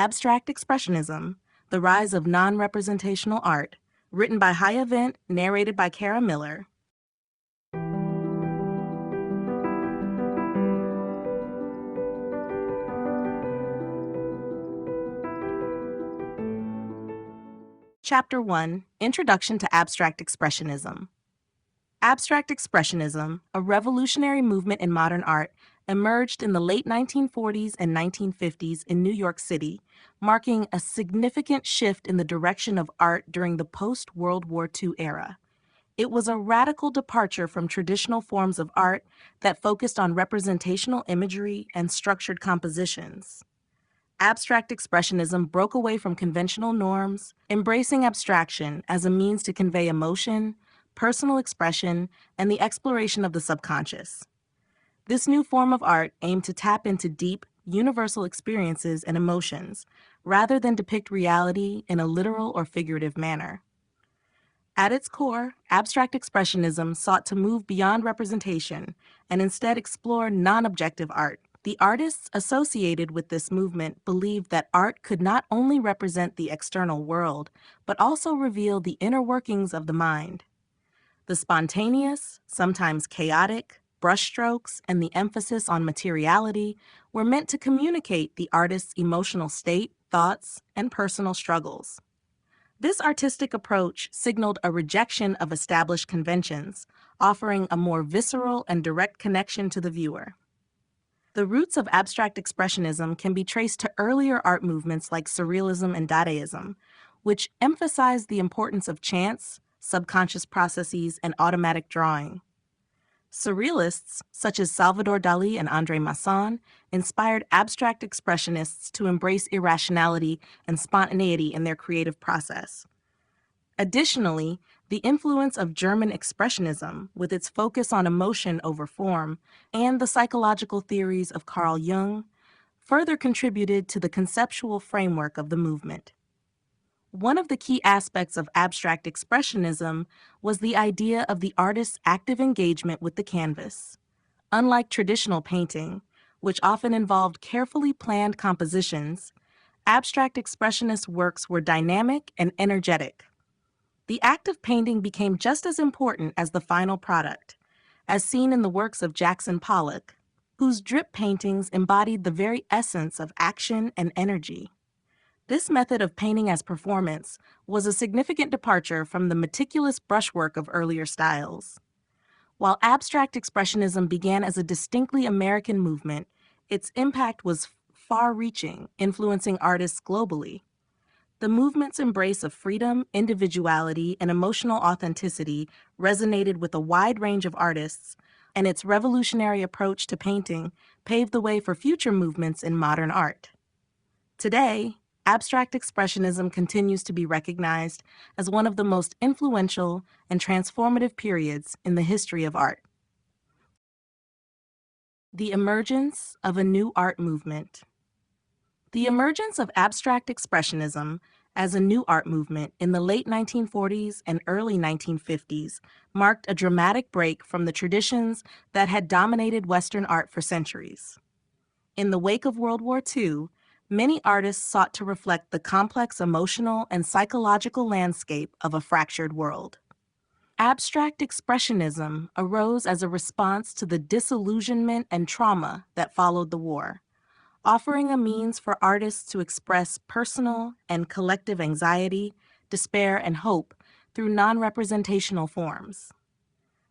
Abstract Expressionism, The Rise of Non-Representational Art, written by High Event, narrated by Kara Miller. Chapter 1, Introduction to Abstract Expressionism. Abstract Expressionism, a revolutionary movement in modern art, emerged in the late 1940s and 1950s in New York City, marking a significant shift in the direction of art during the post-World War II era. It was a radical departure from traditional forms of art that focused on representational imagery and structured compositions. Abstract Expressionism broke away from conventional norms, embracing abstraction as a means to convey emotion, personal expression, and the exploration of the subconscious. This new form of art aimed to tap into deep, universal experiences and emotions, rather than depict reality in a literal or figurative manner. At its core, Abstract Expressionism sought to move beyond representation and instead explore non-objective art. The artists associated with this movement believed that art could not only represent the external world, but also reveal the inner workings of the mind. The spontaneous, sometimes chaotic, brushstrokes and the emphasis on materiality were meant to communicate the artist's emotional state, thoughts, and personal struggles. This artistic approach signaled a rejection of established conventions, offering a more visceral and direct connection to the viewer. The roots of abstract expressionism can be traced to earlier art movements like Surrealism and Dadaism, which emphasized the importance of chance, subconscious processes, and automatic drawing. Surrealists, such as Salvador Dali and André Masson, inspired abstract expressionists to embrace irrationality and spontaneity in their creative process. Additionally, the influence of German Expressionism, with its focus on emotion over form, and the psychological theories of Carl Jung, further contributed to the conceptual framework of the movement. One of the key aspects of abstract expressionism was the idea of the artist's active engagement with the canvas. Unlike traditional painting, which often involved carefully planned compositions, abstract expressionist works were dynamic and energetic. The act of painting became just as important as the final product, as seen in the works of Jackson Pollock, whose drip paintings embodied the very essence of action and energy. This method of painting as performance was a significant departure from the meticulous brushwork of earlier styles. While abstract expressionism began as a distinctly American movement, its impact was far-reaching, influencing artists globally. The movement's embrace of freedom, individuality, and emotional authenticity resonated with a wide range of artists, and its revolutionary approach to painting paved the way for future movements in modern art. Today, abstract expressionism continues to be recognized as one of the most influential and transformative periods in the history of art. The emergence of a new art movement. The emergence of abstract expressionism as a new art movement in the late 1940s and early 1950s marked a dramatic break from the traditions that had dominated Western art for centuries. In the wake of World War II, many artists sought to reflect the complex emotional and psychological landscape of a fractured world. Abstract expressionism arose as a response to the disillusionment and trauma that followed the war, offering a means for artists to express personal and collective anxiety, despair, and hope through non-representational forms.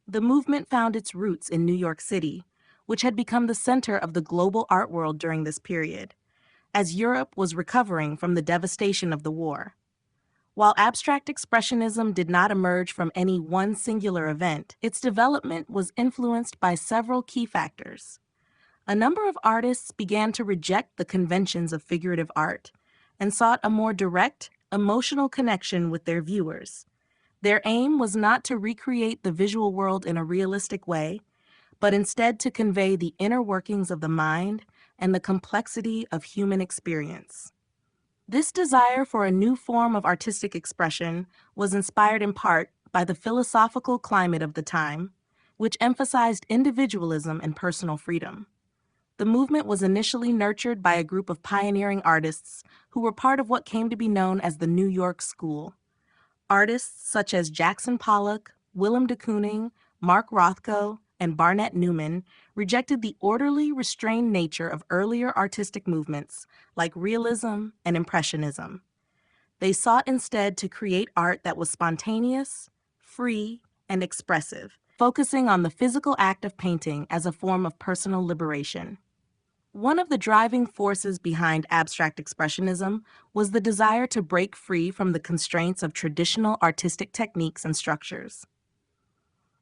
The movement found its roots in New York City, which had become the center of the global art world during this period, as Europe was recovering from the devastation of the war. While abstract expressionism did not emerge from any one singular event, its development was influenced by several key factors. A number of artists began to reject the conventions of figurative art and sought a more direct, emotional connection with their viewers. Their aim was not to recreate the visual world in a realistic way, but instead to convey the inner workings of the mind and the complexity of human experience. This desire for a new form of artistic expression was inspired in part by the philosophical climate of the time, which emphasized individualism and personal freedom. The movement was initially nurtured by a group of pioneering artists who were part of what came to be known as the New York School. Artists such as Jackson Pollock, Willem de Kooning, Mark Rothko, and Barnett Newman rejected the orderly, restrained nature of earlier artistic movements like realism and impressionism. They sought instead to create art that was spontaneous, free, and expressive, focusing on the physical act of painting as a form of personal liberation. One of the driving forces behind abstract expressionism was the desire to break free from the constraints of traditional artistic techniques and structures.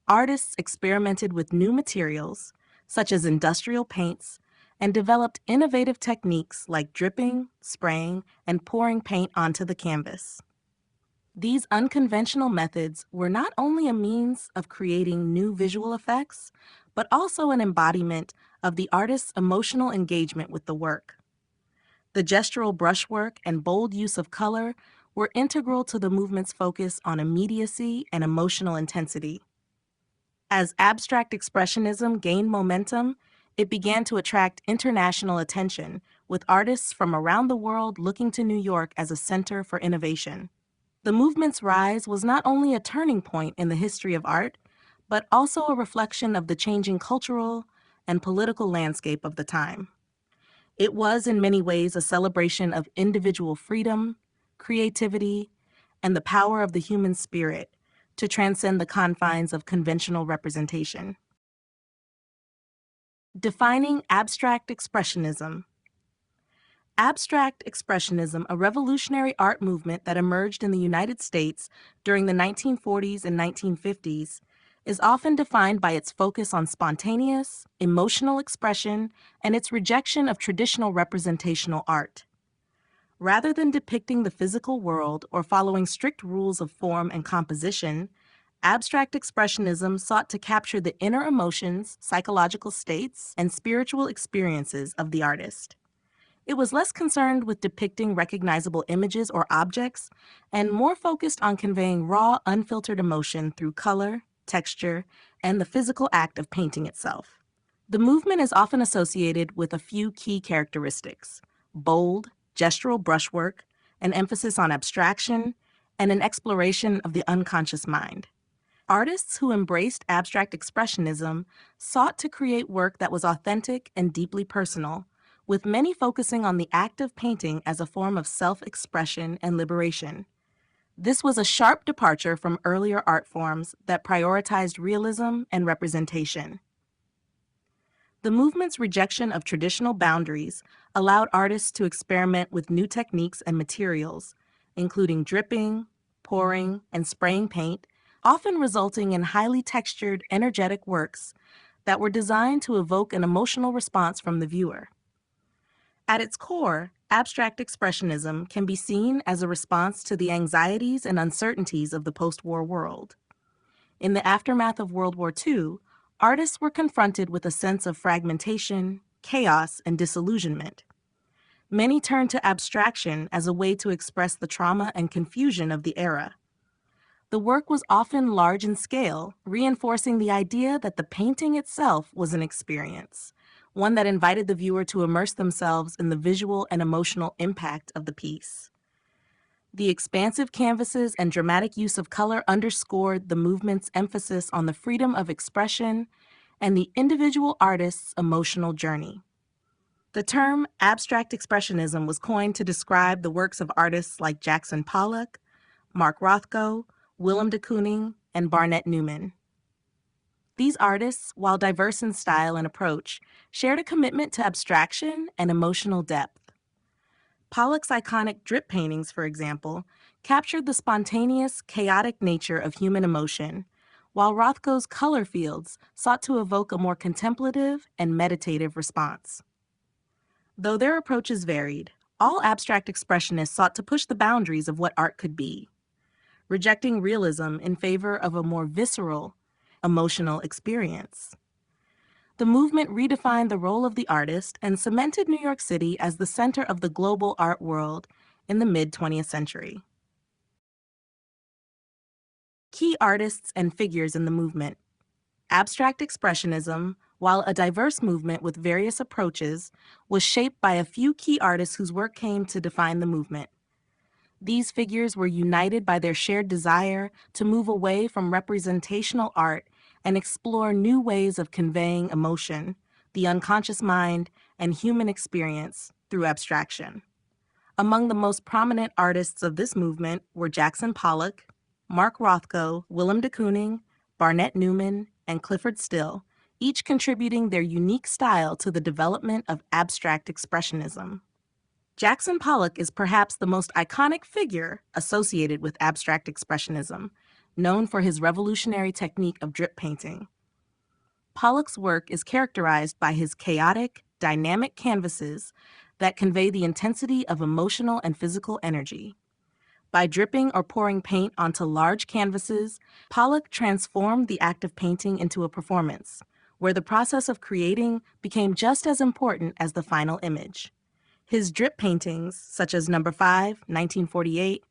Artists experimented with new materials, such as industrial paints, and developed innovative techniques like dripping, spraying, and pouring paint onto the canvas. These unconventional methods were not only a means of creating new visual effects, but also an embodiment of the artist's emotional engagement with the work. The gestural brushwork and bold use of color were integral to the movement's focus on immediacy and emotional intensity. As abstract expressionism gained momentum, it began to attract international attention, with artists from around the world looking to New York as a center for innovation. The movement's rise was not only a turning point in the history of art, but also a reflection of the changing cultural and political landscape of the time. It was in many ways a celebration of individual freedom, creativity, and the power of the human spirit to transcend the confines of conventional representation. Defining abstract expressionism. Abstract expressionism, a revolutionary art movement that emerged in the United States during the 1940s and 1950s, is often defined by its focus on spontaneous, emotional expression and its rejection of traditional representational art. Rather than depicting the physical world or following strict rules of form and composition, abstract expressionism sought to capture the inner emotions, psychological states, and spiritual experiences of the artist. It was less concerned with depicting recognizable images or objects and more focused on conveying raw, unfiltered emotion through color, texture, and the physical act of painting itself. The movement is often associated with a few key characteristics: bold, gestural brushwork, an emphasis on abstraction, and an exploration of the unconscious mind. Artists who embraced abstract expressionism sought to create work that was authentic and deeply personal, with many focusing on the act of painting as a form of self-expression and liberation. This was a sharp departure from earlier art forms that prioritized realism and representation. The movement's rejection of traditional boundaries allowed artists to experiment with new techniques and materials, including dripping, pouring, and spraying paint, often resulting in highly textured, energetic works that were designed to evoke an emotional response from the viewer. At its core, abstract expressionism can be seen as a response to the anxieties and uncertainties of the post-war world. In the aftermath of World War II, artists were confronted with a sense of fragmentation, chaos, and disillusionment. Many turned to abstraction as a way to express the trauma and confusion of the era. The work was often large in scale, reinforcing the idea that the painting itself was an experience, one that invited the viewer to immerse themselves in the visual and emotional impact of the piece. The expansive canvases and dramatic use of color underscored the movement's emphasis on the freedom of expression and the individual artist's emotional journey. The term abstract expressionism was coined to describe the works of artists like Jackson Pollock, Mark Rothko, Willem de Kooning, and Barnett Newman. These artists, while diverse in style and approach, shared a commitment to abstraction and emotional depth. Pollock's iconic drip paintings, for example, captured the spontaneous, chaotic nature of human emotion, while Rothko's color fields sought to evoke a more contemplative and meditative response. Though their approaches varied, all abstract expressionists sought to push the boundaries of what art could be, rejecting realism in favor of a more visceral, emotional experience. The movement redefined the role of the artist and cemented New York City as the center of the global art world in the mid-20th century. Key artists and figures in the movement. Abstract expressionism while a diverse movement with various approaches, was shaped by a few key artists whose work came to define the movement. These figures were united by their shared desire to move away from representational art and explore new ways of conveying emotion, the unconscious mind, and human experience through abstraction. Among the most prominent artists of this movement were Jackson Pollock, Mark Rothko, Willem de Kooning, Barnett Newman, and Clifford Still, each contributing their unique style to the development of abstract expressionism. Jackson Pollock is perhaps the most iconic figure associated with abstract expressionism, known for his revolutionary technique of drip painting. Pollock's work is characterized by his chaotic, dynamic canvases that convey the intensity of emotional and physical energy. By dripping or pouring paint onto large canvases, Pollock transformed the act of painting into a performance, where the process of creating became just as important as the final image. His drip paintings, such as No. 5, 1948,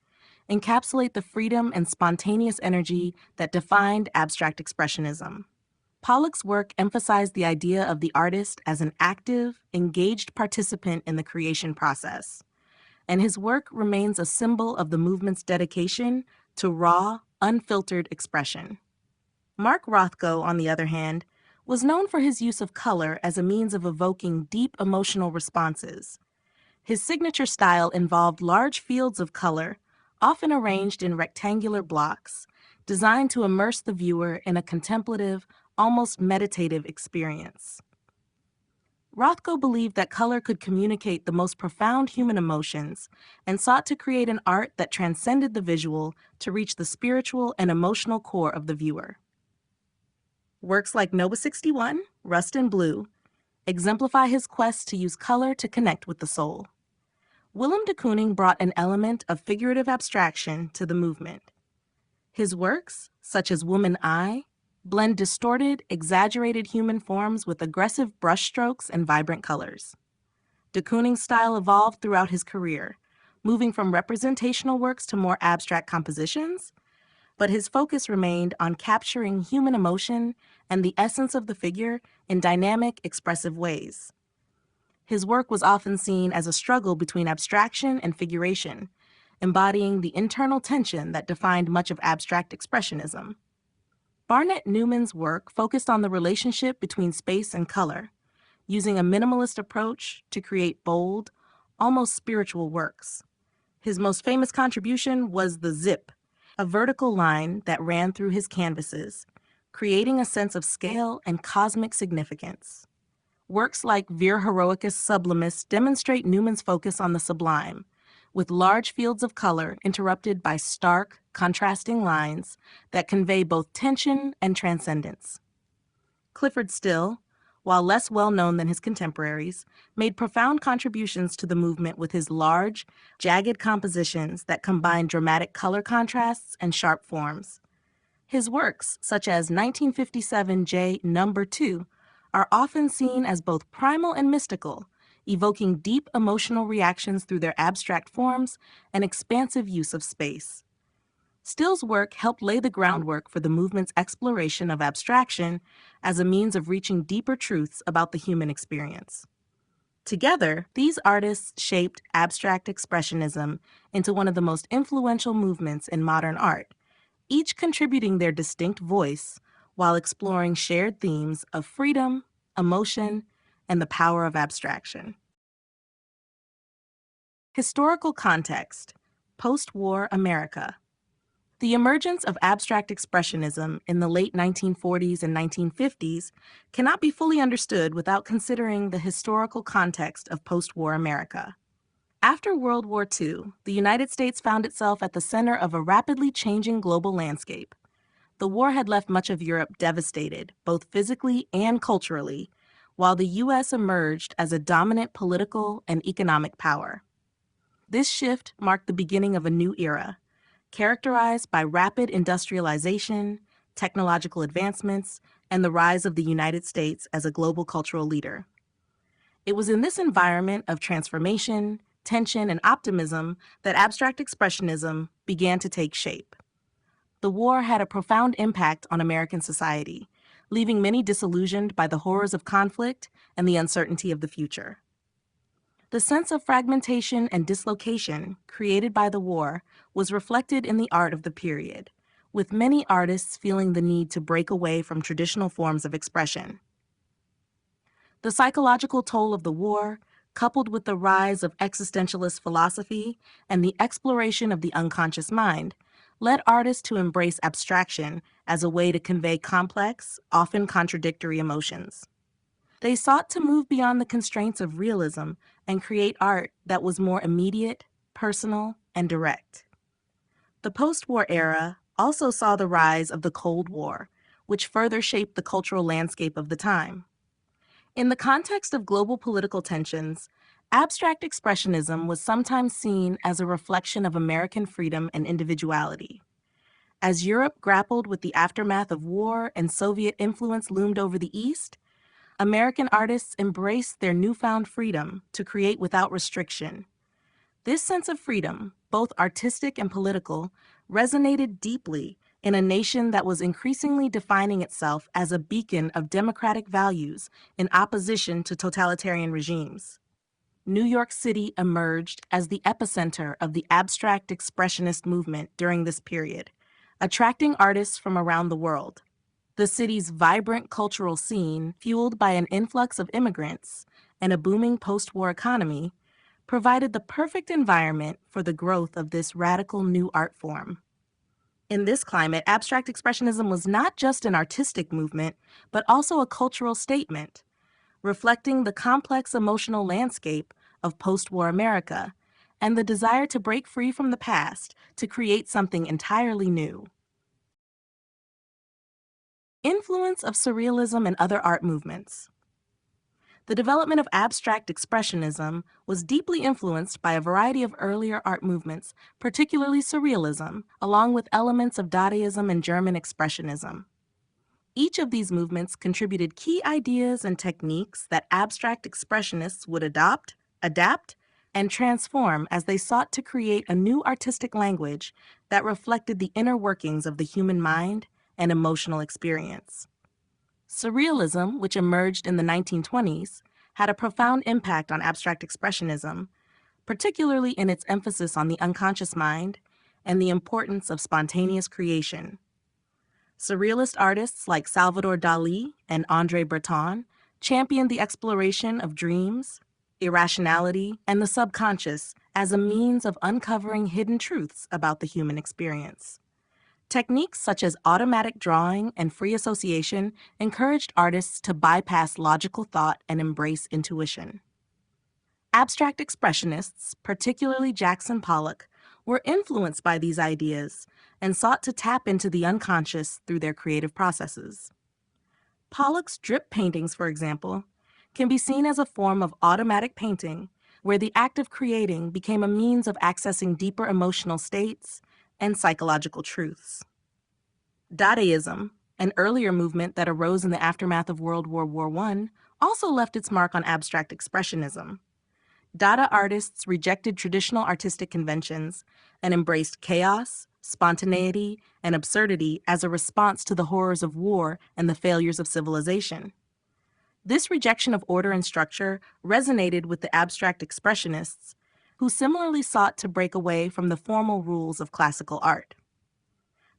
encapsulate the freedom and spontaneous energy that defined abstract expressionism. Pollock's work emphasized the idea of the artist as an active, engaged participant in the creation process, and his work remains a symbol of the movement's dedication to raw, unfiltered expression. Mark Rothko, on the other hand, was known for his use of color as a means of evoking deep emotional responses. His signature style involved large fields of color, often arranged in rectangular blocks, designed to immerse the viewer in a contemplative, almost meditative experience. Rothko believed that color could communicate the most profound human emotions and sought to create an art that transcended the visual to reach the spiritual and emotional core of the viewer. Works like Nova 61, Rust and Blue, exemplify his quest to use color to connect with the soul. Willem de Kooning brought an element of figurative abstraction to the movement. His works, such as Woman Eye, blend distorted, exaggerated human forms with aggressive brushstrokes and vibrant colors. De Kooning's style evolved throughout his career, moving from representational works to more abstract compositions, but his focus remained on capturing human emotion and the essence of the figure in dynamic, expressive ways. His work was often seen as a struggle between abstraction and figuration, embodying the internal tension that defined much of abstract expressionism. Barnett Newman's work focused on the relationship between space and color, using a minimalist approach to create bold, almost spiritual works. His most famous contribution was the zip, a vertical line that ran through his canvases, creating a sense of scale and cosmic significance. Works like Vir Heroicus Sublimis demonstrate Newman's focus on the sublime, with large fields of color interrupted by stark, contrasting lines that convey both tension and transcendence. Clifford Still, while less well-known than his contemporaries, made profound contributions to the movement with his large, jagged compositions that combine dramatic color contrasts and sharp forms. His works, such as 1957 J No. 2, are often seen as both primal and mystical, evoking deep emotional reactions through their abstract forms and expansive use of space. Still's work helped lay the groundwork for the movement's exploration of abstraction as a means of reaching deeper truths about the human experience. Together, these artists shaped abstract expressionism into one of the most influential movements in modern art, each contributing their distinct voice while exploring shared themes of freedom, emotion, and the power of abstraction. Historical context: post-war America. The emergence of abstract expressionism in the late 1940s and 1950s cannot be fully understood without considering the historical context of post-war America. After World War II, the United States found itself at the center of a rapidly changing global landscape. The war had left much of Europe devastated, both physically and culturally, while the U.S. emerged as a dominant political and economic power. This shift marked the beginning of a new era, characterized by rapid industrialization, technological advancements, and the rise of the United States as a global cultural leader. It was in this environment of transformation, tension, and optimism that abstract expressionism began to take shape. The war had a profound impact on American society, leaving many disillusioned by the horrors of conflict and the uncertainty of the future. The sense of fragmentation and dislocation created by the war was reflected in the art of the period, with many artists feeling the need to break away from traditional forms of expression. The psychological toll of the war, coupled with the rise of existentialist philosophy and the exploration of the unconscious mind, led artists to embrace abstraction as a way to convey complex, often contradictory emotions. They sought to move beyond the constraints of realism and create art that was more immediate, personal, and direct. The post-war era also saw the rise of the Cold War, which further shaped the cultural landscape of the time. In the context of global political tensions, abstract expressionism was sometimes seen as a reflection of American freedom and individuality. As Europe grappled with the aftermath of war and Soviet influence loomed over the East, American artists embraced their newfound freedom to create without restriction. This sense of freedom, both artistic and political, resonated deeply in a nation that was increasingly defining itself as a beacon of democratic values in opposition to totalitarian regimes. New York City emerged as the epicenter of the abstract expressionist movement during this period, attracting artists from around the world. The city's vibrant cultural scene, fueled by an influx of immigrants and a booming post-war economy, provided the perfect environment for the growth of this radical new art form. In this climate, abstract expressionism was not just an artistic movement, but also a cultural statement, reflecting the complex emotional landscape of post-war America and the desire to break free from the past to create something entirely new. Influence of surrealism and other art movements. The development of abstract expressionism was deeply influenced by a variety of earlier art movements, particularly surrealism, along with elements of Dadaism and German expressionism. Each of these movements contributed key ideas and techniques that abstract expressionists would adopt, adapt, and transform as they sought to create a new artistic language that reflected the inner workings of the human mind and emotional experience. Surrealism, which emerged in the 1920s, had a profound impact on abstract expressionism, particularly in its emphasis on the unconscious mind and the importance of spontaneous creation. Surrealist artists like Salvador Dali and André Breton championed the exploration of dreams, irrationality, and the subconscious as a means of uncovering hidden truths about the human experience. Techniques such as automatic drawing and free association encouraged artists to bypass logical thought and embrace intuition. Abstract expressionists, particularly Jackson Pollock, were influenced by these ideas and sought to tap into the unconscious through their creative processes. Pollock's drip paintings, for example, can be seen as a form of automatic painting, where the act of creating became a means of accessing deeper emotional states and psychological truths. Dadaism, an earlier movement that arose in the aftermath of World War I, also left its mark on abstract expressionism. Dada artists rejected traditional artistic conventions and embraced chaos, spontaneity, and absurdity as a response to the horrors of war and the failures of civilization. This rejection of order and structure resonated with the abstract expressionists, who similarly sought to break away from the formal rules of classical art.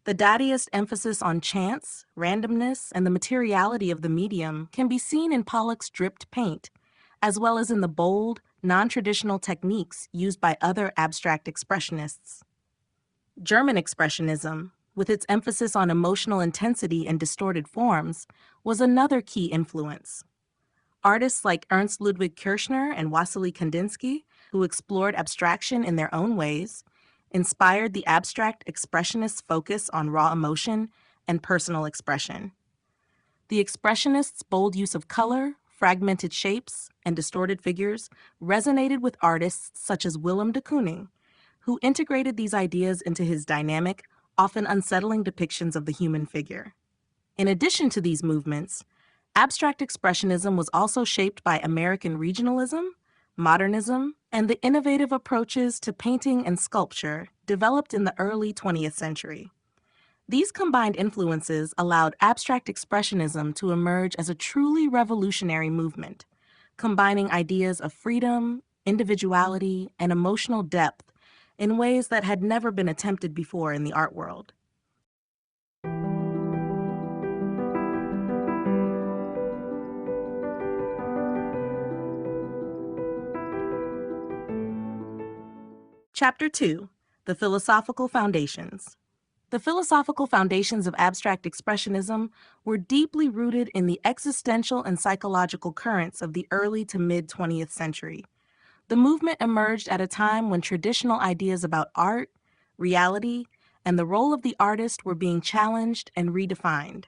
The Dadaist emphasis on chance, randomness, and the materiality of the medium can be seen in Pollock's dripped paint, as well as in the bold, non-traditional techniques used by other abstract expressionists. German expressionism, with its emphasis on emotional intensity and distorted forms, was another key influence. Artists like Ernst Ludwig Kirchner and Wassily Kandinsky, who explored abstraction in their own ways, inspired the abstract expressionists' focus on raw emotion and personal expression. The expressionists' bold use of color, fragmented shapes, and distorted figures resonated with artists such as Willem de Kooning, who integrated these ideas into his dynamic, often unsettling depictions of the human figure. In addition to these movements, abstract expressionism was also shaped by American regionalism, modernism, and the innovative approaches to painting and sculpture developed in the early 20th century. These combined influences allowed abstract expressionism to emerge as a truly revolutionary movement, combining ideas of freedom, individuality, and emotional depth in ways that had never been attempted before in the art world. Chapter 2: The Philosophical Foundations. The philosophical foundations of abstract expressionism were deeply rooted in the existential and psychological currents of the early to mid 20th century. The movement emerged at a time when traditional ideas about art, reality, and the role of the artist were being challenged and redefined.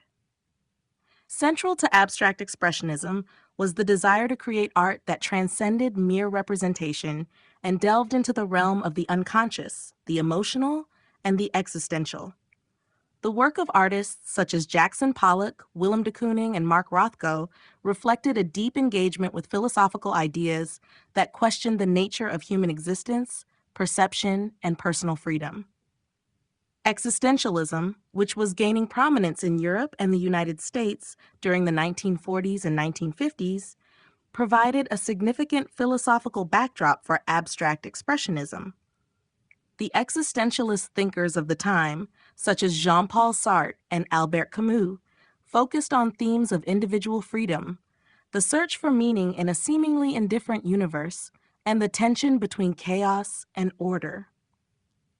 Central to abstract expressionism was the desire to create art that transcended mere representation and delved into the realm of the unconscious, the emotional, and the existential. The work of artists such as Jackson Pollock, Willem de Kooning, and Mark Rothko reflected a deep engagement with philosophical ideas that questioned the nature of human existence, perception, and personal freedom. Existentialism, which was gaining prominence in Europe and the United States during the 1940s and 1950s, provided a significant philosophical backdrop for abstract expressionism. The existentialist thinkers of the time, such as Jean-Paul Sartre and Albert Camus, focused on themes of individual freedom, the search for meaning in a seemingly indifferent universe, and the tension between chaos and order.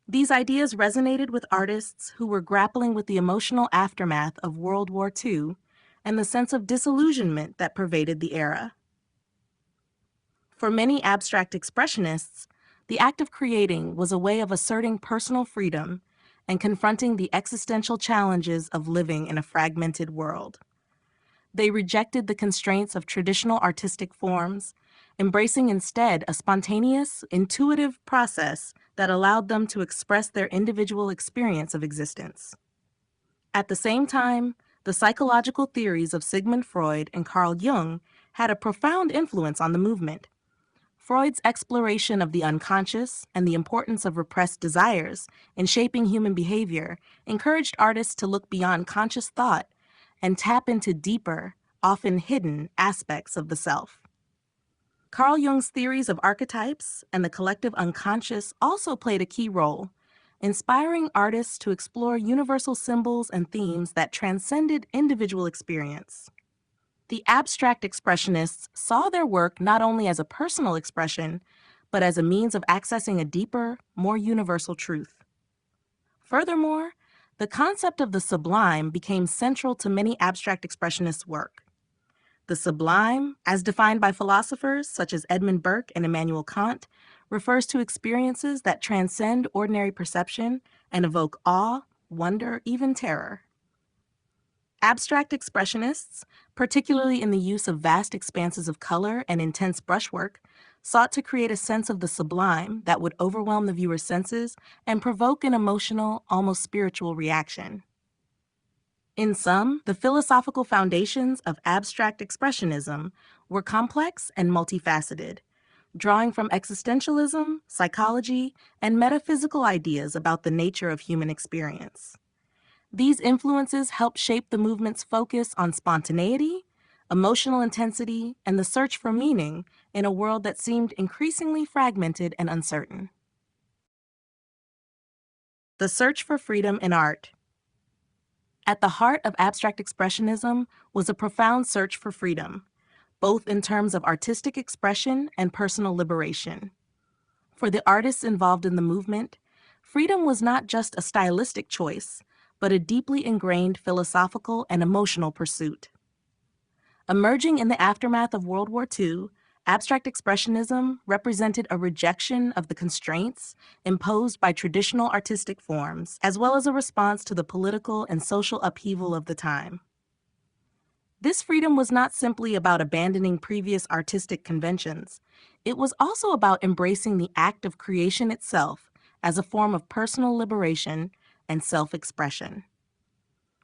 These ideas resonated with artists who were grappling with the emotional aftermath of World War II and the sense of disillusionment that pervaded the era. For many abstract expressionists, the act of creating was a way of asserting personal freedom and confronting the existential challenges of living in a fragmented world. They rejected the constraints of traditional artistic forms, embracing instead a spontaneous, intuitive process that allowed them to express their individual experience of existence. At the same time, the psychological theories of Sigmund Freud and Carl Jung had a profound influence on the movement. Freud's exploration of the unconscious and the importance of repressed desires in shaping human behavior encouraged artists to look beyond conscious thought and tap into deeper, often hidden aspects of the self. Carl Jung's theories of archetypes and the collective unconscious also played a key role, inspiring artists to explore universal symbols and themes that transcended individual experience. The abstract expressionists saw their work not only as a personal expression, but as a means of accessing a deeper, more universal truth. Furthermore, the concept of the sublime became central to many abstract expressionists' work. The sublime, as defined by philosophers such as Edmund Burke and Immanuel Kant, refers to experiences that transcend ordinary perception and evoke awe, wonder, even terror. Abstract expressionists, particularly in the use of vast expanses of color and intense brushwork, sought to create a sense of the sublime that would overwhelm the viewer's senses and provoke an emotional, almost spiritual reaction. In sum, the philosophical foundations of abstract expressionism were complex and multifaceted, drawing from existentialism, psychology, and metaphysical ideas about the nature of human experience. These influences helped shape the movement's focus on spontaneity, emotional intensity, and the search for meaning in a world that seemed increasingly fragmented and uncertain. The search for freedom in art. At the heart of abstract expressionism was a profound search for freedom, both in terms of artistic expression and personal liberation. For the artists involved in the movement, freedom was not just a stylistic choice, but a deeply ingrained philosophical and emotional pursuit. Emerging in the aftermath of World War II, abstract expressionism represented a rejection of the constraints imposed by traditional artistic forms, as well as a response to the political and social upheaval of the time. This freedom was not simply about abandoning previous artistic conventions. It was also about embracing the act of creation itself as a form of personal liberation and self-expression.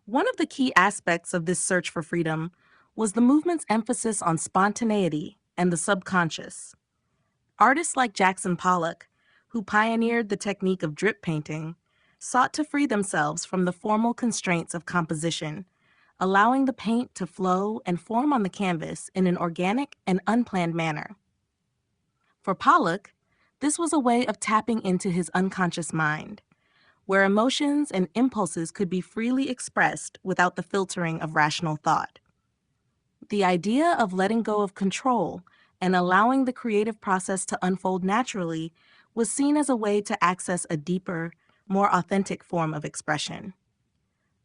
One of the key aspects of this search for freedom was the movement's emphasis on spontaneity and the subconscious. Artists like Jackson Pollock, who pioneered the technique of drip painting, sought to free themselves from the formal constraints of composition, allowing the paint to flow and form on the canvas in an organic and unplanned manner. For Pollock, this was a way of tapping into his unconscious mind, where emotions and impulses could be freely expressed without the filtering of rational thought. The idea of letting go of control and allowing the creative process to unfold naturally was seen as a way to access a deeper, more authentic form of expression.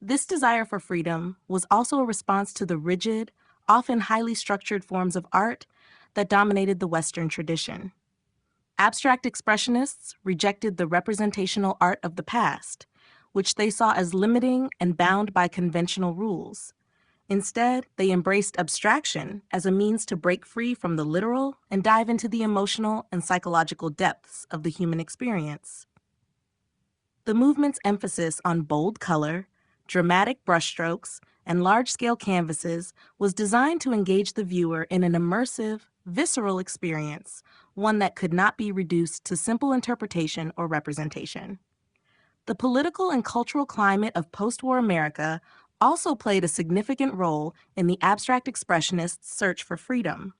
This desire for freedom was also a response to the rigid, often highly structured forms of art that dominated the Western tradition. Abstract expressionists rejected the representational art of the past, which they saw as limiting and bound by conventional rules. Instead, they embraced abstraction as a means to break free from the literal and dive into the emotional and psychological depths of the human experience. The movement's emphasis on bold color, dramatic brushstrokes, and large-scale canvases was designed to engage the viewer in an immersive, visceral experience, one that could not be reduced to simple interpretation or representation. The political and cultural climate of post-war America also played a significant role in the abstract expressionists' search for freedom.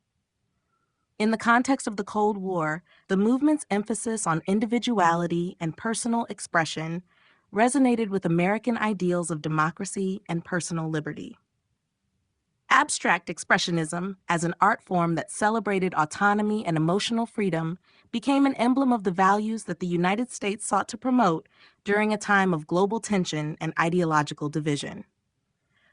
In the context of the Cold War, the movement's emphasis on individuality and personal expression resonated with American ideals of democracy and personal liberty. Abstract expressionism, as an art form that celebrated autonomy and emotional freedom, became an emblem of the values that the United States sought to promote during a time of global tension and ideological division.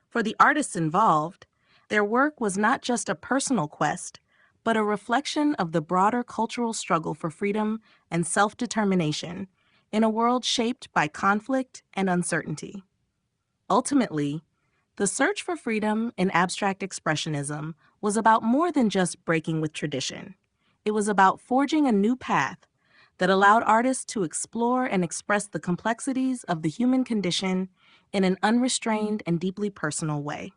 For the artists involved, their work was not just a personal quest, but a reflection of the broader cultural struggle for freedom and self-determination in a world shaped by conflict and uncertainty. Ultimately, the search for freedom in abstract expressionism was about more than just breaking with tradition. It was about forging a new path that allowed artists to explore and express the complexities of the human condition in an unrestrained and deeply personal way.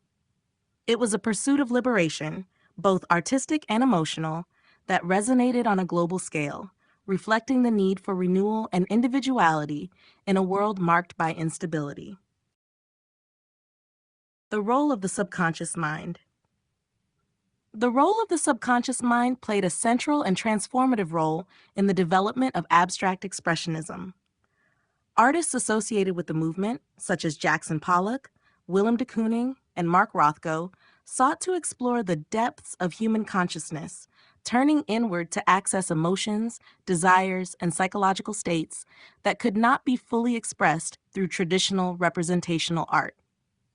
It was a pursuit of liberation, both artistic and emotional, that resonated on a global scale, reflecting the need for renewal and individuality in a world marked by instability. The role of the subconscious mind. The role of the subconscious mind played a central and transformative role in the development of abstract expressionism. Artists associated with the movement, such as Jackson Pollock, Willem de Kooning, and Mark Rothko, sought to explore the depths of human consciousness, turning inward to access emotions, desires, and psychological states that could not be fully expressed through traditional representational art.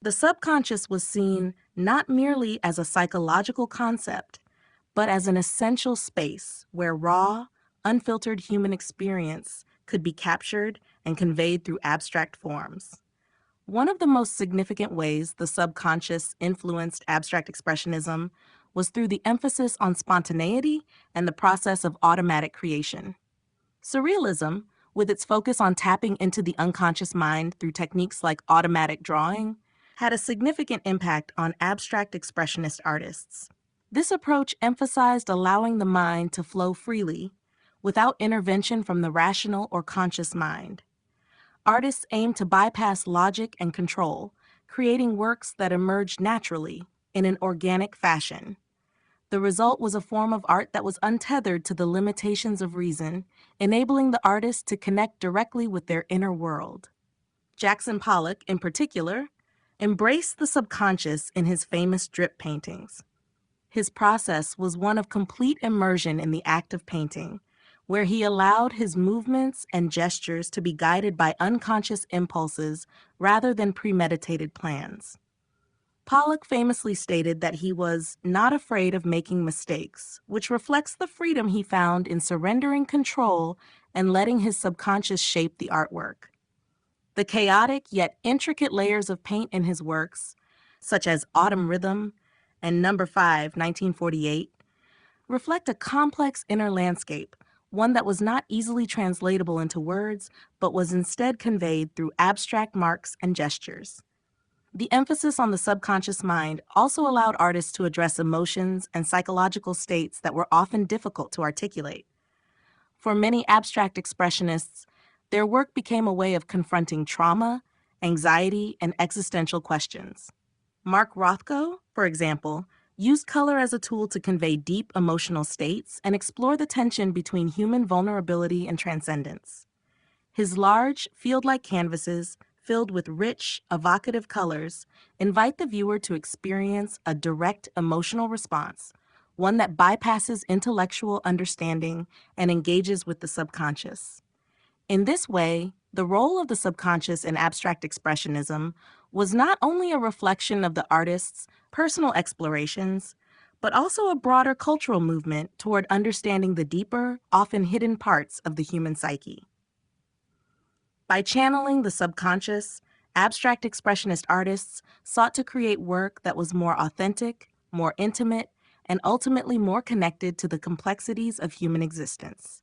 The subconscious was seen not merely as a psychological concept, but as an essential space where raw, unfiltered human experience could be captured and conveyed through abstract forms. One of the most significant ways the subconscious influenced abstract expressionism was through the emphasis on spontaneity and the process of automatic creation. Surrealism, with its focus on tapping into the unconscious mind through techniques like automatic drawing, had a significant impact on abstract expressionist artists. This approach emphasized allowing the mind to flow freely, without intervention from the rational or conscious mind. Artists aimed to bypass logic and control, creating works that emerged naturally, in an organic fashion. The result was a form of art that was untethered to the limitations of reason, enabling the artist to connect directly with their inner world. Jackson Pollock, in particular, embraced the subconscious in his famous drip paintings. His process was one of complete immersion in the act of painting, where he allowed his movements and gestures to be guided by unconscious impulses rather than premeditated plans. Pollock famously stated that he was not afraid of making mistakes, which reflects the freedom he found in surrendering control and letting his subconscious shape the artwork. The chaotic yet intricate layers of paint in his works, such as Autumn Rhythm and Number 5, 1948, reflect a complex inner landscape, one that was not easily translatable into words, but was instead conveyed through abstract marks and gestures. The emphasis on the subconscious mind also allowed artists to address emotions and psychological states that were often difficult to articulate. For many abstract expressionists, their work became a way of confronting trauma, anxiety, and existential questions. Mark Rothko, for example, used color as a tool to convey deep emotional states and explore the tension between human vulnerability and transcendence. His large, field-like canvases, filled with rich, evocative colors, invite the viewer to experience a direct emotional response, one that bypasses intellectual understanding and engages with the subconscious. In this way, the role of the subconscious in abstract expressionism was not only a reflection of the artist's personal explorations, but also a broader cultural movement toward understanding the deeper, often hidden parts of the human psyche. By channeling the subconscious, abstract expressionist artists sought to create work that was more authentic, more intimate, and ultimately more connected to the complexities of human existence.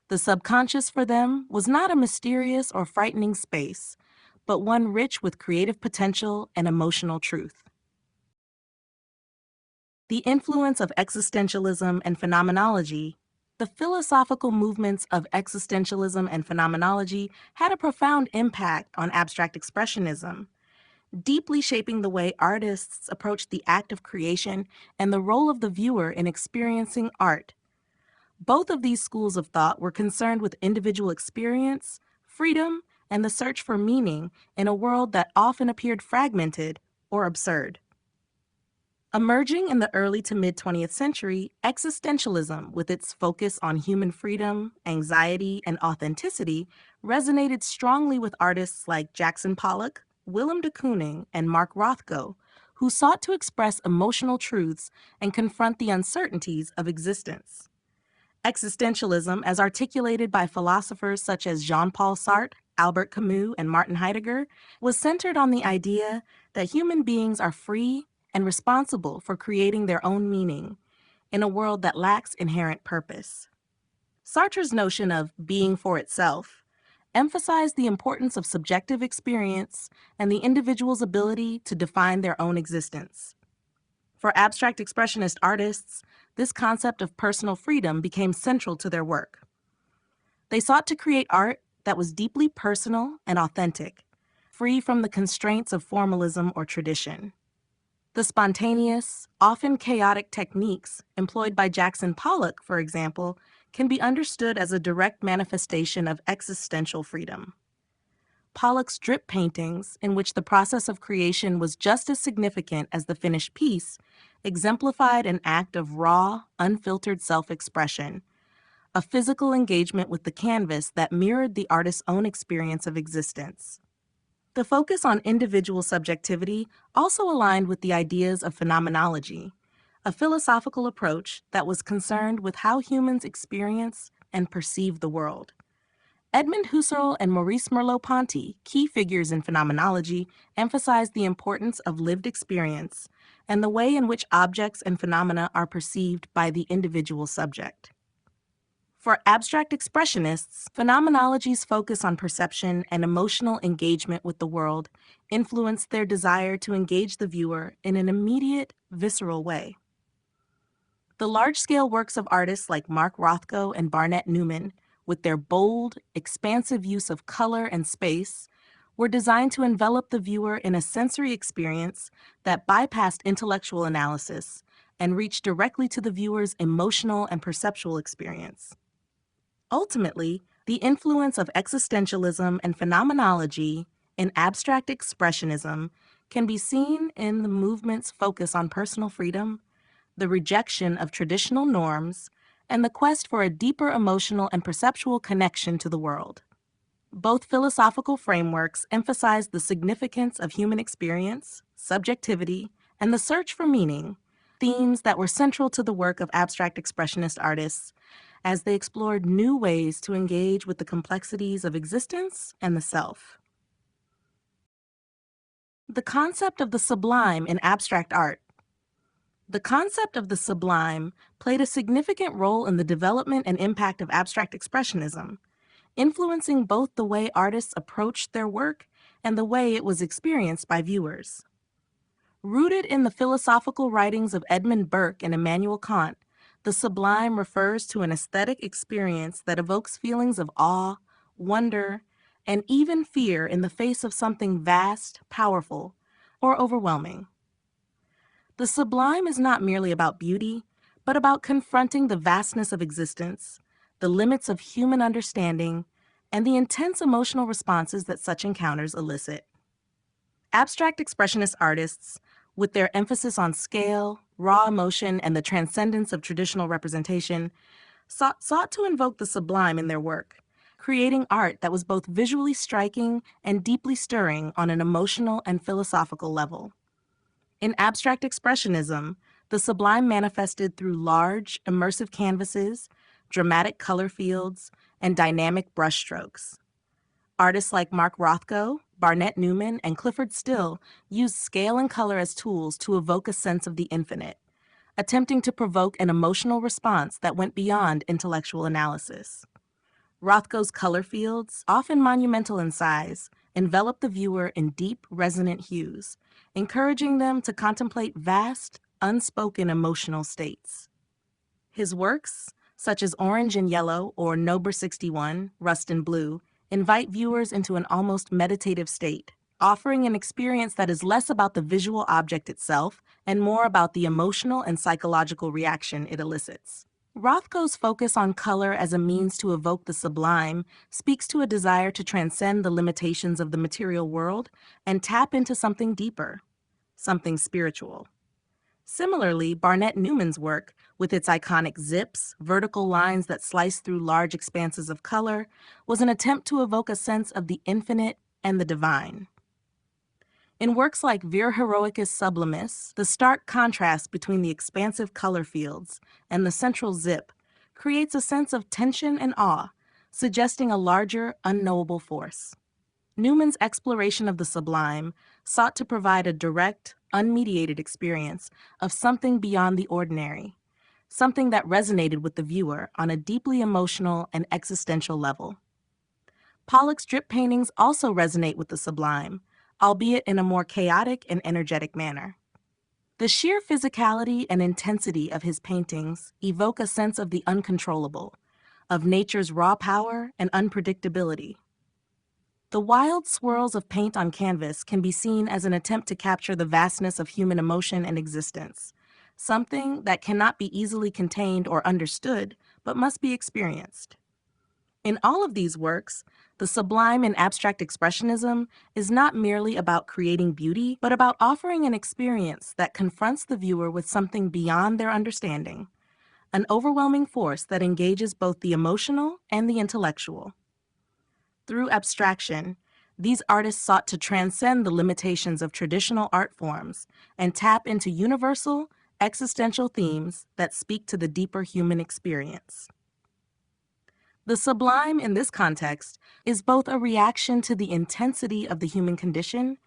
The subconscious for them was not a mysterious or frightening space, but one rich with creative potential and emotional truth. The influence of existentialism and phenomenology. The philosophical movements of existentialism and phenomenology had a profound impact on abstract expressionism, deeply shaping the way artists approached the act of creation and the role of the viewer in experiencing art. Both of these schools of thought were concerned with individual experience, freedom, and the search for meaning in a world that often appeared fragmented or absurd. Emerging in the early to mid-20th century, existentialism, with its focus on human freedom, anxiety, and authenticity, resonated strongly with artists like Jackson Pollock, Willem de Kooning, and Mark Rothko, who sought to express emotional truths and confront the uncertainties of existence. Existentialism, as articulated by philosophers such as Jean-Paul Sartre, Albert Camus, and Martin Heidegger, was centered on the idea that human beings are free and responsible for creating their own meaning in a world that lacks inherent purpose. Sartre's notion of being for itself emphasized the importance of subjective experience and the individual's ability to define their own existence. For abstract expressionist artists, this concept of personal freedom became central to their work. They sought to create art that was deeply personal and authentic, free from the constraints of formalism or tradition. The spontaneous, often chaotic techniques employed by Jackson Pollock, for example, can be understood as a direct manifestation of existential freedom. Pollock's drip paintings, in which the process of creation was just as significant as the finished piece, exemplified an act of raw, unfiltered self-expression, a physical engagement with the canvas that mirrored the artist's own experience of existence. The focus on individual subjectivity also aligned with the ideas of phenomenology, a philosophical approach that was concerned with how humans experience and perceive the world. Edmund Husserl and Maurice Merleau-Ponty, key figures in phenomenology, emphasized the importance of lived experience and the way in which objects and phenomena are perceived by the individual subject. For abstract expressionists, phenomenology's focus on perception and emotional engagement with the world influenced their desire to engage the viewer in an immediate, visceral way. The large-scale works of artists like Mark Rothko and Barnett Newman, with their bold, expansive use of color and space, were designed to envelop the viewer in a sensory experience that bypassed intellectual analysis and reached directly to the viewer's emotional and perceptual experience. Ultimately, the influence of existentialism and phenomenology in abstract expressionism can be seen in the movement's focus on personal freedom, the rejection of traditional norms, and the quest for a deeper emotional and perceptual connection to the world. Both philosophical frameworks emphasize the significance of human experience, subjectivity, and the search for meaning, themes that were central to the work of abstract expressionist artists as they explored new ways to engage with the complexities of existence and the self. The concept of the sublime in abstract art. The concept of the sublime played a significant role in the development and impact of abstract expressionism, influencing both the way artists approached their work and the way it was experienced by viewers. Rooted in the philosophical writings of Edmund Burke and Immanuel Kant, the sublime refers to an aesthetic experience that evokes feelings of awe, wonder, and even fear in the face of something vast, powerful, or overwhelming. The sublime is not merely about beauty, but about confronting the vastness of existence, the limits of human understanding, and the intense emotional responses that such encounters elicit. Abstract expressionist artists, with their emphasis on scale, raw emotion, and the transcendence of traditional representation, sought to invoke the sublime in their work, creating art that was both visually striking and deeply stirring on an emotional and philosophical level. In abstract expressionism, the sublime manifested through large, immersive canvases, dramatic color fields, and dynamic brushstrokes. Artists like Mark Rothko, Barnett Newman, and Clifford Still used scale and color as tools to evoke a sense of the infinite, attempting to provoke an emotional response that went beyond intellectual analysis. Rothko's color fields, often monumental in size, envelop the viewer in deep, resonant hues, encouraging them to contemplate vast, unspoken emotional states. His works, such as Orange and Yellow or Nober 61, Rust and Blue, invite viewers into an almost meditative state, offering an experience that is less about the visual object itself and more about the emotional and psychological reaction it elicits. Rothko's focus on color as a means to evoke the sublime speaks to a desire to transcend the limitations of the material world and tap into something deeper, something spiritual. Similarly, Barnett Newman's work, with its iconic zips, vertical lines that slice through large expanses of color, was an attempt to evoke a sense of the infinite and the divine. In works like Vir Heroicus Sublimis, the stark contrast between the expansive color fields and the central zip creates a sense of tension and awe, suggesting a larger, unknowable force. Newman's exploration of the sublime sought to provide a direct, unmediated experience of something beyond the ordinary, something that resonated with the viewer on a deeply emotional and existential level. Pollock's drip paintings also resonate with the sublime, albeit in a more chaotic and energetic manner. The sheer physicality and intensity of his paintings evoke a sense of the uncontrollable, of nature's raw power and unpredictability. The wild swirls of paint on canvas can be seen as an attempt to capture the vastness of human emotion and existence, something that cannot be easily contained or understood, but must be experienced. In all of these works, the sublime in abstract expressionism is not merely about creating beauty, but about offering an experience that confronts the viewer with something beyond their understanding, an overwhelming force that engages both the emotional and the intellectual. Through abstraction, these artists sought to transcend the limitations of traditional art forms and tap into universal, existential themes that speak to the deeper human experience. The sublime in this context is both a reaction to the intensity of the human condition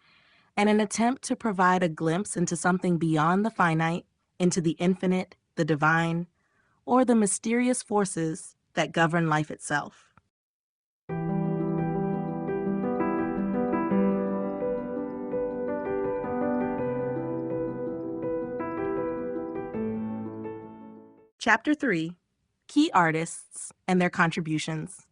and an attempt to provide a glimpse into something beyond the finite, into the infinite, the divine, or the mysterious forces that govern life itself. Chapter 3: Key Artists and Their Contributions.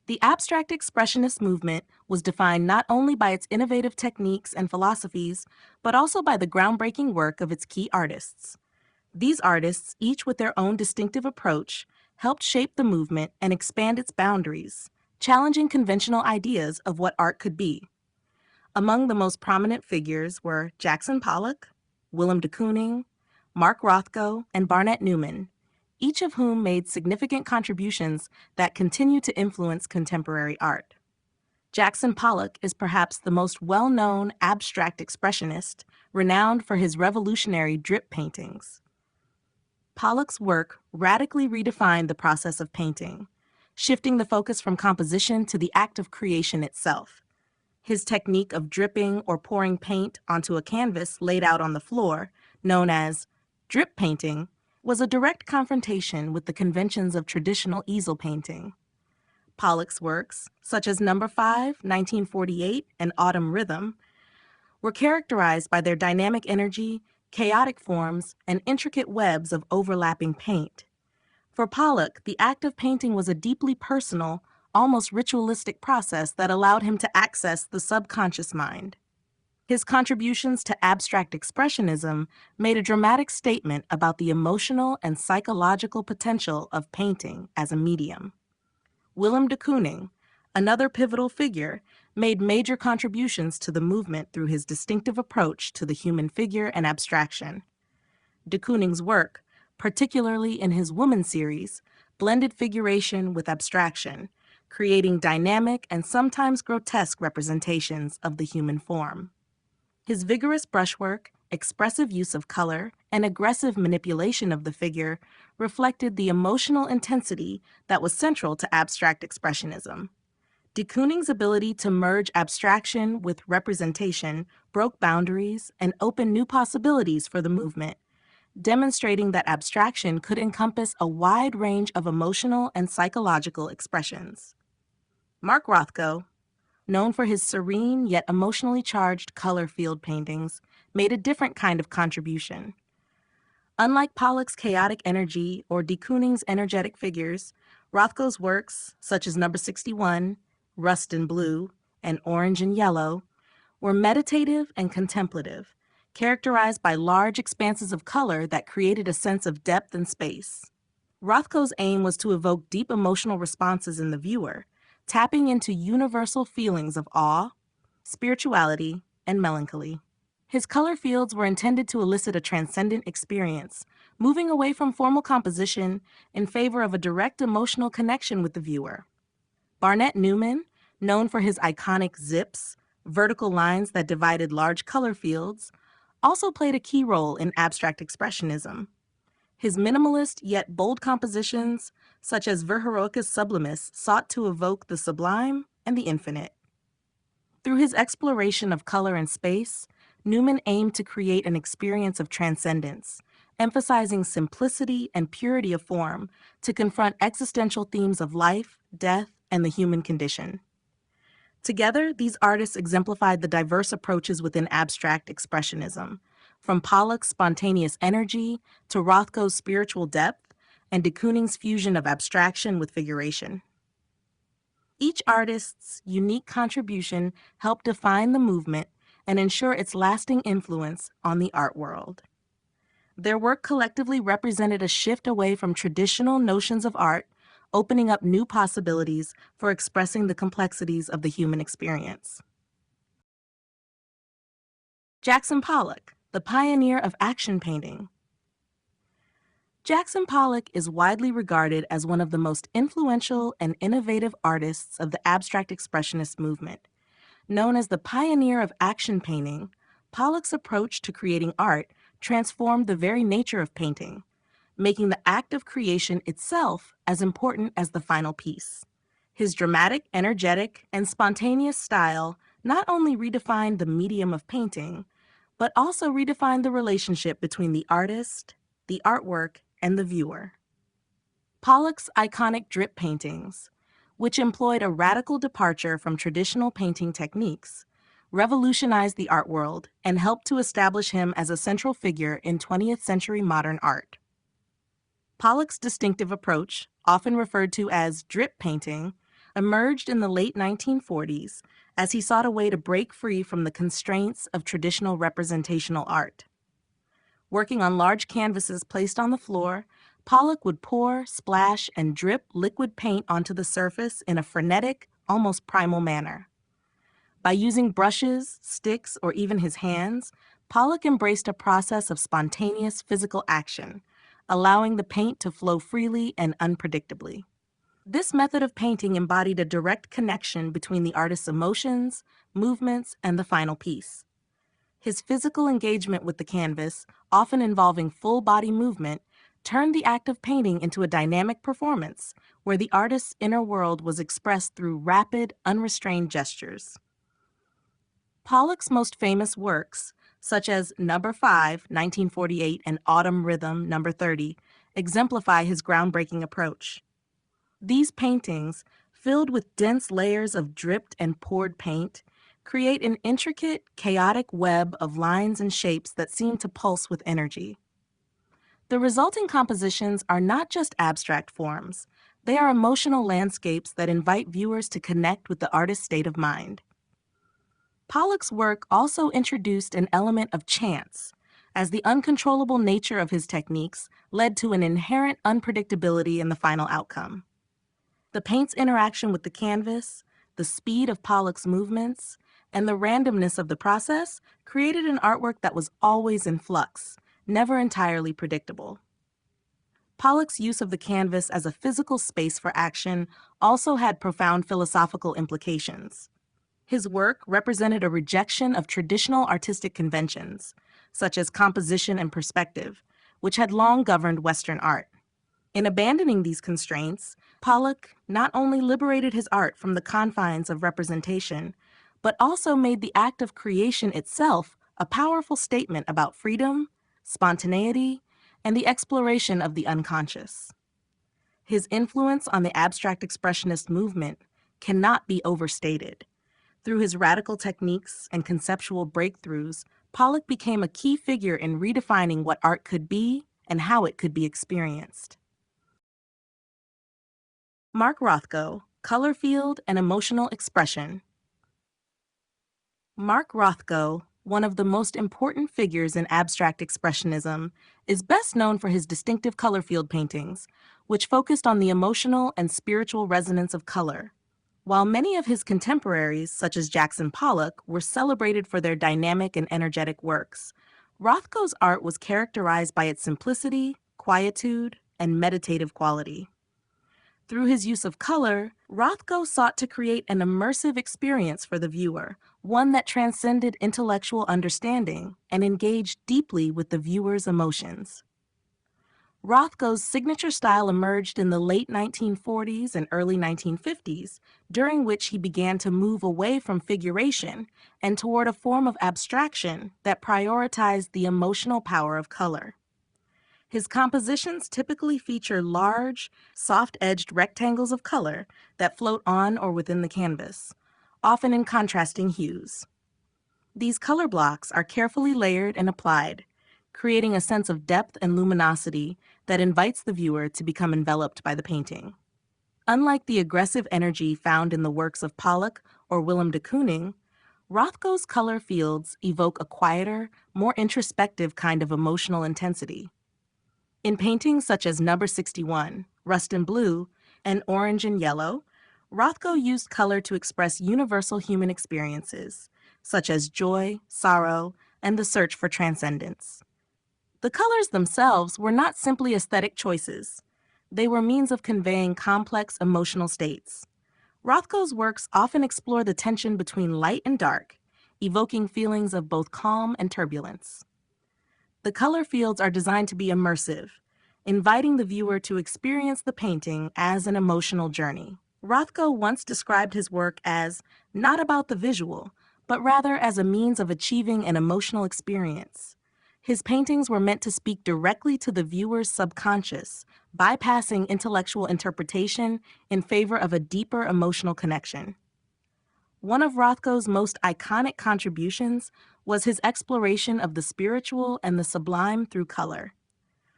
The abstract expressionist movement was defined not only by its innovative techniques and philosophies, but also by the groundbreaking work of its key artists. These artists, each with their own distinctive approach, helped shape the movement and expand its boundaries, challenging conventional ideas of what art could be. Among the most prominent figures were Jackson Pollock, Willem de Kooning, Mark Rothko, and Barnett Newman, each of whom made significant contributions that continue to influence contemporary art. Jackson Pollock is perhaps the most well-known abstract expressionist, renowned for his revolutionary drip paintings. Pollock's work radically redefined the process of painting, shifting the focus from composition to the act of creation itself. His technique of dripping or pouring paint onto a canvas laid out on the floor, known as drip painting, was a direct confrontation with the conventions of traditional easel painting. Pollock's works, such as Number 5, 1948, and Autumn Rhythm, were characterized by their dynamic energy, chaotic forms, and intricate webs of overlapping paint. For Pollock, the act of painting was a deeply personal, almost ritualistic process that allowed him to access the subconscious mind. His contributions to abstract expressionism made a dramatic statement about the emotional and psychological potential of painting as a medium. Willem de Kooning, another pivotal figure, made major contributions to the movement through his distinctive approach to the human figure and abstraction. De Kooning's work, particularly in his Woman series, blended figuration with abstraction, creating dynamic and sometimes grotesque representations of the human form. His vigorous brushwork, expressive use of color, and aggressive manipulation of the figure reflected the emotional intensity that was central to abstract expressionism. De Kooning's ability to merge abstraction with representation broke boundaries and opened new possibilities for the movement, demonstrating that abstraction could encompass a wide range of emotional and psychological expressions. Mark Rothko, known for his serene yet emotionally charged color field paintings, made a different kind of contribution. Unlike Pollock's chaotic energy or de Kooning's energetic figures, Rothko's works, such as Number 61, Rust and Blue, and Orange and Yellow, were meditative and contemplative, characterized by large expanses of color that created a sense of depth and space. Rothko's aim was to evoke deep emotional responses in the viewer, tapping into universal feelings of awe, spirituality, and melancholy. His color fields were intended to elicit a transcendent experience, moving away from formal composition in favor of a direct emotional connection with the viewer. Barnett Newman, known for his iconic zips, vertical lines that divided large color fields, also played a key role in abstract expressionism. His minimalist yet bold compositions, such as Verheroica's Sublimis, sought to evoke the sublime and the infinite. Through his exploration of color and space, Newman aimed to create an experience of transcendence, emphasizing simplicity and purity of form to confront existential themes of life, death, and the human condition. Together, these artists exemplified the diverse approaches within abstract expressionism, from Pollock's spontaneous energy to Rothko's spiritual depth and de Kooning's fusion of abstraction with figuration. Each artist's unique contribution helped define the movement and ensure its lasting influence on the art world. Their work collectively represented a shift away from traditional notions of art, opening up new possibilities for expressing the complexities of the human experience. Jackson Pollock, the pioneer of action painting. Jackson Pollock is widely regarded as one of the most influential and innovative artists of the abstract expressionist movement. Known as the pioneer of action painting, Pollock's approach to creating art transformed the very nature of painting, making the act of creation itself as important as the final piece. His dramatic, energetic, and spontaneous style not only redefined the medium of painting, but also redefined the relationship between the artist, the artwork, and the viewer. Pollock's iconic drip paintings, which employed a radical departure from traditional painting techniques, revolutionized the art world and helped to establish him as a central figure in 20th century modern art. Pollock's distinctive approach, often referred to as drip painting, emerged in the late 1940s as he sought a way to break free from the constraints of traditional representational art. Working on large canvases placed on the floor, Pollock would pour, splash, and drip liquid paint onto the surface in a frenetic, almost primal manner. By using brushes, sticks, or even his hands, Pollock embraced a process of spontaneous physical action, allowing the paint to flow freely and unpredictably. This method of painting embodied a direct connection between the artist's emotions, movements, and the final piece. His physical engagement with the canvas, often involving full-body movement, turned the act of painting into a dynamic performance where the artist's inner world was expressed through rapid, unrestrained gestures. Pollock's most famous works, such as Number 5, 1948, and Autumn Rhythm, Number 30, exemplify his groundbreaking approach. These paintings, filled with dense layers of dripped and poured paint, create an intricate, chaotic web of lines and shapes that seem to pulse with energy. The resulting compositions are not just abstract forms, they are emotional landscapes that invite viewers to connect with the artist's state of mind. Pollock's work also introduced an element of chance, as the uncontrollable nature of his techniques led to an inherent unpredictability in the final outcome. The paint's interaction with the canvas, the speed of Pollock's movements, and the randomness of the process created an artwork that was always in flux, never entirely predictable. Pollock's use of the canvas as a physical space for action also had profound philosophical implications. His work represented a rejection of traditional artistic conventions, such as composition and perspective, which had long governed Western art. In abandoning these constraints, Pollock not only liberated his art from the confines of representation, but also made the act of creation itself a powerful statement about freedom, spontaneity, and the exploration of the unconscious. His influence on the abstract expressionist movement cannot be overstated. Through his radical techniques and conceptual breakthroughs, Pollock became a key figure in redefining what art could be and how it could be experienced. Mark Rothko, Color Field and Emotional Expression. Mark Rothko, one of the most important figures in abstract expressionism, is best known for his distinctive color field paintings, which focused on the emotional and spiritual resonance of color. While many of his contemporaries, such as Jackson Pollock, were celebrated for their dynamic and energetic works, Rothko's art was characterized by its simplicity, quietude, and meditative quality. Through his use of color, Rothko sought to create an immersive experience for the viewer, one that transcended intellectual understanding and engaged deeply with the viewer's emotions. Rothko's signature style emerged in the late 1940s and early 1950s, during which he began to move away from figuration and toward a form of abstraction that prioritized the emotional power of color. His compositions typically feature large, soft-edged rectangles of color that float on or within the canvas, often in contrasting hues. These color blocks are carefully layered and applied, creating a sense of depth and luminosity that invites the viewer to become enveloped by the painting. Unlike the aggressive energy found in the works of Pollock or Willem de Kooning, Rothko's color fields evoke a quieter, more introspective kind of emotional intensity. In paintings such as Number 61, Rust and Blue, and Orange and Yellow, Rothko used color to express universal human experiences, such as joy, sorrow, and the search for transcendence. The colors themselves were not simply aesthetic choices. They were means of conveying complex emotional states. Rothko's works often explore the tension between light and dark, evoking feelings of both calm and turbulence. The color fields are designed to be immersive, inviting the viewer to experience the painting as an emotional journey. Rothko once described his work as not about the visual, but rather as a means of achieving an emotional experience. His paintings were meant to speak directly to the viewer's subconscious, bypassing intellectual interpretation in favor of a deeper emotional connection. One of Rothko's most iconic contributions was his exploration of the spiritual and the sublime through color.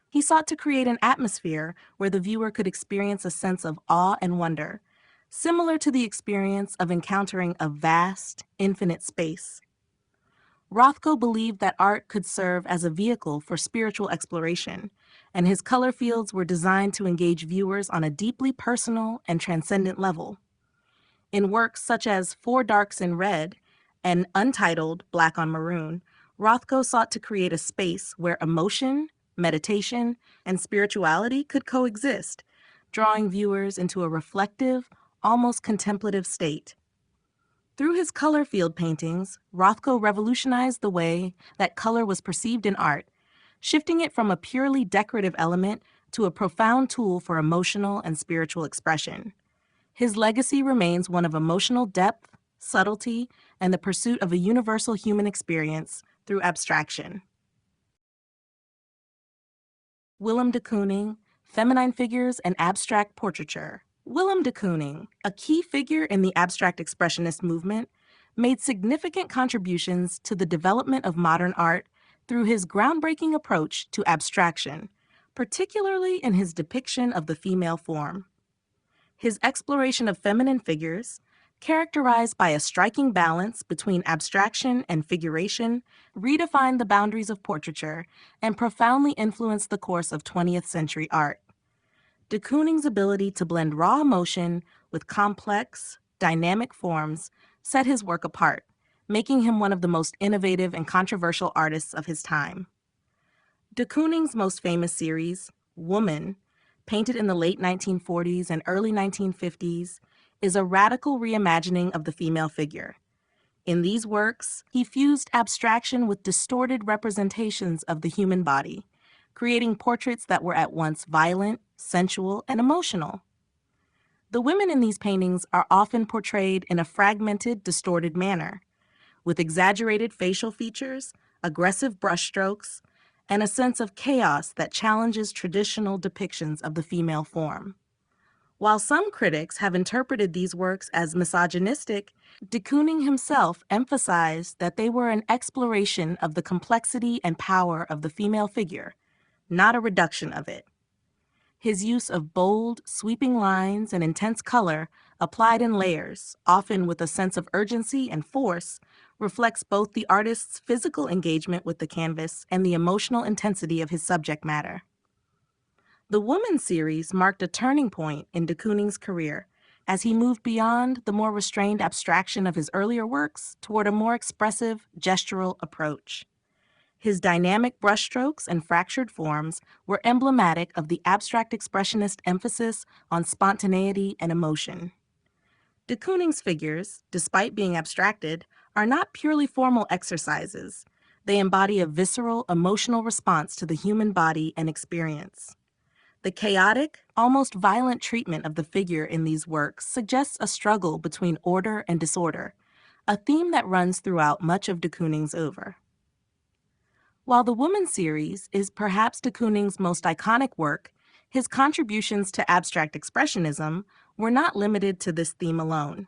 He sought to create an atmosphere where the viewer could experience a sense of awe and wonder, similar to the experience of encountering a vast, infinite space. Rothko believed that art could serve as a vehicle for spiritual exploration, and his color fields were designed to engage viewers on a deeply personal and transcendent level. In works such as Four Darks in Red and Untitled Black on Maroon, Rothko sought to create a space where emotion, meditation, and spirituality could coexist, drawing viewers into a reflective, almost contemplative state. Through his color field paintings, Rothko revolutionized the way that color was perceived in art, shifting it from a purely decorative element to a profound tool for emotional and spiritual expression. His legacy remains one of emotional depth, subtlety, and the pursuit of a universal human experience through abstraction. Willem de Kooning, Feminine Figures and Abstract Portraiture. Willem de Kooning, a key figure in the abstract expressionist movement, made significant contributions to the development of modern art through his groundbreaking approach to abstraction, particularly in his depiction of the female form. His exploration of feminine figures, characterized by a striking balance between abstraction and figuration, redefined the boundaries of portraiture and profoundly influenced the course of 20th century art. De Kooning's ability to blend raw emotion with complex, dynamic forms set his work apart, making him one of the most innovative and controversial artists of his time. De Kooning's most famous series, Woman, painted in the late 1940s and early 1950s, is a radical reimagining of the female figure. In these works, he fused abstraction with distorted representations of the human body, creating portraits that were at once violent, sensual, and emotional. The women in these paintings are often portrayed in a fragmented, distorted manner, with exaggerated facial features, aggressive brushstrokes, and a sense of chaos that challenges traditional depictions of the female form. While some critics have interpreted these works as misogynistic, de Kooning himself emphasized that they were an exploration of the complexity and power of the female figure, not a reduction of it. His use of bold, sweeping lines and intense color, applied in layers, often with a sense of urgency and force, reflects both the artist's physical engagement with the canvas and the emotional intensity of his subject matter. The Woman series marked a turning point in de Kooning's career as he moved beyond the more restrained abstraction of his earlier works toward a more expressive, gestural approach. His dynamic brushstrokes and fractured forms were emblematic of the abstract expressionist emphasis on spontaneity and emotion. De Kooning's figures, despite being abstracted, are not purely formal exercises. They embody a visceral, emotional response to the human body and experience. The chaotic, almost violent treatment of the figure in these works suggests a struggle between order and disorder, a theme that runs throughout much of de Kooning's oeuvre. While the Woman series is perhaps de Kooning's most iconic work, his contributions to abstract expressionism were not limited to this theme alone.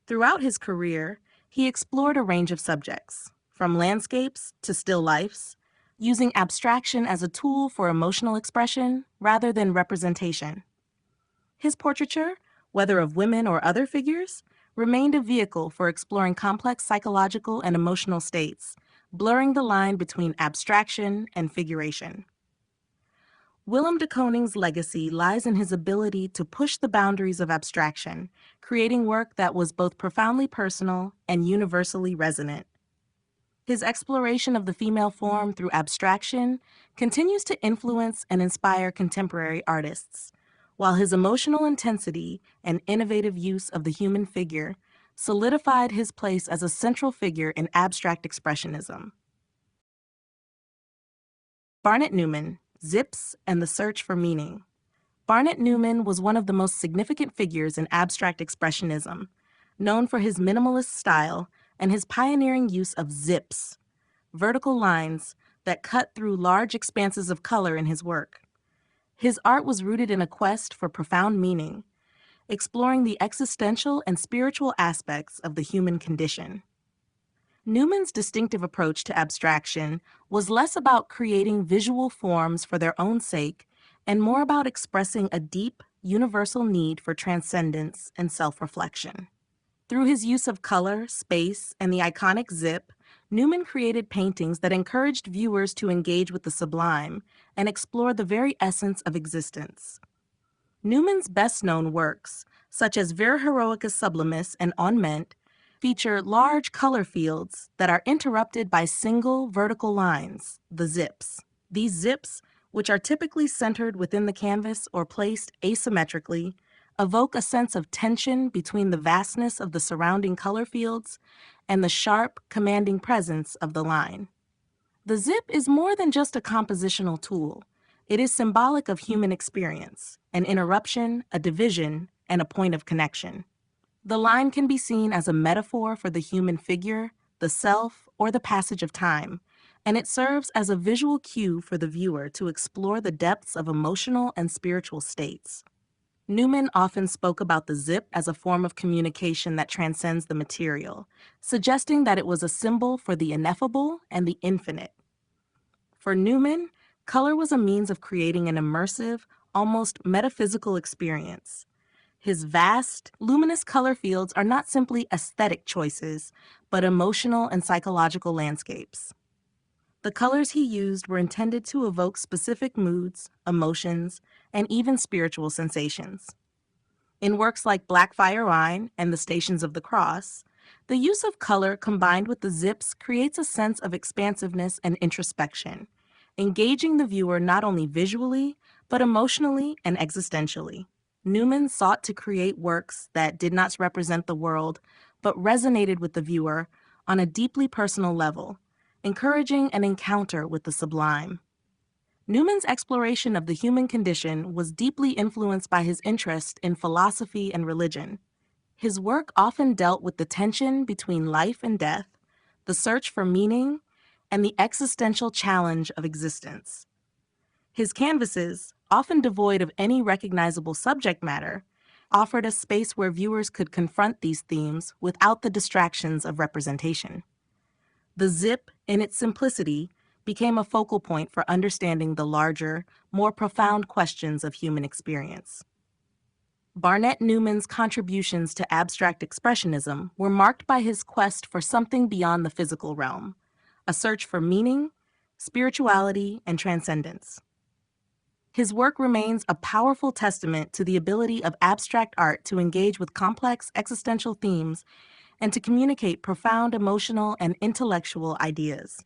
Throughout his career, he explored a range of subjects, from landscapes to still lifes, using abstraction as a tool for emotional expression rather than representation. His portraiture, whether of women or other figures, remained a vehicle for exploring complex psychological and emotional states, blurring the line between abstraction and figuration. Willem de Kooning's legacy lies in his ability to push the boundaries of abstraction, creating work that was both profoundly personal and universally resonant. His exploration of the female form through abstraction continues to influence and inspire contemporary artists, while his emotional intensity and innovative use of the human figure solidified his place as a central figure in abstract expressionism. Barnett Newman, Zips and the Search for Meaning. Barnett Newman was one of the most significant figures in abstract expressionism, known for his minimalist style and his pioneering use of zips, vertical lines that cut through large expanses of color in his work. His art was rooted in a quest for profound meaning, exploring the existential and spiritual aspects of the human condition. Newman's distinctive approach to abstraction was less about creating visual forms for their own sake and more about expressing a deep, universal need for transcendence and self-reflection. Through his use of color, space, and the iconic zip, Newman created paintings that encouraged viewers to engage with the sublime and explore the very essence of existence. Newman's best-known works, such as Vir Heroicus Sublimis and On Ment, feature large color fields that are interrupted by single vertical lines, the zips. These zips, which are typically centered within the canvas or placed asymmetrically, evoke a sense of tension between the vastness of the surrounding color fields and the sharp, commanding presence of the line. The zip is more than just a compositional tool. It is symbolic of human experience, an interruption, a division, and a point of connection. The line can be seen as a metaphor for the human figure, the self, or the passage of time, and it serves as a visual cue for the viewer to explore the depths of emotional and spiritual states. Newman often spoke about the zip as a form of communication that transcends the material, suggesting that it was a symbol for the ineffable and the infinite. For Newman, color was a means of creating an immersive, almost metaphysical experience. His vast, luminous color fields are not simply aesthetic choices, but emotional and psychological landscapes. The colors he used were intended to evoke specific moods, emotions, and even spiritual sensations. In works like Black Fire Wine and The Stations of the Cross, the use of color combined with the zips creates a sense of expansiveness and introspection, engaging the viewer not only visually, but emotionally and existentially. Newman sought to create works that did not represent the world, but resonated with the viewer on a deeply personal level, encouraging an encounter with the sublime. Newman's exploration of the human condition was deeply influenced by his interest in philosophy and religion. His work often dealt with the tension between life and death, the search for meaning, and the existential challenge of existence. His canvases, often devoid of any recognizable subject matter, offered a space where viewers could confront these themes without the distractions of representation. The zip, in its simplicity, became a focal point for understanding the larger, more profound questions of human experience. Barnett Newman's contributions to abstract expressionism were marked by his quest for something beyond the physical realm, a search for meaning, spirituality, and transcendence. His work remains a powerful testament to the ability of abstract art to engage with complex existential themes and to communicate profound emotional and intellectual ideas.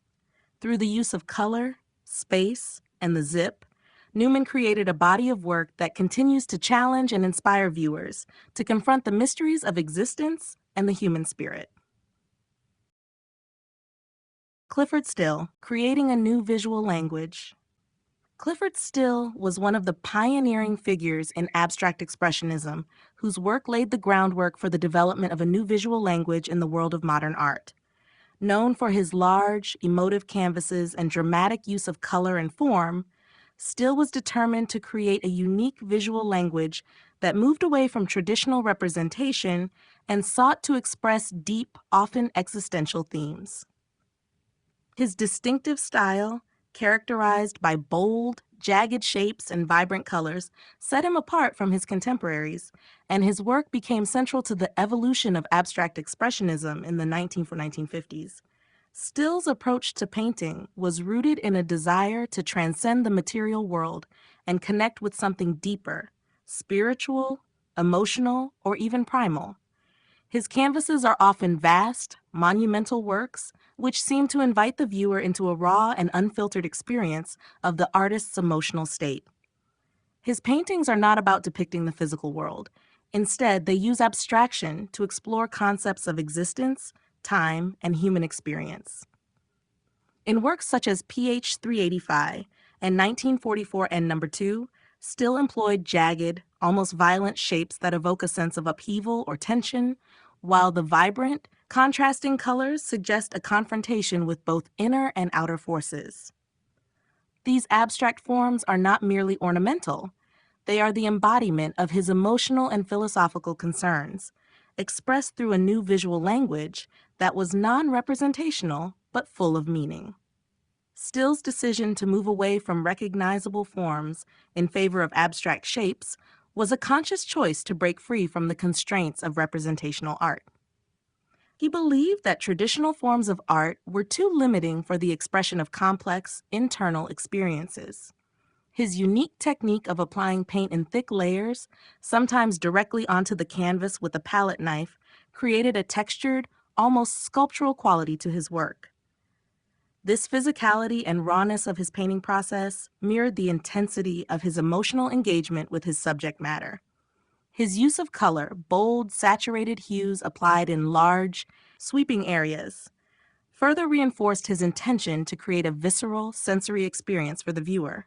Through the use of color, space, and the zip, Newman created a body of work that continues to challenge and inspire viewers to confront the mysteries of existence and the human spirit. Clyfford Still, creating a new visual language. Clyfford Still was one of the pioneering figures in abstract expressionism, whose work laid the groundwork for the development of a new visual language in the world of modern art. Known for his large, emotive canvases and dramatic use of color and form, Still was determined to create a unique visual language that moved away from traditional representation and sought to express deep, often existential themes. His distinctive style, characterized by bold, jagged shapes and vibrant colors, set him apart from his contemporaries, and his work became central to the evolution of abstract expressionism in the 1950s. Still's approach to painting was rooted in a desire to transcend the material world and connect with something deeper, spiritual, emotional, or even primal. His canvases are often vast, monumental works, which seem to invite the viewer into a raw and unfiltered experience of the artist's emotional state. His paintings are not about depicting the physical world. Instead, they use abstraction to explore concepts of existence, time, and human experience. In works such as PH 385 and 1944 and Number 2, Still employed jagged, almost violent shapes that evoke a sense of upheaval or tension, while the vibrant, contrasting colors suggest a confrontation with both inner and outer forces. These abstract forms are not merely ornamental. They are the embodiment of his emotional and philosophical concerns, expressed through a new visual language that was non-representational but full of meaning. Still's decision to move away from recognizable forms in favor of abstract shapes was a conscious choice to break free from the constraints of representational art. He believed that traditional forms of art were too limiting for the expression of complex, internal experiences. His unique technique of applying paint in thick layers, sometimes directly onto the canvas with a palette knife, created a textured, almost sculptural quality to his work. This physicality and rawness of his painting process mirrored the intensity of his emotional engagement with his subject matter. His use of color, bold, saturated hues applied in large, sweeping areas, further reinforced his intention to create a visceral, sensory experience for the viewer.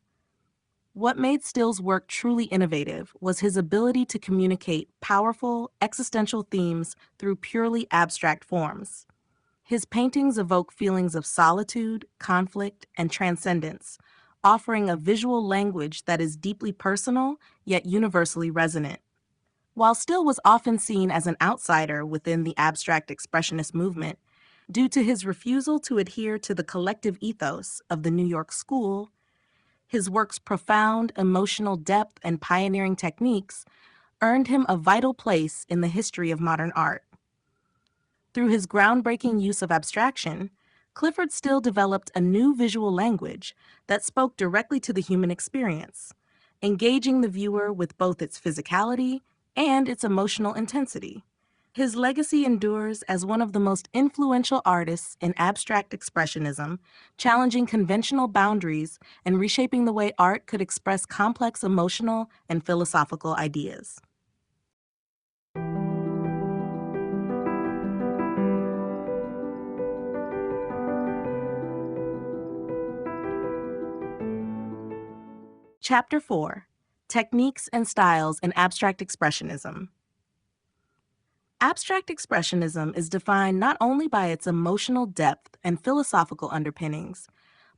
What made Still's work truly innovative was his ability to communicate powerful, existential themes through purely abstract forms. His paintings evoke feelings of solitude, conflict, and transcendence, offering a visual language that is deeply personal yet universally resonant. While Still was often seen as an outsider within the abstract expressionist movement, due to his refusal to adhere to the collective ethos of the New York School, His work's profound emotional depth and pioneering techniques earned him a vital place in the history of modern art. Through his groundbreaking use of abstraction, Clifford Still developed a new visual language that spoke directly to the human experience, engaging the viewer with both its physicality and its emotional intensity. His legacy endures as one of the most influential artists in abstract expressionism, challenging conventional boundaries and reshaping the way art could express complex emotional and philosophical ideas. Chapter 4: Techniques and Styles in Abstract Expressionism. Abstract expressionism is defined not only by its emotional depth and philosophical underpinnings,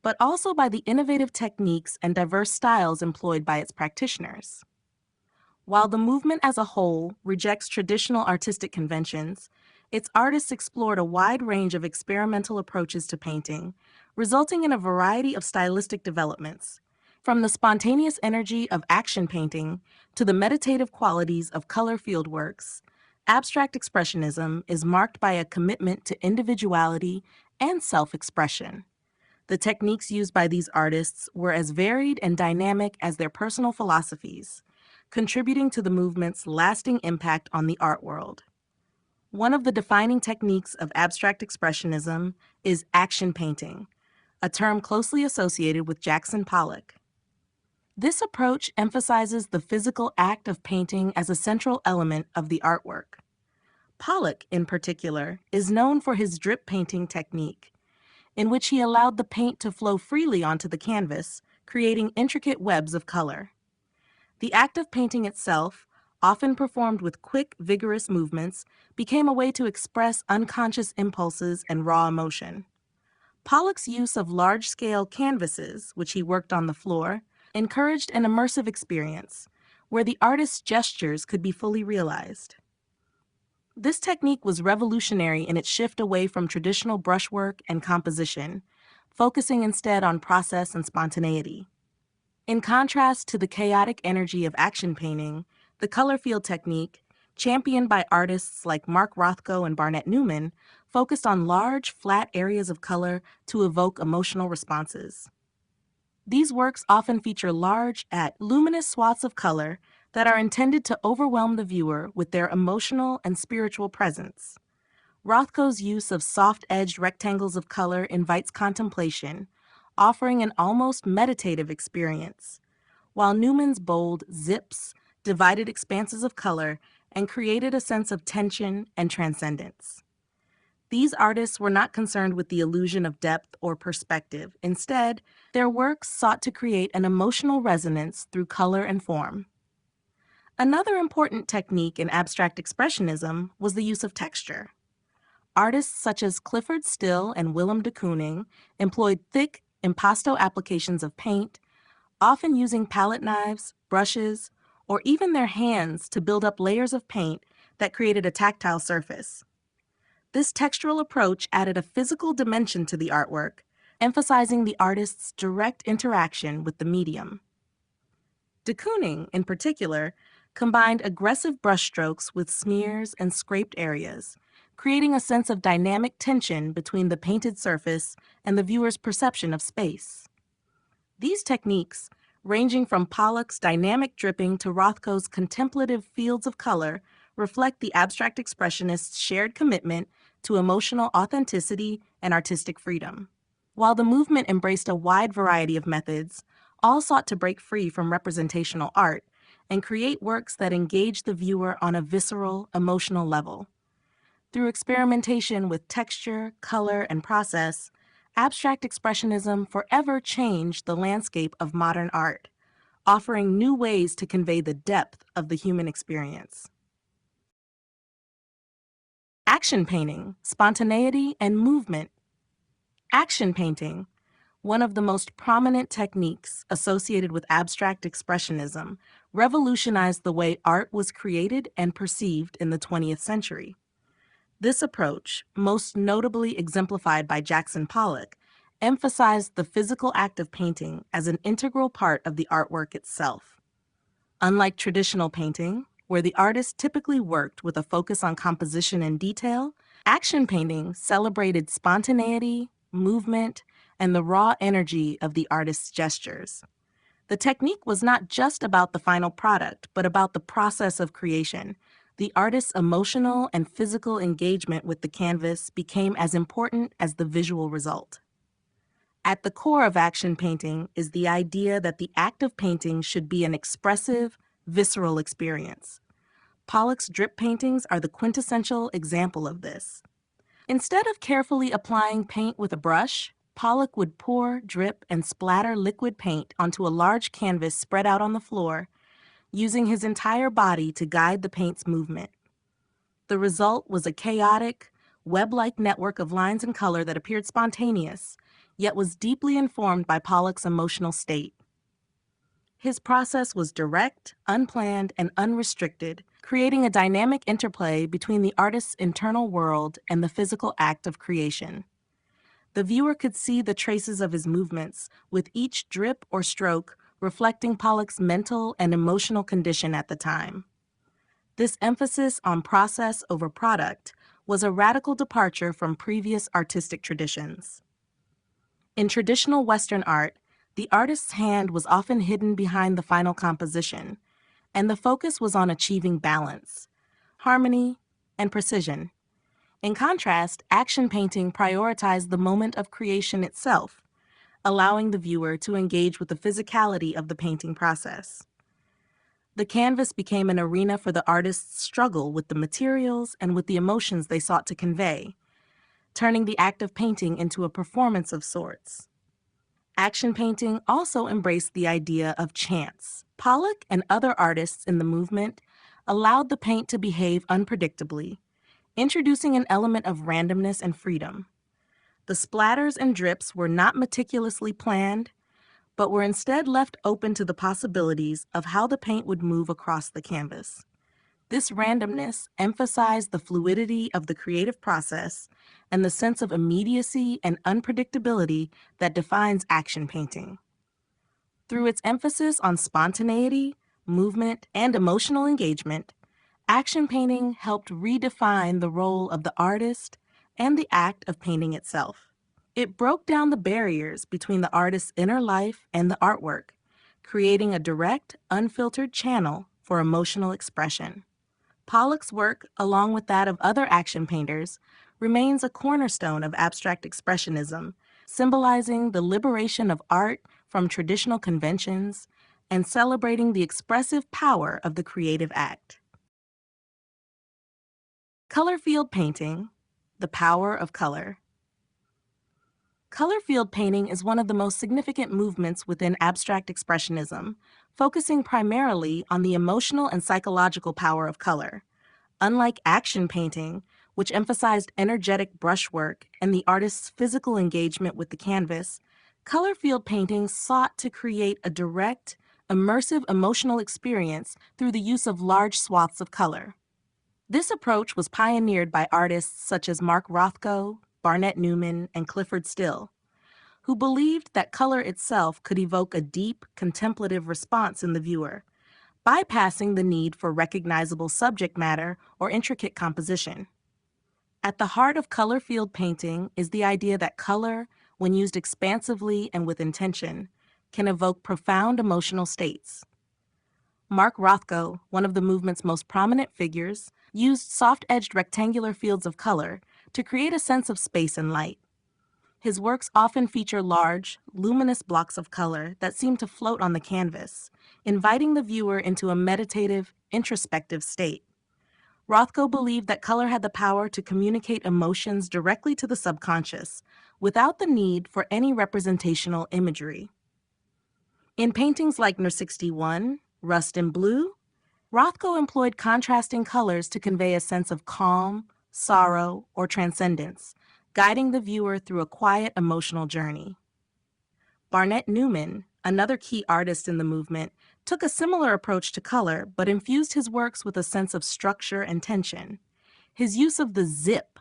but also by the innovative techniques and diverse styles employed by its practitioners. While the movement as a whole rejects traditional artistic conventions, its artists explored a wide range of experimental approaches to painting, resulting in a variety of stylistic developments, from the spontaneous energy of action painting to the meditative qualities of color field works. Abstract expressionism is marked by a commitment to individuality and self-expression. The techniques used by these artists were as varied and dynamic as their personal philosophies, contributing to the movement's lasting impact on the art world. One of the defining techniques of abstract expressionism is action painting, a term closely associated with Jackson Pollock. This approach emphasizes the physical act of painting as a central element of the artwork. Pollock, in particular, is known for his drip painting technique, in which he allowed the paint to flow freely onto the canvas, creating intricate webs of color. The act of painting itself, often performed with quick, vigorous movements, became a way to express unconscious impulses and raw emotion. Pollock's use of large-scale canvases, which he worked on the floor, encouraged an immersive experience, where the artist's gestures could be fully realized. This technique was revolutionary in its shift away from traditional brushwork and composition, focusing instead on process and spontaneity. In contrast to the chaotic energy of action painting, the color field technique, championed by artists like Mark Rothko and Barnett Newman, focused on large, flat areas of color to evoke emotional responses. These works often feature large, luminous swaths of color that are intended to overwhelm the viewer with their emotional and spiritual presence. Rothko's use of soft-edged rectangles of color invites contemplation, offering an almost meditative experience, while Newman's bold zips divided expanses of color and created a sense of tension and transcendence. These artists were not concerned with the illusion of depth or perspective. Instead, their works sought to create an emotional resonance through color and form. Another important technique in abstract expressionism was the use of texture. Artists such as Clifford Still and Willem de Kooning employed thick, impasto applications of paint, often using palette knives, brushes, or even their hands to build up layers of paint that created a tactile surface. This textural approach added a physical dimension to the artwork, emphasizing the artist's direct interaction with the medium. De Kooning, in particular, combined aggressive brushstrokes with smears and scraped areas, creating a sense of dynamic tension between the painted surface and the viewer's perception of space. These techniques, ranging from Pollock's dynamic dripping to Rothko's contemplative fields of color, reflect the abstract expressionists' shared commitment to emotional authenticity and artistic freedom. While the movement embraced a wide variety of methods, all sought to break free from representational art and create works that engage the viewer on a visceral, emotional level. Through experimentation with texture, color, and process, abstract expressionism forever changed the landscape of modern art, offering new ways to convey the depth of the human experience. Action painting, spontaneity, and movement. Action painting, one of the most prominent techniques associated with abstract expressionism, revolutionized the way art was created and perceived in the 20th century. This approach, most notably exemplified by Jackson Pollock, emphasized the physical act of painting as an integral part of the artwork itself. Unlike traditional painting, where the artist typically worked with a focus on composition and detail, action painting celebrated spontaneity, movement, and the raw energy of the artist's gestures. The technique was not just about the final product, but about the process of creation. The artist's emotional and physical engagement with the canvas became as important as the visual result. At the core of action painting is the idea that the act of painting should be an expressive, visceral experience. Pollock's drip paintings are the quintessential example of this. Instead of carefully applying paint with a brush, Pollock would pour, drip, and splatter liquid paint onto a large canvas spread out on the floor, using his entire body to guide the paint's movement. The result was a chaotic, web-like network of lines and color that appeared spontaneous, yet was deeply informed by Pollock's emotional state. His process was direct, unplanned, and unrestricted, creating a dynamic interplay between the artist's internal world and the physical act of creation. The viewer could see the traces of his movements, with each drip or stroke reflecting Pollock's mental and emotional condition at the time. This emphasis on process over product was a radical departure from previous artistic traditions. In traditional Western art, the artist's hand was often hidden behind the final composition, and the focus was on achieving balance, harmony, and precision. In contrast, action painting prioritized the moment of creation itself, allowing the viewer to engage with the physicality of the painting process. The canvas became an arena for the artist's struggle with the materials and with the emotions they sought to convey, turning the act of painting into a performance of sorts. Action painting also embraced the idea of chance. Pollock and other artists in the movement allowed the paint to behave unpredictably, introducing an element of randomness and freedom. The splatters and drips were not meticulously planned, but were instead left open to the possibilities of how the paint would move across the canvas. This randomness emphasized the fluidity of the creative process and the sense of immediacy and unpredictability that defines action painting. Through its emphasis on spontaneity, movement, and emotional engagement, action painting helped redefine the role of the artist and the act of painting itself. It broke down the barriers between the artist's inner life and the artwork, creating a direct, unfiltered channel for emotional expression. Pollock's work, along with that of other action painters, remains a cornerstone of abstract expressionism, symbolizing the liberation of art from traditional conventions and celebrating the expressive power of the creative act. Color field painting, the power of color. Color field painting is one of the most significant movements within abstract expressionism, focusing primarily on the emotional and psychological power of color. Unlike action painting, which emphasized energetic brushwork and the artist's physical engagement with the canvas, color field painting sought to create a direct, immersive emotional experience through the use of large swaths of color. This approach was pioneered by artists such as Mark Rothko, Barnett Newman, and Clifford Still, who believed that color itself could evoke a deep, contemplative response in the viewer, bypassing the need for recognizable subject matter or intricate composition. At the heart of color field painting is the idea that color, when used expansively and with intention, can evoke profound emotional states. Mark Rothko, one of the movement's most prominent figures, used soft-edged rectangular fields of color to create a sense of space and light. His works often feature large, luminous blocks of color that seem to float on the canvas, inviting the viewer into a meditative, introspective state. Rothko believed that color had the power to communicate emotions directly to the subconscious, without the need for any representational imagery. In paintings like No. 61, Rust and Blue, Rothko employed contrasting colors to convey a sense of calm, sorrow, or transcendence, guiding the viewer through a quiet emotional journey. Barnett Newman, another key artist in the movement, took a similar approach to color but infused his works with a sense of structure and tension. His use of the zip,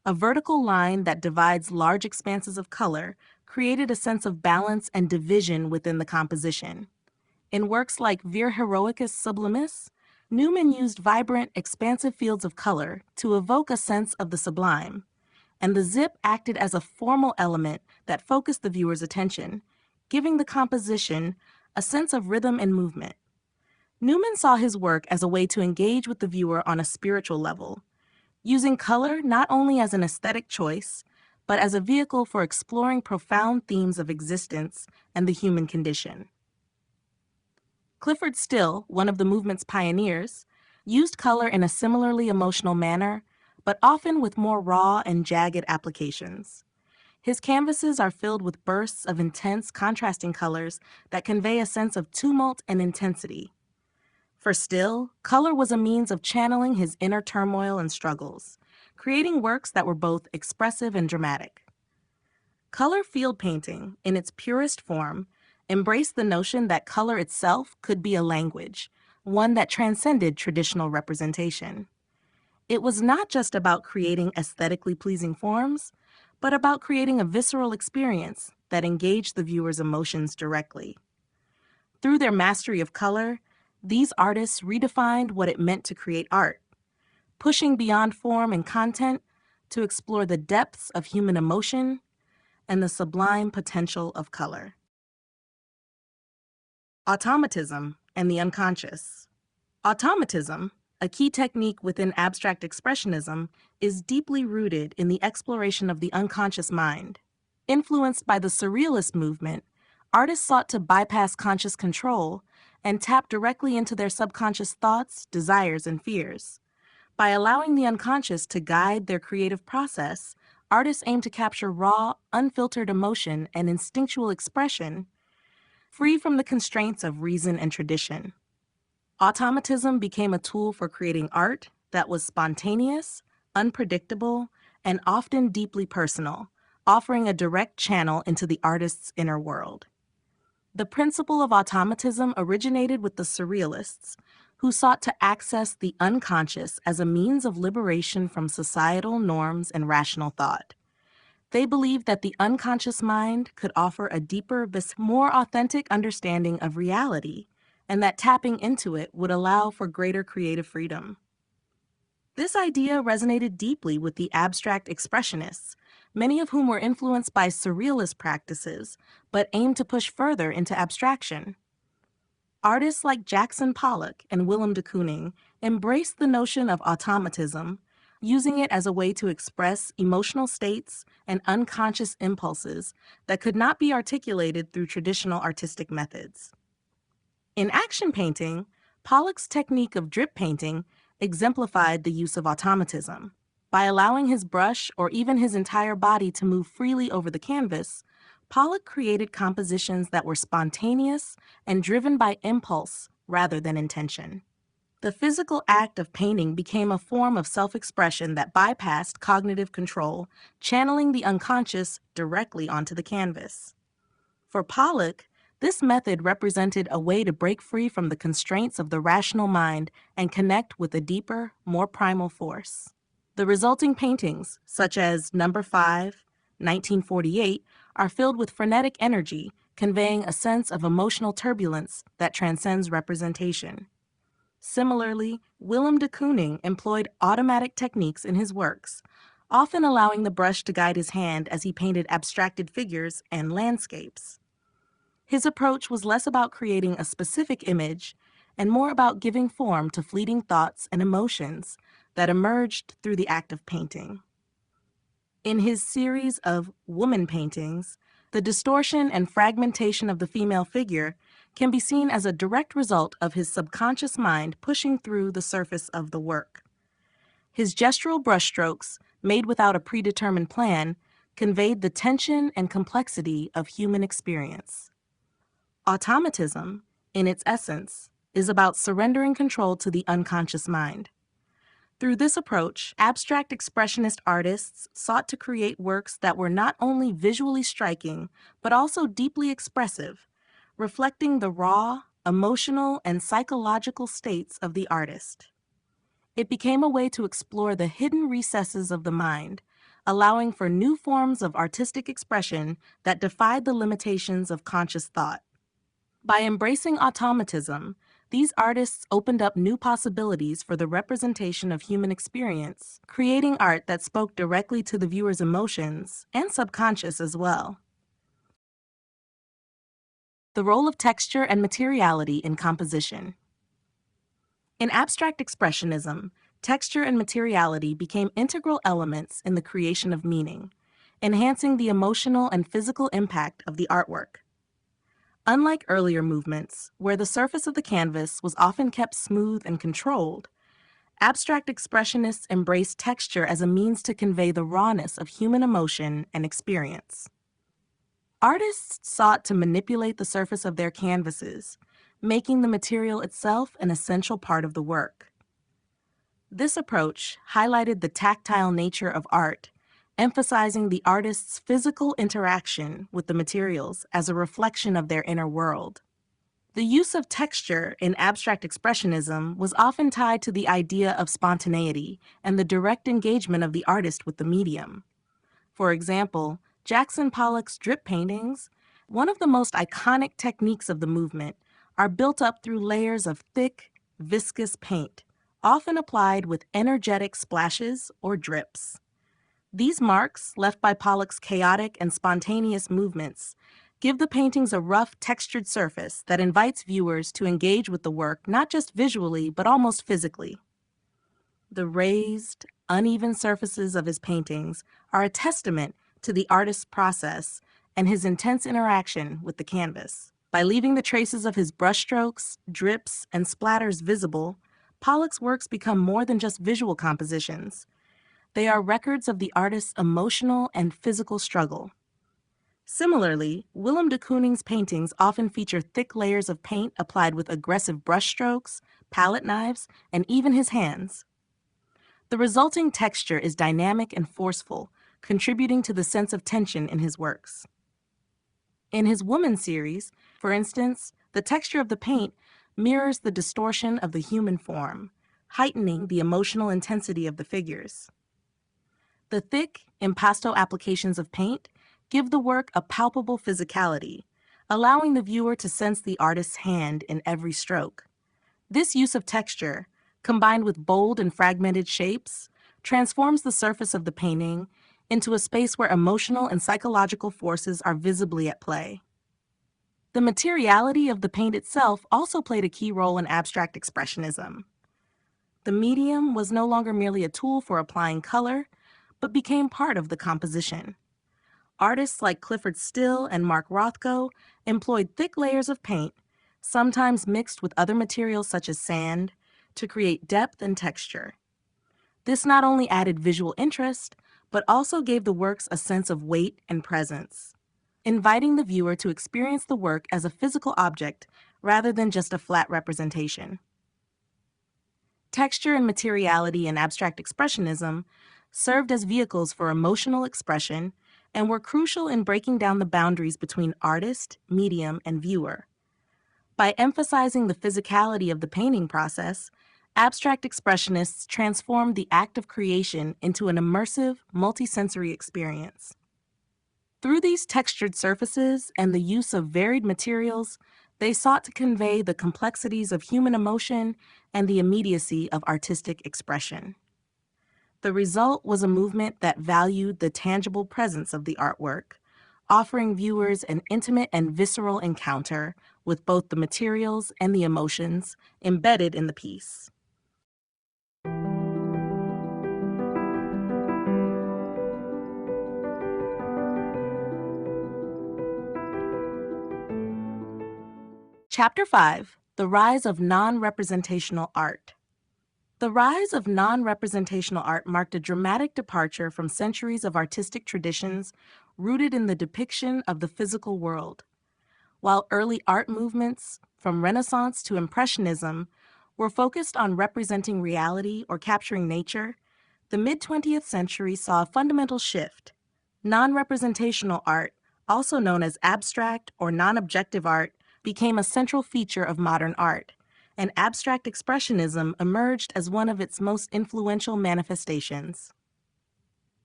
a vertical line that divides large expanses of color, created a sense of balance and division within the composition. In works like Vir Heroicus Sublimis, Newman used vibrant, expansive fields of color to evoke a sense of the sublime, and the zip acted as a formal element that focused the viewer's attention, giving the composition a sense of rhythm and movement. Newman saw his work as a way to engage with the viewer on a spiritual level, using color not only as an aesthetic choice, but as a vehicle for exploring profound themes of existence and the human condition. Clifford Still, one of the movement's pioneers, used color in a similarly emotional manner, but often with more raw and jagged applications. His canvases are filled with bursts of intense, contrasting colors that convey a sense of tumult and intensity. For Still, color was a means of channeling his inner turmoil and struggles, creating works that were both expressive and dramatic. Color field painting, in its purest form, embraced the notion that color itself could be a language, one that transcended traditional representation. It was not just about creating aesthetically pleasing forms, but about creating a visceral experience that engaged the viewer's emotions directly. Through their mastery of color, these artists redefined what it meant to create art, pushing beyond form and content to explore the depths of human emotion and the sublime potential of color. Automatism and the unconscious. Automatism, a key technique within abstract expressionism, is deeply rooted in the exploration of the unconscious mind. Influenced by the Surrealist movement, artists sought to bypass conscious control and tap directly into their subconscious thoughts, desires, and fears. By allowing the unconscious to guide their creative process, artists aim to capture raw, unfiltered emotion and instinctual expression, free from the constraints of reason and tradition. Automatism became a tool for creating art that was spontaneous, unpredictable, and often deeply personal, offering a direct channel into the artist's inner world. The principle of automatism originated with the Surrealists, who sought to access the unconscious as a means of liberation from societal norms and rational thought. They believed that the unconscious mind could offer a deeper, more authentic understanding of reality, and that tapping into it would allow for greater creative freedom. This idea resonated deeply with the abstract expressionists, many of whom were influenced by surrealist practices, but aimed to push further into abstraction. Artists like Jackson Pollock and Willem de Kooning embraced the notion of automatism, using it as a way to express emotional states and unconscious impulses that could not be articulated through traditional artistic methods. In action painting, Pollock's technique of drip painting exemplified the use of automatism. By allowing his brush or even his entire body to move freely over the canvas, Pollock created compositions that were spontaneous and driven by impulse rather than intention. The physical act of painting became a form of self-expression that bypassed cognitive control, channeling the unconscious directly onto the canvas. For Pollock, this method represented a way to break free from the constraints of the rational mind and connect with a deeper, more primal force. The resulting paintings, such as Number 5, 1948, are filled with frenetic energy, conveying a sense of emotional turbulence that transcends representation. Similarly, Willem de Kooning employed automatic techniques in his works, often allowing the brush to guide his hand as he painted abstracted figures and landscapes. His approach was less about creating a specific image and more about giving form to fleeting thoughts and emotions that emerged through the act of painting. In his series of woman paintings, the distortion and fragmentation of the female figure can be seen as a direct result of his subconscious mind pushing through the surface of the work. His gestural brushstrokes, made without a predetermined plan, conveyed the tension and complexity of human experience. Automatism, in its essence, is about surrendering control to the unconscious mind. Through this approach, abstract expressionist artists sought to create works that were not only visually striking, but also deeply expressive, reflecting the raw, emotional, and psychological states of the artist. It became a way to explore the hidden recesses of the mind, allowing for new forms of artistic expression that defied the limitations of conscious thought. By embracing automatism, these artists opened up new possibilities for the representation of human experience, creating art that spoke directly to the viewer's emotions and subconscious as well. The role of texture and materiality in composition. In abstract expressionism, texture and materiality became integral elements in the creation of meaning, enhancing the emotional and physical impact of the artwork. Unlike earlier movements, where the surface of the canvas was often kept smooth and controlled, abstract expressionists embraced texture as a means to convey the rawness of human emotion and experience. Artists sought to manipulate the surface of their canvases, making the material itself an essential part of the work. This approach highlighted the tactile nature of art, emphasizing the artist's physical interaction with the materials as a reflection of their inner world. The use of texture in abstract expressionism was often tied to the idea of spontaneity and the direct engagement of the artist with the medium. For example, Jackson Pollock's drip paintings, one of the most iconic techniques of the movement, are built up through layers of thick, viscous paint, often applied with energetic splashes or drips. These marks, left by Pollock's chaotic and spontaneous movements, give the paintings a rough, textured surface that invites viewers to engage with the work not just visually, but almost physically. The raised, uneven surfaces of his paintings are a testament to the artist's process and his intense interaction with the canvas. By leaving the traces of his brushstrokes, drips, and splatters visible, Pollock's works become more than just visual compositions. They are records of the artist's emotional and physical struggle. Similarly, Willem de Kooning's paintings often feature thick layers of paint applied with aggressive brushstrokes, palette knives, and even his hands. The resulting texture is dynamic and forceful, contributing to the sense of tension in his works. In his Woman series, for instance, the texture of the paint mirrors the distortion of the human form, heightening the emotional intensity of the figures. The thick, impasto applications of paint give the work a palpable physicality, allowing the viewer to sense the artist's hand in every stroke. This use of texture, combined with bold and fragmented shapes, transforms the surface of the painting into a space where emotional and psychological forces are visibly at play. The materiality of the paint itself also played a key role in abstract expressionism. The medium was no longer merely a tool for applying color, but became part of the composition. Artists like Clifford Still and Mark Rothko employed thick layers of paint, sometimes mixed with other materials such as sand, to create depth and texture. This not only added visual interest, but also gave the works a sense of weight and presence, inviting the viewer to experience the work as a physical object rather than just a flat representation. Texture and materiality in abstract expressionism served as vehicles for emotional expression and were crucial in breaking down the boundaries between artist, medium, and viewer. By emphasizing the physicality of the painting process, abstract expressionists transformed the act of creation into an immersive, multisensory experience. Through these textured surfaces and the use of varied materials, they sought to convey the complexities of human emotion and the immediacy of artistic expression. The result was a movement that valued the tangible presence of the artwork, offering viewers an intimate and visceral encounter with both the materials and the emotions embedded in the piece. Chapter 5: The Rise of Non-Representational Art. The rise of non-representational art marked a dramatic departure from centuries of artistic traditions rooted in the depiction of the physical world. While early art movements, from Renaissance to Impressionism, were focused on representing reality or capturing nature, the mid-20th century saw a fundamental shift. Non-representational art, also known as abstract or non-objective art, became a central feature of modern art, and abstract expressionism emerged as one of its most influential manifestations.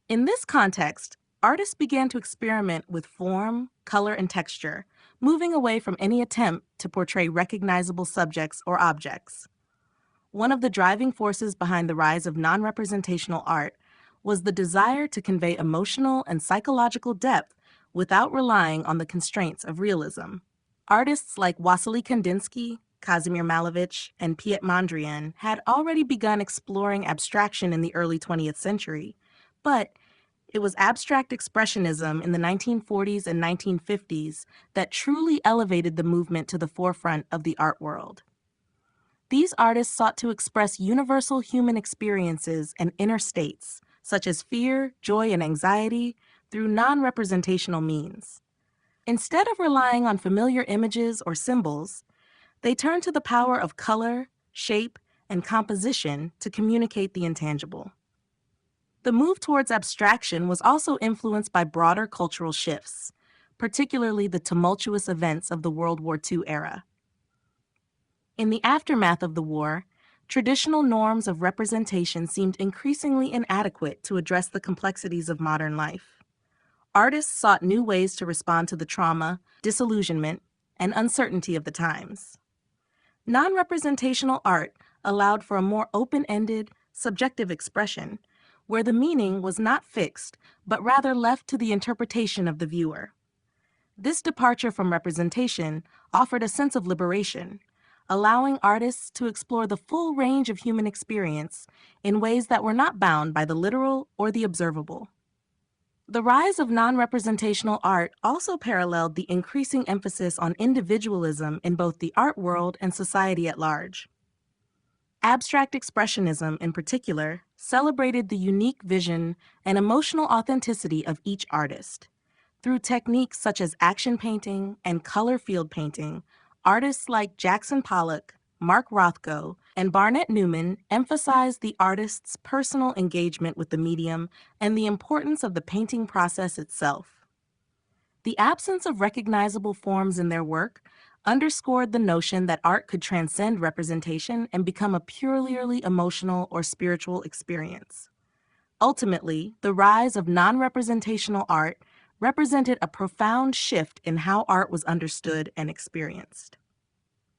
In this context, artists began to experiment with form, color, and texture, moving away from any attempt to portray recognizable subjects or objects. One of the driving forces behind the rise of non-representational art was the desire to convey emotional and psychological depth without relying on the constraints of realism. Artists like Wassily Kandinsky, Kazimir Malevich, and Piet Mondrian had already begun exploring abstraction in the early 20th century, but it was abstract expressionism in the 1940s and 1950s that truly elevated the movement to the forefront of the art world. These artists sought to express universal human experiences and inner states, such as fear, joy, and anxiety, through non-representational means. Instead of relying on familiar images or symbols, they turned to the power of color, shape, and composition to communicate the intangible. The move towards abstraction was also influenced by broader cultural shifts, particularly the tumultuous events of the World War II era. In the aftermath of the war, traditional norms of representation seemed increasingly inadequate to address the complexities of modern life. Artists sought new ways to respond to the trauma, disillusionment, and uncertainty of the times. Non-representational art allowed for a more open-ended, subjective expression, where the meaning was not fixed, but rather left to the interpretation of the viewer. This departure from representation offered a sense of liberation, allowing artists to explore the full range of human experience in ways that were not bound by the literal or the observable. The rise of non-representational art also paralleled the increasing emphasis on individualism in both the art world and society at large. Abstract expressionism, in particular, celebrated the unique vision and emotional authenticity of each artist. Through techniques such as action painting and color field painting, artists like Jackson Pollock, Mark Rothko, and Barnett Newman emphasized the artist's personal engagement with the medium and the importance of the painting process itself. The absence of recognizable forms in their work underscored the notion that art could transcend representation and become a purely emotional or spiritual experience. Ultimately, the rise of non-representational art represented a profound shift in how art was understood and experienced.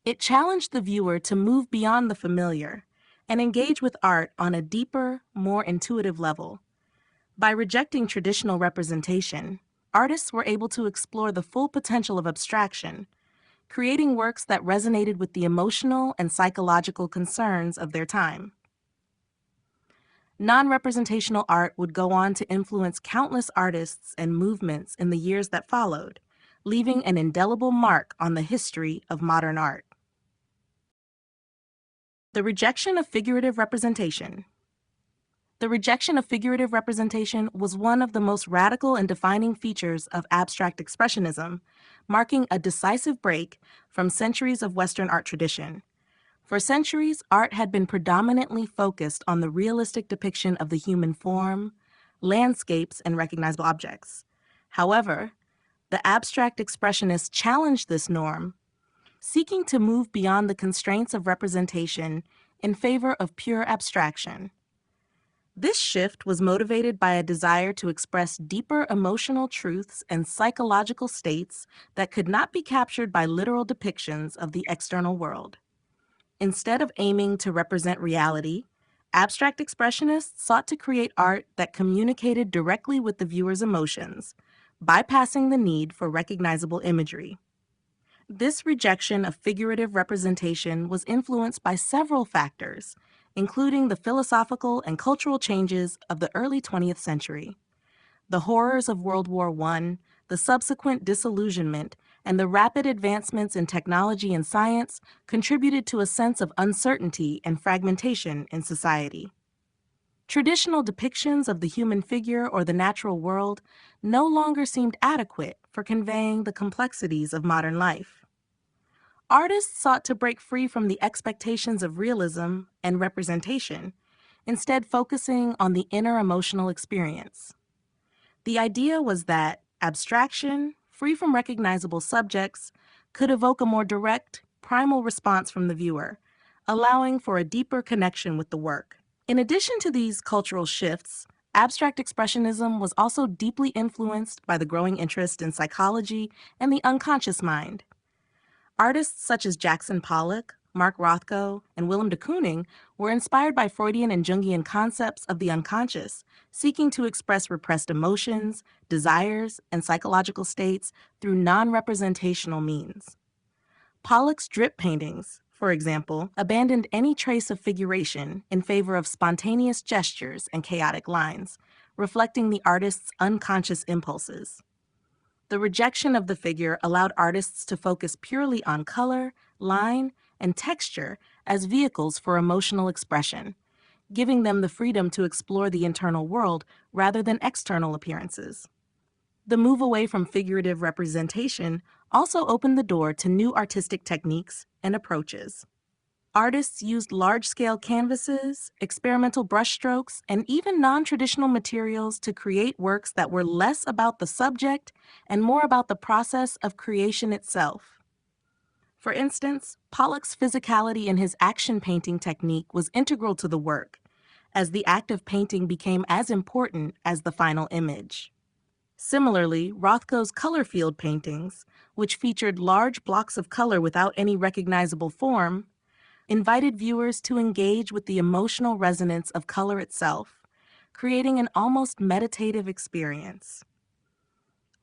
It challenged the viewer to move beyond the familiar and engage with art on a deeper, more intuitive level. By rejecting traditional representation, artists were able to explore the full potential of abstraction, creating works that resonated with the emotional and psychological concerns of their time. Non-representational art would go on to influence countless artists and movements in the years that followed, leaving an indelible mark on the history of modern art. The rejection of figurative representation. The rejection of figurative representation was one of the most radical and defining features of abstract expressionism, marking a decisive break from centuries of Western art tradition. For centuries, art had been predominantly focused on the realistic depiction of the human form, landscapes, and recognizable objects. However, the abstract expressionists challenged this norm, seeking to move beyond the constraints of representation in favor of pure abstraction. This shift was motivated by a desire to express deeper emotional truths and psychological states that could not be captured by literal depictions of the external world. Instead of aiming to represent reality, abstract expressionists sought to create art that communicated directly with the viewer's emotions, bypassing the need for recognizable imagery. This rejection of figurative representation was influenced by several factors, including the philosophical and cultural changes of the early 20th century. The horrors of World War I, the subsequent disillusionment, and the rapid advancements in technology and science contributed to a sense of uncertainty and fragmentation in society. Traditional depictions of the human figure or the natural world no longer seemed adequate for conveying the complexities of modern life. Artists sought to break free from the expectations of realism and representation, instead focusing on the inner emotional experience. The idea was that abstraction, free from recognizable subjects, could evoke a more direct, primal response from the viewer, allowing for a deeper connection with the work. In addition to these cultural shifts, Abstract Expressionism was also deeply influenced by the growing interest in psychology and the unconscious mind. Artists such as Jackson Pollock, Mark Rothko, and Willem de Kooning were inspired by Freudian and Jungian concepts of the unconscious, seeking to express repressed emotions, desires, and psychological states through non-representational means. Pollock's drip paintings, for example, abandoned any trace of figuration in favor of spontaneous gestures and chaotic lines, reflecting the artist's unconscious impulses. The rejection of the figure allowed artists to focus purely on color, line, and texture as vehicles for emotional expression, giving them the freedom to explore the internal world rather than external appearances. The move away from figurative representation also opened the door to new artistic techniques and approaches. Artists used large-scale canvases, experimental brushstrokes, and even non-traditional materials to create works that were less about the subject and more about the process of creation itself. For instance, Pollock's physicality in his action painting technique was integral to the work, as the act of painting became as important as the final image. Similarly, Rothko's color field paintings, which featured large blocks of color without any recognizable form, invited viewers to engage with the emotional resonance of color itself, creating an almost meditative experience.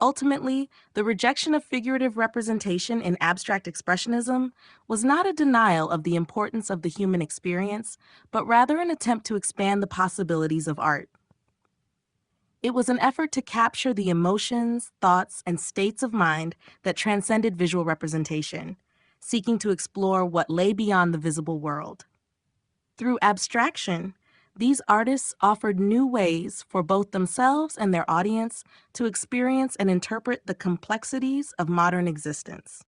Ultimately, the rejection of figurative representation in abstract expressionism was not a denial of the importance of the human experience, but rather an attempt to expand the possibilities of art. It was an effort to capture the emotions, thoughts, and states of mind that transcended visual representation, seeking to explore what lay beyond the visible world. Through abstraction, these artists offered new ways for both themselves and their audience to experience and interpret the complexities of modern existence.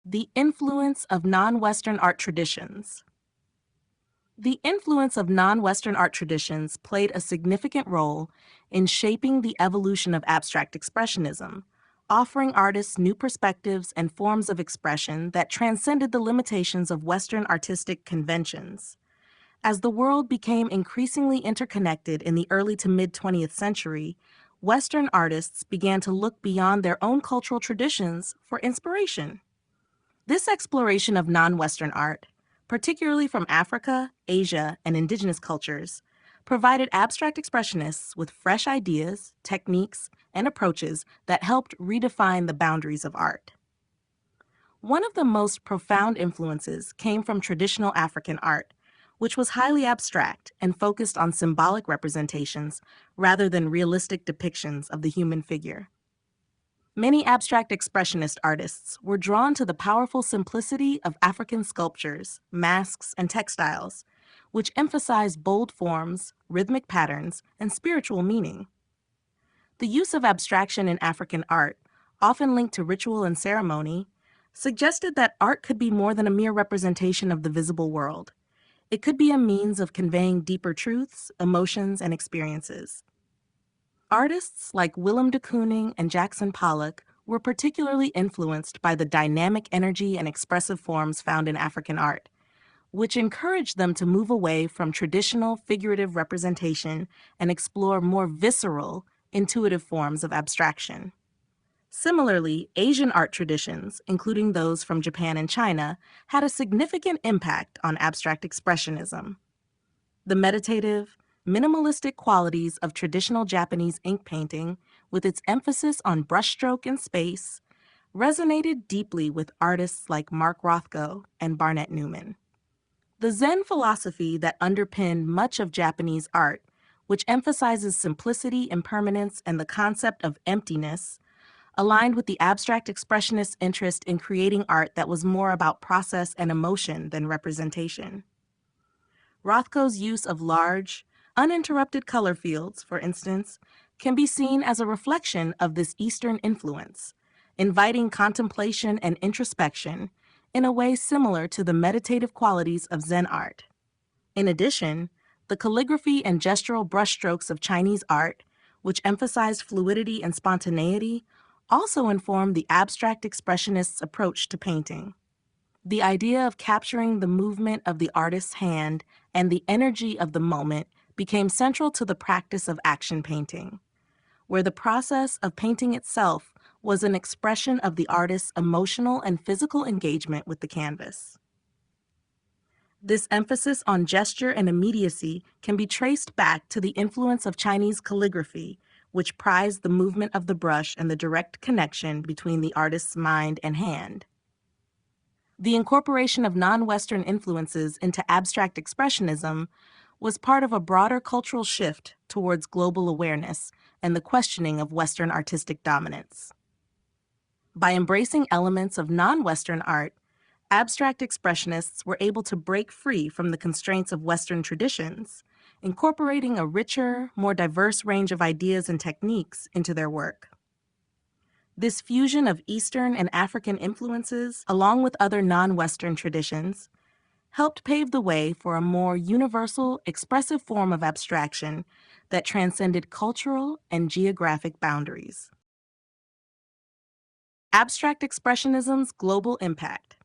The influence of non-Western art traditions. The influence of non-Western art traditions played a significant role in shaping the evolution of abstract expressionism, offering artists new perspectives and forms of expression that transcended the limitations of Western artistic conventions. As the world became increasingly interconnected in the early to mid-20th century, Western artists began to look beyond their own cultural traditions for inspiration. This exploration of non-Western art, particularly from Africa, Asia, and indigenous cultures, provided abstract expressionists with fresh ideas, techniques, and approaches that helped redefine the boundaries of art. One of the most profound influences came from traditional African art, which was highly abstract and focused on symbolic representations rather than realistic depictions of the human figure. Many abstract expressionist artists were drawn to the powerful simplicity of African sculptures, masks, and textiles, which emphasized bold forms, rhythmic patterns, and spiritual meaning. The use of abstraction in African art, often linked to ritual and ceremony, suggested that art could be more than a mere representation of the visible world. It could be a means of conveying deeper truths, emotions, and experiences. Artists like Willem de Kooning and Jackson Pollock were particularly influenced by the dynamic energy and expressive forms found in African art, which encouraged them to move away from traditional figurative representation and explore more visceral, intuitive forms of abstraction. Similarly, Asian art traditions, including those from Japan and China, had a significant impact on abstract expressionism. The meditative, minimalistic qualities of traditional Japanese ink painting, with its emphasis on brushstroke and space, resonated deeply with artists like Mark Rothko and Barnett Newman. The Zen philosophy that underpinned much of Japanese art, which emphasizes simplicity, impermanence, and the concept of emptiness, aligned with the abstract expressionist interest in creating art that was more about process and emotion than representation. Rothko's use of large, uninterrupted color fields, for instance, can be seen as a reflection of this Eastern influence, inviting contemplation and introspection in a way similar to the meditative qualities of Zen art. In addition, the calligraphy and gestural brushstrokes of Chinese art, which emphasized fluidity and spontaneity, also informed the abstract expressionists' approach to painting. The idea of capturing the movement of the artist's hand and the energy of the moment became central to the practice of action painting, where the process of painting itself was an expression of the artist's emotional and physical engagement with the canvas. This emphasis on gesture and immediacy can be traced back to the influence of Chinese calligraphy, which prized the movement of the brush and the direct connection between the artist's mind and hand. The incorporation of non-Western influences into abstract expressionism was part of a broader cultural shift towards global awareness and the questioning of Western artistic dominance. By embracing elements of non-Western art, abstract expressionists were able to break free from the constraints of Western traditions, incorporating a richer, more diverse range of ideas and techniques into their work. This fusion of Eastern and African influences, along with other non-Western traditions, helped pave the way for a more universal, expressive form of abstraction that transcended cultural and geographic boundaries. Abstract Expressionism's global impact.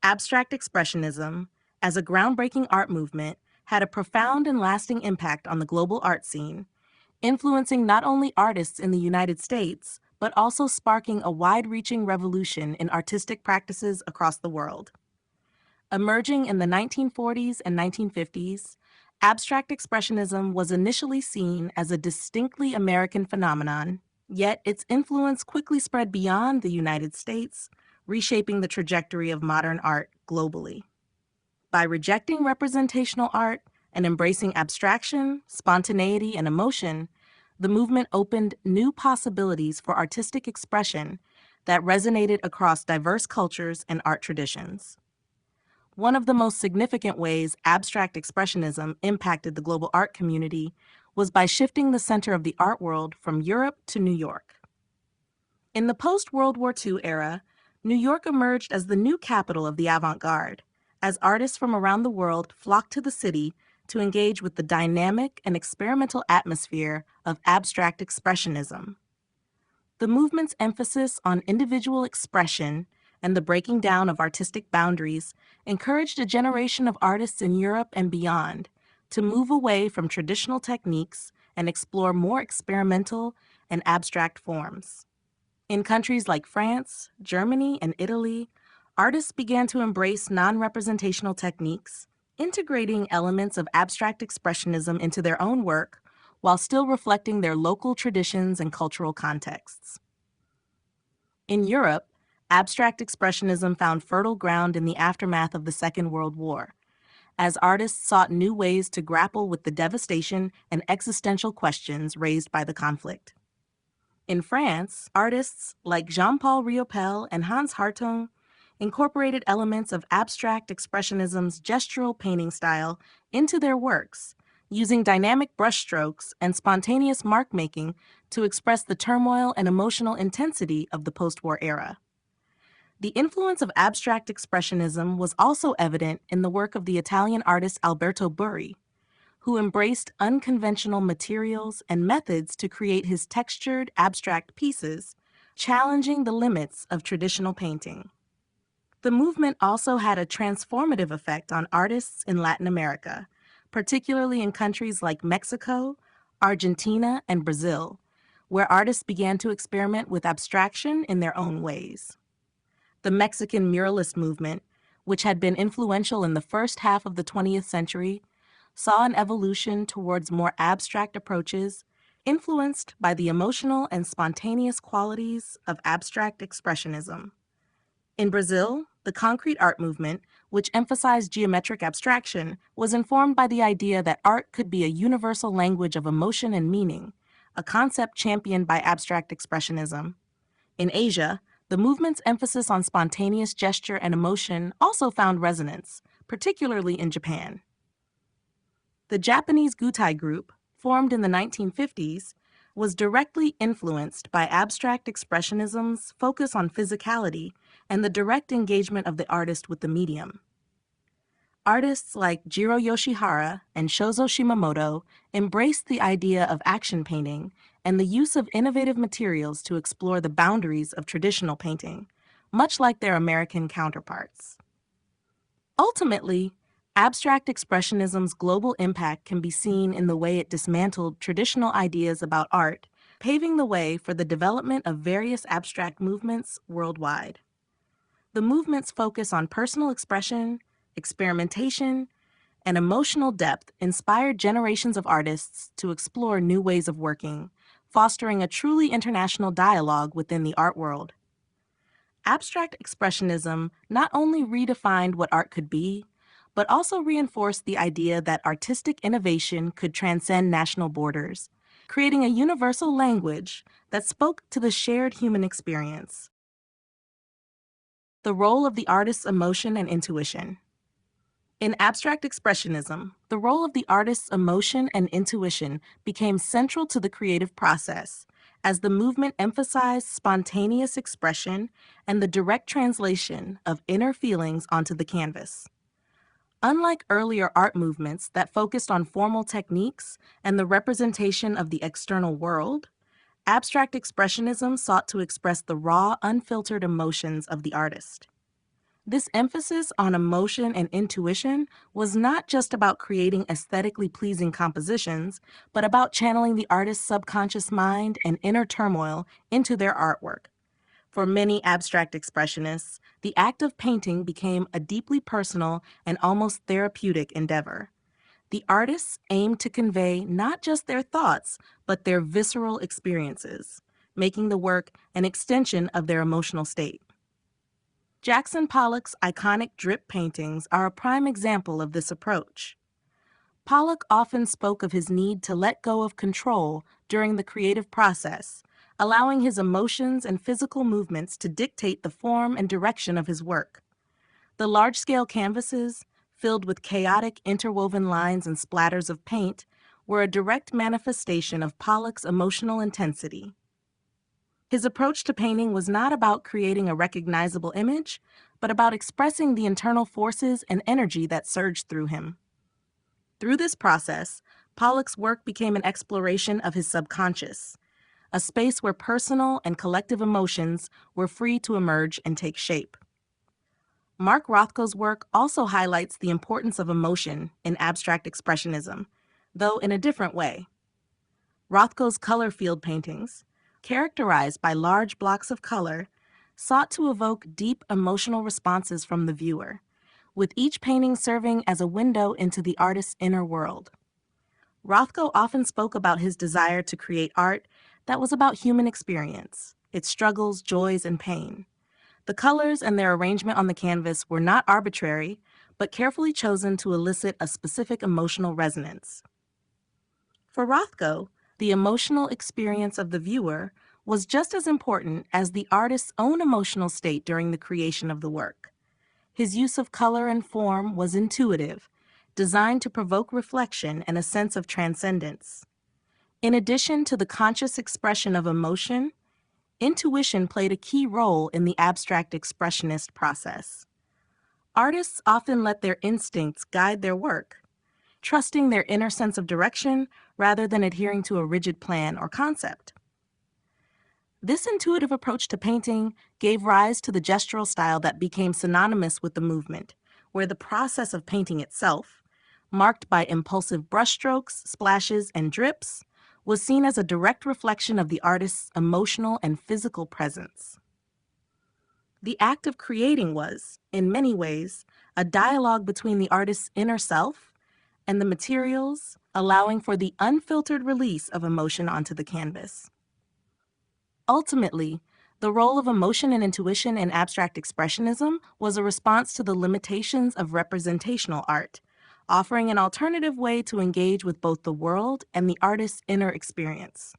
Abstract Expressionism, as a groundbreaking art movement, had a profound and lasting impact on the global art scene, influencing not only artists in the United States, but also sparking a wide-reaching revolution in artistic practices across the world. Emerging in the 1940s and 1950s, abstract expressionism was initially seen as a distinctly American phenomenon, yet its influence quickly spread beyond the United States, reshaping the trajectory of modern art globally. By rejecting representational art and embracing abstraction, spontaneity, and emotion, the movement opened new possibilities for artistic expression that resonated across diverse cultures and art traditions. One of the most significant ways abstract expressionism impacted the global art community was by shifting the center of the art world from Europe to New York. In the post-World War II era, New York emerged as the new capital of the avant-garde, as artists from around the world flocked to the city to engage with the dynamic and experimental atmosphere of abstract expressionism. The movement's emphasis on individual expression and the breaking down of artistic boundaries encouraged a generation of artists in Europe and beyond to move away from traditional techniques and explore more experimental and abstract forms. In countries like France, Germany, and Italy, artists began to embrace non-representational techniques, integrating elements of abstract expressionism into their own work while still reflecting their local traditions and cultural contexts. In Europe, abstract expressionism found fertile ground in the aftermath of the Second World War, as artists sought new ways to grapple with the devastation and existential questions raised by the conflict. In France, artists like Jean-Paul Riopel and Hans Hartung incorporated elements of abstract expressionism's gestural painting style into their works, using dynamic brushstrokes and spontaneous mark-making to express the turmoil and emotional intensity of the post-war era. The influence of abstract expressionism was also evident in the work of the Italian artist Alberto Burri, who embraced unconventional materials and methods to create his textured, abstract pieces, challenging the limits of traditional painting. The movement also had a transformative effect on artists in Latin America, particularly in countries like Mexico, Argentina, and Brazil, where artists began to experiment with abstraction in their own ways. The Mexican muralist movement, which had been influential in the first half of the 20th century, saw an evolution towards more abstract approaches, influenced by the emotional and spontaneous qualities of abstract expressionism. In Brazil, the concrete art movement, which emphasized geometric abstraction, was informed by the idea that art could be a universal language of emotion and meaning, a concept championed by abstract expressionism. In Asia, the movement's emphasis on spontaneous gesture and emotion also found resonance, particularly in Japan. The Japanese Gutai group, formed in the 1950s, was directly influenced by abstract expressionism's focus on physicality and the direct engagement of the artist with the medium. Artists like Jiro Yoshihara and Shozo Shimamoto embraced the idea of action painting and the use of innovative materials to explore the boundaries of traditional painting, much like their American counterparts. Ultimately, Abstract Expressionism's global impact can be seen in the way it dismantled traditional ideas about art, paving the way for the development of various abstract movements worldwide. The movements focus on personal expression, experimentation, and emotional depth inspired generations of artists to explore new ways of working, fostering a truly international dialogue within the art world. Abstract Expressionism not only redefined what art could be, but also reinforced the idea that artistic innovation could transcend national borders, creating a universal language that spoke to the shared human experience. The role of the artist's emotion and intuition. In abstract expressionism, the role of the artist's emotion and intuition became central to the creative process, as the movement emphasized spontaneous expression and the direct translation of inner feelings onto the canvas. Unlike earlier art movements that focused on formal techniques and the representation of the external world, abstract expressionism sought to express the raw, unfiltered emotions of the artist. This emphasis on emotion and intuition was not just about creating aesthetically pleasing compositions, but about channeling the artist's subconscious mind and inner turmoil into their artwork. For many abstract expressionists, the act of painting became a deeply personal and almost therapeutic endeavor. The artists aimed to convey not just their thoughts, but their visceral experiences, making the work an extension of their emotional state. Jackson Pollock's iconic drip paintings are a prime example of this approach. Pollock often spoke of his need to let go of control during the creative process, allowing his emotions and physical movements to dictate the form and direction of his work. The large-scale canvases, filled with chaotic interwoven lines and splatters of paint, were a direct manifestation of Pollock's emotional intensity. His approach to painting was not about creating a recognizable image, but about expressing the internal forces and energy that surged through him. Through this process, Pollock's work became an exploration of his subconscious, a space where personal and collective emotions were free to emerge and take shape. Mark Rothko's work also highlights the importance of emotion in abstract expressionism, though in a different way. Rothko's color field paintings, characterized by large blocks of color, sought to evoke deep emotional responses from the viewer, with each painting serving as a window into the artist's inner world. Rothko often spoke about his desire to create art that was about human experience, its struggles, joys, and pain. The colors and their arrangement on the canvas were not arbitrary, but carefully chosen to elicit a specific emotional resonance. For Rothko, the emotional experience of the viewer was just as important as the artist's own emotional state during the creation of the work. His use of color and form was intuitive, designed to provoke reflection and a sense of transcendence. In addition to the conscious expression of emotion, intuition played a key role in the abstract expressionist process. Artists often let their instincts guide their work, trusting their inner sense of direction rather than adhering to a rigid plan or concept. This intuitive approach to painting gave rise to the gestural style that became synonymous with the movement, where the process of painting itself, marked by impulsive brushstrokes, splashes, and drips, was seen as a direct reflection of the artist's emotional and physical presence. The act of creating was, in many ways, a dialogue between the artist's inner self and the materials, allowing for the unfiltered release of emotion onto the canvas. Ultimately, the role of emotion and intuition in abstract expressionism was a response to the limitations of representational art, offering an alternative way to engage with both the world and the artist's inner experience.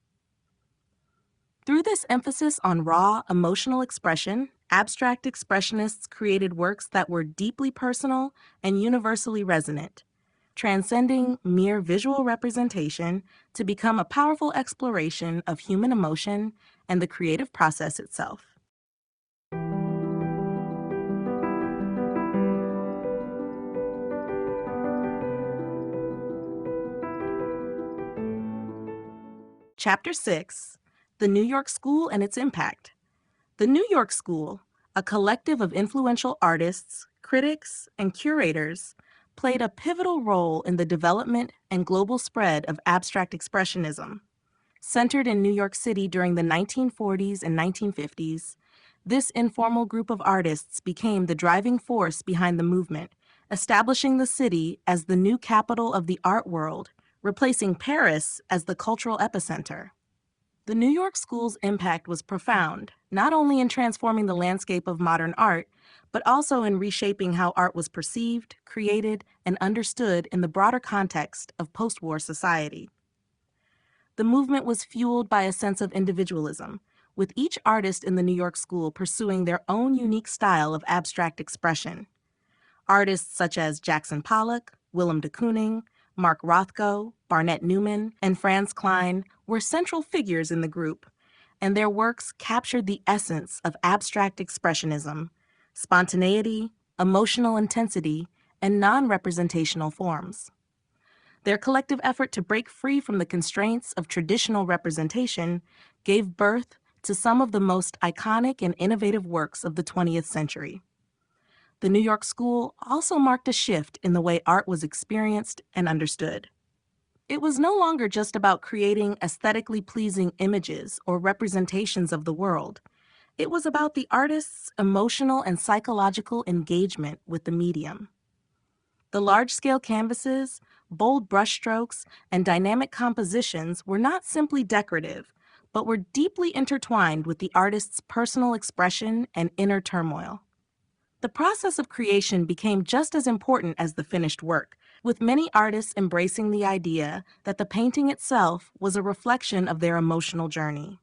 Through this emphasis on raw, emotional expression, abstract expressionists created works that were deeply personal and universally resonant, transcending mere visual representation to become a powerful exploration of human emotion and the creative process itself. Chapter 6: The New York School and Its Impact. The New York School, a collective of influential artists, critics, and curators, played a pivotal role in the development and global spread of abstract expressionism. Centered in New York City during the 1940s and 1950s, this informal group of artists became the driving force behind the movement, establishing the city as the new capital of the art world, replacing Paris as the cultural epicenter. The New York School's impact was profound, not only in transforming the landscape of modern art, but also in reshaping how art was perceived, created, and understood in the broader context of post-war society. The movement was fueled by a sense of individualism, with each artist in the New York School pursuing their own unique style of abstract expression. Artists such as Jackson Pollock, Willem de Kooning, Mark Rothko, Barnett Newman, and Franz Kline were central figures in the group, and their works captured the essence of abstract expressionism: spontaneity, emotional intensity, and non-representational forms. Their collective effort to break free from the constraints of traditional representation gave birth to some of the most iconic and innovative works of the 20th century. The New York School also marked a shift in the way art was experienced and understood. It was no longer just about creating aesthetically pleasing images or representations of the world. It was about the artist's emotional and psychological engagement with the medium. The large-scale canvases, bold brushstrokes, and dynamic compositions were not simply decorative, but were deeply intertwined with the artist's personal expression and inner turmoil. The process of creation became just as important as the finished work, with many artists embracing the idea that the painting itself was a reflection of their emotional journey.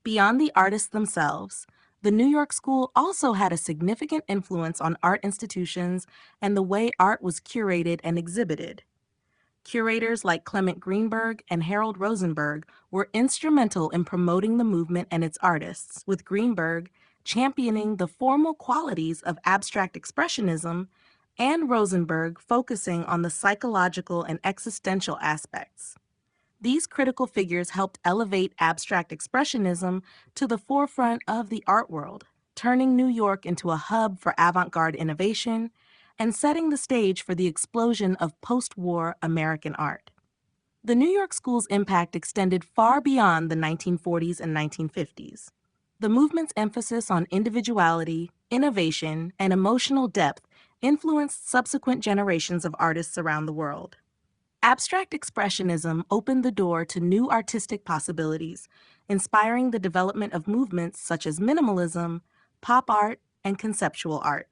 Beyond the artists themselves, the New York School also had a significant influence on art institutions and the way art was curated and exhibited. Curators like Clement Greenberg and Harold Rosenberg were instrumental in promoting the movement and its artists, with Greenberg championing the formal qualities of abstract expressionism and Rosenberg focusing on the psychological and existential aspects. These critical figures helped elevate abstract expressionism to the forefront of the art world, turning New York into a hub for avant-garde innovation and setting the stage for the explosion of post-war American art. The New York School's impact extended far beyond the 1940s and 1950s. The movement's emphasis on individuality, innovation, and emotional depth influenced subsequent generations of artists around the world. Abstract expressionism opened the door to new artistic possibilities, inspiring the development of movements such as minimalism, pop art, and conceptual art.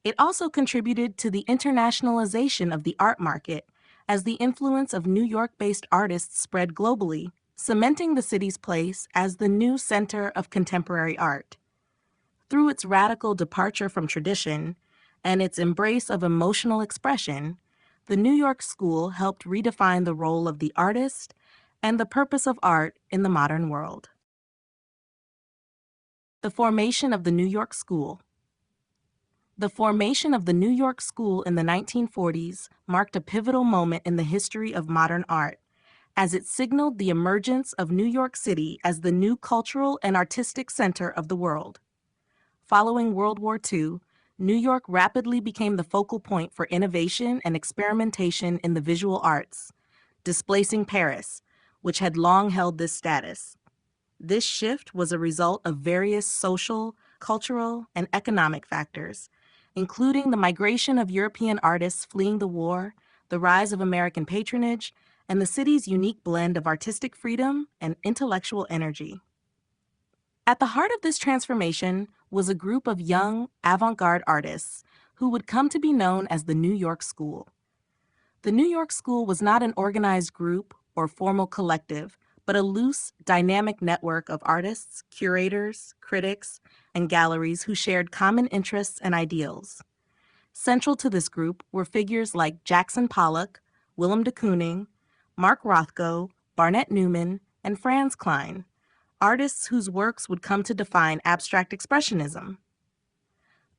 It also contributed to the internationalization of the art market as the influence of New York-based artists spread globally, cementing the city's place as the new center of contemporary art. Through its radical departure from tradition and its embrace of emotional expression, the New York School helped redefine the role of the artist and the purpose of art in the modern world. The formation of the New York School. The formation of the New York School in the 1940s marked a pivotal moment in the history of modern art, as it signaled the emergence of New York City as the new cultural and artistic center of the world. Following World War II, New York rapidly became the focal point for innovation and experimentation in the visual arts, displacing Paris, which had long held this status. This shift was a result of various social, cultural, and economic factors, including the migration of European artists fleeing the war, the rise of American patronage, and the city's unique blend of artistic freedom and intellectual energy. At the heart of this transformation was a group of young, avant-garde artists who would come to be known as the New York School. The New York School was not an organized group or formal collective, but a loose, dynamic network of artists, curators, critics, and galleries who shared common interests and ideals. Central to this group were figures like Jackson Pollock, Willem de Kooning, Mark Rothko, Barnett Newman, and Franz Kline, artists whose works would come to define abstract expressionism.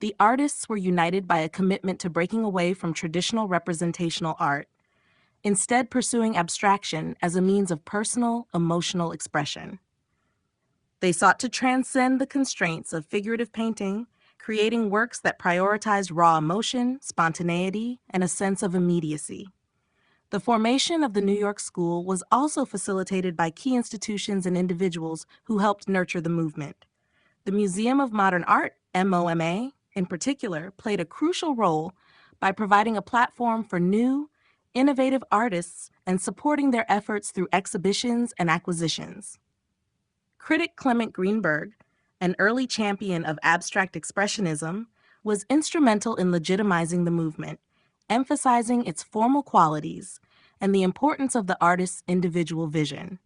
The artists were united by a commitment to breaking away from traditional representational art, instead pursuing abstraction as a means of personal, emotional expression. They sought to transcend the constraints of figurative painting creating works that prioritized raw emotion, spontaneity, and a sense of immediacy. The formation of the New York School was also facilitated by key institutions and individuals who helped nurture the movement. The Museum of Modern Art, MoMA, in particular, played a crucial role by providing a platform for new, innovative artists and supporting their efforts through exhibitions and acquisitions. Critic Clement Greenberg, an early champion of abstract expressionism, was instrumental in legitimizing the movement, emphasizing its formal qualities and the importance of the artist's individual vision.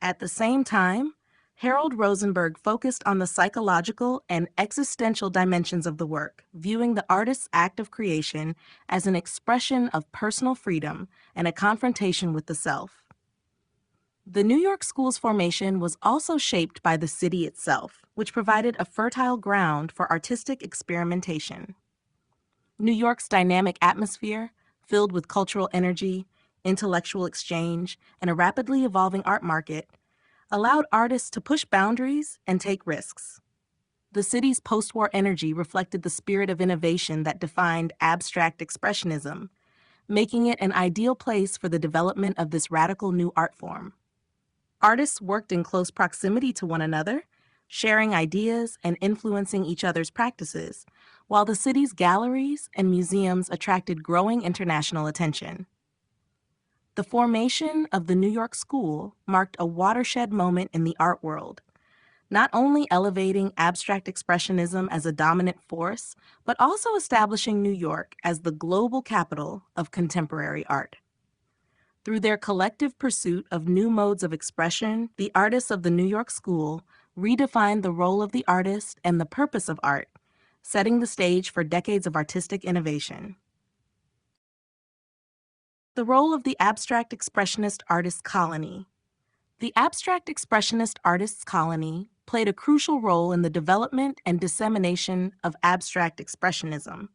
At the same time, Harold Rosenberg focused on the psychological and existential dimensions of the work, viewing the artist's act of creation as an expression of personal freedom and a confrontation with the self. The New York School's formation was also shaped by the city itself, which provided a fertile ground for artistic experimentation. New York's dynamic atmosphere, filled with cultural energy, intellectual exchange, and a rapidly evolving art market, allowed artists to push boundaries and take risks. The city's post-war energy reflected the spirit of innovation that defined abstract expressionism, making it an ideal place for the development of this radical new art form. Artists worked in close proximity to one another, sharing ideas and influencing each other's practices, while the city's galleries and museums attracted growing international attention. The formation of the New York School marked a watershed moment in the art world, not only elevating abstract expressionism as a dominant force, but also establishing New York as the global capital of contemporary art. Through their collective pursuit of new modes of expression, the artists of the New York School redefined the role of the artist and the purpose of art, setting the stage for decades of artistic innovation. The role of the Abstract Expressionist Artists Colony. The Abstract Expressionist Artists Colony played a crucial role in the development and dissemination of abstract expressionism,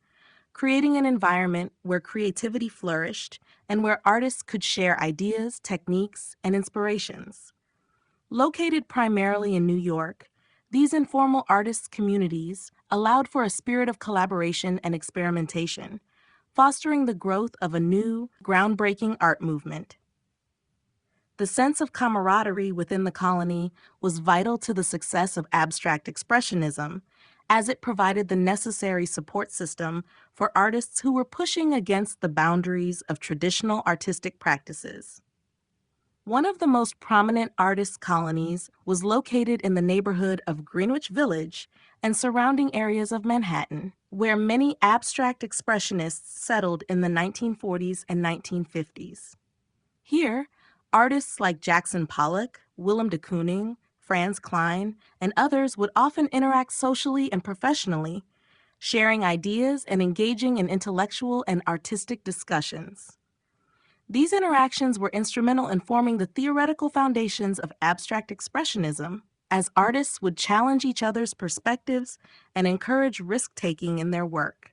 creating an environment where creativity flourished and where artists could share ideas, techniques, and inspirations. Located primarily in New York, these informal artists' communities allowed for a spirit of collaboration and experimentation, fostering the growth of a new, groundbreaking art movement. The sense of camaraderie within the colony was vital to the success of abstract expressionism, as it provided the necessary support system for artists who were pushing against the boundaries of traditional artistic practices. One of the most prominent artist colonies was located in the neighborhood of Greenwich Village and surrounding areas of Manhattan, where many abstract expressionists settled in the 1940s and 1950s. Here, artists like Jackson Pollock, Willem de Kooning, Franz Klein, and others would often interact socially and professionally, sharing ideas and engaging in intellectual and artistic discussions. These interactions were instrumental in forming the theoretical foundations of abstract expressionism, as artists would challenge each other's perspectives and encourage risk-taking in their work.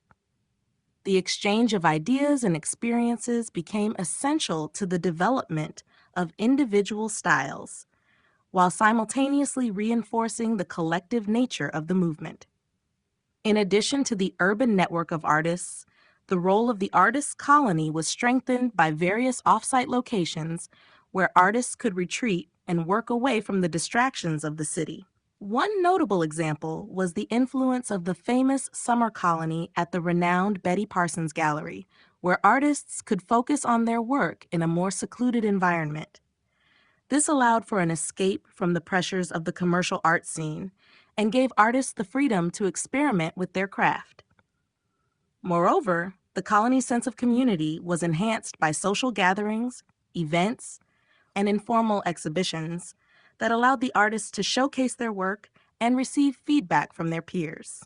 The exchange of ideas and experiences became essential to the development of individual styles, while simultaneously reinforcing the collective nature of the movement. In addition to the urban network of artists, the role of the artists' colony was strengthened by various off-site locations where artists could retreat and work away from the distractions of the city. One notable example was the influence of the famous summer colony at the renowned Betty Parsons Gallery, where artists could focus on their work in a more secluded environment. This allowed for an escape from the pressures of the commercial art scene and gave artists the freedom to experiment with their craft. Moreover, the colony's sense of community was enhanced by social gatherings, events, and informal exhibitions that allowed the artists to showcase their work and receive feedback from their peers.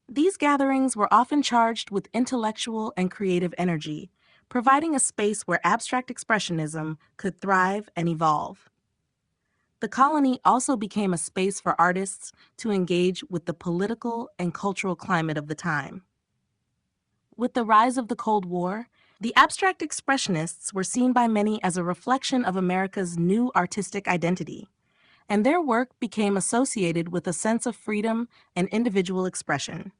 These gatherings were often charged with intellectual and creative energy, providing a space where abstract expressionism could thrive and evolve. The colony also became a space for artists to engage with the political and cultural climate of the time. With the rise of the Cold War, the abstract expressionists were seen by many as a reflection of America's new artistic identity, and their work became associated with a sense of freedom and individual expression.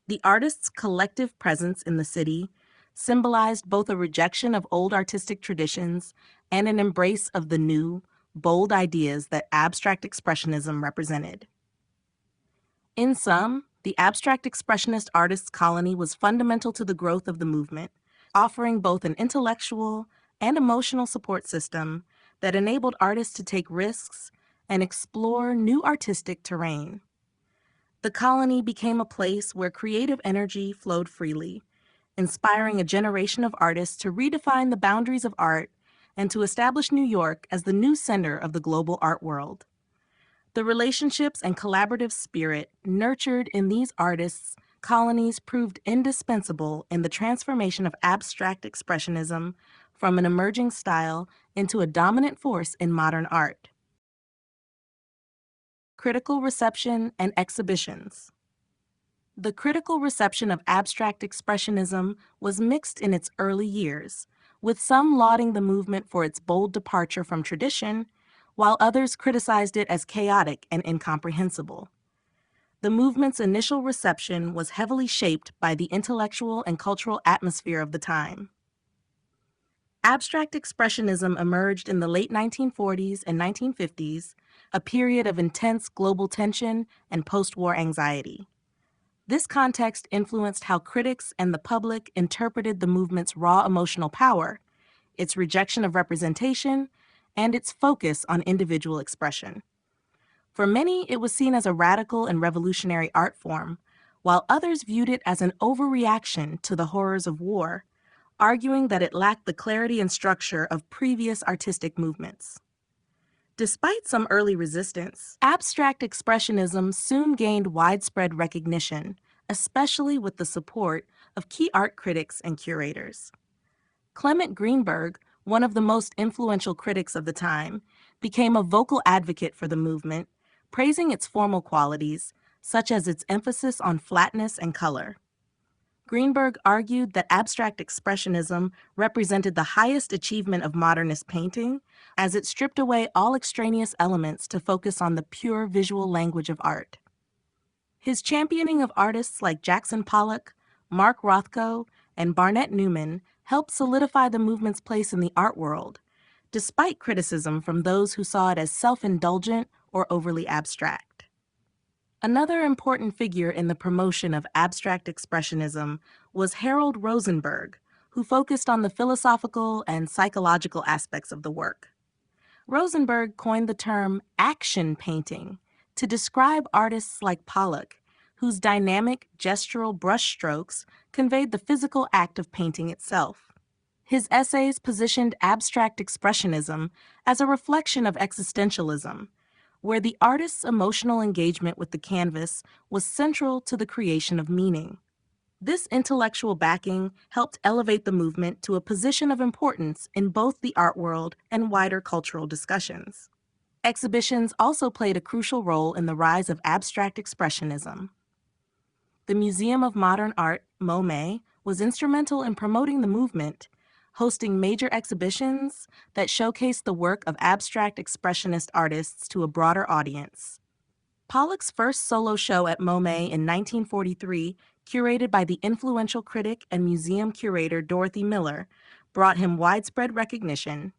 The artists' collective presence in the city symbolized both a rejection of old artistic traditions and an embrace of the new, bold ideas that abstract expressionism represented. In sum, the abstract expressionist artists' colony was fundamental to the growth of the movement, offering both an intellectual and emotional support system that enabled artists to take risks and explore new artistic terrain. The colony became a place where creative energy flowed freely, inspiring a generation of artists to redefine the boundaries of art and to establish New York as the new center of the global art world. The relationships and collaborative spirit nurtured in these artists' colonies proved indispensable in the transformation of abstract expressionism from an emerging style into a dominant force in modern art. Critical reception and exhibitions. The critical reception of abstract expressionism was mixed in its early years, with some lauding the movement for its bold departure from tradition, while others criticized it as chaotic and incomprehensible. The movement's initial reception was heavily shaped by the intellectual and cultural atmosphere of the time. Abstract expressionism emerged in the late 1940s and 1950s, a period of intense global tension and post-war anxiety. This context influenced how critics and the public interpreted the movement's raw emotional power, its rejection of representation, and its focus on individual expression. For many, it was seen as a radical and revolutionary art form, while others viewed it as an overreaction to the horrors of war, arguing that it lacked the clarity and structure of previous artistic movements. Despite some early resistance, abstract expressionism soon gained widespread recognition, especially with the support of key art critics and curators. Clement Greenberg, one of the most influential critics of the time, became a vocal advocate for the movement, praising its formal qualities, such as its emphasis on flatness and color. Greenberg argued that abstract expressionism represented the highest achievement of modernist painting, as it stripped away all extraneous elements to focus on the pure visual language of art. His championing of artists like Jackson Pollock, Mark Rothko, and Barnett Newman helped solidify the movement's place in the art world, despite criticism from those who saw it as self-indulgent or overly abstract. Another important figure in the promotion of abstract expressionism was Harold Rosenberg, who focused on the philosophical and psychological aspects of the work. Rosenberg coined the term action painting to describe artists like Pollock, whose dynamic gestural brushstrokes conveyed the physical act of painting itself. His essays positioned abstract expressionism as a reflection of existentialism, where the artist's emotional engagement with the canvas was central to the creation of meaning. This intellectual backing helped elevate the movement to a position of importance in both the art world and wider cultural discussions. Exhibitions also played a crucial role in the rise of abstract expressionism. The Museum of Modern Art, MoMA, was instrumental in promoting the movement, hosting major exhibitions that showcased the work of abstract expressionist artists to a broader audience. Pollock's first solo show at MoMA in 1943, curated by the influential critic and museum curator Dorothy Miller, brought him widespread recognition.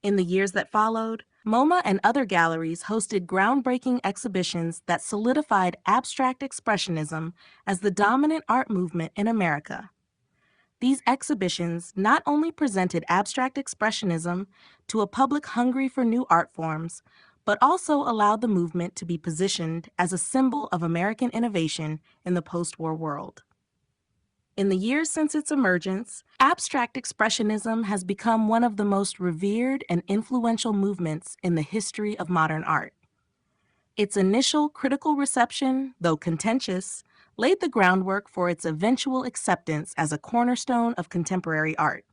In the years that followed, MoMA and other galleries hosted groundbreaking exhibitions that solidified abstract expressionism as the dominant art movement in America. These exhibitions not only presented abstract expressionism to a public hungry for new art forms, but also allowed the movement to be positioned as a symbol of American innovation in the post-war world. In the years since its emergence, abstract expressionism has become one of the most revered and influential movements in the history of modern art. Its initial critical reception, though contentious, laid the groundwork for its eventual acceptance as a cornerstone of contemporary art.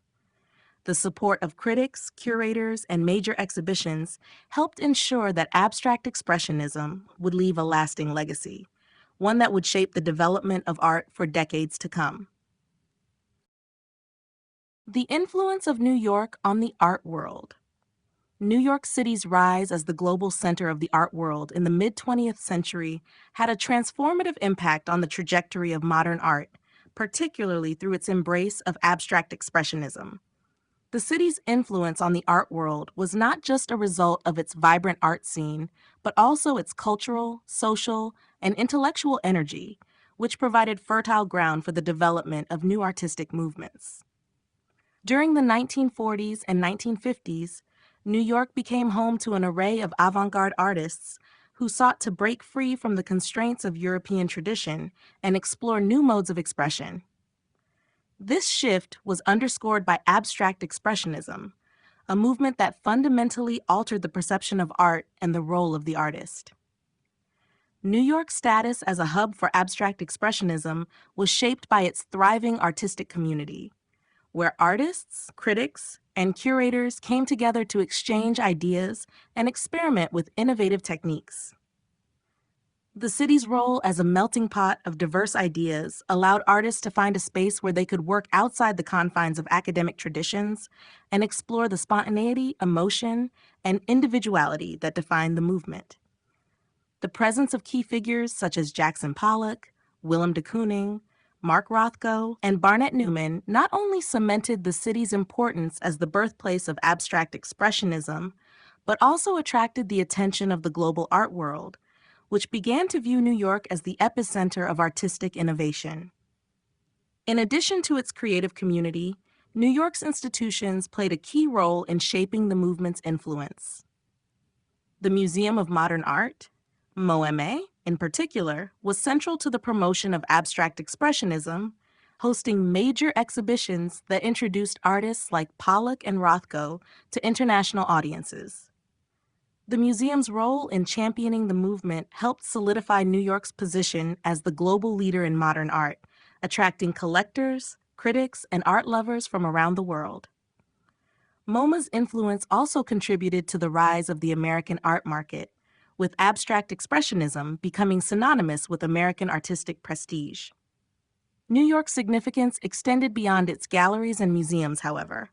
The support of critics, curators, and major exhibitions helped ensure that abstract expressionism would leave a lasting legacy, one that would shape the development of art for decades to come. The influence of New York on the art world. New York City's rise as the global center of the art world in the mid-20th century had a transformative impact on the trajectory of modern art, particularly through its embrace of abstract expressionism. The city's influence on the art world was not just a result of its vibrant art scene, but also its cultural, social, and intellectual energy, which provided fertile ground for the development of new artistic movements. During the 1940s and 1950s, New York became home to an array of avant-garde artists who sought to break free from the constraints of European tradition and explore new modes of expression. This shift was underscored by abstract expressionism, a movement that fundamentally altered the perception of art and the role of the artist. New York's status as a hub for abstract expressionism was shaped by its thriving artistic community, where artists, critics, and curators came together to exchange ideas and experiment with innovative techniques. The city's role as a melting pot of diverse ideas allowed artists to find a space where they could work outside the confines of academic traditions and explore the spontaneity, emotion, and individuality that defined the movement. The presence of key figures such as Jackson Pollock, Willem de Kooning, Mark Rothko, and Barnett Newman not only cemented the city's importance as the birthplace of abstract expressionism, but also attracted the attention of the global art world, which began to view New York as the epicenter of artistic innovation. In addition to its creative community, New York's institutions played a key role in shaping the movement's influence. The Museum of Modern Art, MoMA, in particular, was central to the promotion of abstract expressionism, hosting major exhibitions that introduced artists like Pollock and Rothko to international audiences. The museum's role in championing the movement helped solidify New York's position as the global leader in modern art, attracting collectors, critics, and art lovers from around the world. MoMA's influence also contributed to the rise of the American art market, with abstract expressionism becoming synonymous with American artistic prestige. New York's significance extended beyond its galleries and museums, however.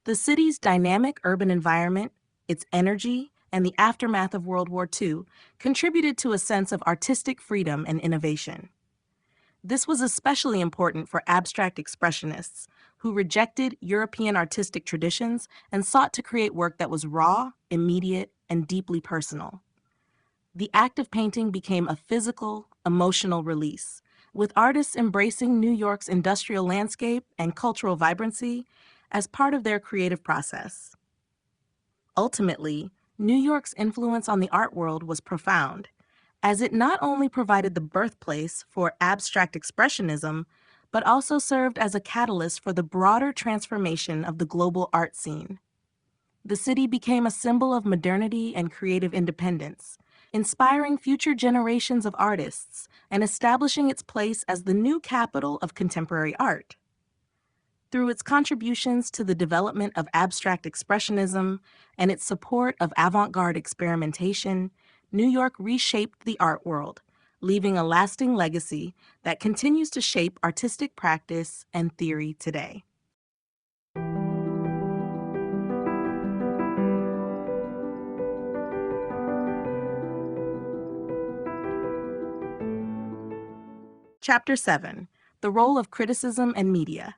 The city's dynamic urban environment, its energy, and the aftermath of World War II contributed to a sense of artistic freedom and innovation. This was especially important for abstract expressionists who rejected European artistic traditions and sought to create work that was raw, immediate, and deeply personal. The act of painting became a physical, emotional release, with artists embracing New York's industrial landscape and cultural vibrancy as part of their creative process. Ultimately, New York's influence on the art world was profound, as it not only provided the birthplace for abstract expressionism, but also served as a catalyst for the broader transformation of the global art scene. The city became a symbol of modernity and creative independence, inspiring future generations of artists and establishing its place as the new capital of contemporary art. Through its contributions to the development of abstract expressionism and its support of avant-garde experimentation, New York reshaped the art world, leaving a lasting legacy that continues to shape artistic practice and theory today. Chapter 7: The Role of Criticism and Media.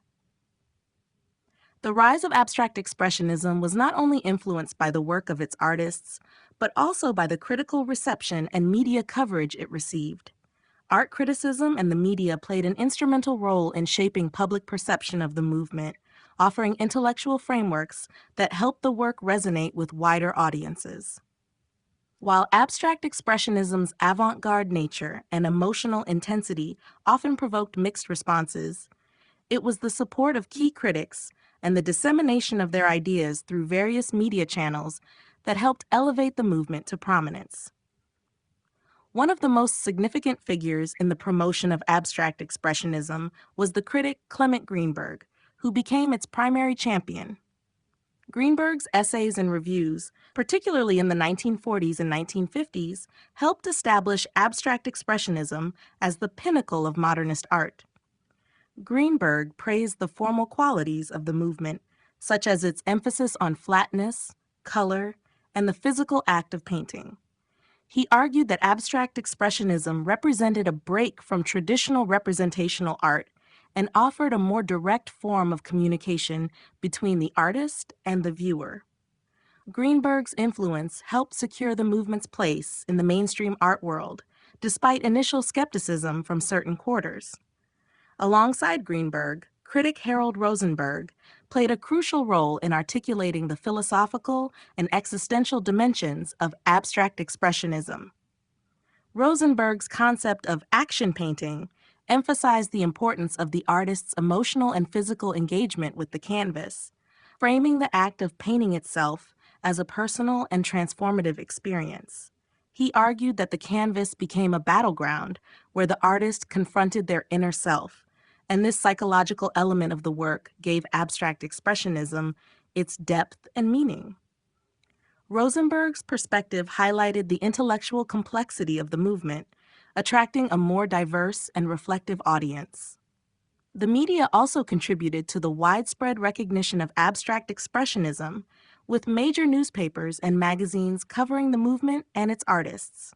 The rise of abstract expressionism was not only influenced by the work of its artists, but also by the critical reception and media coverage it received. Art criticism and the media played an instrumental role in shaping public perception of the movement, offering intellectual frameworks that helped the work resonate with wider audiences. While abstract expressionism's avant-garde nature and emotional intensity often provoked mixed responses, it was the support of key critics and the dissemination of their ideas through various media channels that helped elevate the movement to prominence. One of the most significant figures in the promotion of abstract expressionism was the critic Clement Greenberg, who became its primary champion. Greenberg's essays and reviews, particularly in the 1940s and 1950s, helped establish abstract expressionism as the pinnacle of modernist art. Greenberg praised the formal qualities of the movement, such as its emphasis on flatness, color, and the physical act of painting. He argued that abstract expressionism represented a break from traditional representational art and offered a more direct form of communication between the artist and the viewer. Greenberg's influence helped secure the movement's place in the mainstream art world, despite initial skepticism from certain quarters. Alongside Greenberg, critic Harold Rosenberg played a crucial role in articulating the philosophical and existential dimensions of abstract expressionism. Rosenberg's concept of action painting emphasized the importance of the artist's emotional and physical engagement with the canvas, framing the act of painting itself as a personal and transformative experience. He argued that the canvas became a battleground where the artist confronted their inner self, and this psychological element of the work gave abstract expressionism its depth and meaning. Rosenberg's perspective highlighted the intellectual complexity of the movement, attracting a more diverse and reflective audience. The media also contributed to the widespread recognition of abstract expressionism, with major newspapers and magazines covering the movement and its artists.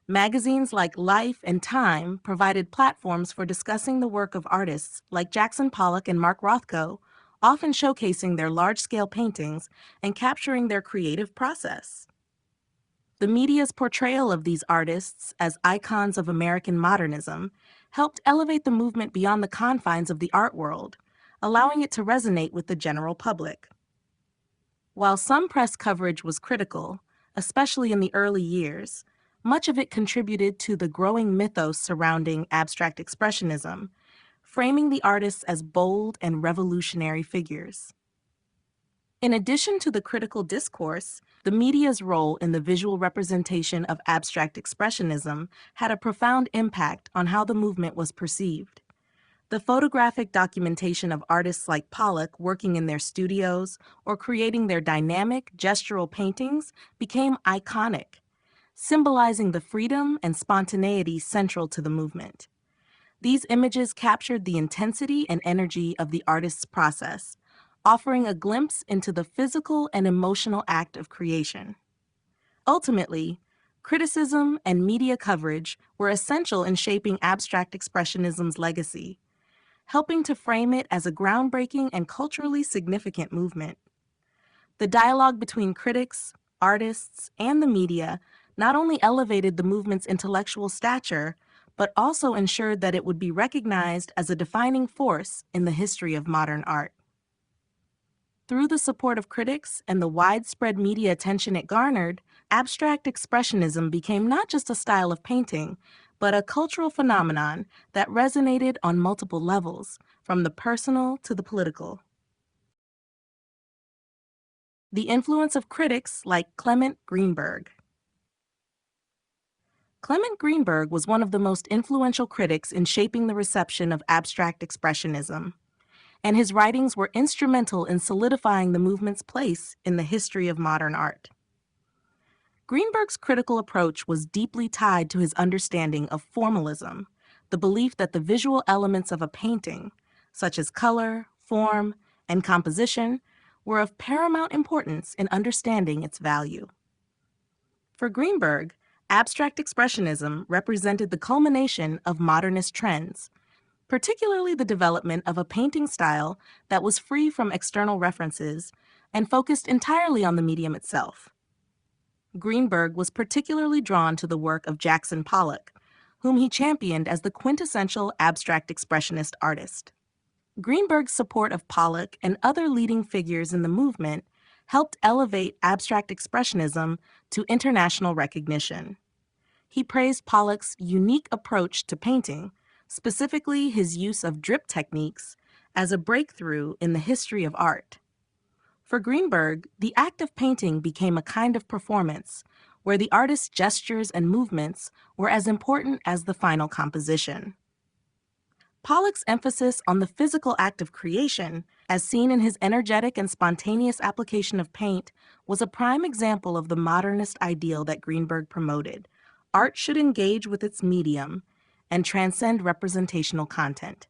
Magazines like Life and Time provided platforms for discussing the work of artists like Jackson Pollock and Mark Rothko, often showcasing their large-scale paintings and capturing their creative process. The media's portrayal of these artists as icons of American modernism helped elevate the movement beyond the confines of the art world, allowing it to resonate with the general public. While some press coverage was critical, especially in the early years, much of it contributed to the growing mythos surrounding abstract expressionism, framing the artists as bold and revolutionary figures. In addition to the critical discourse, the media's role in the visual representation of abstract expressionism had a profound impact on how the movement was perceived. The photographic documentation of artists like Pollock working in their studios or creating their dynamic, gestural paintings became iconic, symbolizing the freedom and spontaneity central to the movement. These images captured the intensity and energy of the artist's process, offering a glimpse into the physical and emotional act of creation. Ultimately, criticism and media coverage were essential in shaping abstract expressionism's legacy, helping to frame it as a groundbreaking and culturally significant movement. The dialogue between critics, artists, and the media not only elevated the movement's intellectual stature, but also ensured that it would be recognized as a defining force in the history of modern art. Through the support of critics and the widespread media attention it garnered, abstract expressionism became not just a style of painting, but a cultural phenomenon that resonated on multiple levels, from the personal to the political. The influence of critics like Clement Greenberg. Clement Greenberg was one of the most influential critics in shaping the reception of abstract expressionism, and his writings were instrumental in solidifying the movement's place in the history of modern art. Greenberg's critical approach was deeply tied to his understanding of formalism, the belief that the visual elements of a painting, such as color, form, and composition, were of paramount importance in understanding its value. For Greenberg, abstract expressionism represented the culmination of modernist trends, particularly the development of a painting style that was free from external references and focused entirely on the medium itself. Greenberg was particularly drawn to the work of Jackson Pollock, whom he championed as the quintessential abstract expressionist artist. Greenberg's support of Pollock and other leading figures in the movement helped elevate abstract expressionism to international recognition. He praised Pollock's unique approach to painting, specifically his use of drip techniques, as a breakthrough in the history of art. For Greenberg, the act of painting became a kind of performance where the artist's gestures and movements were as important as the final composition. Pollock's emphasis on the physical act of creation, as seen in his energetic and spontaneous application of paint, was a prime example of the modernist ideal that Greenberg promoted. Art should engage with its medium and transcend representational content.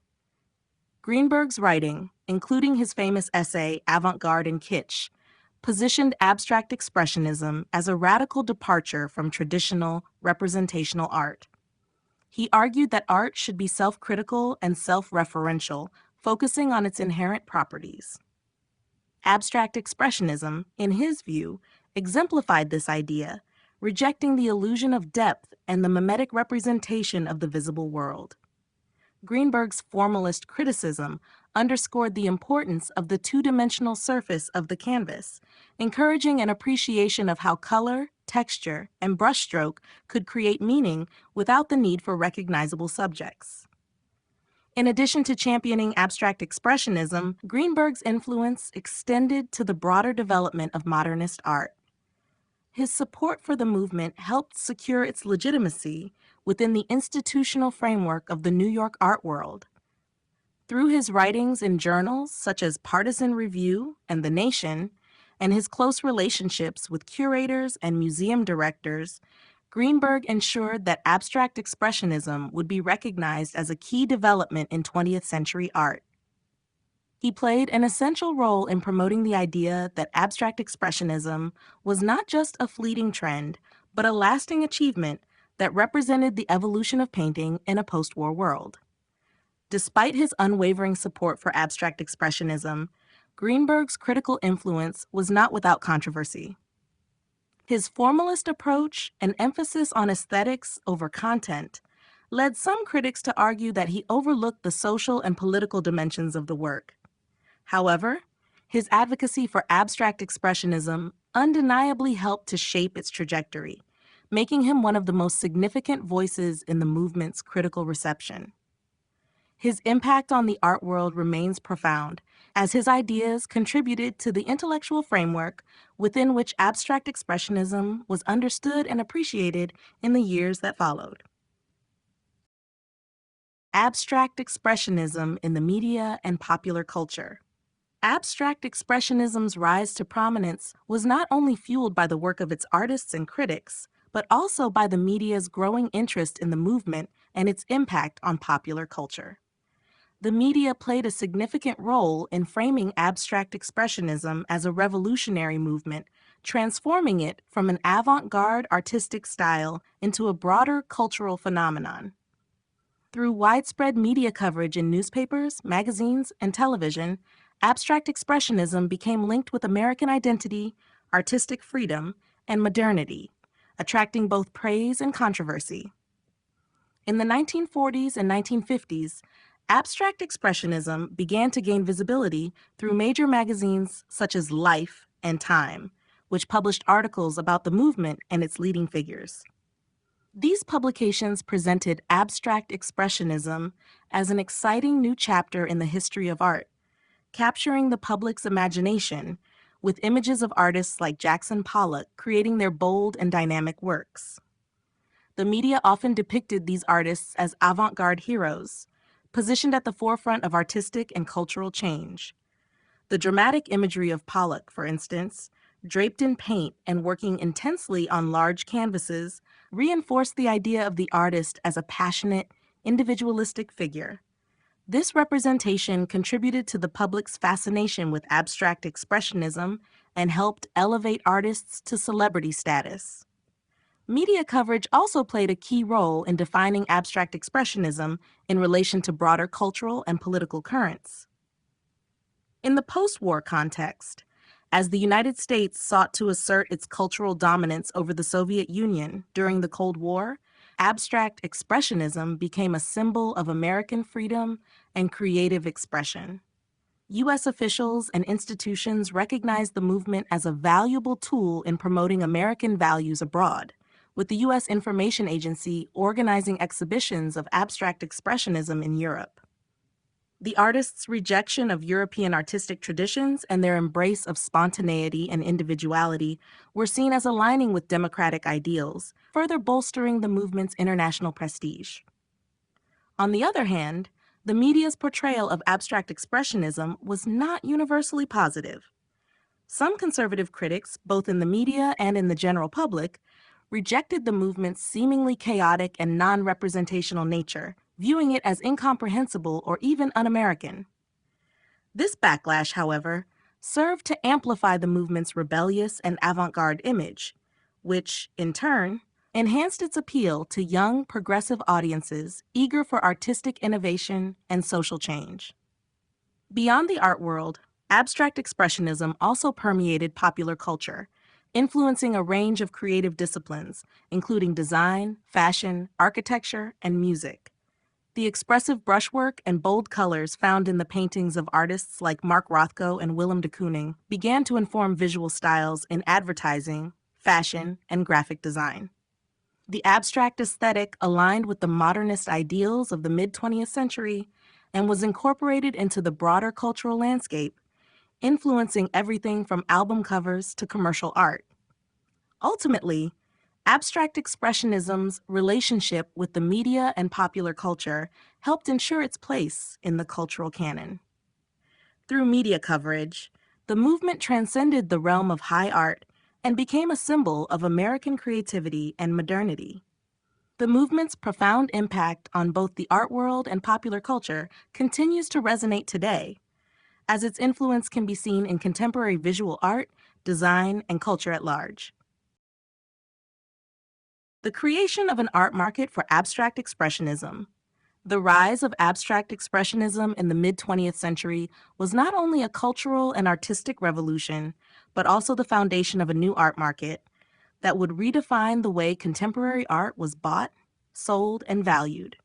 Greenberg's writing, including his famous essay, Avant-Garde and Kitsch, positioned abstract expressionism as a radical departure from traditional representational art. He argued that art should be self-critical and self-referential, focusing on its inherent properties. Abstract expressionism, in his view, exemplified this idea, rejecting the illusion of depth and the mimetic representation of the visible world. Greenberg's formalist criticism underscored the importance of the two-dimensional surface of the canvas, encouraging an appreciation of how color, texture, and brushstroke could create meaning without the need for recognizable subjects. In addition to championing abstract expressionism, Greenberg's influence extended to the broader development of modernist art. His support for the movement helped secure its legitimacy within the institutional framework of the New York art world. Through his writings in journals such as Partisan Review and The Nation, and his close relationships with curators and museum directors, Greenberg ensured that abstract expressionism would be recognized as a key development in 20th century art. He played an essential role in promoting the idea that abstract expressionism was not just a fleeting trend, but a lasting achievement that represented the evolution of painting in a post-war world. Despite his unwavering support for abstract expressionism, Greenberg's critical influence was not without controversy. His formalist approach and emphasis on aesthetics over content led some critics to argue that he overlooked the social and political dimensions of the work. However, his advocacy for abstract expressionism undeniably helped to shape its trajectory, making him one of the most significant voices in the movement's critical reception. His impact on the art world remains profound, as his ideas contributed to the intellectual framework within which abstract expressionism was understood and appreciated in the years that followed. Abstract expressionism in the media and popular culture. Abstract expressionism's rise to prominence was not only fueled by the work of its artists and critics, but also by the media's growing interest in the movement and its impact on popular culture. The media played a significant role in framing abstract expressionism as a revolutionary movement, transforming it from an avant-garde artistic style into a broader cultural phenomenon. Through widespread media coverage in newspapers, magazines, and television, abstract expressionism became linked with American identity, artistic freedom, and modernity, attracting both praise and controversy. In the 1940s and 1950s, abstract expressionism began to gain visibility through major magazines such as Life and Time, which published articles about the movement and its leading figures. These publications presented abstract expressionism as an exciting new chapter in the history of art, capturing the public's imagination with images of artists like Jackson Pollock creating their bold and dynamic works. The media often depicted these artists as avant-garde heroes, positioned at the forefront of artistic and cultural change. The dramatic imagery of Pollock, for instance, draped in paint and working intensely on large canvases, reinforced the idea of the artist as a passionate, individualistic figure. This representation contributed to the public's fascination with abstract expressionism and helped elevate artists to celebrity status. Media coverage also played a key role in defining abstract expressionism in relation to broader cultural and political currents. In the post-war context, as the United States sought to assert its cultural dominance over the Soviet Union during the Cold War, abstract expressionism became a symbol of American freedom and creative expression. U.S. officials and institutions recognized the movement as a valuable tool in promoting American values abroad, with the U.S. Information Agency organizing exhibitions of abstract expressionism in Europe. The artists' rejection of European artistic traditions and their embrace of spontaneity and individuality were seen as aligning with democratic ideals, further bolstering the movement's international prestige. On the other hand, the media's portrayal of abstract expressionism was not universally positive. Some conservative critics, both in the media and in the general public, rejected the movement's seemingly chaotic and non-representational nature, viewing it as incomprehensible or even un-American. This backlash, however, served to amplify the movement's rebellious and avant-garde image, which, in turn, enhanced its appeal to young, progressive audiences eager for artistic innovation and social change. Beyond the art world, abstract expressionism also permeated popular culture, influencing a range of creative disciplines, including design, fashion, architecture, and music. The expressive brushwork and bold colors found in the paintings of artists like Mark Rothko and Willem de Kooning began to inform visual styles in advertising, fashion, and graphic design. The abstract aesthetic aligned with the modernist ideals of the mid-20th century and was incorporated into the broader cultural landscape, influencing everything from album covers to commercial art. Ultimately, abstract expressionism's relationship with the media and popular culture helped ensure its place in the cultural canon. Through media coverage, the movement transcended the realm of high art and became a symbol of American creativity and modernity. The movement's profound impact on both the art world and popular culture continues to resonate today, as its influence can be seen in contemporary visual art, design, and culture at large. The creation of an art market for abstract expressionism. The rise of abstract expressionism in the mid-20th century was not only a cultural and artistic revolution, but also the foundation of a new art market that would redefine the way contemporary art was bought, sold, and valued.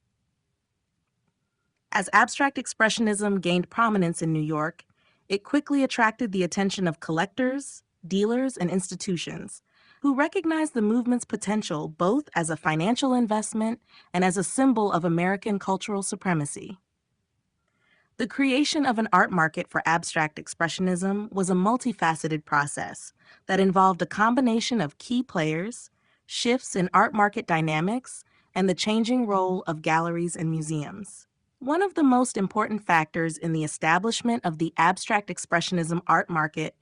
As abstract expressionism gained prominence in New York, it quickly attracted the attention of collectors, dealers, and institutions who recognized the movement's potential both as a financial investment and as a symbol of American cultural supremacy. The creation of an art market for abstract expressionism was a multifaceted process that involved a combination of key players, shifts in art market dynamics, and the changing role of galleries and museums. One of the most important factors in the establishment of the abstract expressionism art market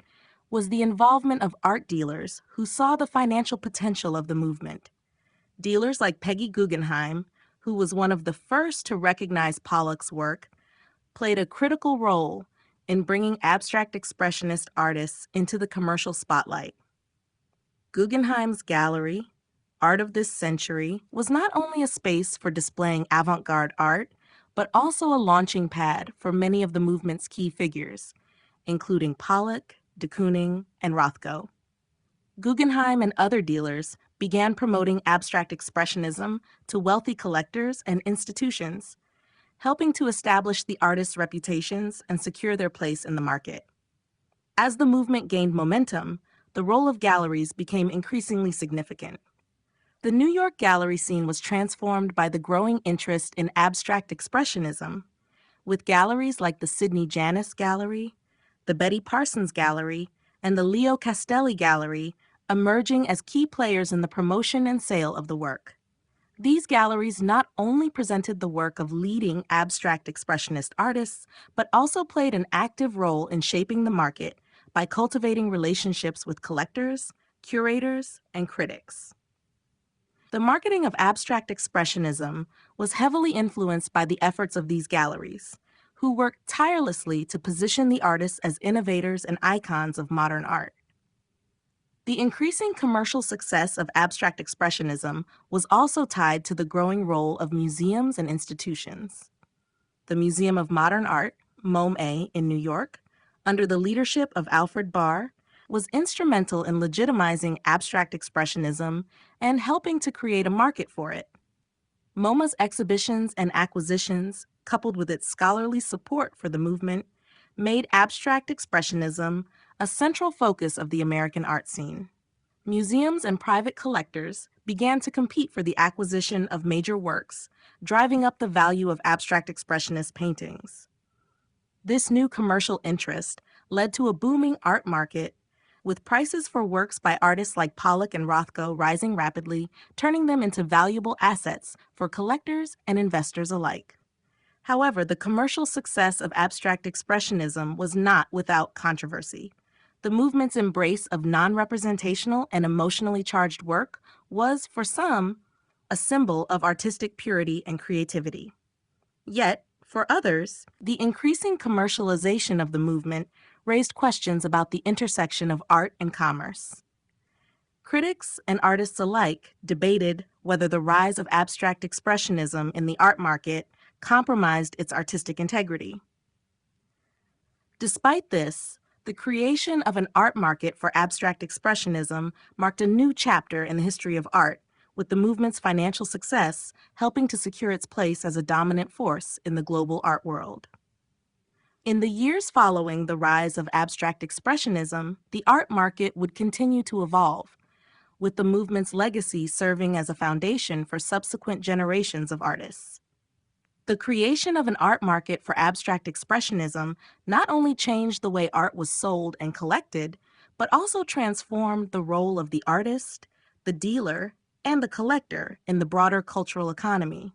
was the involvement of art dealers who saw the financial potential of the movement. Dealers like Peggy Guggenheim, who was one of the first to recognize Pollock's work, played a critical role in bringing abstract expressionist artists into the commercial spotlight. Guggenheim's gallery, Art of This Century, was not only a space for displaying avant-garde art, but also a launching pad for many of the movement's key figures, including Pollock, de Kooning, and Rothko. Guggenheim and other dealers began promoting abstract expressionism to wealthy collectors and institutions, helping to establish the artists' reputations and secure their place in the market. As the movement gained momentum, the role of galleries became increasingly significant. The New York gallery scene was transformed by the growing interest in abstract expressionism, with galleries like the Sidney Janis Gallery, the Betty Parsons Gallery, and the Leo Castelli Gallery emerging as key players in the promotion and sale of the work. These galleries not only presented the work of leading abstract expressionist artists, but also played an active role in shaping the market by cultivating relationships with collectors, curators, and critics. The marketing of abstract expressionism was heavily influenced by the efforts of these galleries, who worked tirelessly to position the artists as innovators and icons of modern art. The increasing commercial success of abstract expressionism was also tied to the growing role of museums and institutions. The Museum of Modern Art, MoMA, in New York, under the leadership of Alfred Barr, was instrumental in legitimizing abstract expressionism and helping to create a market for it. MoMA's exhibitions and acquisitions, coupled with its scholarly support for the movement, made abstract expressionism a central focus of the American art scene. Museums and private collectors began to compete for the acquisition of major works, driving up the value of abstract expressionist paintings. This new commercial interest led to a booming art market, with prices for works by artists like Pollock and Rothko rising rapidly, turning them into valuable assets for collectors and investors alike. However, the commercial success of abstract expressionism was not without controversy. The movement's embrace of non-representational and emotionally charged work was, for some, a symbol of artistic purity and creativity. Yet, for others, the increasing commercialization of the movement raised questions about the intersection of art and commerce. Critics and artists alike debated whether the rise of abstract expressionism in the art market compromised its artistic integrity. Despite this, the creation of an art market for abstract expressionism marked a new chapter in the history of art, with the movement's financial success helping to secure its place as a dominant force in the global art world. In the years following the rise of abstract expressionism, the art market would continue to evolve, with the movement's legacy serving as a foundation for subsequent generations of artists. The creation of an art market for abstract expressionism not only changed the way art was sold and collected, but also transformed the role of the artist, the dealer, and the collector in the broader cultural economy.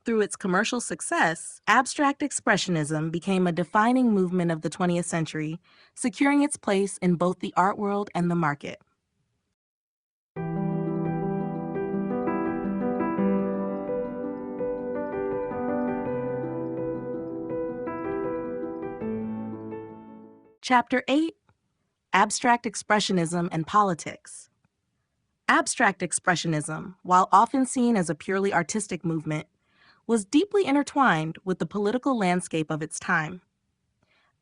Through its commercial success, abstract expressionism became a defining movement of the 20th century, securing its place in both the art world and the market. Chapter 8: Abstract Expressionism and Politics. Abstract Expressionism, while often seen as a purely artistic movement, was deeply intertwined with the political landscape of its time.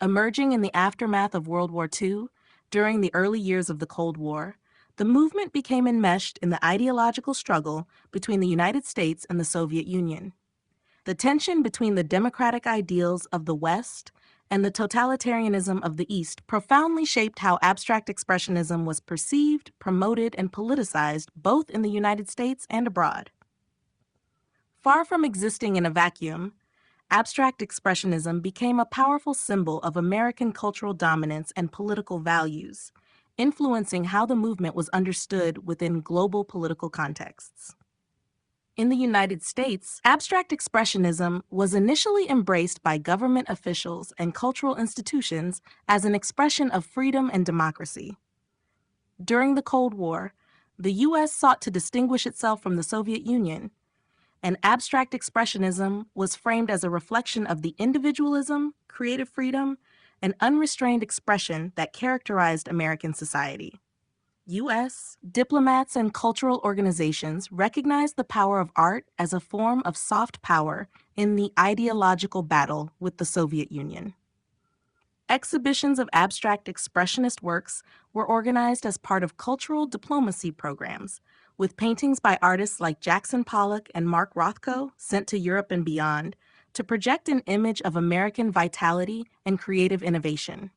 Emerging in the aftermath of World War II, during the early years of the Cold War, the movement became enmeshed in the ideological struggle between the United States and the Soviet Union. The tension between the democratic ideals of the West and the totalitarianism of the East profoundly shaped how abstract expressionism was perceived, promoted, and politicized both in the United States and abroad. Far from existing in a vacuum, abstract expressionism became a powerful symbol of American cultural dominance and political values, influencing how the movement was understood within global political contexts. In the United States, abstract expressionism was initially embraced by government officials and cultural institutions as an expression of freedom and democracy. During the Cold War, the U.S. sought to distinguish itself from the Soviet Union, and abstract expressionism was framed as a reflection of the individualism, creative freedom, and unrestrained expression that characterized American society. U.S. diplomats and cultural organizations recognized the power of art as a form of soft power in the ideological battle with the Soviet Union. Exhibitions of abstract expressionist works were organized as part of cultural diplomacy programs, with paintings by artists like Jackson Pollock and Mark Rothko sent to Europe and beyond to project an image of American vitality and creative innovation.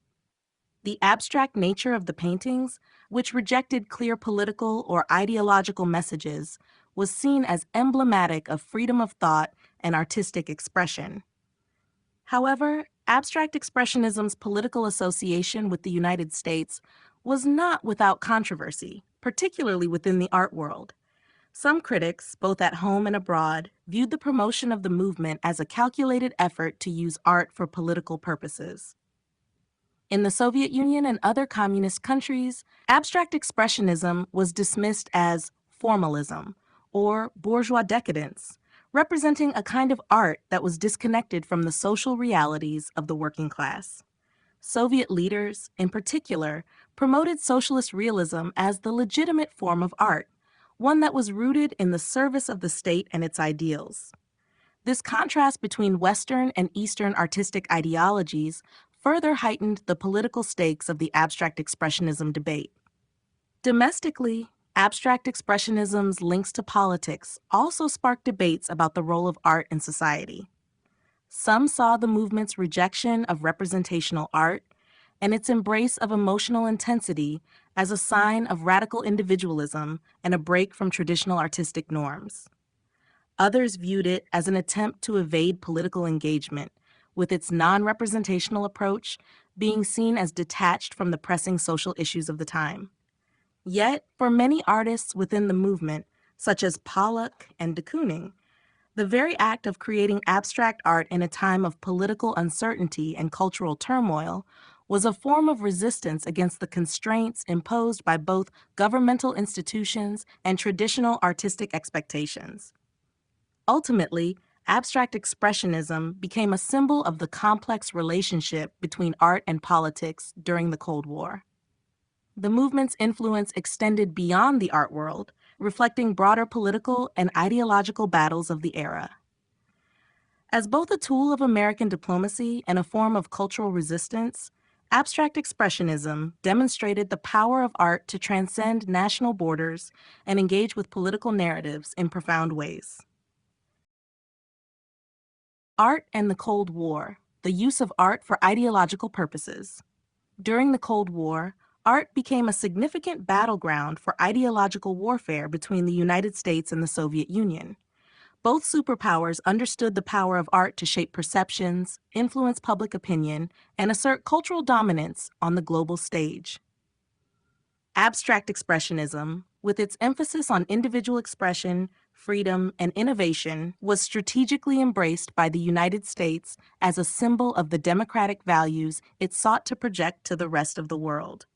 The abstract nature of the paintings, which rejected clear political or ideological messages, was seen as emblematic of freedom of thought and artistic expression. However, abstract expressionism's political association with the United States was not without controversy, particularly within the art world. Some critics, both at home and abroad, viewed the promotion of the movement as a calculated effort to use art for political purposes. In the Soviet Union and other communist countries, abstract expressionism was dismissed as formalism or bourgeois decadence, representing a kind of art that was disconnected from the social realities of the working class. Soviet leaders, in particular, promoted socialist realism as the legitimate form of art, one that was rooted in the service of the state and its ideals. This contrast between Western and Eastern artistic ideologies further heightened the political stakes of the abstract expressionism debate. Domestically, abstract expressionism's links to politics also sparked debates about the role of art in society. Some saw the movement's rejection of representational art and its embrace of emotional intensity as a sign of radical individualism and a break from traditional artistic norms. Others viewed it as an attempt to evade political engagement, with its non-representational approach being seen as detached from the pressing social issues of the time. Yet, for many artists within the movement, such as Pollock and de Kooning, the very act of creating abstract art in a time of political uncertainty and cultural turmoil was a form of resistance against the constraints imposed by both governmental institutions and traditional artistic expectations. Ultimately, Abstract Expressionism became a symbol of the complex relationship between art and politics during the Cold War. The movement's influence extended beyond the art world, reflecting broader political and ideological battles of the era. As both a tool of American diplomacy and a form of cultural resistance, Abstract Expressionism demonstrated the power of art to transcend national borders and engage with political narratives in profound ways. Art and the Cold War: the use of art for ideological purposes. During the Cold War, art became a significant battleground for ideological warfare between the United States and the Soviet Union. Both superpowers understood the power of art to shape perceptions, influence public opinion, and assert cultural dominance on the global stage. Abstract Expressionism, with its emphasis on individual expression, freedom, and innovation, was strategically embraced by the United States as a symbol of the democratic values it sought to project to the rest of the world.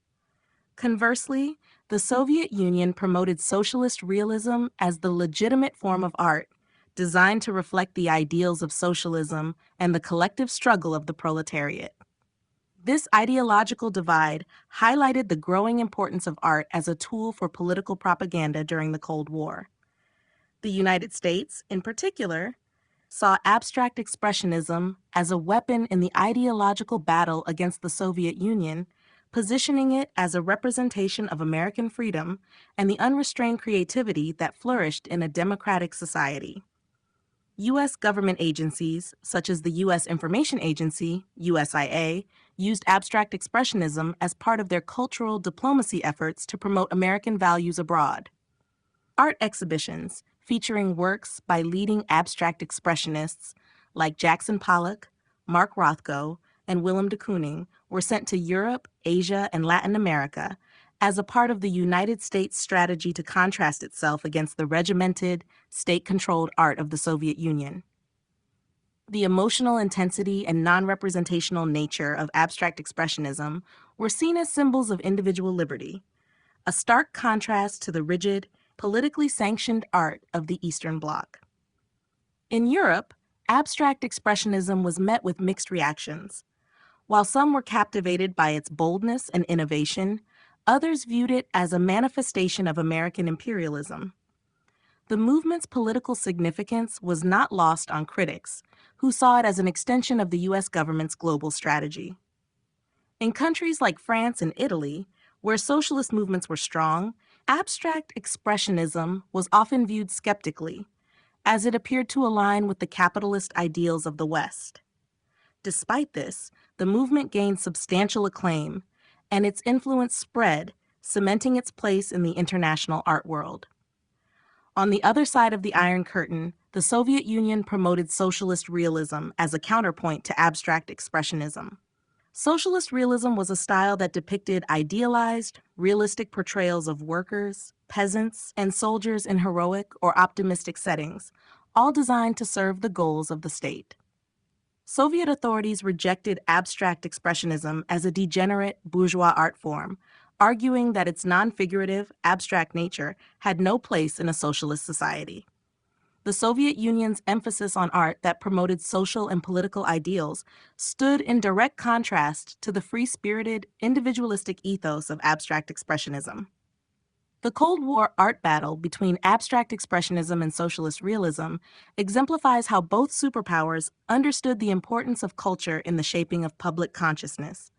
Conversely, the Soviet Union promoted socialist realism as the legitimate form of art, designed to reflect the ideals of socialism and the collective struggle of the proletariat. This ideological divide highlighted the growing importance of art as a tool for political propaganda during the Cold War. The United States, in particular, saw abstract expressionism as a weapon in the ideological battle against the Soviet Union, positioning it as a representation of American freedom and the unrestrained creativity that flourished in a democratic society. U.S. government agencies, such as the U.S. Information Agency, USIA, used abstract expressionism as part of their cultural diplomacy efforts to promote American values abroad. Art exhibitions featuring works by leading abstract expressionists like Jackson Pollock, Mark Rothko, and Willem de Kooning were sent to Europe, Asia, and Latin America as a part of the United States' strategy to contrast itself against the regimented, state-controlled art of the Soviet Union. The emotional intensity and non-representational nature of abstract expressionism were seen as symbols of individual liberty, a stark contrast to the rigid, politically sanctioned art of the Eastern Bloc. In Europe, abstract expressionism was met with mixed reactions. While some were captivated by its boldness and innovation, others viewed it as a manifestation of American imperialism. The movement's political significance was not lost on critics, who saw it as an extension of the U.S. government's global strategy. In countries like France and Italy, where socialist movements were strong, abstract expressionism was often viewed skeptically, as it appeared to align with the capitalist ideals of the West. Despite this, the movement gained substantial acclaim, and its influence spread, cementing its place in the international art world. On the other side of the Iron Curtain, the Soviet Union promoted socialist realism as a counterpoint to abstract expressionism. Socialist realism was a style that depicted idealized, realistic portrayals of workers, peasants, and soldiers in heroic or optimistic settings, all designed to serve the goals of the state. Soviet authorities rejected abstract expressionism as a degenerate bourgeois art form, arguing that its non-figurative, abstract nature had no place in a socialist society. The Soviet Union's emphasis on art that promoted social and political ideals stood in direct contrast to the free-spirited, individualistic ethos of abstract expressionism. The Cold War art battle between abstract expressionism and socialist realism exemplifies how both superpowers understood the importance of culture in the shaping of public consciousness.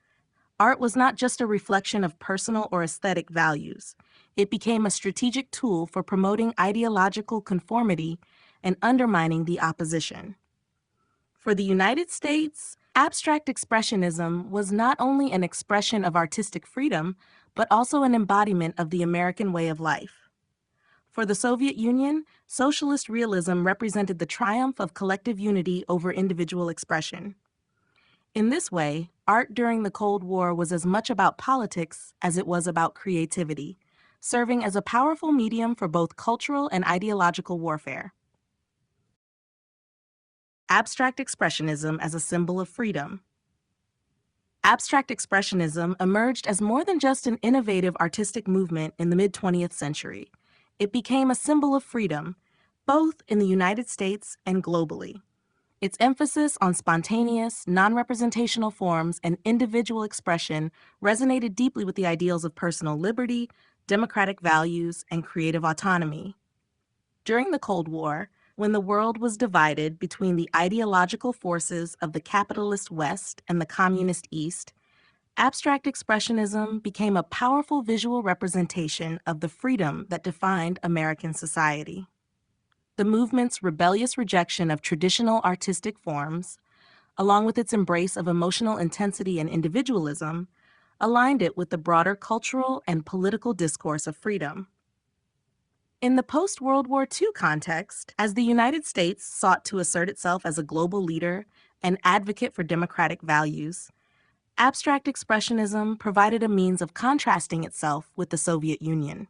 Art was not just a reflection of personal or aesthetic values. It became a strategic tool for promoting ideological conformity and undermining the opposition. For the United States, abstract expressionism was not only an expression of artistic freedom, but also an embodiment of the American way of life. For the Soviet Union, socialist realism represented the triumph of collective unity over individual expression. In this way, art during the Cold War was as much about politics as it was about creativity, serving as a powerful medium for both cultural and ideological warfare. Abstract expressionism as a symbol of freedom. Abstract expressionism emerged as more than just an innovative artistic movement in the mid-20th century. It became a symbol of freedom, both in the United States and globally. Its emphasis on spontaneous, non-representational forms and individual expression resonated deeply with the ideals of personal liberty, democratic values, and creative autonomy. During the Cold War, when the world was divided between the ideological forces of the capitalist West and the communist East, abstract expressionism became a powerful visual representation of the freedom that defined American society. The movement's rebellious rejection of traditional artistic forms, along with its embrace of emotional intensity and individualism, aligned it with the broader cultural and political discourse of freedom. In the post-World War II context, as the United States sought to assert itself as a global leader and advocate for democratic values, abstract expressionism provided a means of contrasting itself with the Soviet Union.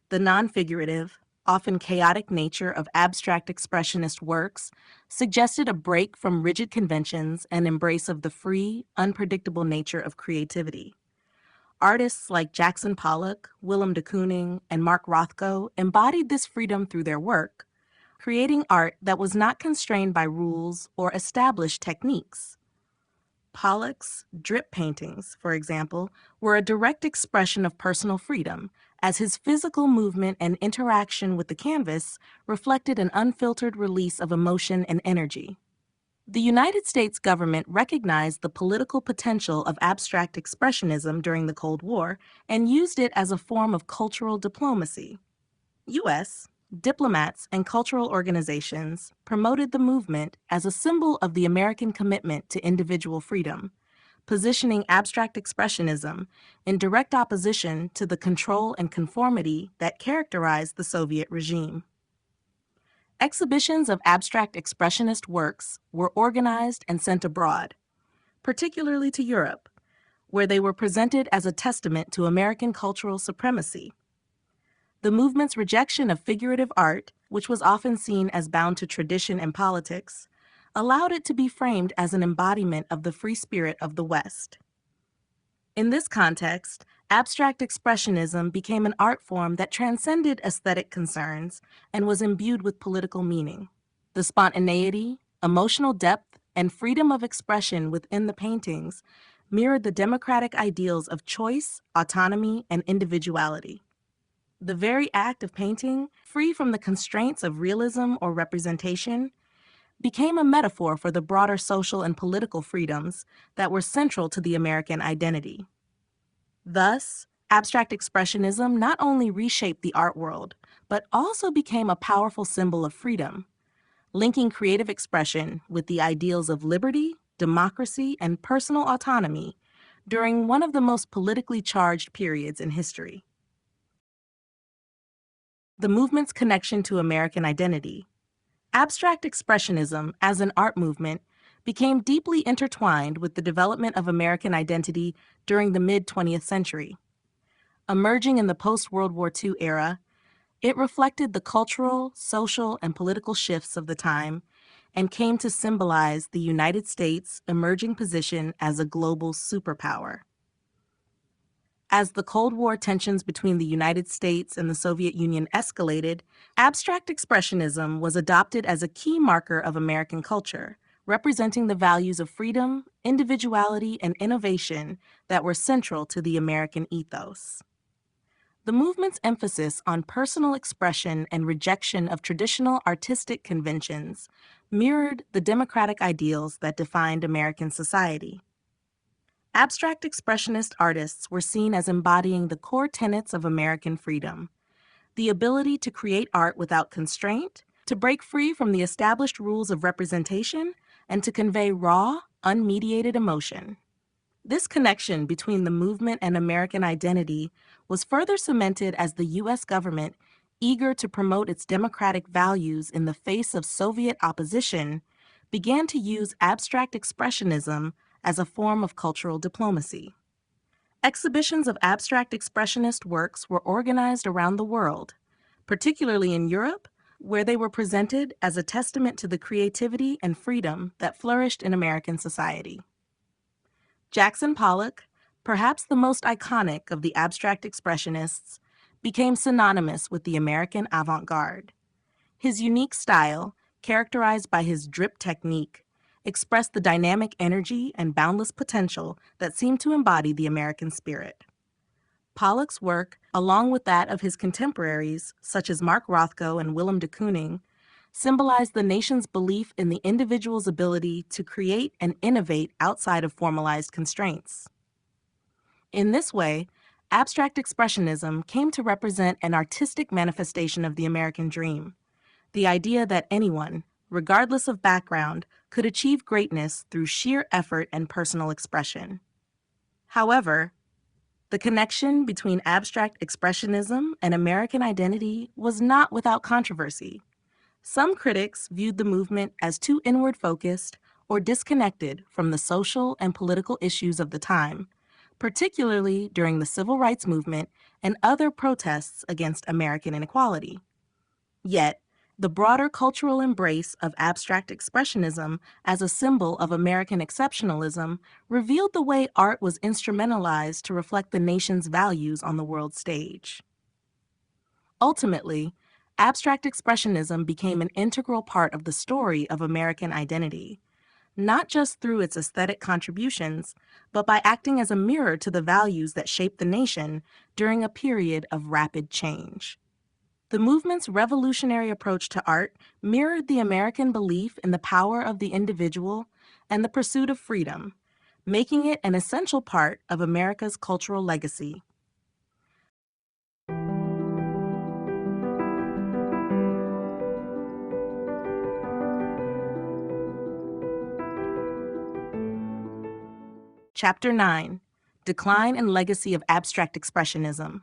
The non-figurative, often chaotic nature of abstract expressionist works suggested a break from rigid conventions and embrace of the free, unpredictable nature of creativity. Artists like Jackson Pollock, Willem de Kooning, and Mark Rothko embodied this freedom through their work, creating art that was not constrained by rules or established techniques. Pollock's drip paintings, for example, were a direct expression of personal freedom, as his physical movement and interaction with the canvas reflected an unfiltered release of emotion and energy. The United States government recognized the political potential of abstract expressionism during the Cold War and used it as a form of cultural diplomacy. U.S. diplomats and cultural organizations promoted the movement as a symbol of the American commitment to individual freedom, positioning abstract expressionism in direct opposition to the control and conformity that characterized the Soviet regime. Exhibitions of abstract expressionist works were organized and sent abroad, particularly to Europe, where they were presented as a testament to American cultural supremacy. The movement's rejection of figurative art, which was often seen as bound to tradition and politics, allowed it to be framed as an embodiment of the free spirit of the West. In this context, abstract expressionism became an art form that transcended aesthetic concerns and was imbued with political meaning. The spontaneity, emotional depth, and freedom of expression within the paintings mirrored the democratic ideals of choice, autonomy, and individuality. The very act of painting, free from the constraints of realism or representation, became a metaphor for the broader social and political freedoms that were central to the American identity. Thus, abstract expressionism not only reshaped the art world, but also became a powerful symbol of freedom, linking creative expression with the ideals of liberty, democracy, and personal autonomy during one of the most politically charged periods in history. The movement's connection to American identity. Abstract expressionism as an art movement became deeply intertwined with the development of American identity during the mid-20th century. Emerging in the post-World War II era, it reflected the cultural, social, and political shifts of the time and came to symbolize the United States' emerging position as a global superpower. As the Cold War tensions between the United States and the Soviet Union escalated, abstract expressionism was adopted as a key marker of American culture, representing the values of freedom, individuality, and innovation that were central to the American ethos. The movement's emphasis on personal expression and rejection of traditional artistic conventions mirrored the democratic ideals that defined American society. Abstract expressionist artists were seen as embodying the core tenets of American freedom: the ability to create art without constraint, to break free from the established rules of representation, and to convey raw, unmediated emotion. This connection between the movement and American identity was further cemented as the U.S. government, eager to promote its democratic values in the face of Soviet opposition, began to use abstract expressionism as a form of cultural diplomacy. Exhibitions of abstract expressionist works were organized around the world, particularly in Europe, where they were presented as a testament to the creativity and freedom that flourished in American society. Jackson Pollock, perhaps the most iconic of the abstract expressionists, became synonymous with the American avant-garde. His unique style, characterized by his drip technique, expressed the dynamic energy and boundless potential that seemed to embody the American spirit. Pollock's work, along with that of his contemporaries, such as Mark Rothko and Willem de Kooning, symbolized the nation's belief in the individual's ability to create and innovate outside of formalized constraints. In this way, abstract expressionism came to represent an artistic manifestation of the American dream, the idea that anyone, regardless of background, could achieve greatness through sheer effort and personal expression. However, the connection between abstract expressionism and American identity was not without controversy. Some critics viewed the movement as too inward-focused or disconnected from the social and political issues of the time, particularly during the Civil Rights Movement and other protests against American inequality. Yet, the broader cultural embrace of abstract expressionism as a symbol of American exceptionalism revealed the way art was instrumentalized to reflect the nation's values on the world stage. Ultimately, abstract expressionism became an integral part of the story of American identity, not just through its aesthetic contributions, but by acting as a mirror to the values that shaped the nation during a period of rapid change. The movement's revolutionary approach to art mirrored the American belief in the power of the individual and the pursuit of freedom, making it an essential part of America's cultural legacy. Chapter 9: Decline and Legacy of Abstract Expressionism.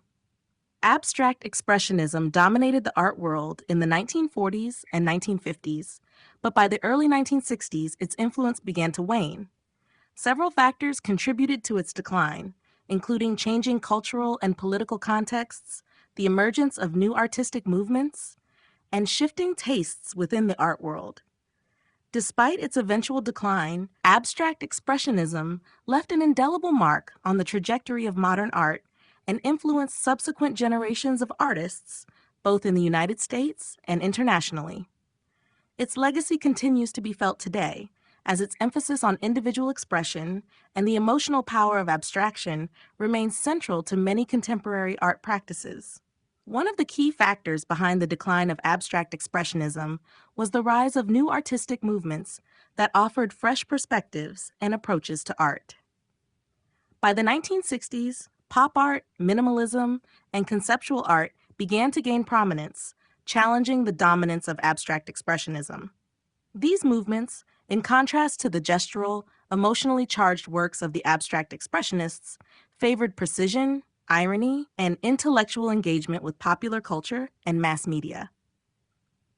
Abstract Expressionism dominated the art world in the 1940s and 1950s, but by the early 1960s, its influence began to wane. Several factors contributed to its decline, including changing cultural and political contexts, the emergence of new artistic movements, and shifting tastes within the art world. Despite its eventual decline, abstract expressionism left an indelible mark on the trajectory of modern art and influenced subsequent generations of artists, both in the United States and internationally. Its legacy continues to be felt today, as its emphasis on individual expression and the emotional power of abstraction remains central to many contemporary art practices. One of the key factors behind the decline of abstract expressionism was the rise of new artistic movements that offered fresh perspectives and approaches to art. By the 1960s, pop art, minimalism, and conceptual art began to gain prominence, challenging the dominance of abstract expressionism. These movements, in contrast to the gestural, emotionally charged works of the abstract expressionists, favored precision, irony, and intellectual engagement with popular culture and mass media.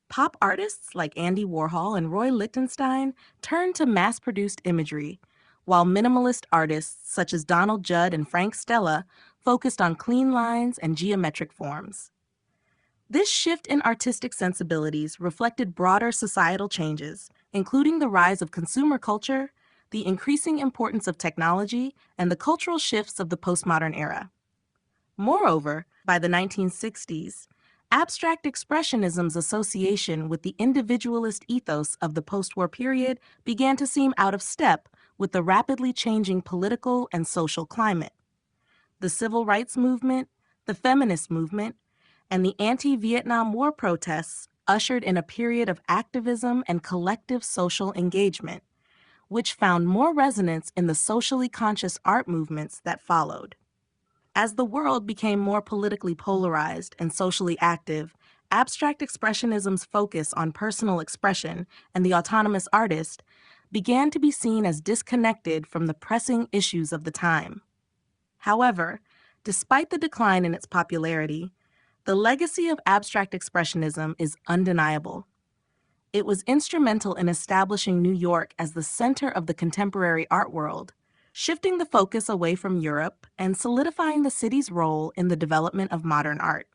Pop artists like Andy Warhol and Roy Lichtenstein turned to mass-produced imagery, while minimalist artists such as Donald Judd and Frank Stella focused on clean lines and geometric forms. This shift in artistic sensibilities reflected broader societal changes, including the rise of consumer culture, the increasing importance of technology, and the cultural shifts of the postmodern era. Moreover, by the 1960s, abstract expressionism's association with the individualist ethos of the post-war period began to seem out of step with the rapidly changing political and social climate. The civil rights movement, the feminist movement, and the anti-Vietnam War protests ushered in a period of activism and collective social engagement, which found more resonance in the socially conscious art movements that followed. As the world became more politically polarized and socially active, abstract expressionism's focus on personal expression and the autonomous artist began to be seen as disconnected from the pressing issues of the time. However, despite the decline in its popularity, the legacy of abstract expressionism is undeniable. It was instrumental in establishing New York as the center of the contemporary art world, shifting the focus away from Europe and solidifying the city's role in the development of modern art.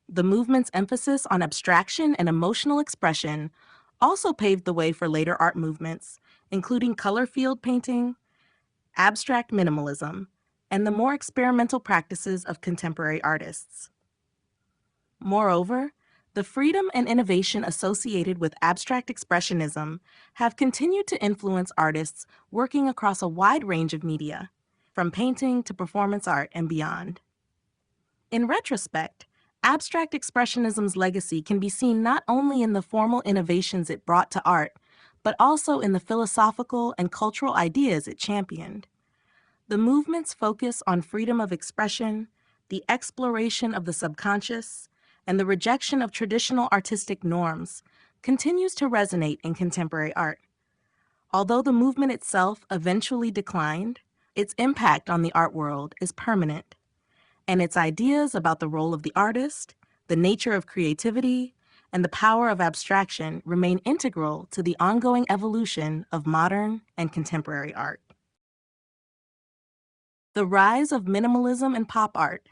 The movement's emphasis on abstraction and emotional expression also paved the way for later art movements, including color field painting, abstract minimalism, and the more experimental practices of contemporary artists. Moreover, The freedom and innovation associated with abstract expressionism have continued to influence artists working across a wide range of media, from painting to performance art and beyond. In retrospect, abstract expressionism's legacy can be seen not only in the formal innovations it brought to art, but also in the philosophical and cultural ideas it championed. The movement's focus on freedom of expression, the exploration of the subconscious, and the rejection of traditional artistic norms continues to resonate in contemporary art. Although the movement itself eventually declined, its impact on the art world is permanent, and its ideas about the role of the artist, the nature of creativity, and the power of abstraction remain integral to the ongoing evolution of modern and contemporary art. The rise of minimalism in pop art.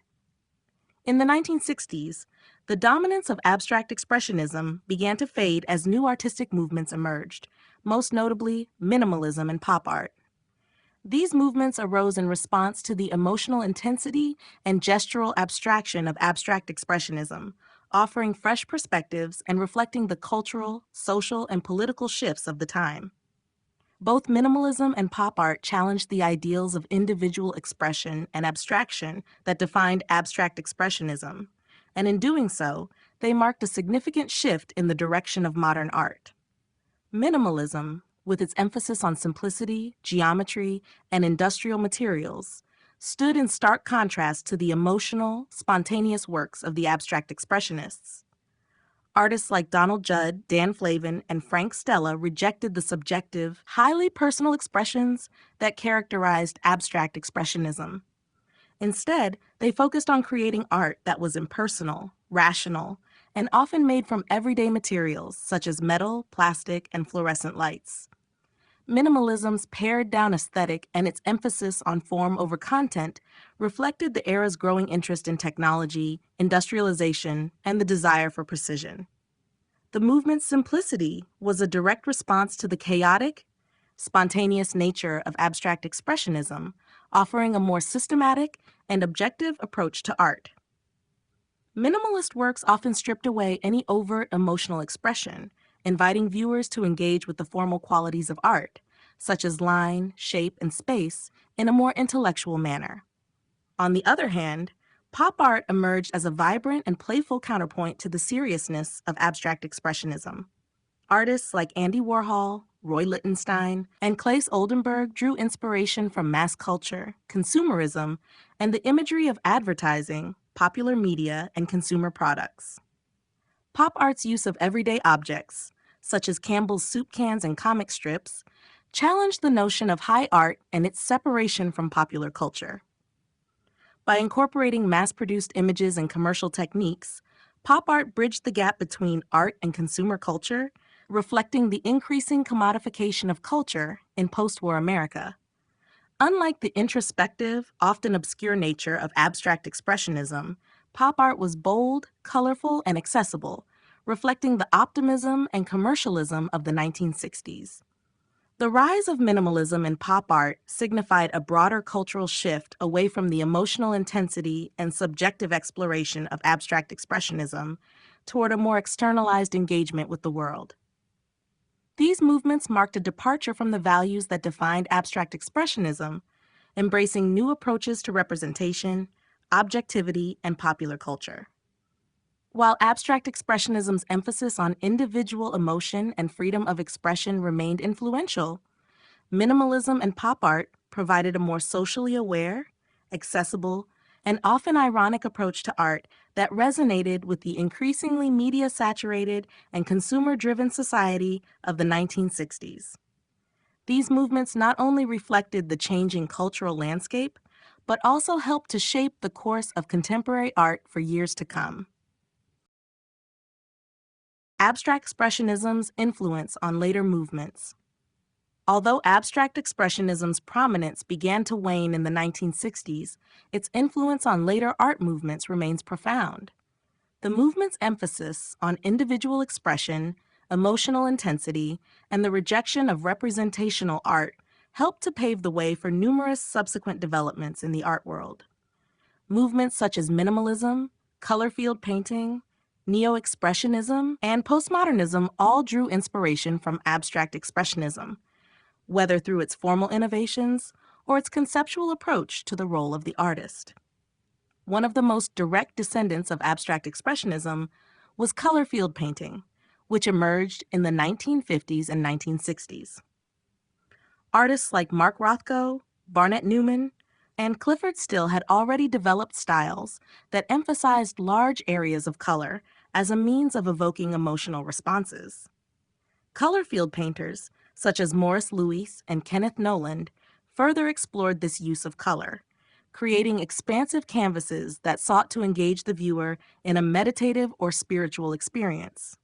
In the 1960s, the dominance of abstract expressionism began to fade as new artistic movements emerged, most notably minimalism in pop art. These movements arose in response to the emotional intensity and gestural abstraction of abstract expressionism, offering fresh perspectives and reflecting the cultural, social, and political shifts of the time. Both minimalism and pop art challenged the ideals of individual expression and abstraction that defined abstract expressionism, and in doing so, they marked a significant shift in the direction of modern art. Minimalism, with its emphasis on simplicity, geometry, and industrial materials, stood in stark contrast to the emotional, spontaneous works of the abstract expressionists. Artists like Donald Judd, Dan Flavin, and Frank Stella rejected the subjective, highly personal expressions that characterized abstract expressionism. Instead, they focused on creating art that was impersonal, rational, and often made from everyday materials such as metal, plastic, and fluorescent lights. Minimalism's pared-down aesthetic and its emphasis on form over content reflected the era's growing interest in technology, industrialization, and the desire for precision. The movement's simplicity was a direct response to the chaotic, spontaneous nature of abstract expressionism, offering a more systematic and objective approach to art. Minimalist works often stripped away any overt emotional expression, inviting viewers to engage with the formal qualities of art, such as line, shape, and space, in a more intellectual manner. On the other hand, pop art emerged as a vibrant and playful counterpoint to the seriousness of abstract expressionism. Artists like Andy Warhol, Roy Lichtenstein, and Claes Oldenburg drew inspiration from mass culture, consumerism, and the imagery of advertising, popular media, and consumer products. Pop art's use of everyday objects, such as Campbell's soup cans and comic strips, challenged the notion of high art and its separation from popular culture. By incorporating mass-produced images and commercial techniques, pop art bridged the gap between art and consumer culture, reflecting the increasing commodification of culture in post-war America. Unlike the introspective, often obscure nature of abstract expressionism, pop art was bold, colorful, and accessible, reflecting the optimism and commercialism of the 1960s. The rise of minimalism in pop art signified a broader cultural shift away from the emotional intensity and subjective exploration of abstract expressionism toward a more externalized engagement with the world. These movements marked a departure from the values that defined abstract expressionism, embracing new approaches to representation, objectivity, and popular culture. While abstract expressionism's emphasis on individual emotion and freedom of expression remained influential, minimalism and pop art provided a more socially aware, accessible, and often ironic approach to art that resonated with the increasingly media-saturated and consumer-driven society of the 1960s. These movements not only reflected the changing cultural landscape, but also helped to shape the course of contemporary art for years to come. Abstract expressionism's influence on later movements. Although abstract expressionism's prominence began to wane in the 1960s, its influence on later art movements remains profound. The movement's emphasis on individual expression, emotional intensity, and the rejection of representational art helped to pave the way for numerous subsequent developments in the art world. Movements such as minimalism, color field painting, Neo-expressionism, and postmodernism all drew inspiration from abstract expressionism, whether through its formal innovations or its conceptual approach to the role of the artist. One of the most direct descendants of abstract expressionism was color field painting, which emerged in the 1950s and 1960s. Artists like Mark Rothko, Barnett Newman, and Clifford Still had already developed styles that emphasized large areas of color as a means of evoking emotional responses. Color field painters, such as Morris Louis and Kenneth Noland, further explored this use of color, creating expansive canvases that sought to engage the viewer in a meditative or spiritual experience.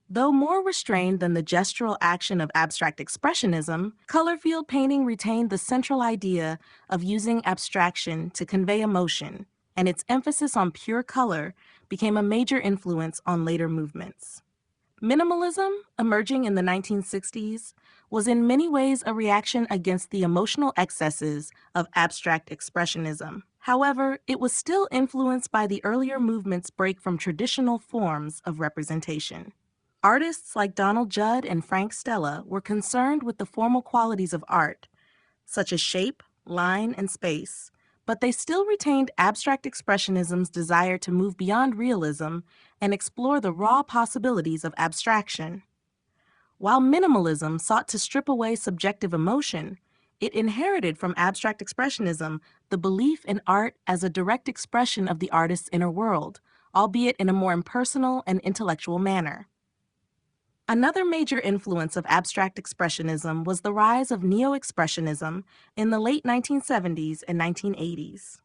Though more restrained than the gestural action of abstract expressionism, color field painting retained the central idea of using abstraction to convey emotion, and its emphasis on pure color became a major influence on later movements. Minimalism, emerging in the 1960s, was in many ways a reaction against the emotional excesses of abstract expressionism. However, it was still influenced by the earlier movement's break from traditional forms of representation. Artists like Donald Judd and Frank Stella were concerned with the formal qualities of art, such as shape, line, and space, but they still retained abstract expressionism's desire to move beyond realism and explore the raw possibilities of abstraction. While minimalism sought to strip away subjective emotion, it inherited from abstract expressionism the belief in art as a direct expression of the artist's inner world, albeit in a more impersonal and intellectual manner. Another major influence of abstract expressionism was the rise of neo-expressionism in the late 1970s and 1980s.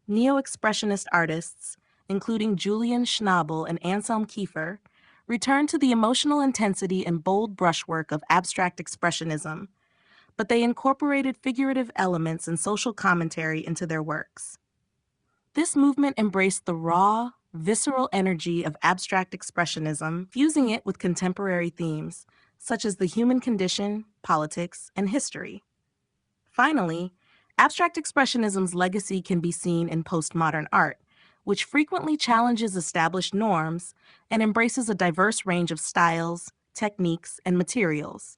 Neo-expressionist artists, including Julian Schnabel and Anselm Kiefer, returned to the emotional intensity and bold brushwork of abstract expressionism, but they incorporated figurative elements and social commentary into their works. This movement embraced the raw, visceral energy of abstract expressionism, fusing it with contemporary themes, such as the human condition, politics, and history. Finally, abstract expressionism's legacy can be seen in postmodern art, which frequently challenges established norms and embraces a diverse range of styles, techniques, and materials.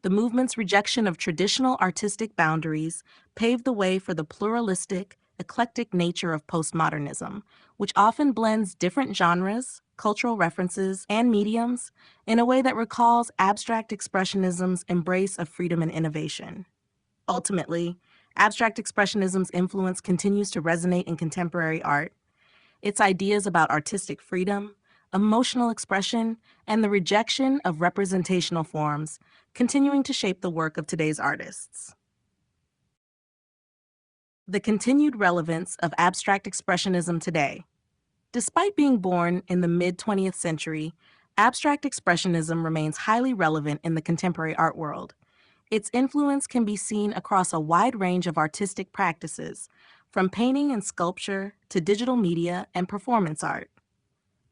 The movement's rejection of traditional artistic boundaries paved the way for the pluralistic, eclectic nature of postmodernism, which often blends different genres, cultural references, and mediums in a way that recalls abstract expressionism's embrace of freedom and innovation. Ultimately, abstract expressionism's influence continues to resonate in contemporary art. Its ideas about artistic freedom, emotional expression, and the rejection of representational forms continuing to shape the work of today's artists. The continued relevance of abstract expressionism today. Despite being born in the mid-20th century, abstract expressionism remains highly relevant in the contemporary art world. Its influence can be seen across a wide range of artistic practices, from painting and sculpture to digital media and performance art.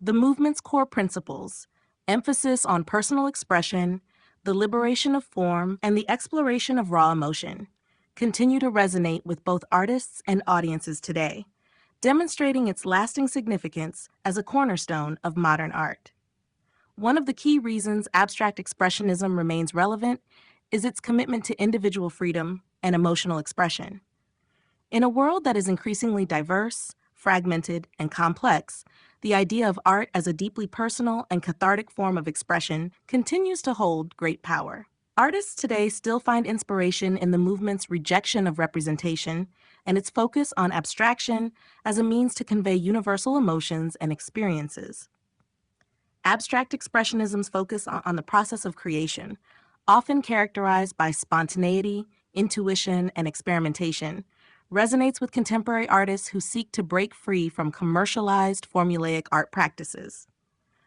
The movement's core principles, emphasis on personal expression, the liberation of form, and the exploration of raw emotion, continue to resonate with both artists and audiences today, demonstrating its lasting significance as a cornerstone of modern art. One of the key reasons abstract expressionism remains relevant is its commitment to individual freedom and emotional expression. In a world that is increasingly diverse, fragmented, and complex, the idea of art as a deeply personal and cathartic form of expression continues to hold great power. Artists today still find inspiration in the movement's rejection of representation and its focus on abstraction as a means to convey universal emotions and experiences. Abstract expressionism's focus on the process of creation, often characterized by spontaneity, intuition, and experimentation, resonates with contemporary artists who seek to break free from commercialized, formulaic art practices.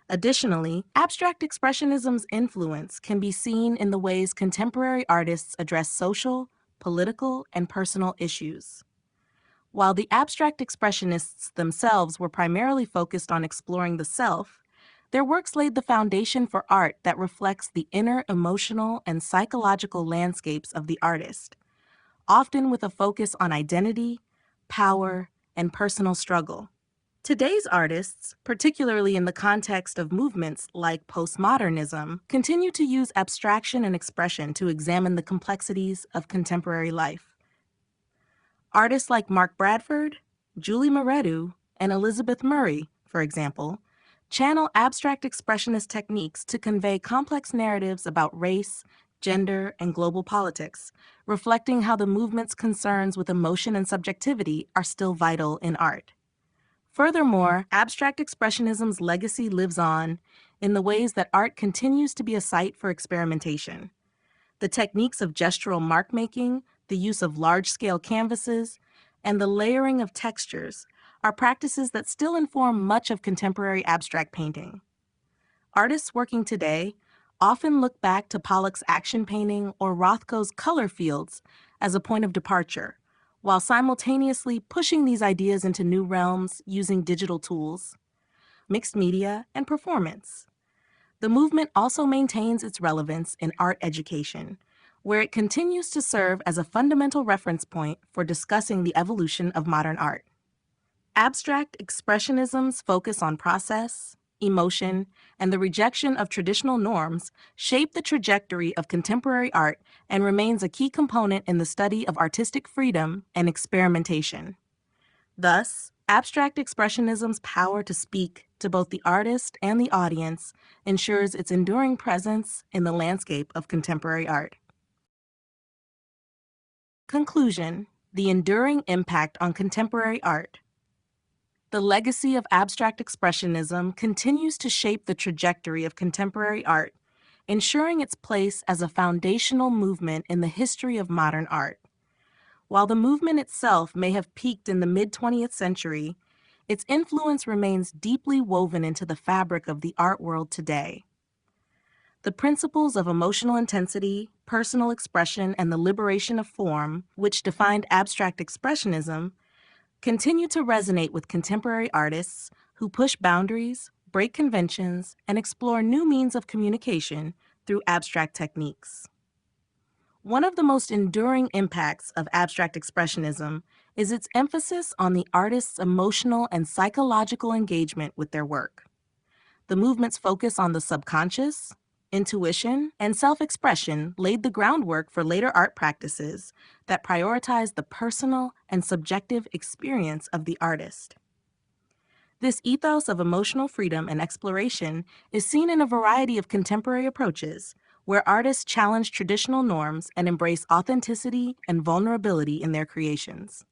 Additionally, abstract expressionism's influence can be seen in the ways contemporary artists address social, political, and personal issues. While the abstract expressionists themselves were primarily focused on exploring the self, their works laid the foundation for art that reflects the inner emotional and psychological landscapes of the artist, often with a focus on identity, power, and personal struggle. Today's artists, particularly in the context of movements like postmodernism, continue to use abstraction and expression to examine the complexities of contemporary life. Artists like Mark Bradford, Julie Moretu, and Elizabeth Murray, for example, channel abstract expressionist techniques to convey complex narratives about race, gender, and global politics, reflecting how the movement's concerns with emotion and subjectivity are still vital in art. Furthermore, abstract expressionism's legacy lives on in the ways that art continues to be a site for experimentation. The techniques of gestural mark-making, the use of large-scale canvases, and the layering of textures are practices that still inform much of contemporary abstract painting. Artists working today often look back to Pollock's action painting or Rothko's color fields as a point of departure, while simultaneously pushing these ideas into new realms using digital tools, mixed media, and performance. The movement also maintains its relevance in art education, where it continues to serve as a fundamental reference point for discussing the evolution of modern art. Abstract expressionism's focus on process, emotion, and the rejection of traditional norms shape the trajectory of contemporary art and remains a key component in the study of artistic freedom and experimentation. Thus, abstract expressionism's power to speak to both the artist and the audience ensures its enduring presence in the landscape of contemporary art. Conclusion: the enduring impact on contemporary art. The legacy of abstract expressionism continues to shape the trajectory of contemporary art, ensuring its place as a foundational movement in the history of modern art. While the movement itself may have peaked in the mid-20th century, its influence remains deeply woven into the fabric of the art world today. The principles of emotional intensity, personal expression, and the liberation of form, which defined abstract expressionism, continue to resonate with contemporary artists who push boundaries, break conventions, and explore new means of communication through abstract techniques. One of the most enduring impacts of abstract expressionism is its emphasis on the artist's emotional and psychological engagement with their work. The movement's focus on the subconscious, intuition, and self-expression laid the groundwork for later art practices that prioritize the personal and subjective experience of the artist. This ethos of emotional freedom and exploration is seen in a variety of contemporary approaches, where artists challenge traditional norms and embrace authenticity and vulnerability in their creations.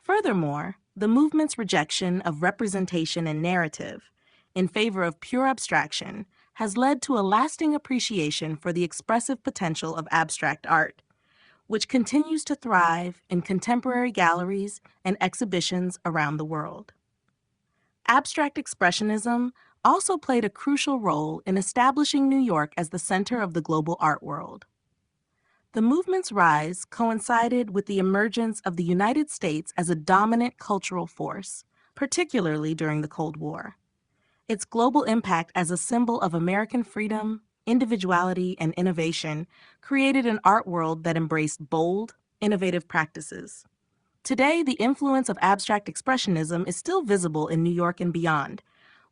Furthermore, the movement's rejection of representation and narrative in favor of pure abstraction has led to a lasting appreciation for the expressive potential of abstract art, which continues to thrive in contemporary galleries and exhibitions around the world. Abstract expressionism also played a crucial role in establishing New York as the center of the global art world. The movement's rise coincided with the emergence of the United States as a dominant cultural force, particularly during the Cold War. Its global impact as a symbol of American freedom, individuality, and innovation created an art world that embraced bold, innovative practices. Today, the influence of abstract expressionism is still visible in New York and beyond,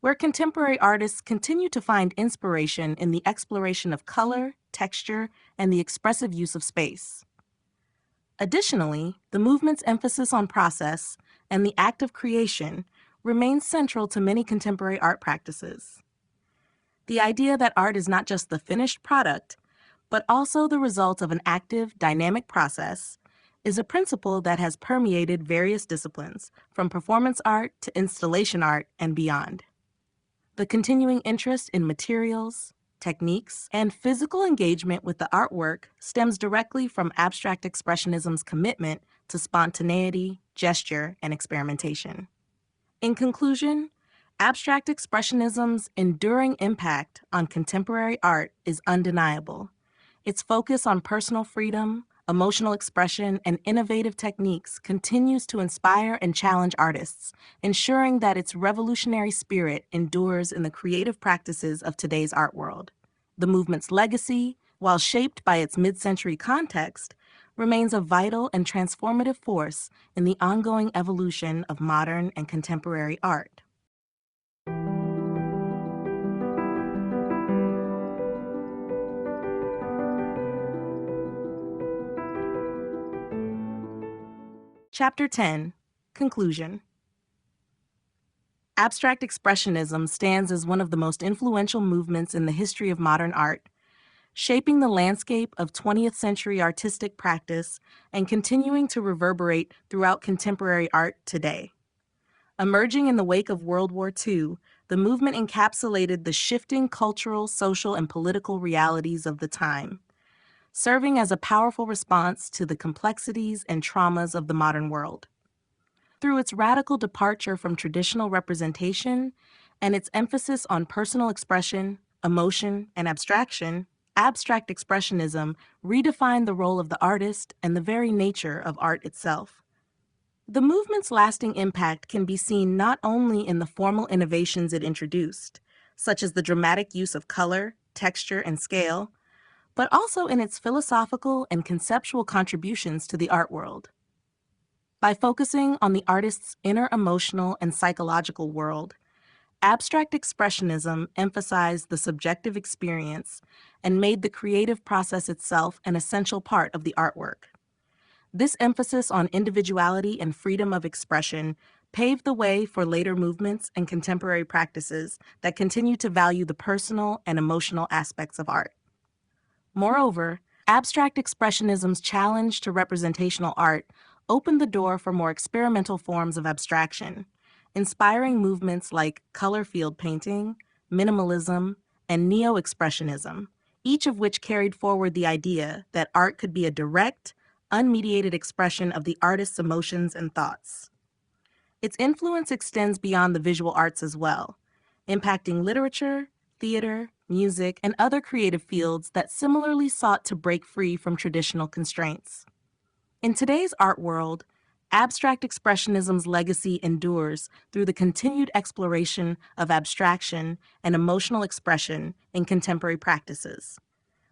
where contemporary artists continue to find inspiration in the exploration of color, texture, and the expressive use of space. Additionally, the movement's emphasis on process and the act of creation remains central to many contemporary art practices. The idea that art is not just the finished product, but also the result of an active, dynamic process, is a principle that has permeated various disciplines, from performance art to installation art and beyond. The continuing interest in materials, techniques, and physical engagement with the artwork stems directly from abstract expressionism's commitment to spontaneity, gesture, and experimentation. In conclusion, abstract expressionism's enduring impact on contemporary art is undeniable. Its focus on personal freedom, emotional expression, and innovative techniques continues to inspire and challenge artists, ensuring that its revolutionary spirit endures in the creative practices of today's art world. The movement's legacy, while shaped by its mid-century context, remains a vital and transformative force in the ongoing evolution of modern and contemporary art. Chapter 10, Conclusion. Abstract Expressionism stands as one of the most influential movements in the history of modern art, shaping the landscape of 20th century artistic practice and continuing to reverberate throughout contemporary art today. Emerging in the wake of World War II, the movement encapsulated the shifting cultural, social, and political realities of the time, serving as a powerful response to the complexities and traumas of the modern world. Through its radical departure from traditional representation and its emphasis on personal expression, emotion, and abstraction, abstract expressionism redefined the role of the artist and the very nature of art itself. The movement's lasting impact can be seen not only in the formal innovations it introduced, such as the dramatic use of color, texture, and scale, but also in its philosophical and conceptual contributions to the art world. By focusing on the artist's inner emotional and psychological world, abstract expressionism emphasized the subjective experience and made the creative process itself an essential part of the artwork. This emphasis on individuality and freedom of expression paved the way for later movements and contemporary practices that continue to value the personal and emotional aspects of art. Moreover, abstract expressionism's challenge to representational art opened the door for more experimental forms of abstraction, inspiring movements like color field painting, minimalism, and neo-expressionism, each of which carried forward the idea that art could be a direct, unmediated expression of the artist's emotions and thoughts. Its influence extends beyond the visual arts as well, impacting literature, theater, music, and other creative fields that similarly sought to break free from traditional constraints. In today's art world, abstract expressionism's legacy endures through the continued exploration of abstraction and emotional expression in contemporary practices.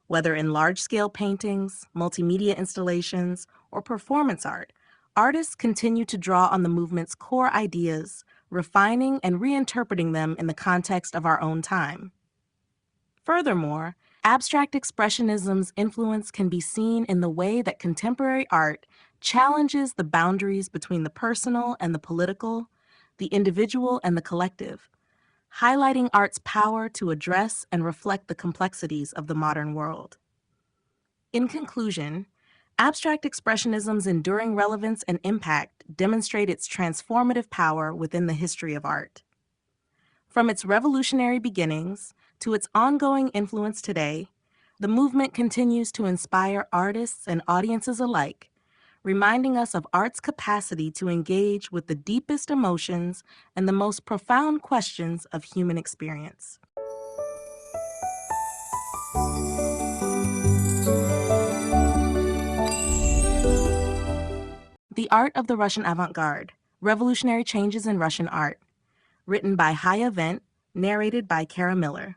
Whether in large-scale paintings, multimedia installations, or performance art, artists continue to draw on the movement's core ideas, refining and reinterpreting them in the context of our own time. Furthermore, abstract expressionism's influence can be seen in the way that contemporary art challenges the boundaries between the personal and the political, the individual and the collective, highlighting art's power to address and reflect the complexities of the modern world. In conclusion, abstract expressionism's enduring relevance and impact demonstrate its transformative power within the history of art. From its revolutionary beginnings to its ongoing influence today, the movement continues to inspire artists and audiences alike, reminding us of art's capacity to engage with the deepest emotions and the most profound questions of human experience. The Art of the Russian Avant-Garde: Revolutionary Changes in Russian Art, written by Haya Vent, narrated by Kara Miller.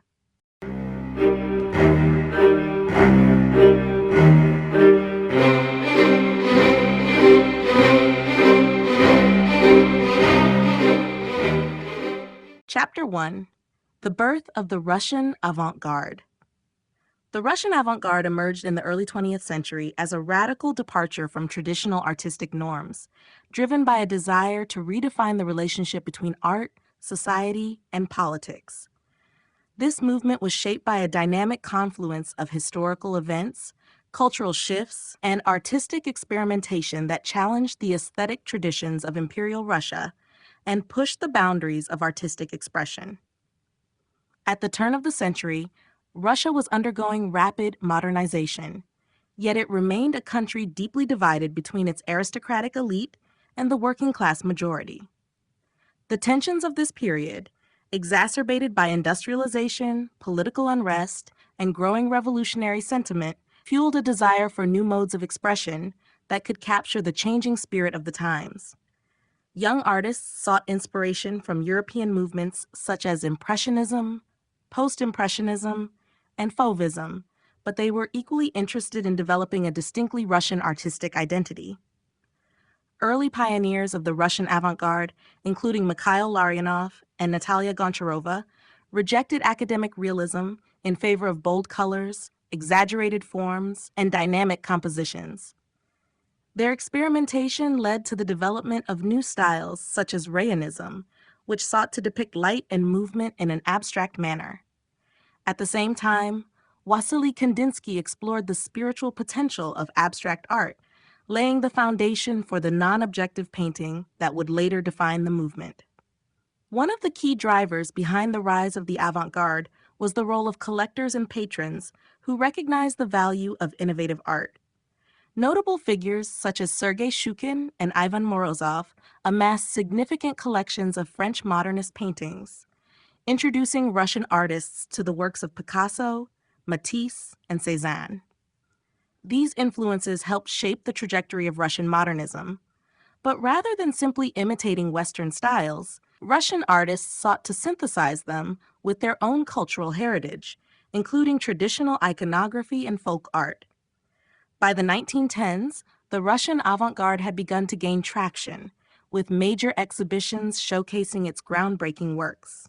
Chapter 1: The Birth of the Russian Avant-Garde. The Russian avant-garde emerged in the early 20th century as a radical departure from traditional artistic norms, driven by a desire to redefine the relationship between art, society, and politics. This movement was shaped by a dynamic confluence of historical events, cultural shifts, and artistic experimentation that challenged the aesthetic traditions of Imperial Russia and pushed the boundaries of artistic expression. At the turn of the century, Russia was undergoing rapid modernization, yet it remained a country deeply divided between its aristocratic elite and the working-class majority. The tensions of this period, exacerbated by industrialization, political unrest, and growing revolutionary sentiment, fueled a desire for new modes of expression that could capture the changing spirit of the times. Young artists sought inspiration from European movements such as Impressionism, Post-Impressionism, and Fauvism, but they were equally interested in developing a distinctly Russian artistic identity. Early pioneers of the Russian avant-garde, including Mikhail Larionov and Natalia Goncharova, rejected academic realism in favor of bold colors, exaggerated forms, and dynamic compositions. Their experimentation led to the development of new styles such as Rayonism, which sought to depict light and movement in an abstract manner. At the same time, Wassily Kandinsky explored the spiritual potential of abstract art, laying the foundation for the non-objective painting that would later define the movement. One of the key drivers behind the rise of the avant-garde was the role of collectors and patrons who recognized the value of innovative art. Notable figures such as Sergei Shukin and Ivan Morozov amassed significant collections of French modernist paintings, introducing Russian artists to the works of Picasso, Matisse, and Cézanne. These influences helped shape the trajectory of Russian modernism. But rather than simply imitating Western styles, Russian artists sought to synthesize them with their own cultural heritage, including traditional iconography and folk art. By the 1910s, the Russian avant-garde had begun to gain traction, with major exhibitions showcasing its groundbreaking works.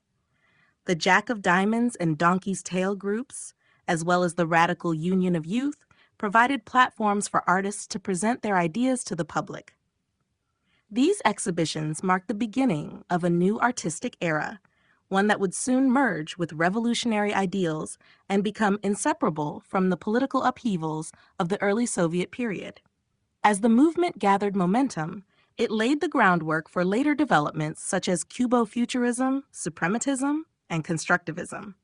The Jack of Diamonds and Donkey's Tail groups, as well as the Radical Union of Youth, provided platforms for artists to present their ideas to the public. These exhibitions marked the beginning of a new artistic era, one that would soon merge with revolutionary ideals and become inseparable from the political upheavals of the early Soviet period. As the movement gathered momentum, it laid the groundwork for later developments such as Cubo-futurism, suprematism, and constructivism.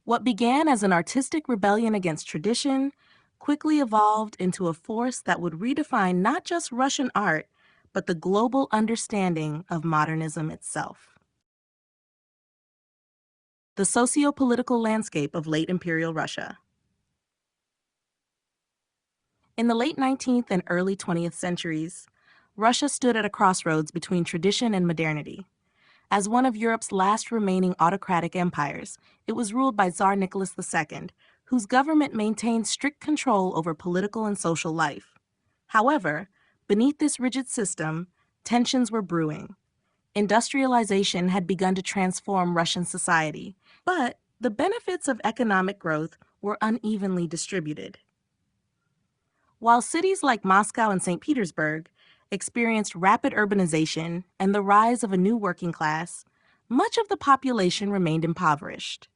What began as an artistic rebellion against tradition quickly evolved into a force that would redefine not just Russian art, but the global understanding of modernism itself. The socio-political landscape of late imperial Russia. In the late 19th and early 20th centuries, Russia stood at a crossroads between tradition and modernity. As one of Europe's last remaining autocratic empires, it was ruled by Tsar Nicholas II, whose government maintained strict control over political and social life. However, beneath this rigid system, tensions were brewing. Industrialization had begun to transform Russian society, but the benefits of economic growth were unevenly distributed. While cities like Moscow and St. Petersburg experienced rapid urbanization and the rise of a new working class, much of the population remained impoverished,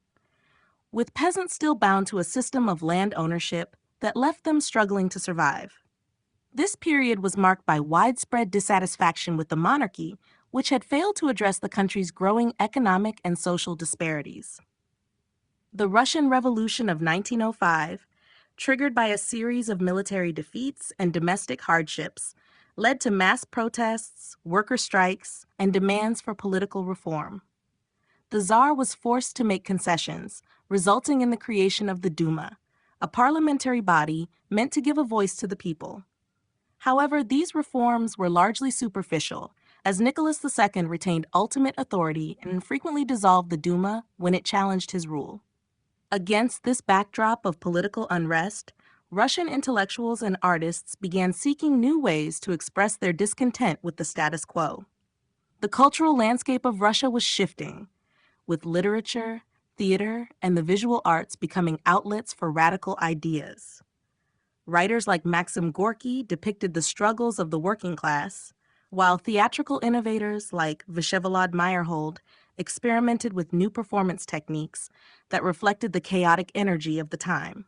with peasants still bound to a system of land ownership that left them struggling to survive. This period was marked by widespread dissatisfaction with the monarchy, which had failed to address the country's growing economic and social disparities. The Russian Revolution of 1905, triggered by a series of military defeats and domestic hardships, led to mass protests, worker strikes, and demands for political reform. The Tsar was forced to make concessions, resulting in the creation of the Duma, a parliamentary body meant to give a voice to the people. However, these reforms were largely superficial, as Nicholas II retained ultimate authority and frequently dissolved the Duma when it challenged his rule. Against this backdrop of political unrest, Russian intellectuals and artists began seeking new ways to express their discontent with the status quo. The cultural landscape of Russia was shifting, with literature, theater, and the visual arts becoming outlets for radical ideas. Writers like Maxim Gorky depicted the struggles of the working class, while theatrical innovators like Vsevolod Meyerhold experimented with new performance techniques that reflected the chaotic energy of the time.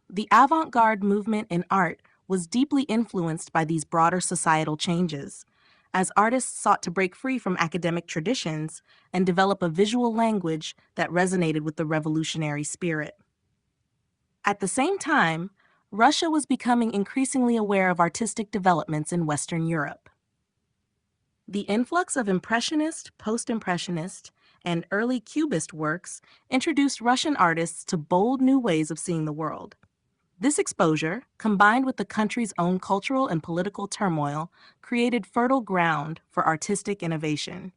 The avant-garde movement in art was deeply influenced by these broader societal changes, as artists sought to break free from academic traditions and develop a visual language that resonated with the revolutionary spirit. At the same time, Russia was becoming increasingly aware of artistic developments in Western Europe. The influx of Impressionist, Post-Impressionist, and early Cubist works introduced Russian artists to bold new ways of seeing the world. This exposure, combined with the country's own cultural and political turmoil, created fertile ground for artistic innovation.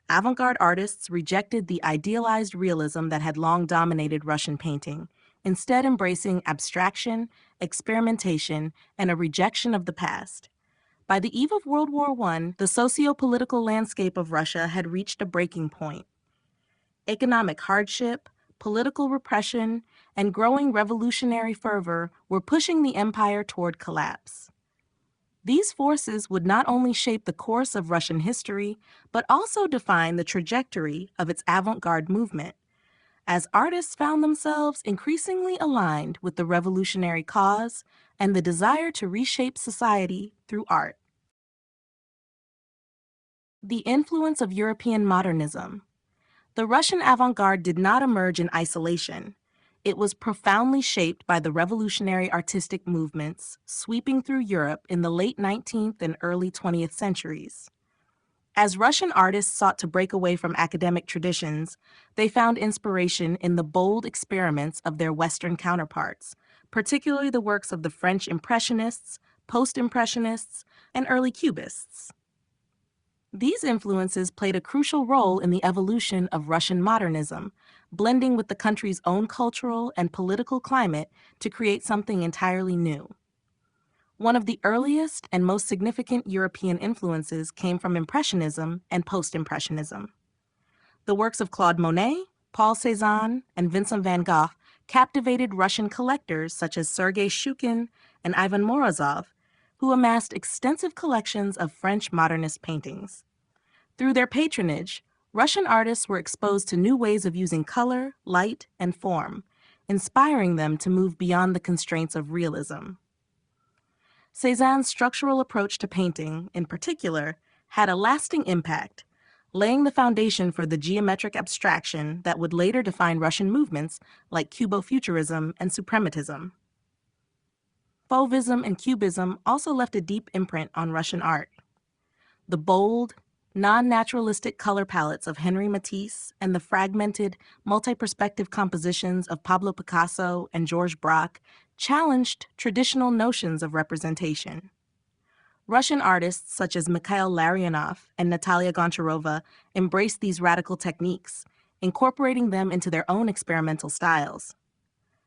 Avant-garde artists rejected the idealized realism that had long dominated Russian painting, instead embracing abstraction, experimentation, and a rejection of the past. By the eve of World War I, the socio-political landscape of Russia had reached a breaking point. Economic hardship, political repression, and growing revolutionary fervor were pushing the empire toward collapse. These forces would not only shape the course of Russian history, but also define the trajectory of its avant-garde movement, as artists found themselves increasingly aligned with the revolutionary cause and the desire to reshape society through art. The influence of European modernism. The Russian avant-garde did not emerge in isolation. It was profoundly shaped by the revolutionary artistic movements sweeping through Europe in the late 19th and early 20th centuries. As Russian artists sought to break away from academic traditions, they found inspiration in the bold experiments of their Western counterparts, particularly the works of the French Impressionists, Post-Impressionists, and early Cubists. These influences played a crucial role in the evolution of Russian modernism, blending with the country's own cultural and political climate to create something entirely new. One of the earliest and most significant European influences came from Impressionism and Post-Impressionism. The works of Claude Monet, Paul Cézanne, and Vincent van Gogh captivated Russian collectors such as Sergei Shukin and Ivan Morozov, who amassed extensive collections of French modernist paintings. Through their patronage, Russian artists were exposed to new ways of using color, light, and form, inspiring them to move beyond the constraints of realism. Cézanne's structural approach to painting, in particular, had a lasting impact, laying the foundation for the geometric abstraction that would later define Russian movements like Cubo-Futurism and Suprematism. Fauvism and Cubism also left a deep imprint on Russian art. The bold, non-naturalistic color palettes of Henri Matisse and the fragmented, multi-perspective compositions of Pablo Picasso and Georges Braque challenged traditional notions of representation. Russian artists such as Mikhail Larionov and Natalia Goncharova embraced these radical techniques, incorporating them into their own experimental styles.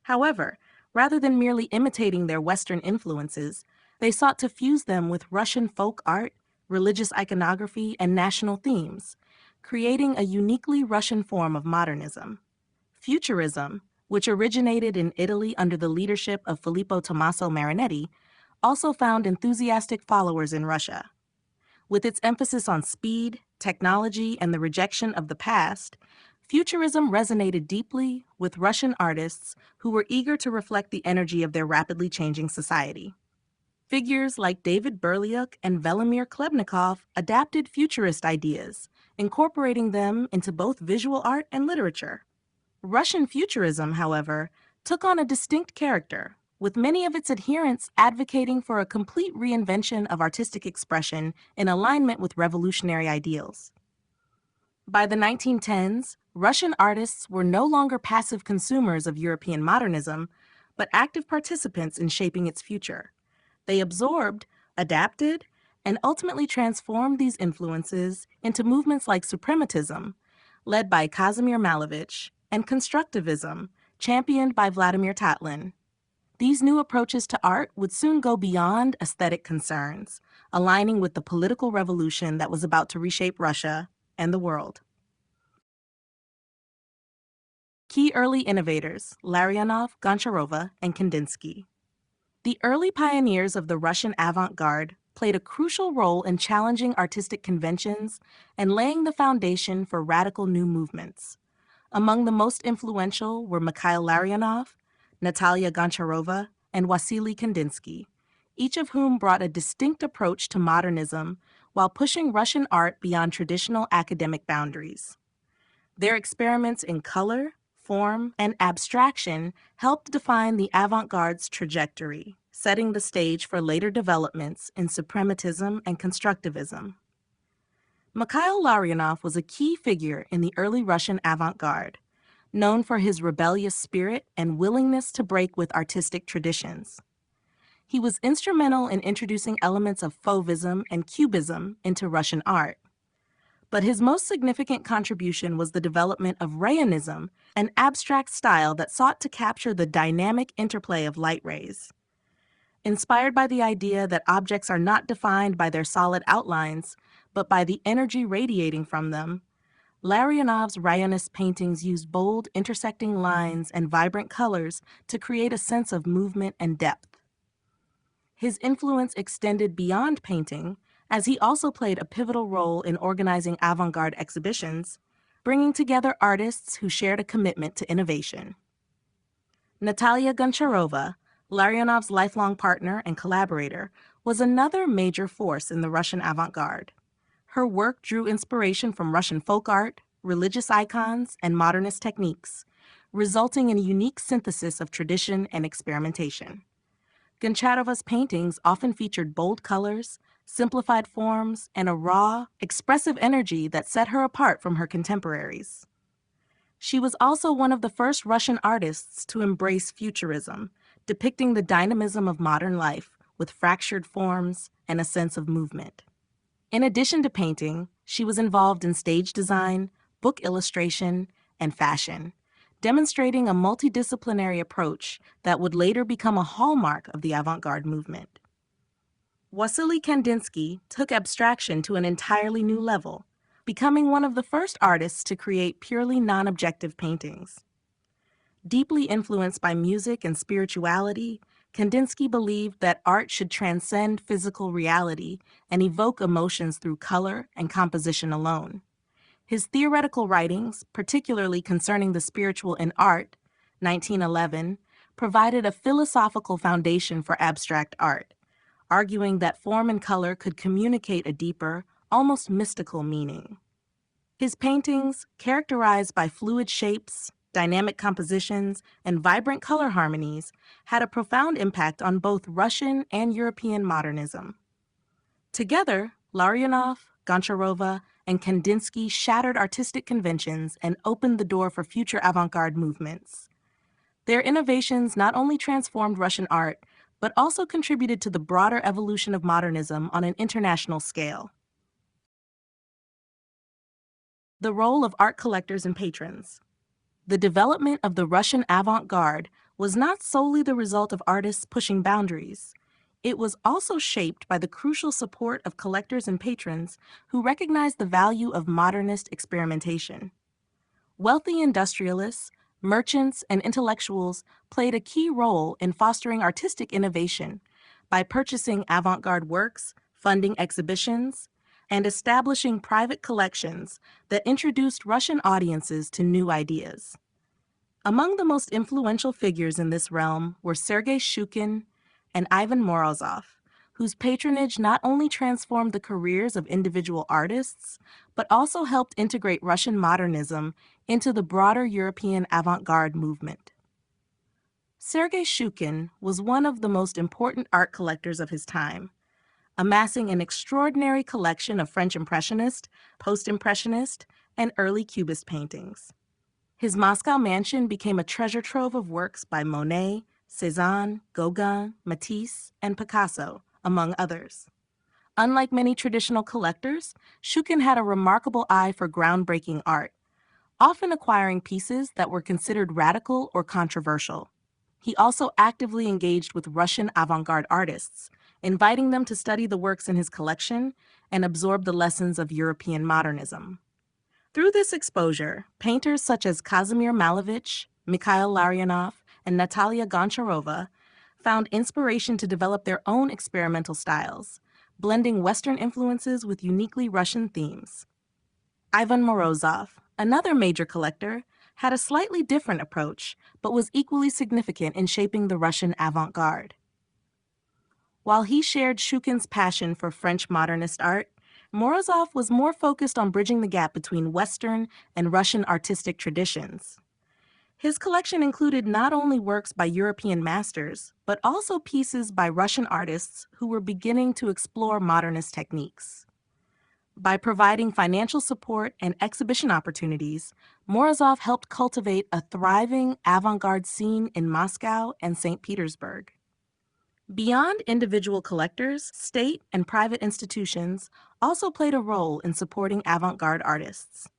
However, rather than merely imitating their Western influences, they sought to fuse them with Russian folk art, religious iconography, and national themes, creating a uniquely Russian form of modernism. Futurism, which originated in Italy under the leadership of Filippo Tommaso Marinetti, also found enthusiastic followers in Russia. With its emphasis on speed, technology, and the rejection of the past, Futurism resonated deeply with Russian artists who were eager to reflect the energy of their rapidly changing society. Figures like David Berliuk and Velimir Klebnikov adapted futurist ideas, incorporating them into both visual art and literature. Russian Futurism, however, took on a distinct character, with many of its adherents advocating for a complete reinvention of artistic expression in alignment with revolutionary ideals. By the 1910s, Russian artists were no longer passive consumers of European modernism, but active participants in shaping its future. They absorbed, adapted, and ultimately transformed these influences into movements like Suprematism, led by Kazimir Malevich, and Constructivism, championed by Vladimir Tatlin. These new approaches to art would soon go beyond aesthetic concerns, aligning with the political revolution that was about to reshape Russia and the world. Key early innovators: Larionov, Goncharova, and Kandinsky. The early pioneers of the Russian avant-garde played a crucial role in challenging artistic conventions and laying the foundation for radical new movements. Among the most influential were Mikhail Larionov, Natalia Goncharova, and Wassily Kandinsky, each of whom brought a distinct approach to modernism while pushing Russian art beyond traditional academic boundaries. Their experiments in color, form, and abstraction helped define the avant-garde's trajectory, setting the stage for later developments in Suprematism and Constructivism. Mikhail Larionov was a key figure in the early Russian avant-garde, known for his rebellious spirit and willingness to break with artistic traditions. He was instrumental in introducing elements of Fauvism and Cubism into Russian art. But his most significant contribution was the development of Rayonism, an abstract style that sought to capture the dynamic interplay of light rays. Inspired by the idea that objects are not defined by their solid outlines, but by the energy radiating from them, Larionov's Rayonist paintings used bold, intersecting lines and vibrant colors to create a sense of movement and depth. His influence extended beyond painting, as he also played a pivotal role in organizing avant-garde exhibitions, bringing together artists who shared a commitment to innovation. Natalia Goncharova, Larionov's lifelong partner and collaborator, was another major force in the Russian avant-garde. Her work drew inspiration from Russian folk art, religious icons, and modernist techniques, resulting in a unique synthesis of tradition and experimentation. Goncharova's paintings often featured bold colors, simplified forms, and a raw, expressive energy that set her apart from her contemporaries. She was also one of the first Russian artists to embrace futurism, depicting the dynamism of modern life with fractured forms and a sense of movement. In addition to painting, she was involved in stage design, book illustration, and fashion, demonstrating a multidisciplinary approach that would later become a hallmark of the avant-garde movement. Wassily Kandinsky took abstraction to an entirely new level, becoming one of the first artists to create purely non-objective paintings. Deeply influenced by music and spirituality, Kandinsky believed that art should transcend physical reality and evoke emotions through color and composition alone. His theoretical writings, particularly concerning the spiritual in art, 1911, provided a philosophical foundation for abstract art, arguing that form and color could communicate a deeper, almost mystical meaning. His paintings, characterized by fluid shapes, dynamic compositions, and vibrant color harmonies, had a profound impact on both Russian and European modernism. Together, Larionov, Goncharova, and Kandinsky shattered artistic conventions and opened the door for future avant-garde movements. Their innovations not only transformed Russian art, but also contributed to the broader evolution of modernism on an international scale. The role of art collectors and patrons. The development of the Russian avant-garde was not solely the result of artists pushing boundaries. It was also shaped by the crucial support of collectors and patrons who recognized the value of modernist experimentation. Wealthy industrialists, merchants, and intellectuals played a key role in fostering artistic innovation by purchasing avant-garde works, funding exhibitions, and establishing private collections that introduced Russian audiences to new ideas. Among the most influential figures in this realm were Sergei Shukin and Ivan Morozov, whose patronage not only transformed the careers of individual artists, but also helped integrate Russian modernism into the broader European avant-garde movement. Sergei Shukin was one of the most important art collectors of his time, amassing an extraordinary collection of French Impressionist, Post-Impressionist, and early Cubist paintings. His Moscow mansion became a treasure trove of works by Monet, Cézanne, Gauguin, Matisse, and Picasso, among others. Unlike many traditional collectors, Shukin had a remarkable eye for groundbreaking art, often acquiring pieces that were considered radical or controversial. He also actively engaged with Russian avant-garde artists, inviting them to study the works in his collection and absorb the lessons of European modernism. Through this exposure, painters such as Kazimir Malevich, Mikhail Larionov, and Natalia Goncharova found inspiration to develop their own experimental styles, blending Western influences with uniquely Russian themes. Ivan Morozov, another major collector, had a slightly different approach, but was equally significant in shaping the Russian avant-garde. While he shared Shukin's passion for French modernist art, Morozov was more focused on bridging the gap between Western and Russian artistic traditions. His collection included not only works by European masters, but also pieces by Russian artists who were beginning to explore modernist techniques. By providing financial support and exhibition opportunities, Morozov helped cultivate a thriving avant-garde scene in Moscow and St. Petersburg. Beyond individual collectors, state and private institutions also played a role in supporting avant-garde artists.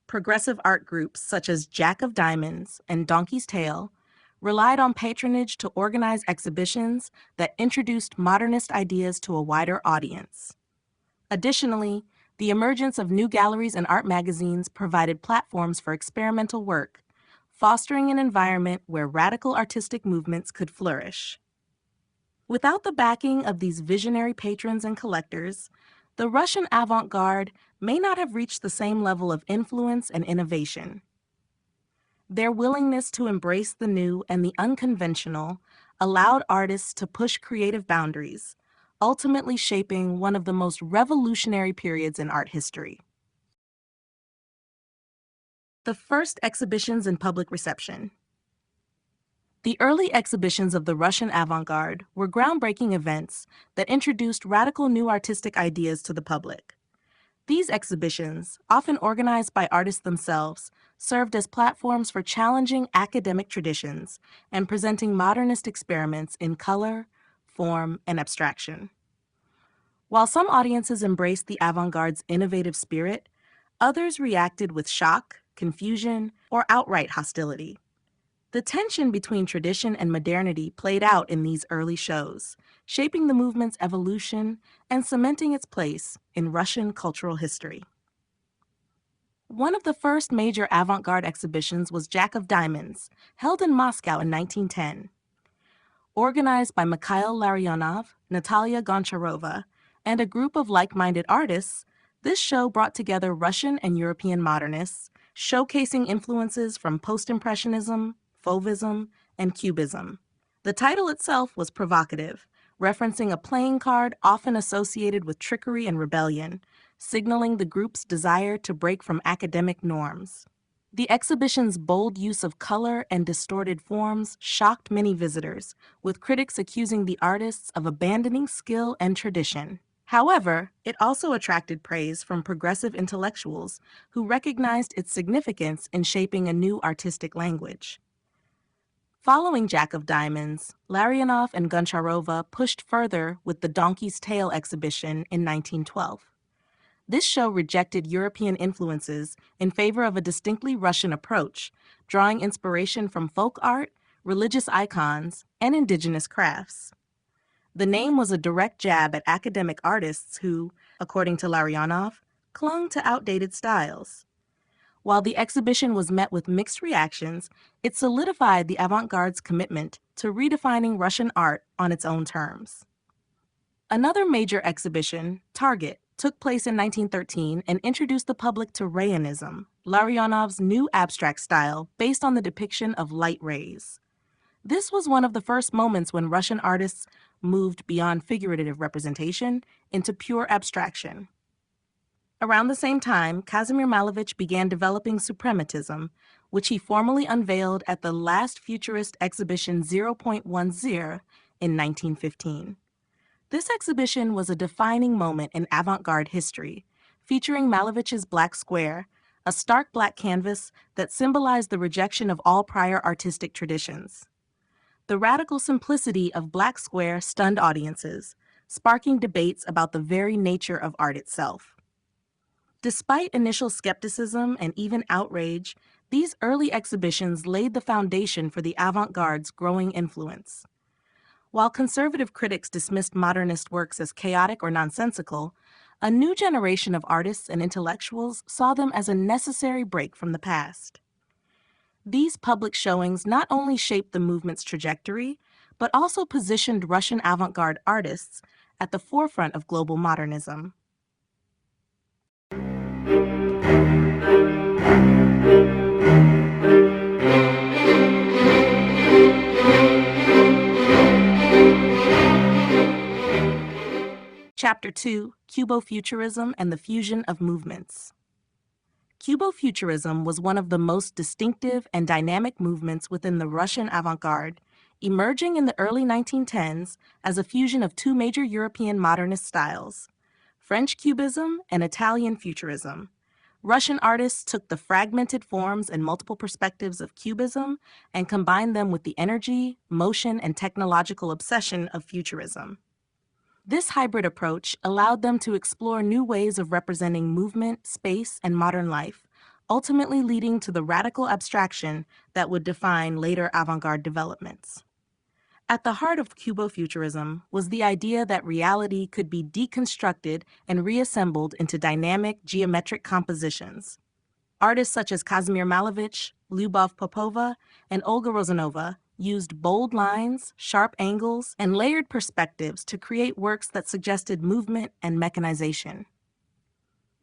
Progressive art groups such as Jack of Diamonds and Donkey's Tail relied on patronage to organize exhibitions that introduced modernist ideas to a wider audience. Additionally, the emergence of new galleries and art magazines provided platforms for experimental work, fostering an environment where radical artistic movements could flourish. Without the backing of these visionary patrons and collectors, the Russian avant-garde may not have reached the same level of influence and innovation. Their willingness to embrace the new and the unconventional allowed artists to push creative boundaries, ultimately shaping one of the most revolutionary periods in art history. The first exhibitions and public reception. The early exhibitions of the Russian avant-garde were groundbreaking events that introduced radical new artistic ideas to the public. These exhibitions, often organized by artists themselves, served as platforms for challenging academic traditions and presenting modernist experiments in color, form, and abstraction. While some audiences embraced the avant-garde's innovative spirit, others reacted with shock, confusion, or outright hostility. The tension between tradition and modernity played out in these early shows, shaping the movement's evolution and cementing its place in Russian cultural history. One of the first major avant-garde exhibitions was Jack of Diamonds, held in Moscow in 1910. Organized by Mikhail Larionov, Natalia Goncharova, and a group of like-minded artists, this show brought together Russian and European modernists, showcasing influences from post-impressionism, Fauvism, and Cubism. The title itself was provocative, referencing a playing card often associated with trickery and rebellion, signaling the group's desire to break from academic norms. The exhibition's bold use of color and distorted forms shocked many visitors, with critics accusing the artists of abandoning skill and tradition. However, it also attracted praise from progressive intellectuals who recognized its significance in shaping a new artistic language. Following Jack of Diamonds, Larionov and Goncharova pushed further with the Donkey's Tail exhibition in 1912. This show rejected European influences in favor of a distinctly Russian approach, drawing inspiration from folk art, religious icons, and indigenous crafts. The name was a direct jab at academic artists who, according to Larionov, clung to outdated styles. While the exhibition was met with mixed reactions, it solidified the avant-garde's commitment to redefining Russian art on its own terms. Another major exhibition, Target, took place in 1913 and introduced the public to Rayonism, Larionov's new abstract style based on the depiction of light rays. This was one of the first moments when Russian artists moved beyond figurative representation into pure abstraction. Around the same time, Kazimir Malevich began developing suprematism, which he formally unveiled at the last Futurist exhibition 0.10 in 1915. This exhibition was a defining moment in avant-garde history, featuring Malevich's Black Square, a stark black canvas that symbolized the rejection of all prior artistic traditions. The radical simplicity of Black Square stunned audiences, sparking debates about the very nature of art itself. Despite initial skepticism and even outrage, these early exhibitions laid the foundation for the avant-garde's growing influence. While conservative critics dismissed modernist works as chaotic or nonsensical, a new generation of artists and intellectuals saw them as a necessary break from the past. These public showings not only shaped the movement's trajectory, but also positioned Russian avant-garde artists at the forefront of global modernism. Chapter 2, Cubo-Futurism and the Fusion of Movements. Cubo-Futurism was one of the most distinctive and dynamic movements within the Russian avant-garde, emerging in the early 1910s as a fusion of two major European modernist styles, French Cubism and Italian Futurism. Russian artists took the fragmented forms and multiple perspectives of Cubism and combined them with the energy, motion, and technological obsession of Futurism. This hybrid approach allowed them to explore new ways of representing movement, space, and modern life, ultimately leading to the radical abstraction that would define later avant-garde developments. At the heart of Cubofuturism was the idea that reality could be deconstructed and reassembled into dynamic, geometric compositions. Artists such as Kazimir Malevich, Lyubov Popova, and Olga Rozanova used bold lines, sharp angles, and layered perspectives to create works that suggested movement and mechanization.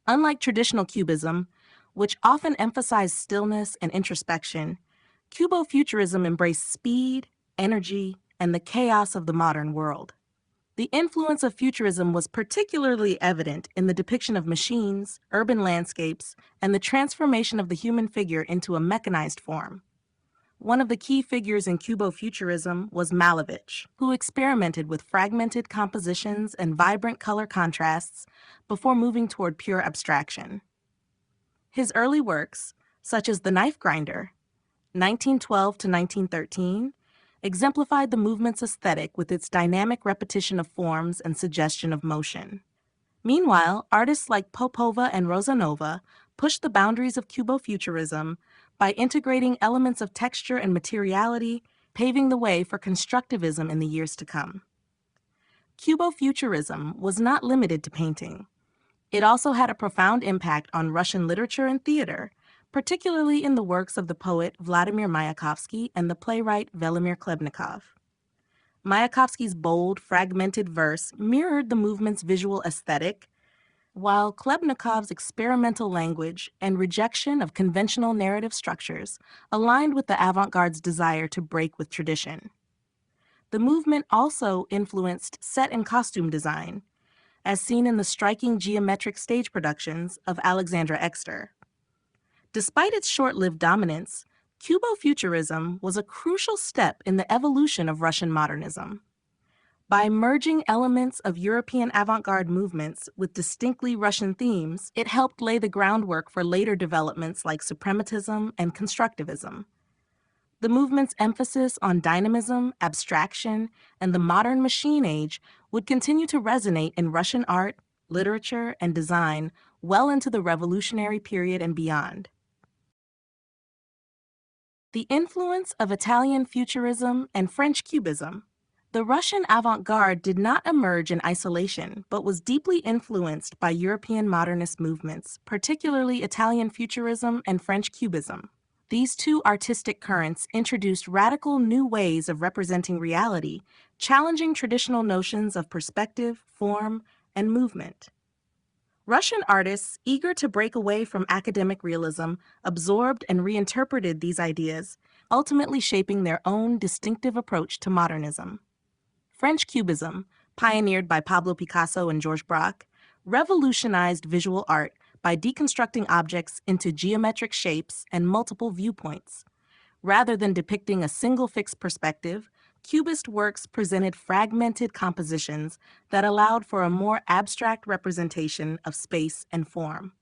Unlike traditional Cubism, which often emphasized stillness and introspection, Cubofuturism embraced speed, energy, and the chaos of the modern world. The influence of Futurism was particularly evident in the depiction of machines, urban landscapes, and the transformation of the human figure into a mechanized form. One of the key figures in Cubofuturism was Malevich, who experimented with fragmented compositions and vibrant color contrasts before moving toward pure abstraction. His early works, such as The Knife Grinder, 1912 to 1913, exemplified the movement's aesthetic with its dynamic repetition of forms and suggestion of motion. Meanwhile, artists like Popova and Rozanova pushed the boundaries of Cubofuturism by integrating elements of texture and materiality, paving the way for constructivism in the years to come. Cubofuturism was not limited to painting. It also had a profound impact on Russian literature and theater, particularly in the works of the poet Vladimir Mayakovsky and the playwright Velimir Klebnikov. Mayakovsky's bold, fragmented verse mirrored the movement's visual aesthetic, while Klebnikov's experimental language and rejection of conventional narrative structures aligned with the avant-garde's desire to break with tradition. The movement also influenced set and costume design, as seen in the striking geometric stage productions of Alexandra Exter. Despite its short-lived dominance, Cubofuturism was a crucial step in the evolution of Russian modernism. By merging elements of European avant-garde movements with distinctly Russian themes, it helped lay the groundwork for later developments like suprematism and constructivism. The movement's emphasis on dynamism, abstraction, and the modern machine age would continue to resonate in Russian art, literature, and design well into the revolutionary period and beyond. The influence of Italian Futurism and French Cubism. The Russian avant-garde did not emerge in isolation, but was deeply influenced by European modernist movements, particularly Italian Futurism and French Cubism. These two artistic currents introduced radical new ways of representing reality, challenging traditional notions of perspective, form, and movement. Russian artists, eager to break away from academic realism, absorbed and reinterpreted these ideas, ultimately shaping their own distinctive approach to modernism. French Cubism, pioneered by Pablo Picasso and Georges Braque, revolutionized visual art by deconstructing objects into geometric shapes and multiple viewpoints. Rather than depicting a single fixed perspective, Cubist works presented fragmented compositions that allowed for a more abstract representation of space and form.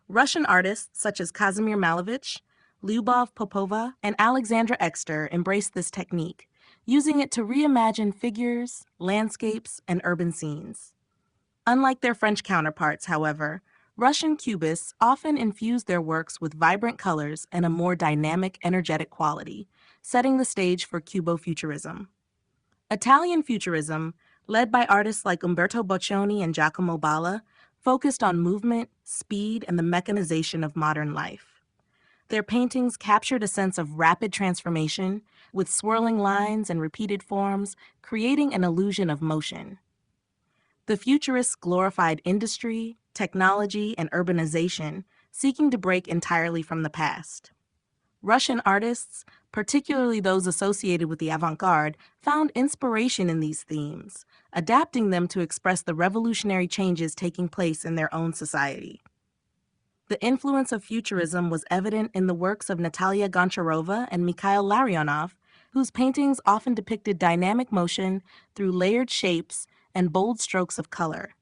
Russian artists such as Kazimir Malevich, Lyubov Popova, and Alexandra Exter embraced this technique, using it to reimagine figures, landscapes, and urban scenes. Unlike their French counterparts, however, Russian Cubists often infused their works with vibrant colors and a more dynamic, energetic quality, setting the stage for Cubofuturism. Italian Futurism, led by artists like Umberto Boccioni and Giacomo Balla, focused on movement, speed, and the mechanization of modern life. Their paintings captured a sense of rapid transformation, with swirling lines and repeated forms, creating an illusion of motion. The Futurists glorified industry, technology, and urbanization, seeking to break entirely from the past. Russian artists, particularly those associated with the avant-garde, found inspiration in these themes, adapting them to express the revolutionary changes taking place in their own society. The influence of Futurism was evident in the works of Natalia Goncharova and Mikhail Larionov, whose paintings often depicted dynamic motion through layered shapes and bold strokes of color.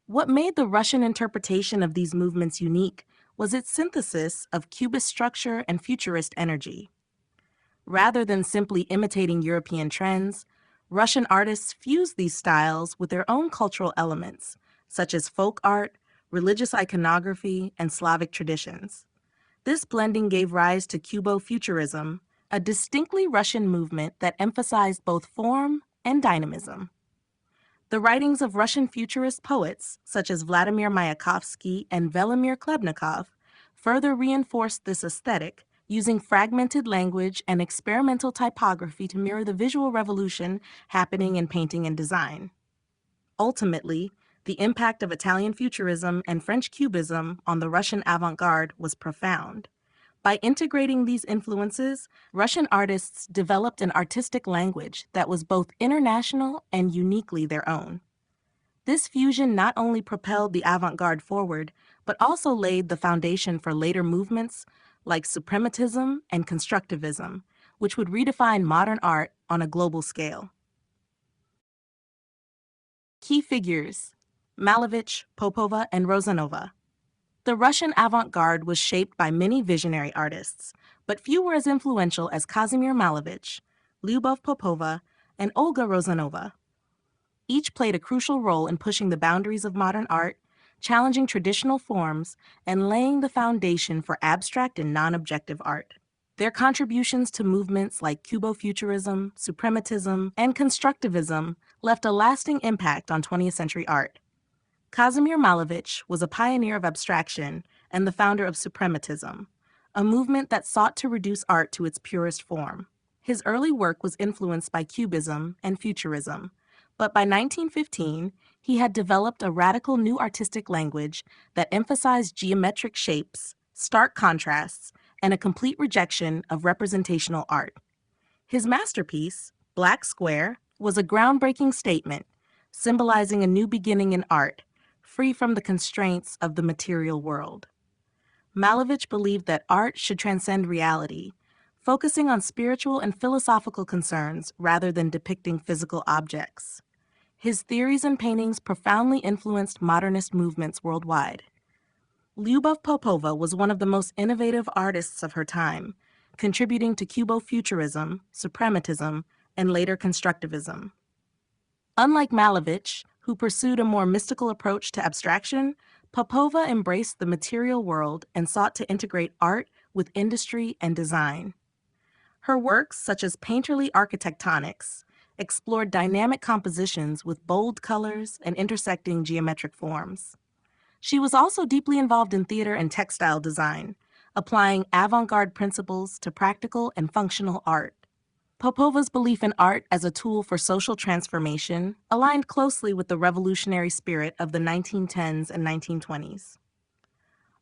What made the Russian interpretation of these movements unique was its synthesis of Cubist structure and futurist energy. Rather than simply imitating European trends, Russian artists fused these styles with their own cultural elements, such as folk art, religious iconography, and Slavic traditions. This blending gave rise to Cubo-Futurism, a distinctly Russian movement that emphasized both form and dynamism. The writings of Russian futurist poets, such as Vladimir Mayakovsky and Velimir Klebnikov, further reinforced this aesthetic, using fragmented language and experimental typography to mirror the visual revolution happening in painting and design. Ultimately, the impact of Italian Futurism and French Cubism on the Russian avant-garde was profound. By integrating these influences, Russian artists developed an artistic language that was both international and uniquely their own. This fusion not only propelled the avant-garde forward, but also laid the foundation for later movements like suprematism and constructivism, which would redefine modern art on a global scale. Key figures: Malevich, Popova, and Rozanova. The Russian avant-garde was shaped by many visionary artists, but few were as influential as Kazimir Malevich, Lyubov Popova, and Olga Rozanova. Each played a crucial role in pushing the boundaries of modern art, challenging traditional forms, and laying the foundation for abstract and non-objective art. Their contributions to movements like Cubo-Futurism, suprematism, and constructivism left a lasting impact on 20th century art. Kazimir Malevich was a pioneer of abstraction and the founder of suprematism, a movement that sought to reduce art to its purest form. His early work was influenced by Cubism and Futurism, but by 1915, he had developed a radical new artistic language that emphasized geometric shapes, stark contrasts, and a complete rejection of representational art. His masterpiece, Black Square, was a groundbreaking statement, symbolizing a new beginning in art, free from the constraints of the material world. Malevich believed that art should transcend reality, focusing on spiritual and philosophical concerns rather than depicting physical objects. His theories and paintings profoundly influenced modernist movements worldwide. Lyubov Popova was one of the most innovative artists of her time, contributing to Cubo-Futurism, suprematism, and later constructivism. Unlike Malevich, who pursued a more mystical approach to abstraction, Popova embraced the material world and sought to integrate art with industry and design. Her works, such as painterly architectonics, explored dynamic compositions with bold colors and intersecting geometric forms. She was also deeply involved in theater and textile design, applying avant-garde principles to practical and functional art. Popova's belief in art as a tool for social transformation aligned closely with the revolutionary spirit of the 1910s and 1920s.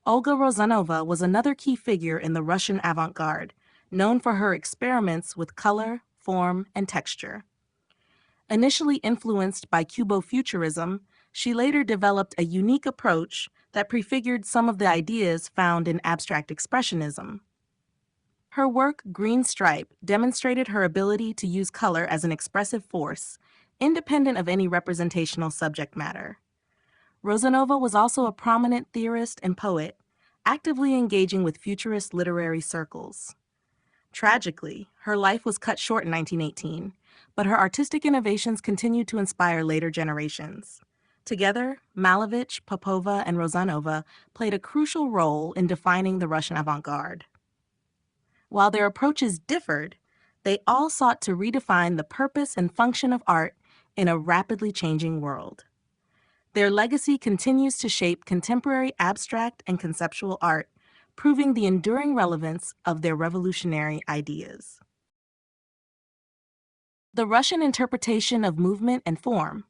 Olga Rozanova was another key figure in the Russian avant-garde, known for her experiments with color, form, and texture. Initially influenced by Cubo-Futurism, she later developed a unique approach that prefigured some of the ideas found in abstract expressionism. Her work, Green Stripe, demonstrated her ability to use color as an expressive force, independent of any representational subject matter. Rozanova was also a prominent theorist and poet, actively engaging with futurist literary circles. Tragically, her life was cut short in 1918, but her artistic innovations continued to inspire later generations. Together, Malevich, Popova, and Rozanova played a crucial role in defining the Russian avant-garde. While their approaches differed, they all sought to redefine the purpose and function of art in a rapidly changing world. Their legacy continues to shape contemporary abstract and conceptual art, proving the enduring relevance of their revolutionary ideas. The Russian interpretation of movement and form.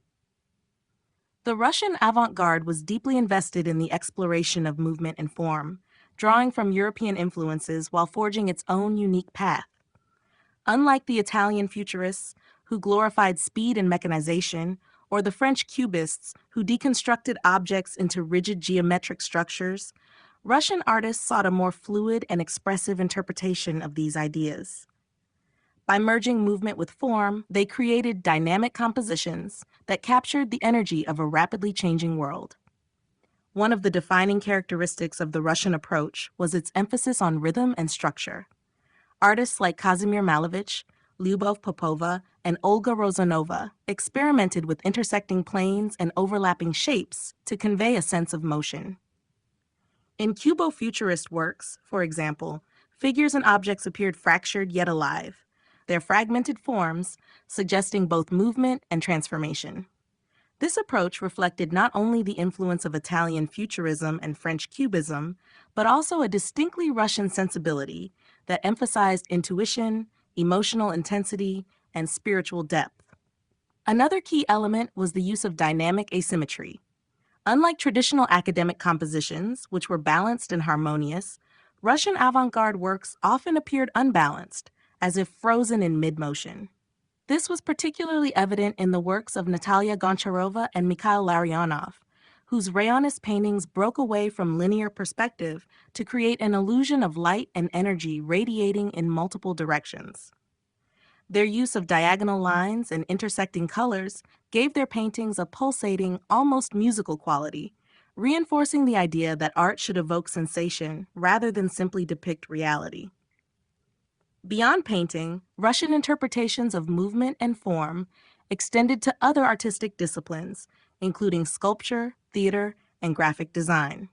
The Russian avant-garde was deeply invested in the exploration of movement and form, drawing from European influences while forging its own unique path. Unlike the Italian futurists, who glorified speed and mechanization, or the French cubists, who deconstructed objects into rigid geometric structures, Russian artists sought a more fluid and expressive interpretation of these ideas. By merging movement with form, they created dynamic compositions that captured the energy of a rapidly changing world. One of the defining characteristics of the Russian approach was its emphasis on rhythm and structure. Artists like Kazimir Malevich, Lyubov Popova, and Olga Rozanova experimented with intersecting planes and overlapping shapes to convey a sense of motion. In Cubo-Futurist works, for example, figures and objects appeared fractured yet alive, their fragmented forms suggesting both movement and transformation. This approach reflected not only the influence of Italian Futurism and French Cubism, but also a distinctly Russian sensibility that emphasized intuition, emotional intensity, and spiritual depth. Another key element was the use of dynamic asymmetry. Unlike traditional academic compositions, which were balanced and harmonious, Russian avant-garde works often appeared unbalanced, as if frozen in mid-motion. This was particularly evident in the works of Natalia Goncharova and Mikhail Larionov, whose Rayonist paintings broke away from linear perspective to create an illusion of light and energy radiating in multiple directions. Their use of diagonal lines and intersecting colors gave their paintings a pulsating, almost musical quality, reinforcing the idea that art should evoke sensation rather than simply depict reality. Beyond painting, Russian interpretations of movement and form extended to other artistic disciplines, including sculpture, theater, and graphic design.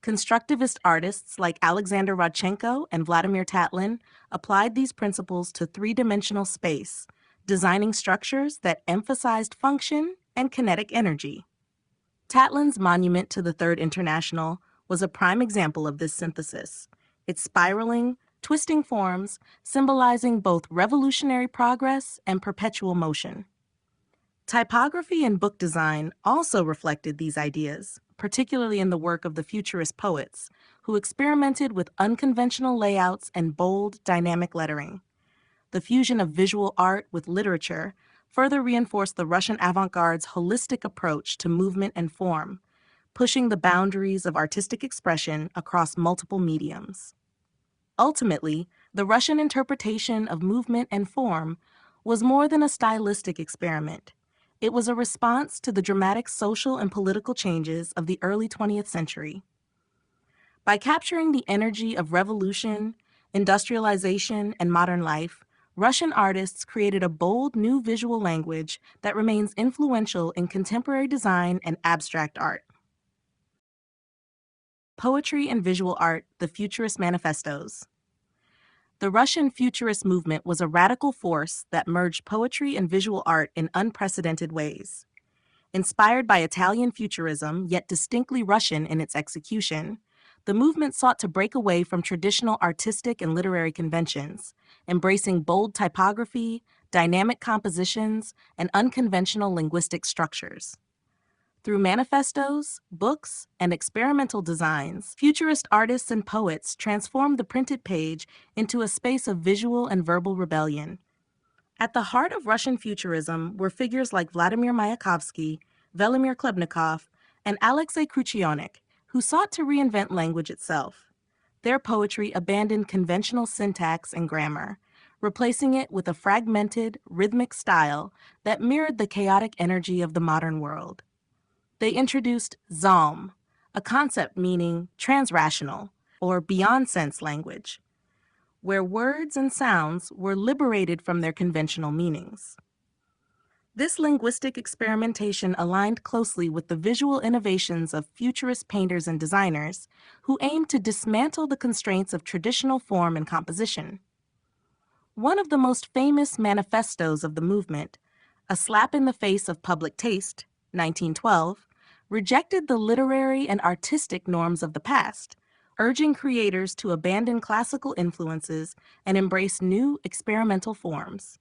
Constructivist artists like Alexander Rodchenko and Vladimir Tatlin applied these principles to three-dimensional space, designing structures that emphasized function and kinetic energy. Tatlin's monument to the Third International was a prime example of this synthesis, its spiraling, twisting forms symbolizing both revolutionary progress and perpetual motion. Typography and book design also reflected these ideas, particularly in the work of the Futurist poets, who experimented with unconventional layouts and bold, dynamic lettering. The fusion of visual art with literature further reinforced the Russian avant-garde's holistic approach to movement and form, pushing the boundaries of artistic expression across multiple mediums. Ultimately, the Russian interpretation of movement and form was more than a stylistic experiment. It was a response to the dramatic social and political changes of the early 20th century. By capturing the energy of revolution, industrialization, and modern life, Russian artists created a bold new visual language that remains influential in contemporary design and abstract art. Poetry and visual art, the Futurist manifestos. The Russian Futurist movement was a radical force that merged poetry and visual art in unprecedented ways. Inspired by Italian Futurism, yet distinctly Russian in its execution, the movement sought to break away from traditional artistic and literary conventions, embracing bold typography, dynamic compositions, and unconventional linguistic structures. Through manifestos, books, and experimental designs, Futurist artists and poets transformed the printed page into a space of visual and verbal rebellion. At the heart of Russian Futurism were figures like Vladimir Mayakovsky, Velimir Klebnikov, and Alexei Kruchionik, who sought to reinvent language itself. Their poetry abandoned conventional syntax and grammar, replacing it with a fragmented, rhythmic style that mirrored the chaotic energy of the modern world. They introduced Zalm, a concept meaning transrational or beyond sense language, where words and sounds were liberated from their conventional meanings. This linguistic experimentation aligned closely with the visual innovations of Futurist painters and designers who aimed to dismantle the constraints of traditional form and composition. One of the most famous manifestos of the movement, A Slap in the Face of Public Taste, 1912, rejected the literary and artistic norms of the past, urging creators to abandon classical influences and embrace new experimental forms.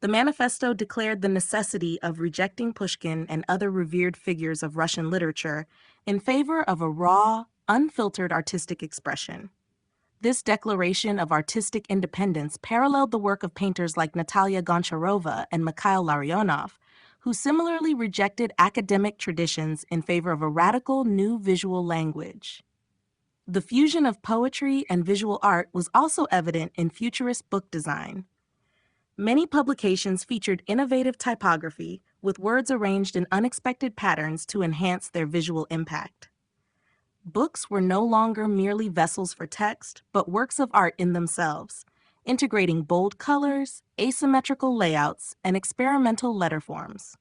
The manifesto declared the necessity of rejecting Pushkin and other revered figures of Russian literature in favor of a raw, unfiltered artistic expression. This declaration of artistic independence paralleled the work of painters like Natalia Goncharova and Mikhail Larionov, who similarly rejected academic traditions in favor of a radical new visual language. The fusion of poetry and visual art was also evident in Futurist book design. Many publications featured innovative typography with words arranged in unexpected patterns to enhance their visual impact. Books were no longer merely vessels for text, but works of art in themselves, integrating bold colors, asymmetrical layouts, and experimental letter forms.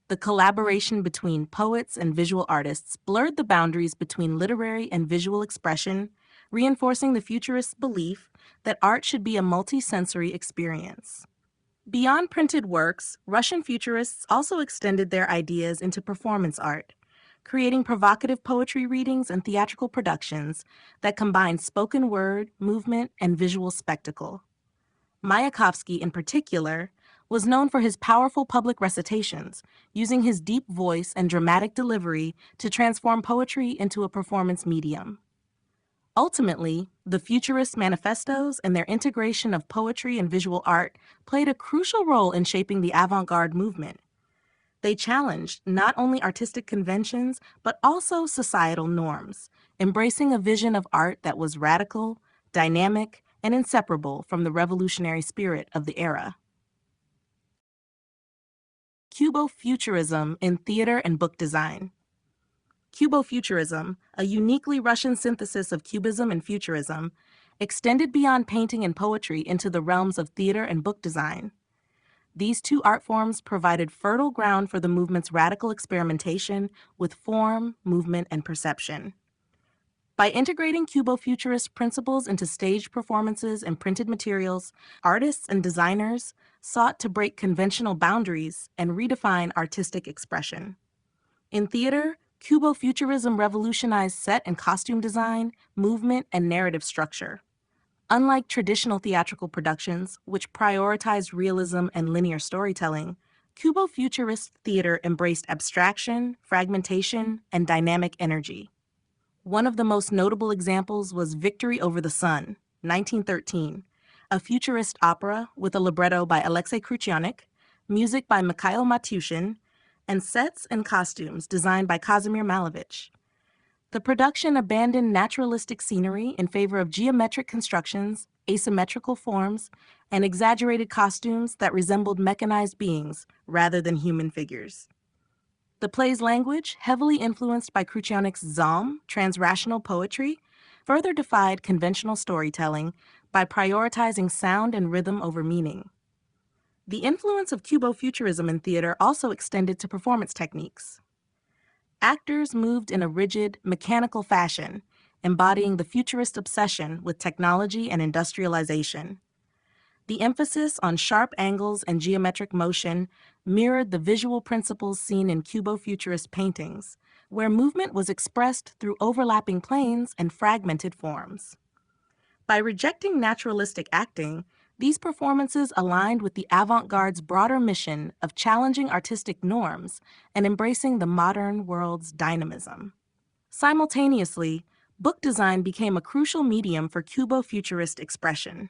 The collaboration between poets and visual artists blurred the boundaries between literary and visual expression, reinforcing the futurists' belief that art should be a multi-sensory experience. Beyond printed works, Russian futurists also extended their ideas into performance art, creating provocative poetry readings and theatrical productions that combined spoken word, movement, and visual spectacle. Mayakovsky, in particular, was known for his powerful public recitations, using his deep voice and dramatic delivery to transform poetry into a performance medium. Ultimately, the Futurist manifestos and their integration of poetry and visual art played a crucial role in shaping the avant-garde movement. They challenged not only artistic conventions, but also societal norms, embracing a vision of art that was radical, dynamic, and inseparable from the revolutionary spirit of the era. Cubo-Futurism in theater and book design. Cubo-Futurism, a uniquely Russian synthesis of Cubism and Futurism, extended beyond painting and poetry into the realms of theater and book design. These two art forms provided fertile ground for the movement's radical experimentation with form, movement, and perception. By integrating Cubo-Futurist principles into staged performances and printed materials, artists and designers sought to break conventional boundaries and redefine artistic expression. In theater, Cubo-Futurism revolutionized set and costume design, movement, and narrative structure. Unlike traditional theatrical productions, which prioritized realism and linear storytelling, Cubo-Futurist theater embraced abstraction, fragmentation, and dynamic energy. One of the most notable examples was Victory Over the Sun, 1913, a futurist opera with a libretto by Alexei Kruchyanik, music by Mikhail Matushin, and sets and costumes designed by Kazimir Malevich. The production abandoned naturalistic scenery in favor of geometric constructions, asymmetrical forms, and exaggerated costumes that resembled mechanized beings rather than human figures. The play's language, heavily influenced by Kruchyanik's Zalm, transrational poetry, further defied conventional storytelling by prioritizing sound and rhythm over meaning. The influence of Cubo-Futurism in theater also extended to performance techniques. Actors moved in a rigid, mechanical fashion, embodying the futurist obsession with technology and industrialization. The emphasis on sharp angles and geometric motion mirrored the visual principles seen in Cubo-Futurist paintings, where movement was expressed through overlapping planes and fragmented forms. By rejecting naturalistic acting, these performances aligned with the avant-garde's broader mission of challenging artistic norms and embracing the modern world's dynamism. Simultaneously, book design became a crucial medium for Cubo-Futurist expression.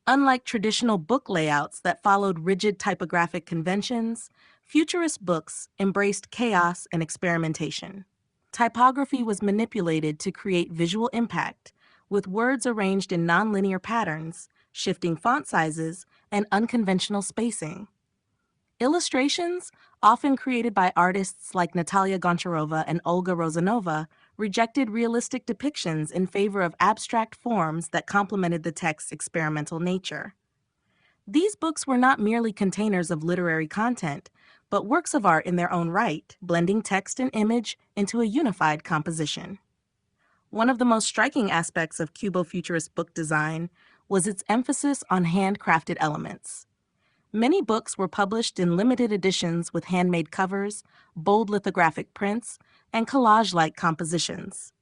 Unlike traditional book layouts that followed rigid typographic conventions, Futurist books embraced chaos and experimentation. Typography was manipulated to create visual impact, with words arranged in nonlinear patterns, shifting font sizes, and unconventional spacing. Illustrations, often created by artists like Natalia Goncharova and Olga Rozanova, rejected realistic depictions in favor of abstract forms that complemented the text's experimental nature. These books were not merely containers of literary content, but works of art in their own right, blending text and image into a unified composition. One of the most striking aspects of Cubo-Futurist book design was its emphasis on handcrafted elements. Many books were published in limited editions with handmade covers, bold lithographic prints, and collage-like compositions.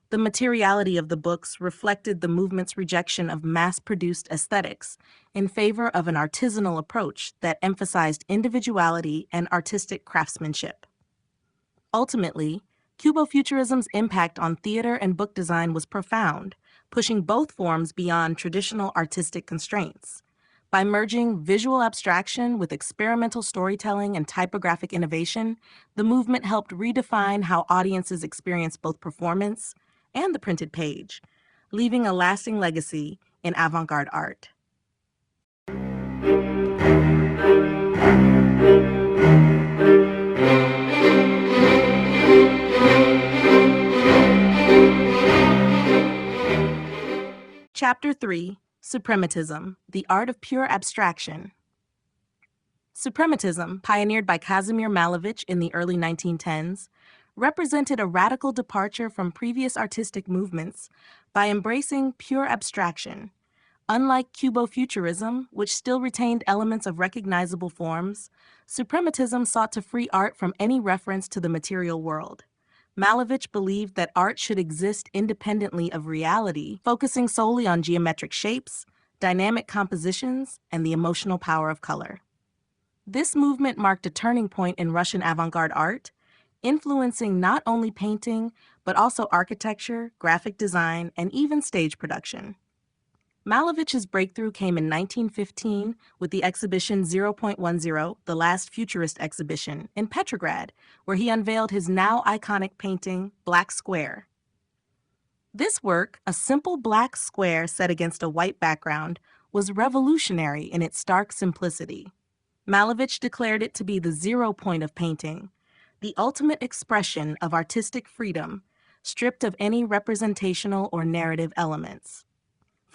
The materiality of the books reflected the movement's rejection of mass-produced aesthetics in favor of an artisanal approach that emphasized individuality and artistic craftsmanship. Ultimately, Cubo-Futurism's impact on theater and book design was profound, pushing both forms beyond traditional artistic constraints. By merging visual abstraction with experimental storytelling and typographic innovation, the movement helped redefine how audiences experience both performance and the printed page, leaving a lasting legacy in avant-garde art. Chapter 3, Suprematism, the Art of Pure Abstraction. Suprematism, pioneered by Kazimir Malevich in the early 1910s, represented a radical departure from previous artistic movements by embracing pure abstraction. Unlike Cubo-Futurism, which still retained elements of recognizable forms, suprematism sought to free art from any reference to the material world. Malevich believed that art should exist independently of reality, focusing solely on geometric shapes, dynamic compositions, and the emotional power of color. This movement marked a turning point in Russian avant-garde art, influencing not only painting, but also architecture, graphic design, and even stage production. Malevich's breakthrough came in 1915 with the exhibition 0.10, the last futurist exhibition, in Petrograd, where he unveiled his now iconic painting, Black Square. This work, a simple black square set against a white background, was revolutionary in its stark simplicity. Malevich declared it to be the zero point of painting, the ultimate expression of artistic freedom, stripped of any representational or narrative elements.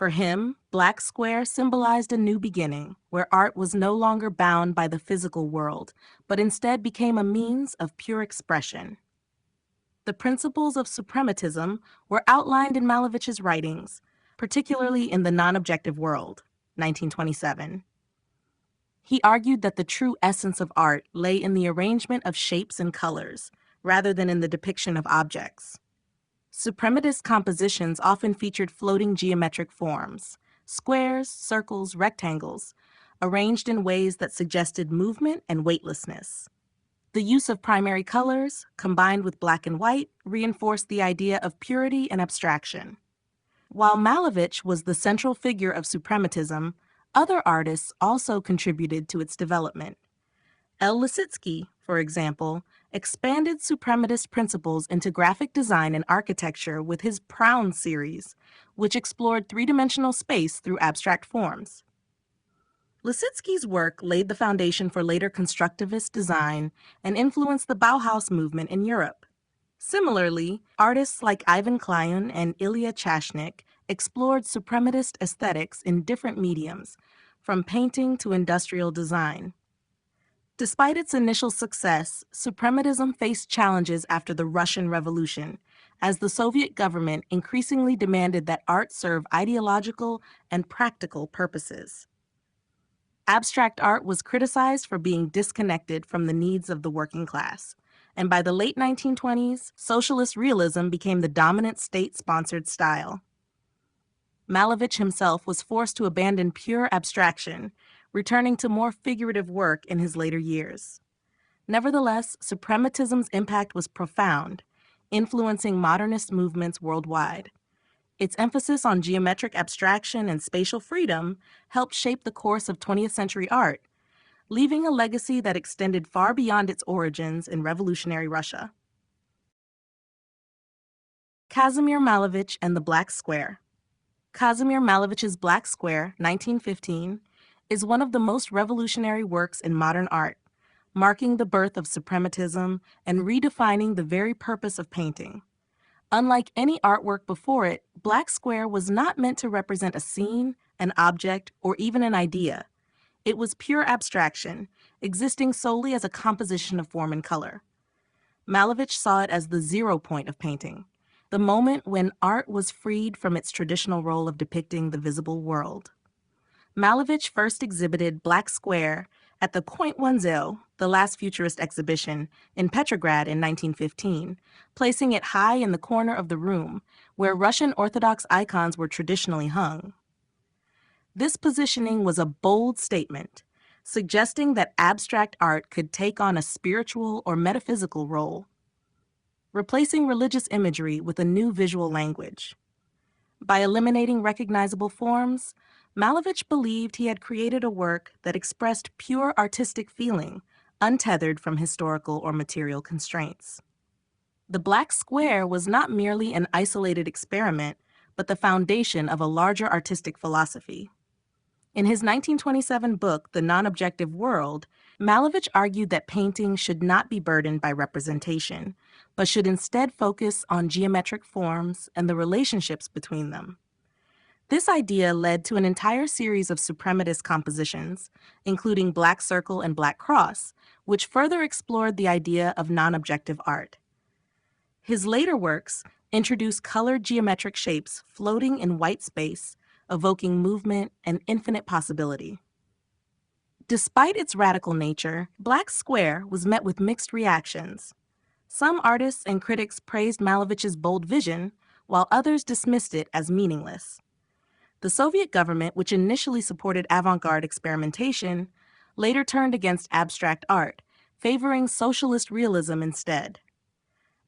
For him, Black Square symbolized a new beginning, where art was no longer bound by the physical world, but instead became a means of pure expression. The principles of suprematism were outlined in Malevich's writings, particularly in The Non-Objective World, 1927. He argued that the true essence of art lay in the arrangement of shapes and colors, rather than in the depiction of objects. Suprematist compositions often featured floating geometric forms, squares, circles, rectangles, arranged in ways that suggested movement and weightlessness. The use of primary colors, combined with black and white, reinforced the idea of purity and abstraction. While Malevich was the central figure of suprematism, other artists also contributed to its development. L. Lissitzky, for example, expanded suprematist principles into graphic design and architecture with his Proun series, which explored three-dimensional space through abstract forms. Lissitzky's work laid the foundation for later constructivist design and influenced the Bauhaus movement in Europe. Similarly, artists like Ivan Kliun and Ilya Chashnik explored suprematist aesthetics in different mediums, from painting to industrial design. Despite its initial success, suprematism faced challenges after the Russian Revolution, as the Soviet government increasingly demanded that art serve ideological and practical purposes. Abstract art was criticized for being disconnected from the needs of the working class, and by the late 1920s, socialist realism became the dominant state-sponsored style. Malevich himself was forced to abandon pure abstraction, returning to more figurative work in his later years. Nevertheless, suprematism's impact was profound, influencing modernist movements worldwide. Its emphasis on geometric abstraction and spatial freedom helped shape the course of 20th century art, leaving a legacy that extended far beyond its origins in revolutionary Russia. Kazimir Malevich and the Black Square. Kazimir Malevich's Black Square, 1915, is one of the most revolutionary works in modern art, marking the birth of suprematism and redefining the very purpose of painting. Unlike any artwork before it, Black Square was not meant to represent a scene, an object, or even an idea. It was pure abstraction, existing solely as a composition of form and color. Malevich saw it as the zero point of painting, the moment when art was freed from its traditional role of depicting the visible world. Malevich first exhibited Black Square at the 0.10, the last futurist exhibition, in Petrograd in 1915, placing it high in the corner of the room, where Russian Orthodox icons were traditionally hung. This positioning was a bold statement, suggesting that abstract art could take on a spiritual or metaphysical role, replacing religious imagery with a new visual language. By eliminating recognizable forms, Malevich believed he had created a work that expressed pure artistic feeling, untethered from historical or material constraints. The Black Square was not merely an isolated experiment, but the foundation of a larger artistic philosophy. In his 1927 book, The Non-Objective World, Malevich argued that painting should not be burdened by representation, but should instead focus on geometric forms and the relationships between them. This idea led to an entire series of suprematist compositions, including Black Circle and Black Cross, which further explored the idea of non-objective art. His later works introduced colored geometric shapes floating in white space, evoking movement and infinite possibility. Despite its radical nature, Black Square was met with mixed reactions. Some artists and critics praised Malevich's bold vision, while others dismissed it as meaningless. The Soviet government, which initially supported avant-garde experimentation, later turned against abstract art, favoring socialist realism instead.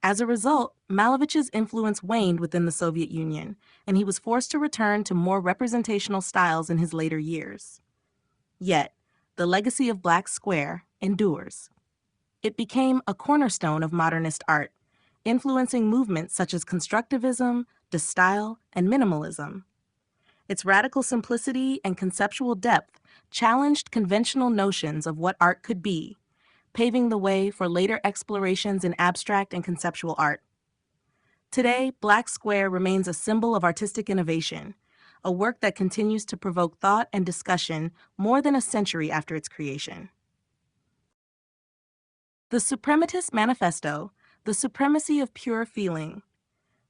As a result, Malevich's influence waned within the Soviet Union, and he was forced to return to more representational styles in his later years. Yet, the legacy of Black Square endures. It became a cornerstone of modernist art, influencing movements such as constructivism, de-style, and minimalism. Its radical simplicity and conceptual depth challenged conventional notions of what art could be, paving the way for later explorations in abstract and conceptual art. Today, Black Square remains a symbol of artistic innovation, a work that continues to provoke thought and discussion more than a century after its creation. The Suprematist Manifesto, The Supremacy of Pure Feeling.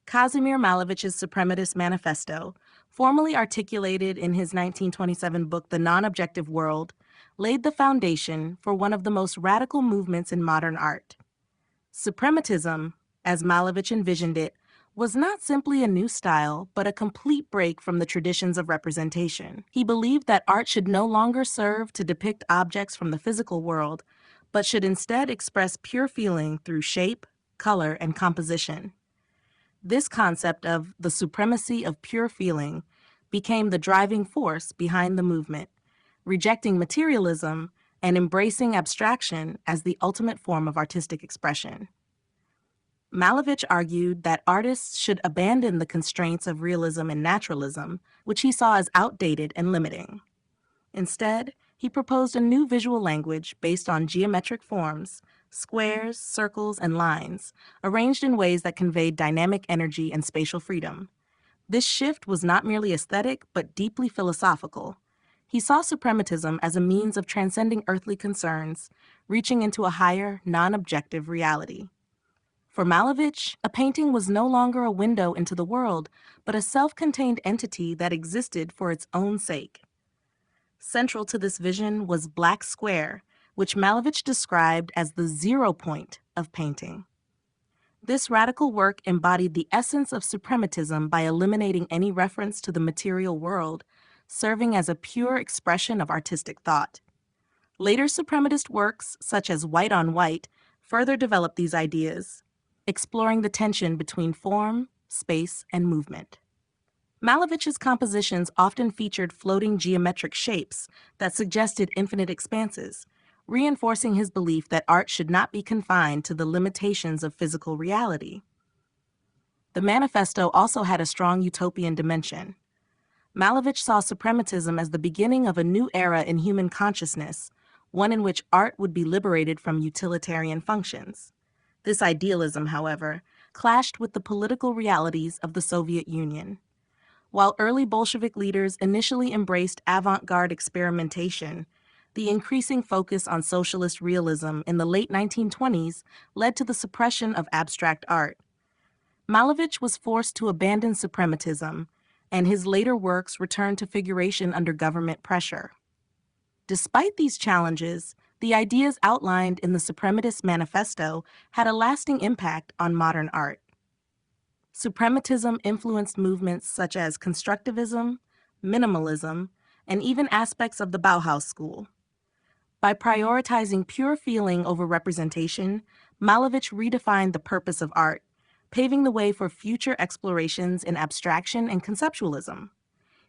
Kazimir Malevich's Suprematist Manifesto, formally articulated in his 1927 book The Non-Objective World, laid the foundation for one of the most radical movements in modern art. Suprematism, as Malevich envisioned it, was not simply a new style, but a complete break from the traditions of representation. He believed that art should no longer serve to depict objects from the physical world, but should instead express pure feeling through shape, color, and composition. This concept of the supremacy of pure feeling became the driving force behind the movement, rejecting materialism and embracing abstraction as the ultimate form of artistic expression. Malevich argued that artists should abandon the constraints of realism and naturalism, which he saw as outdated and limiting. Instead, he proposed a new visual language based on geometric forms, squares, circles, and lines, arranged in ways that conveyed dynamic energy and spatial freedom. This shift was not merely aesthetic, but deeply philosophical. He saw suprematism as a means of transcending earthly concerns, reaching into a higher, non-objective reality. For Malevich, a painting was no longer a window into the world, but a self-contained entity that existed for its own sake. Central to this vision was Black Square, which Malevich described as the 0 point of painting. This radical work embodied the essence of suprematism by eliminating any reference to the material world, serving as a pure expression of artistic thought. Later suprematist works, such as White on White, further developed these ideas, exploring the tension between form, space, and movement. Malevich's compositions often featured floating geometric shapes that suggested infinite expanses, reinforcing his belief that art should not be confined to the limitations of physical reality. The manifesto also had a strong utopian dimension. Malevich saw suprematism as the beginning of a new era in human consciousness, one in which art would be liberated from utilitarian functions. This idealism, however, clashed with the political realities of the Soviet Union. While early Bolshevik leaders initially embraced avant-garde experimentation, the increasing focus on socialist realism in the late 1920s led to the suppression of abstract art. Malevich was forced to abandon suprematism, and his later works returned to figuration under government pressure. Despite these challenges, the ideas outlined in the Suprematist Manifesto had a lasting impact on modern art. Suprematism influenced movements such as constructivism, minimalism, and even aspects of the Bauhaus school. By prioritizing pure feeling over representation, Malevich redefined the purpose of art, paving the way for future explorations in abstraction and conceptualism.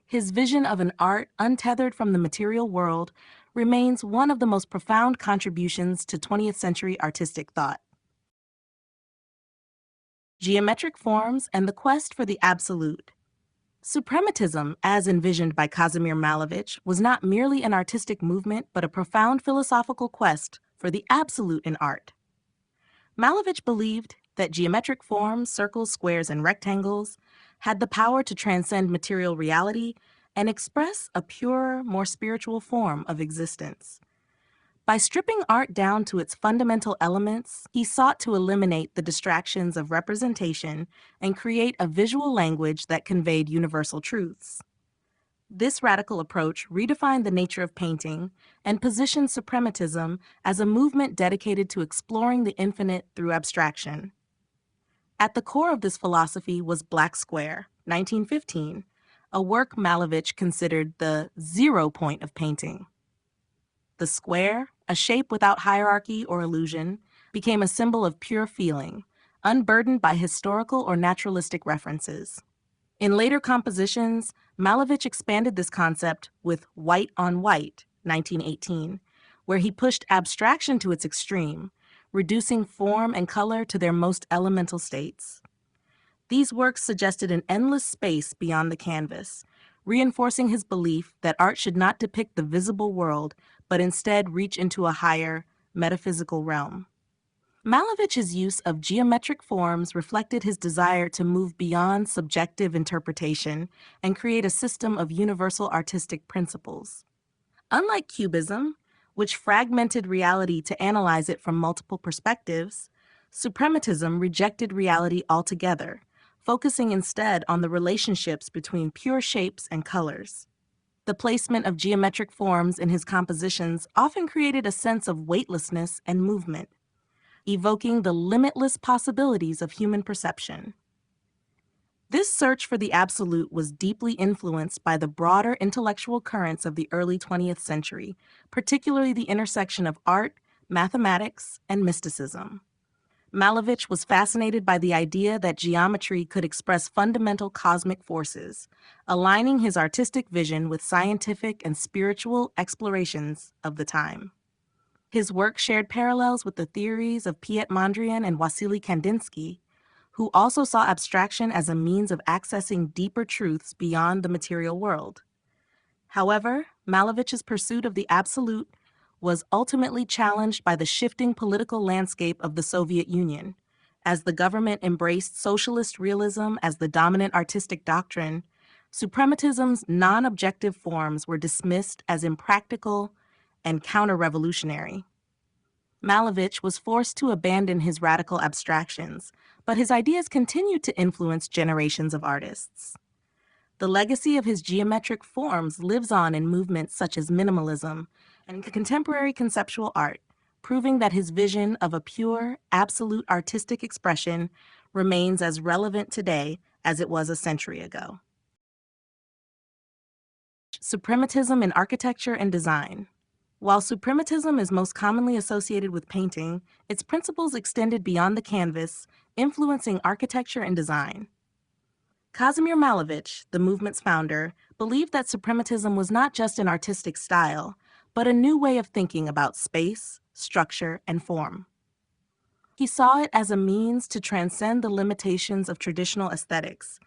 His vision of an art untethered from the material world remains one of the most profound contributions to 20th century artistic thought. Geometric forms and the quest for the absolute. Suprematism, as envisioned by Kazimir Malevich, was not merely an artistic movement, but a profound philosophical quest for the absolute in art. Malevich believed that geometric forms, circles, squares, and rectangles, had the power to transcend material reality and express a purer, more spiritual form of existence. By stripping art down to its fundamental elements, he sought to eliminate the distractions of representation and create a visual language that conveyed universal truths. This radical approach redefined the nature of painting and positioned suprematism as a movement dedicated to exploring the infinite through abstraction. At the core of this philosophy was Black Square, 1915, a work Malevich considered the zero point of painting. The square, a shape without hierarchy or illusion, became a symbol of pure feeling, unburdened by historical or naturalistic references. In later compositions, Malevich expanded this concept with White on White, 1918, where he pushed abstraction to its extreme, reducing form and color to their most elemental states. These works suggested an endless space beyond the canvas, reinforcing his belief that art should not depict the visible world, but instead reach into a higher, metaphysical realm. Malevich's use of geometric forms reflected his desire to move beyond subjective interpretation and create a system of universal artistic principles. Unlike Cubism, which fragmented reality to analyze it from multiple perspectives, suprematism rejected reality altogether, focusing instead on the relationships between pure shapes and colors. The placement of geometric forms in his compositions often created a sense of weightlessness and movement, evoking the limitless possibilities of human perception. This search for the absolute was deeply influenced by the broader intellectual currents of the early 20th century, particularly the intersection of art, mathematics, and mysticism. Malevich was fascinated by the idea that geometry could express fundamental cosmic forces, aligning his artistic vision with scientific and spiritual explorations of the time. His work shared parallels with the theories of Piet Mondrian and Wassily Kandinsky, who also saw abstraction as a means of accessing deeper truths beyond the material world. However, Malevich's pursuit of the absolute was ultimately challenged by the shifting political landscape of the Soviet Union. As the government embraced socialist realism as the dominant artistic doctrine, suprematism's non-objective forms were dismissed as impractical and counter-revolutionary. Malevich was forced to abandon his radical abstractions, but his ideas continued to influence generations of artists. The legacy of his geometric forms lives on in movements such as minimalism and contemporary conceptual art, proving that his vision of a pure, absolute artistic expression remains as relevant today as it was a century ago. Suprematism in architecture and design. While suprematism is most commonly associated with painting, its principles extended beyond the canvas, influencing architecture and design. Kazimir Malevich, the movement's founder, believed that suprematism was not just an artistic style, but a new way of thinking about space, structure, and form. He saw it as a means to transcend the limitations of traditional aesthetics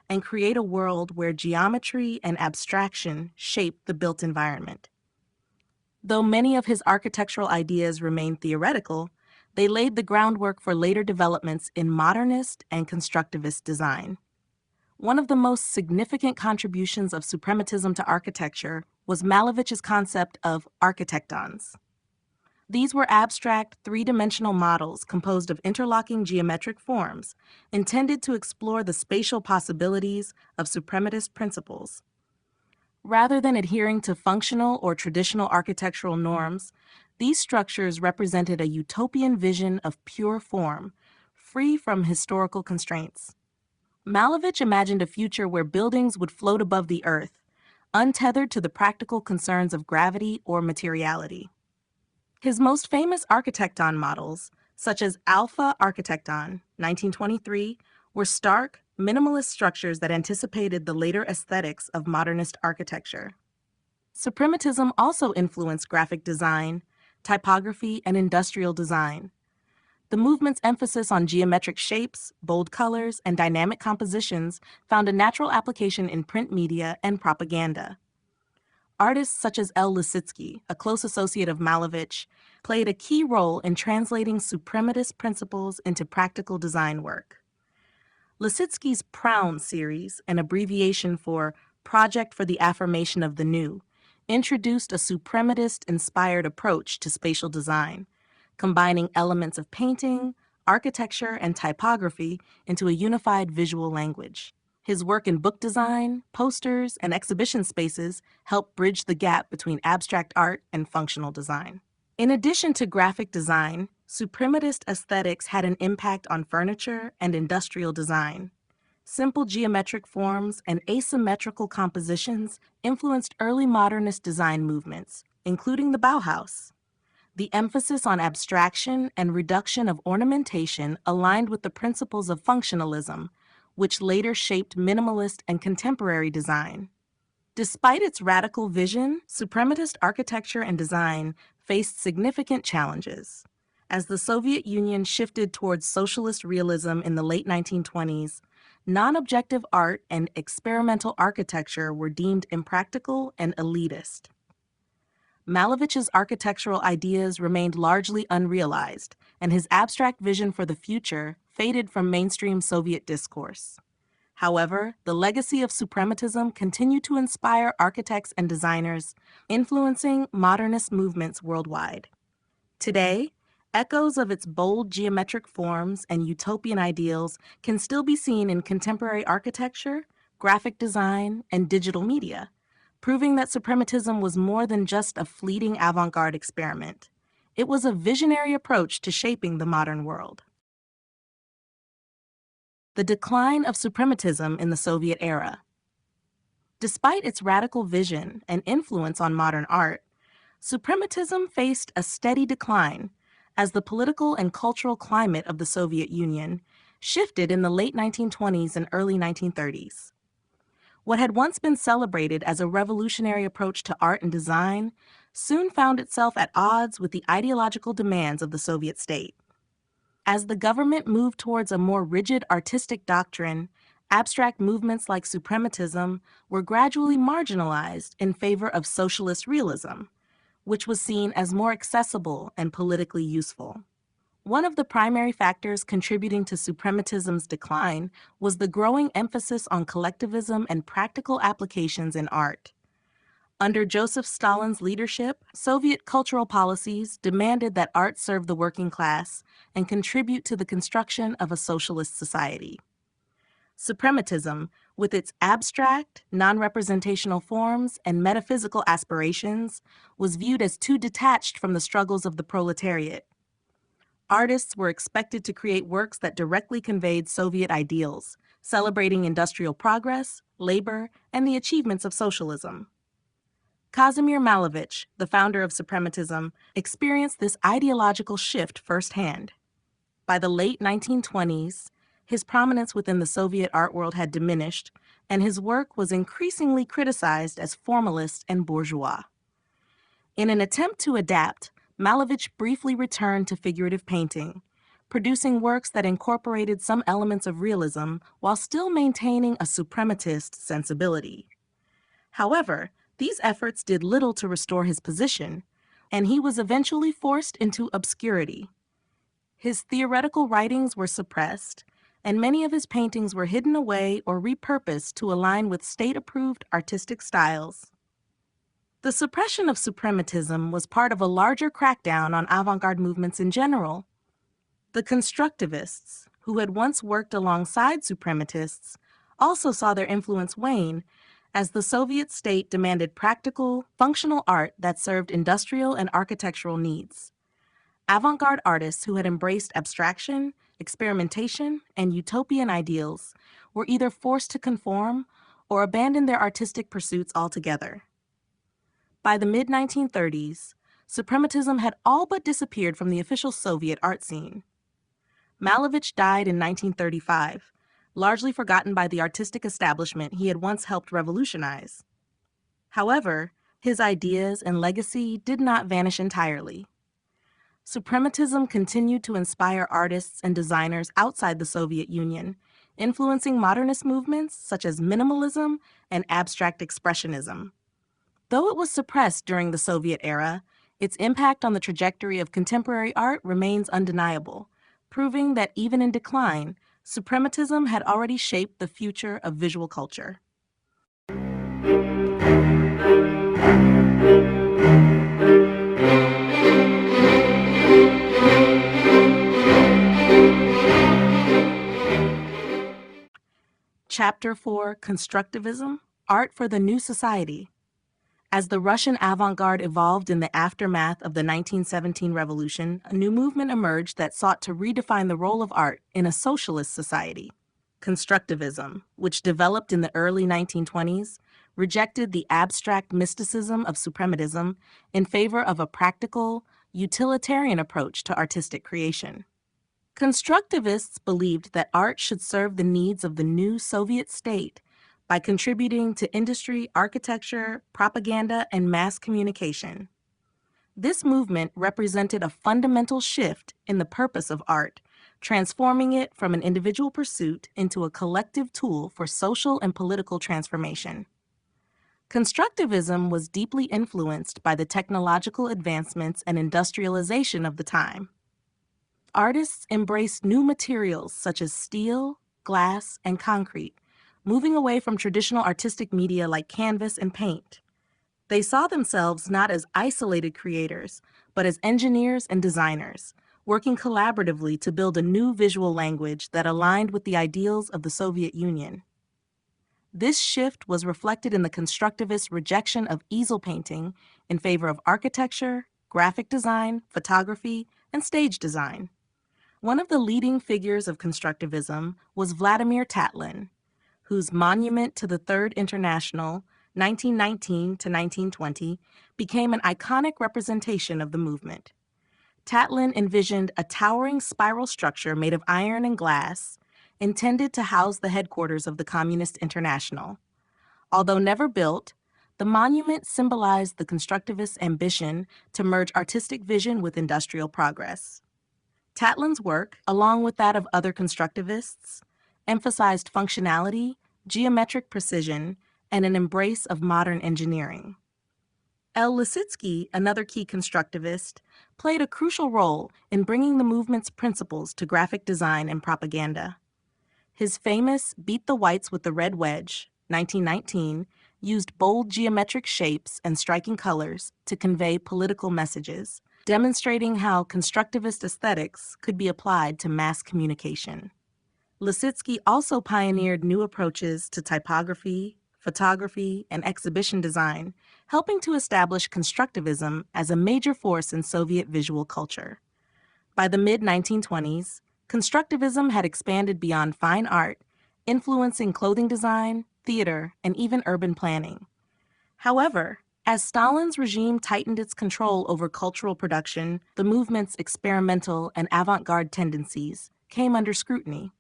and create a world where geometry and abstraction shape the built environment. Though many of his architectural ideas remain theoretical, they laid the groundwork for later developments in modernist and constructivist design. One of the most significant contributions of suprematism to architecture was Malevich's concept of architectons. These were abstract, three-dimensional models composed of interlocking geometric forms, intended to explore the spatial possibilities of suprematist principles. Rather than adhering to functional or traditional architectural norms, these structures represented a utopian vision of pure form, free from historical constraints. Malevich imagined a future where buildings would float above the earth, untethered to the practical concerns of gravity or materiality. His most famous architecton models, such as Alpha Architecton, 1923, were stark, minimalist structures that anticipated the later aesthetics of modernist architecture. Suprematism also influenced graphic design, typography, and industrial design. The movement's emphasis on geometric shapes, bold colors, and dynamic compositions found a natural application in print media and propaganda. Artists such as L. Lissitzky, a close associate of Malevich, played a key role in translating suprematist principles into practical design work. Lisitsky's Proun series, an abbreviation for Project for the Affirmation of the New, introduced a suprematist-inspired approach to spatial design, combining elements of painting, architecture, and typography into a unified visual language. His work in book design, posters, and exhibition spaces helped bridge the gap between abstract art and functional design. In addition to graphic design, suprematist aesthetics had an impact on furniture and industrial design. Simple geometric forms and asymmetrical compositions influenced early modernist design movements, including the Bauhaus. The emphasis on abstraction and reduction of ornamentation aligned with the principles of functionalism, which later shaped minimalist and contemporary design. Despite its radical vision, suprematist architecture and design faced significant challenges. As the Soviet Union shifted towards socialist realism in the late 1920s, non-objective art and experimental architecture were deemed impractical and elitist. Malevich's architectural ideas remained largely unrealized, and his abstract vision for the future faded from mainstream Soviet discourse. However, the legacy of suprematism continued to inspire architects and designers, influencing modernist movements worldwide. Today, echoes of its bold geometric forms and utopian ideals can still be seen in contemporary architecture, graphic design, and digital media, proving that suprematism was more than just a fleeting avant-garde experiment. It was a visionary approach to shaping the modern world. The decline of suprematism in the Soviet era. Despite its radical vision and influence on modern art, suprematism faced a steady decline as the political and cultural climate of the Soviet Union shifted in the late 1920s and early 1930s. What had once been celebrated as a revolutionary approach to art and design soon found itself at odds with the ideological demands of the Soviet state. As the government moved towards a more rigid artistic doctrine, abstract movements like suprematism were gradually marginalized in favor of socialist realism, which was seen as more accessible and politically useful. One of the primary factors contributing to suprematism's decline was the growing emphasis on collectivism and practical applications in art. Under Joseph Stalin's leadership, Soviet cultural policies demanded that art serve the working class and contribute to the construction of a socialist society. Suprematism, with its abstract, non-representational forms and metaphysical aspirations, was viewed as too detached from the struggles of the proletariat. Artists were expected to create works that directly conveyed Soviet ideals, celebrating industrial progress, labor, and the achievements of socialism. Kazimir Malevich, the founder of suprematism, experienced this ideological shift firsthand. By the late 1920s, his prominence within the Soviet art world had diminished, and his work was increasingly criticized as formalist and bourgeois. In an attempt to adapt, Malevich briefly returned to figurative painting, producing works that incorporated some elements of realism while still maintaining a suprematist sensibility. However, these efforts did little to restore his position, and he was eventually forced into obscurity. His theoretical writings were suppressed, and many of his paintings were hidden away or repurposed to align with state-approved artistic styles. The suppression of suprematism was part of a larger crackdown on avant-garde movements in general. The constructivists, who had once worked alongside suprematists, also saw their influence wane as the Soviet state demanded practical, functional art that served industrial and architectural needs. Avant-garde artists who had embraced abstraction, experimentation, and utopian ideals were either forced to conform or abandon their artistic pursuits altogether. By the mid-1930s, suprematism had all but disappeared from the official Soviet art scene. Malevich died in 1935, largely forgotten by the artistic establishment he had once helped revolutionize. However, his ideas and legacy did not vanish entirely. Suprematism continued to inspire artists and designers outside the Soviet Union, influencing modernist movements such as minimalism and abstract expressionism. Though it was suppressed during the Soviet era, its impact on the trajectory of contemporary art remains undeniable, proving that even in decline, Suprematism had already shaped the future of visual culture. Chapter 4: Constructivism, Art for the New Society. As the Russian avant-garde evolved in the aftermath of the 1917 revolution, a new movement emerged that sought to redefine the role of art in a socialist society. Constructivism, which developed in the early 1920s, rejected the abstract mysticism of suprematism in favor of a practical, utilitarian approach to artistic creation. Constructivists believed that art should serve the needs of the new Soviet state by contributing to industry, architecture, propaganda, and mass communication. This movement represented a fundamental shift in the purpose of art, transforming it from an individual pursuit into a collective tool for social and political transformation. Constructivism was deeply influenced by the technological advancements and industrialization of the time. Artists embraced new materials such as steel, glass, and concrete, moving away from traditional artistic media like canvas and paint. They saw themselves not as isolated creators, but as engineers and designers, working collaboratively to build a new visual language that aligned with the ideals of the Soviet Union. This shift was reflected in the constructivist rejection of easel painting in favor of architecture, graphic design, photography, and stage design. One of the leading figures of constructivism was Vladimir Tatlin, whose Monument to the Third International, 1919 to 1920, became an iconic representation of the movement. Tatlin envisioned a towering spiral structure made of iron and glass, intended to house the headquarters of the Communist International. Although never built, the monument symbolized the constructivist ambition to merge artistic vision with industrial progress. Tatlin's work, along with that of other constructivists, emphasized functionality, geometric precision, and an embrace of modern engineering. L. Lissitzky, another key constructivist, played a crucial role in bringing the movement's principles to graphic design and propaganda. His famous Beat the Whites with the Red Wedge, 1919, used bold geometric shapes and striking colors to convey political messages, demonstrating how constructivist aesthetics could be applied to mass communication. Lissitzky also pioneered new approaches to typography, photography, and exhibition design, helping to establish constructivism as a major force in Soviet visual culture. By the mid-1920s, constructivism had expanded beyond fine art, influencing clothing design, theater, and even urban planning. However, as Stalin's regime tightened its control over cultural production, the movement's experimental and avant-garde tendencies came under scrutiny.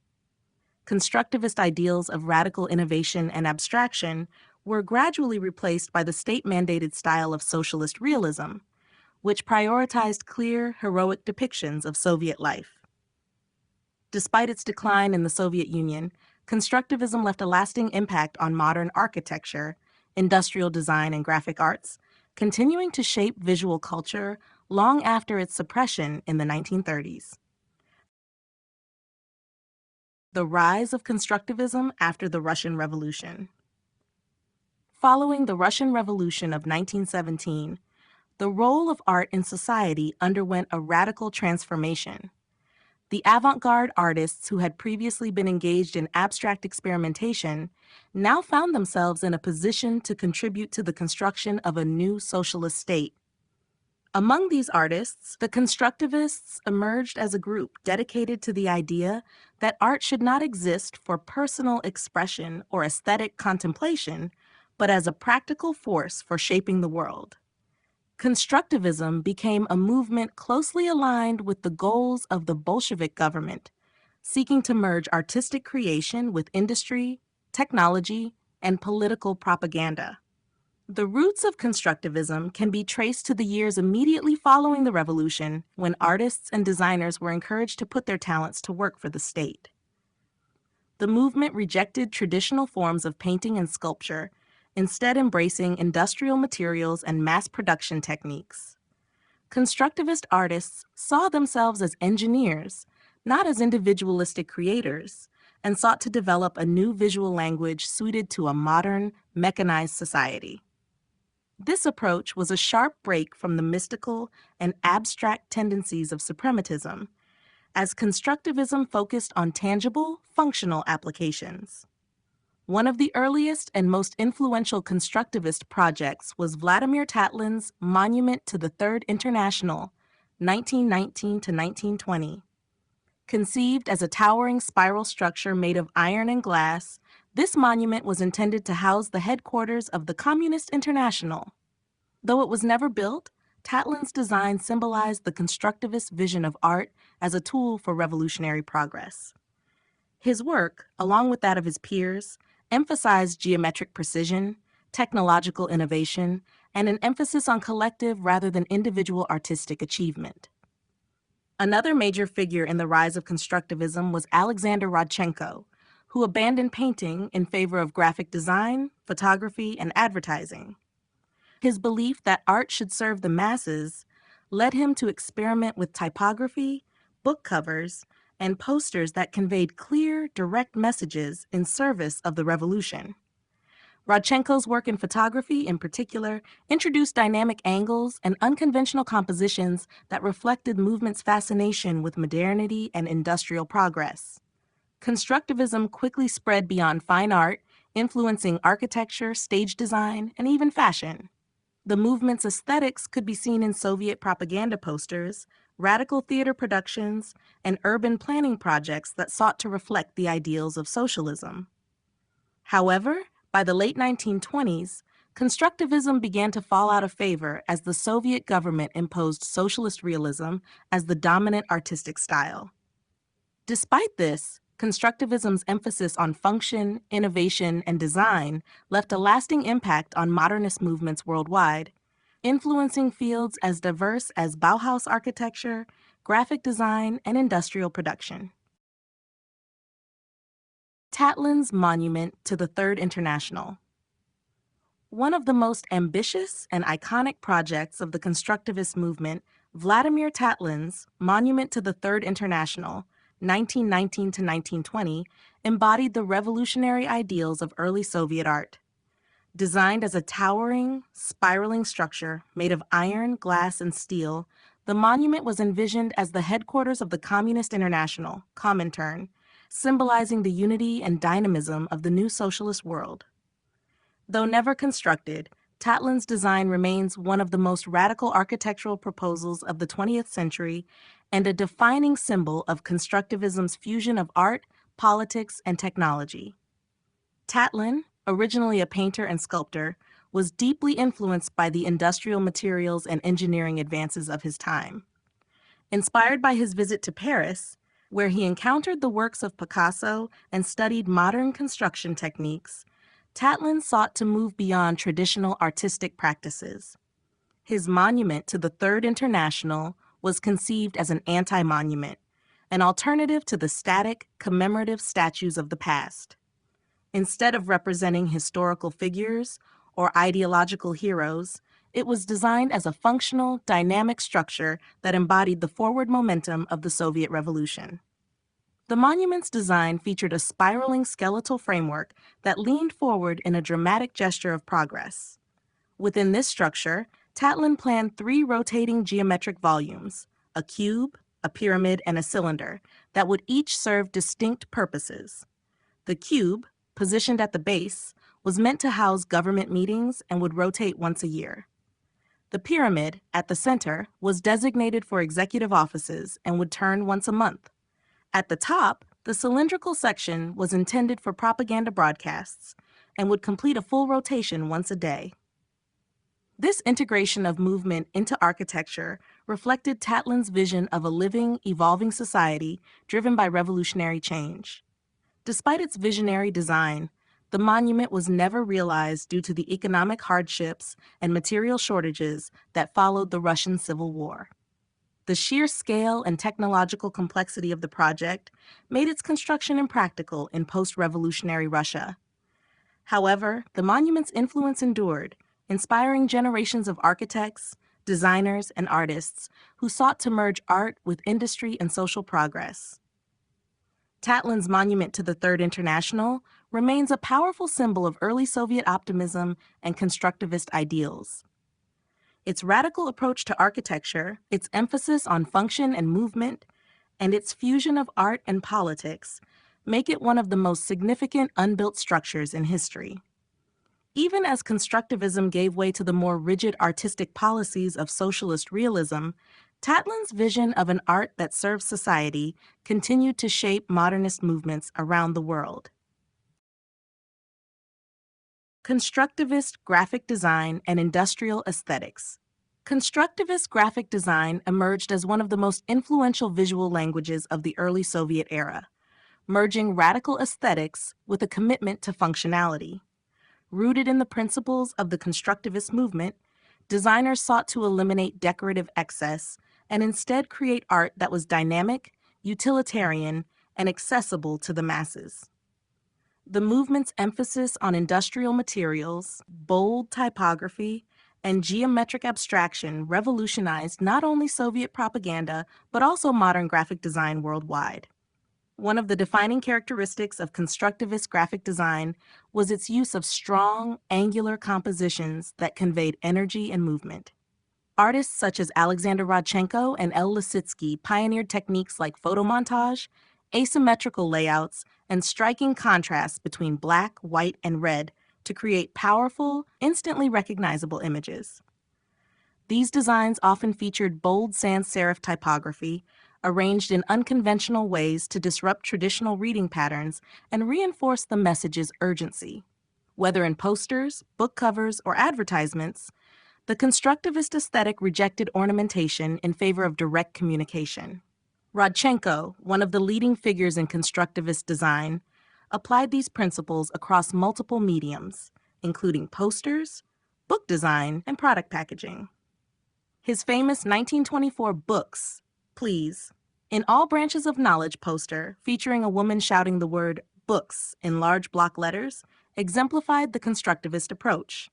Constructivist ideals of radical innovation and abstraction were gradually replaced by the state-mandated style of socialist realism, which prioritized clear, heroic depictions of Soviet life. Despite its decline in the Soviet Union, constructivism left a lasting impact on modern architecture, industrial design, and graphic arts, continuing to shape visual culture long after its suppression in the 1930s. The rise of constructivism after the Russian Revolution. Following the Russian Revolution of 1917, the role of art in society underwent a radical transformation. The avant-garde artists who had previously been engaged in abstract experimentation now found themselves in a position to contribute to the construction of a new socialist state. Among these artists, the constructivists emerged as a group dedicated to the idea that art should not exist for personal expression or aesthetic contemplation, but as a practical force for shaping the world. Constructivism became a movement closely aligned with the goals of the Bolshevik government, seeking to merge artistic creation with industry, technology, and political propaganda. The roots of constructivism can be traced to the years immediately following the revolution, when artists and designers were encouraged to put their talents to work for the state. The movement rejected traditional forms of painting and sculpture, instead embracing industrial materials and mass production techniques. Constructivist artists saw themselves as engineers, not as individualistic creators, and sought to develop a new visual language suited to a modern, mechanized society. This approach was a sharp break from the mystical and abstract tendencies of suprematism, as constructivism focused on tangible, functional applications. One of the earliest and most influential constructivist projects was Vladimir Tatlin's Monument to the Third International, 1919 to 1920. Conceived as a towering spiral structure made of iron and glass, this monument was intended to house the headquarters of the Communist International. Though it was never built, Tatlin's design symbolized the constructivist vision of art as a tool for revolutionary progress. His work, along with that of his peers, emphasized geometric precision, technological innovation, and an emphasis on collective rather than individual artistic achievement. Another major figure in the rise of constructivism was Alexander Rodchenko, who abandoned painting in favor of graphic design, photography, and advertising. His belief that art should serve the masses led him to experiment with typography, book covers, and posters that conveyed clear, direct messages in service of the revolution. Rodchenko's work in photography, in particular, introduced dynamic angles and unconventional compositions that reflected movement's fascination with modernity and industrial progress. Constructivism quickly spread beyond fine art, influencing architecture, stage design, and even fashion. The movement's aesthetics could be seen in Soviet propaganda posters, radical theater productions, and urban planning projects that sought to reflect the ideals of socialism. However, by the late 1920s, constructivism began to fall out of favor as the Soviet government imposed socialist realism as the dominant artistic style. Despite this, constructivism's emphasis on function, innovation, and design left a lasting impact on modernist movements worldwide, influencing fields as diverse as Bauhaus architecture, graphic design, and industrial production. Tatlin's Monument to the Third International. One of the most ambitious and iconic projects of the constructivist movement, Vladimir Tatlin's Monument to the Third International, 1919 to 1920, embodied the revolutionary ideals of early Soviet art. Designed as a towering, spiraling structure made of iron, glass, and steel, the monument was envisioned as the headquarters of the Communist International, Comintern, symbolizing the unity and dynamism of the new socialist world. Though never constructed, Tatlin's design remains one of the most radical architectural proposals of the 20th century and a defining symbol of constructivism's fusion of art, politics, and technology. Tatlin, originally a painter and sculptor, was deeply influenced by the industrial materials and engineering advances of his time. Inspired by his visit to Paris, where he encountered the works of Picasso and studied modern construction techniques, Tatlin sought to move beyond traditional artistic practices. His monument to the Third International was conceived as an anti-monument, an alternative to the static, commemorative statues of the past. Instead of representing historical figures or ideological heroes, it was designed as a functional, dynamic structure that embodied the forward momentum of the Soviet Revolution. The monument's design featured a spiraling skeletal framework that leaned forward in a dramatic gesture of progress. Within this structure, Tatlin planned 3 rotating geometric volumes, a cube, a pyramid, and a cylinder, that would each serve distinct purposes. The cube, positioned at the base, was meant to house government meetings and would rotate once a year. The pyramid, at the center, was designated for executive offices and would turn once a month. At the top, the cylindrical section was intended for propaganda broadcasts and would complete a full rotation once a day. This integration of movement into architecture reflected Tatlin's vision of a living, evolving society driven by revolutionary change. Despite its visionary design, the monument was never realized due to the economic hardships and material shortages that followed the Russian Civil War. The sheer scale and technological complexity of the project made its construction impractical in post-revolutionary Russia. However, the monument's influence endured, inspiring generations of architects, designers, and artists who sought to merge art with industry and social progress. Tatlin's monument to the Third International remains a powerful symbol of early Soviet optimism and constructivist ideals. Its radical approach to architecture, its emphasis on function and movement, and its fusion of art and politics make it one of the most significant unbuilt structures in history. Even as constructivism gave way to the more rigid artistic policies of socialist realism, Tatlin's vision of an art that serves society continued to shape modernist movements around the world. Constructivist graphic design and industrial aesthetics. Constructivist graphic design emerged as one of the most influential visual languages of the early Soviet era, merging radical aesthetics with a commitment to functionality. Rooted in the principles of the constructivist movement, designers sought to eliminate decorative excess and instead create art that was dynamic, utilitarian, and accessible to the masses. The movement's emphasis on industrial materials, bold typography, and geometric abstraction revolutionized not only Soviet propaganda, but also modern graphic design worldwide. One of the defining characteristics of constructivist graphic design was its use of strong, angular compositions that conveyed energy and movement. Artists such as Alexander Rodchenko and El Lissitzky pioneered techniques like photomontage, asymmetrical layouts, and striking contrasts between black, white, and red to create powerful, instantly recognizable images. These designs often featured bold sans serif typography, arranged in unconventional ways to disrupt traditional reading patterns and reinforce the message's urgency. Whether in posters, book covers, or advertisements, the constructivist aesthetic rejected ornamentation in favor of direct communication. Rodchenko, one of the leading figures in constructivist design, applied these principles across multiple mediums, including posters, book design, and product packaging. His famous 1924 Books, Please, in all branches of knowledge poster featuring a woman shouting the word books in large block letters exemplified the constructivist approach.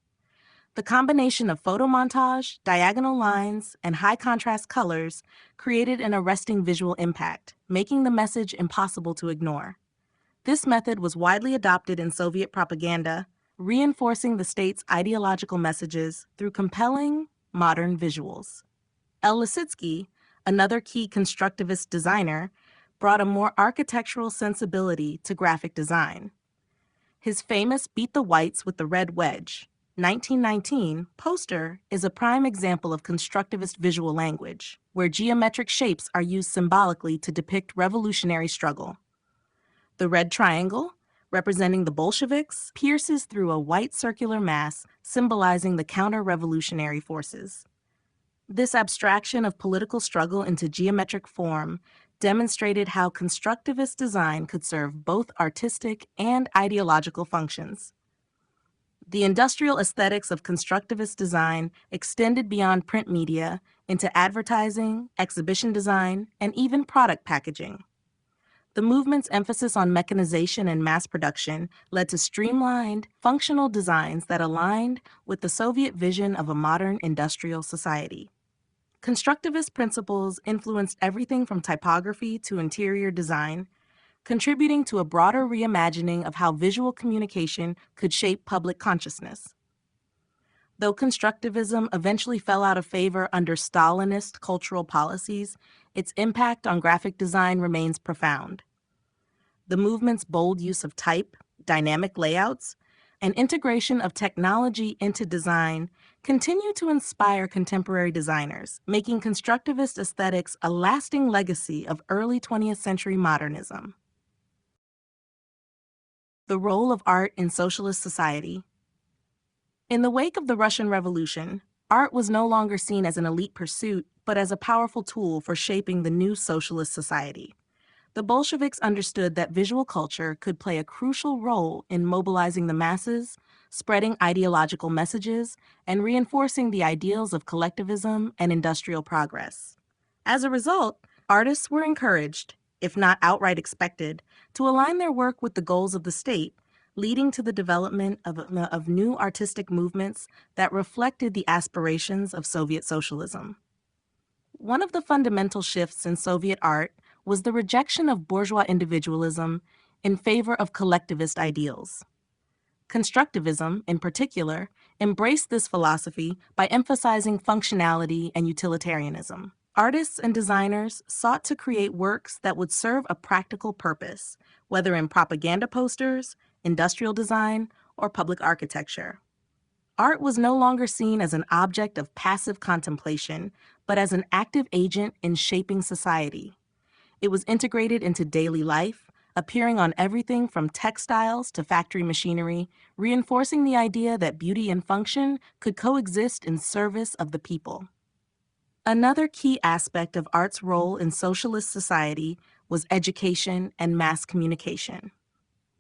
The combination of photomontage, diagonal lines, and high contrast colors created an arresting visual impact, making the message impossible to ignore. This method was widely adopted in Soviet propaganda, reinforcing the state's ideological messages through compelling, modern visuals. El Lissitzky, another key constructivist designer, brought a more architectural sensibility to graphic design. His famous Beat the Whites with the Red Wedge, 1919 poster is a prime example of constructivist visual language, where geometric shapes are used symbolically to depict revolutionary struggle. The red triangle, representing the Bolsheviks, pierces through a white circular mass symbolizing the counter-revolutionary forces. This abstraction of political struggle into geometric form demonstrated how constructivist design could serve both artistic and ideological functions. The industrial aesthetics of constructivist design extended beyond print media into advertising, exhibition design, and even product packaging. The movement's emphasis on mechanization and mass production led to streamlined, functional designs that aligned with the Soviet vision of a modern industrial society. Constructivist principles influenced everything from typography to interior design, contributing to a broader reimagining of how visual communication could shape public consciousness. Though constructivism eventually fell out of favor under Stalinist cultural policies, its impact on graphic design remains profound. The movement's bold use of type, dynamic layouts, and integration of technology into design continue to inspire contemporary designers, making constructivist aesthetics a lasting legacy of early 20th century modernism. The role of art in socialist society. In the wake of the Russian Revolution, art was no longer seen as an elite pursuit, but as a powerful tool for shaping the new socialist society. The Bolsheviks understood that visual culture could play a crucial role in mobilizing the masses, spreading ideological messages, and reinforcing the ideals of collectivism and industrial progress. As a result, artists were encouraged, if not outright expected, to align their work with the goals of the state, leading to the development of new artistic movements that reflected the aspirations of Soviet socialism. One of the fundamental shifts in Soviet art was the rejection of bourgeois individualism in favor of collectivist ideals. Constructivism, in particular, embraced this philosophy by emphasizing functionality and utilitarianism. Artists and designers sought to create works that would serve a practical purpose, whether in propaganda posters, industrial design, or public architecture. Art was no longer seen as an object of passive contemplation, but as an active agent in shaping society. It was integrated into daily life, appearing on everything from textiles to factory machinery, reinforcing the idea that beauty and function could coexist in service of the people. Another key aspect of art's role in socialist society was education and mass communication.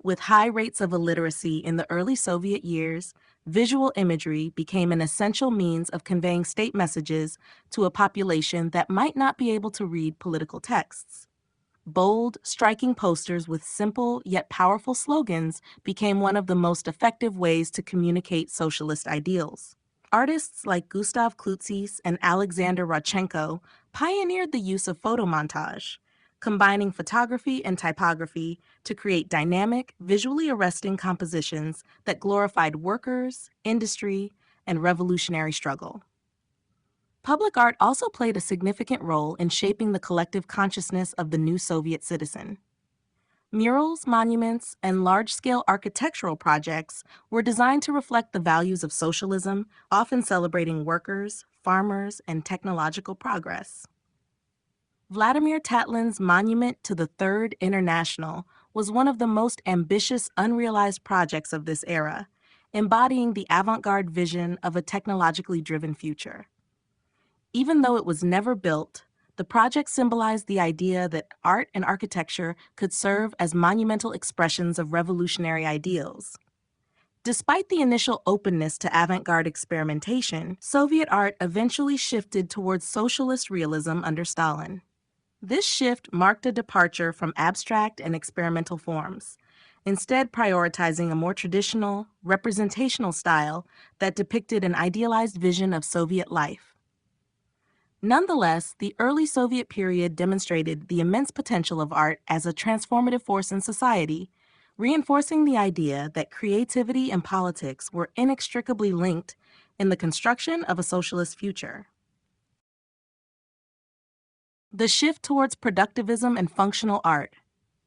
With high rates of illiteracy in the early Soviet years, visual imagery became an essential means of conveying state messages to a population that might not be able to read political texts. Bold, striking posters with simple yet powerful slogans became one of the most effective ways to communicate socialist ideals. Artists like Gustav Klutzis and Alexander Rodchenko pioneered the use of photomontage, combining photography and typography to create dynamic, visually arresting compositions that glorified workers, industry, and revolutionary struggle. Public art also played a significant role in shaping the collective consciousness of the new Soviet citizen. Murals, monuments, and large-scale architectural projects were designed to reflect the values of socialism, often celebrating workers, farmers, and technological progress. Vladimir Tatlin's monument to the Third International was one of the most ambitious, unrealized projects of this era, embodying the avant-garde vision of a technologically driven future. Even though it was never built, the project symbolized the idea that art and architecture could serve as monumental expressions of revolutionary ideals. Despite the initial openness to avant-garde experimentation, Soviet art eventually shifted towards socialist realism under Stalin. This shift marked a departure from abstract and experimental forms, instead prioritizing a more traditional, representational style that depicted an idealized vision of Soviet life. Nonetheless, the early Soviet period demonstrated the immense potential of art as a transformative force in society, reinforcing the idea that creativity and politics were inextricably linked in the construction of a socialist future. The shift towards productivism and functional art.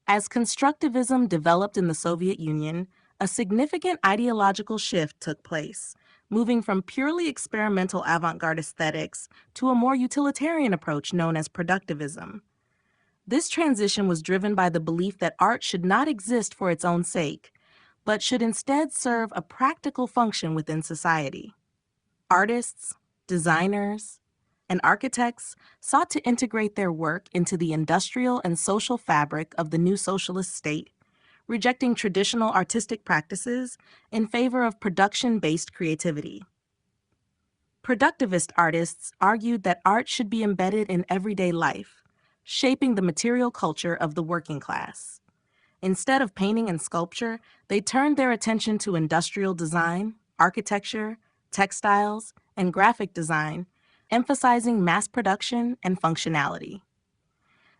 As constructivism developed in the Soviet Union, a significant ideological shift took place, moving from purely experimental avant-garde aesthetics to a more utilitarian approach known as productivism. This transition was driven by the belief that art should not exist for its own sake, but should instead serve a practical function within society. Artists, designers, and architects sought to integrate their work into the industrial and social fabric of the new socialist state, rejecting traditional artistic practices in favor of production-based creativity. Productivist artists argued that art should be embedded in everyday life, shaping the material culture of the working class. Instead of painting and sculpture, they turned their attention to industrial design, architecture, textiles, and graphic design, emphasizing mass production and functionality.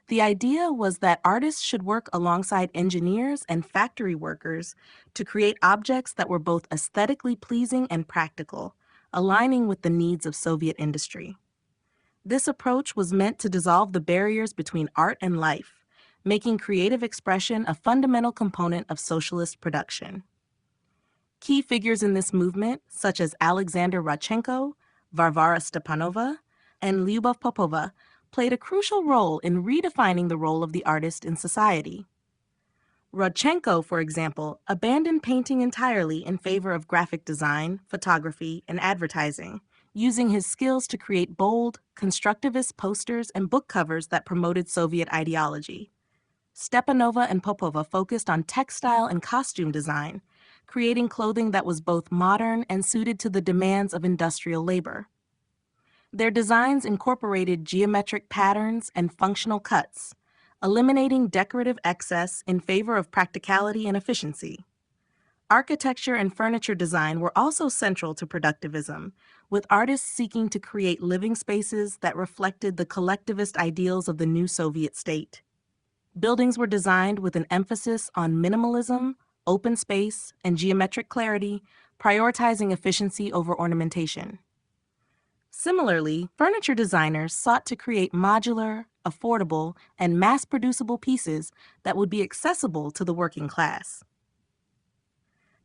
The idea was that artists should work alongside engineers and factory workers to create objects that were both aesthetically pleasing and practical, aligning with the needs of Soviet industry. This approach was meant to dissolve the barriers between art and life, making creative expression a fundamental component of socialist production. Key figures in this movement, such as Alexander Rodchenko, Varvara Stepanova, and Lyubov Popova, played a crucial role in redefining the role of the artist in society. Rodchenko, for example, abandoned painting entirely in favor of graphic design, photography, and advertising, using his skills to create bold, constructivist posters and book covers that promoted Soviet ideology. Stepanova and Popova focused on textile and costume design, creating clothing that was both modern and suited to the demands of industrial labor. Their designs incorporated geometric patterns and functional cuts, eliminating decorative excess in favor of practicality and efficiency. Architecture and furniture design were also central to productivism, with artists seeking to create living spaces that reflected the collectivist ideals of the new Soviet state. Buildings were designed with an emphasis on minimalism, open space, and geometric clarity, prioritizing efficiency over ornamentation. Similarly, furniture designers sought to create modular, affordable, and mass-producible pieces that would be accessible to the working class.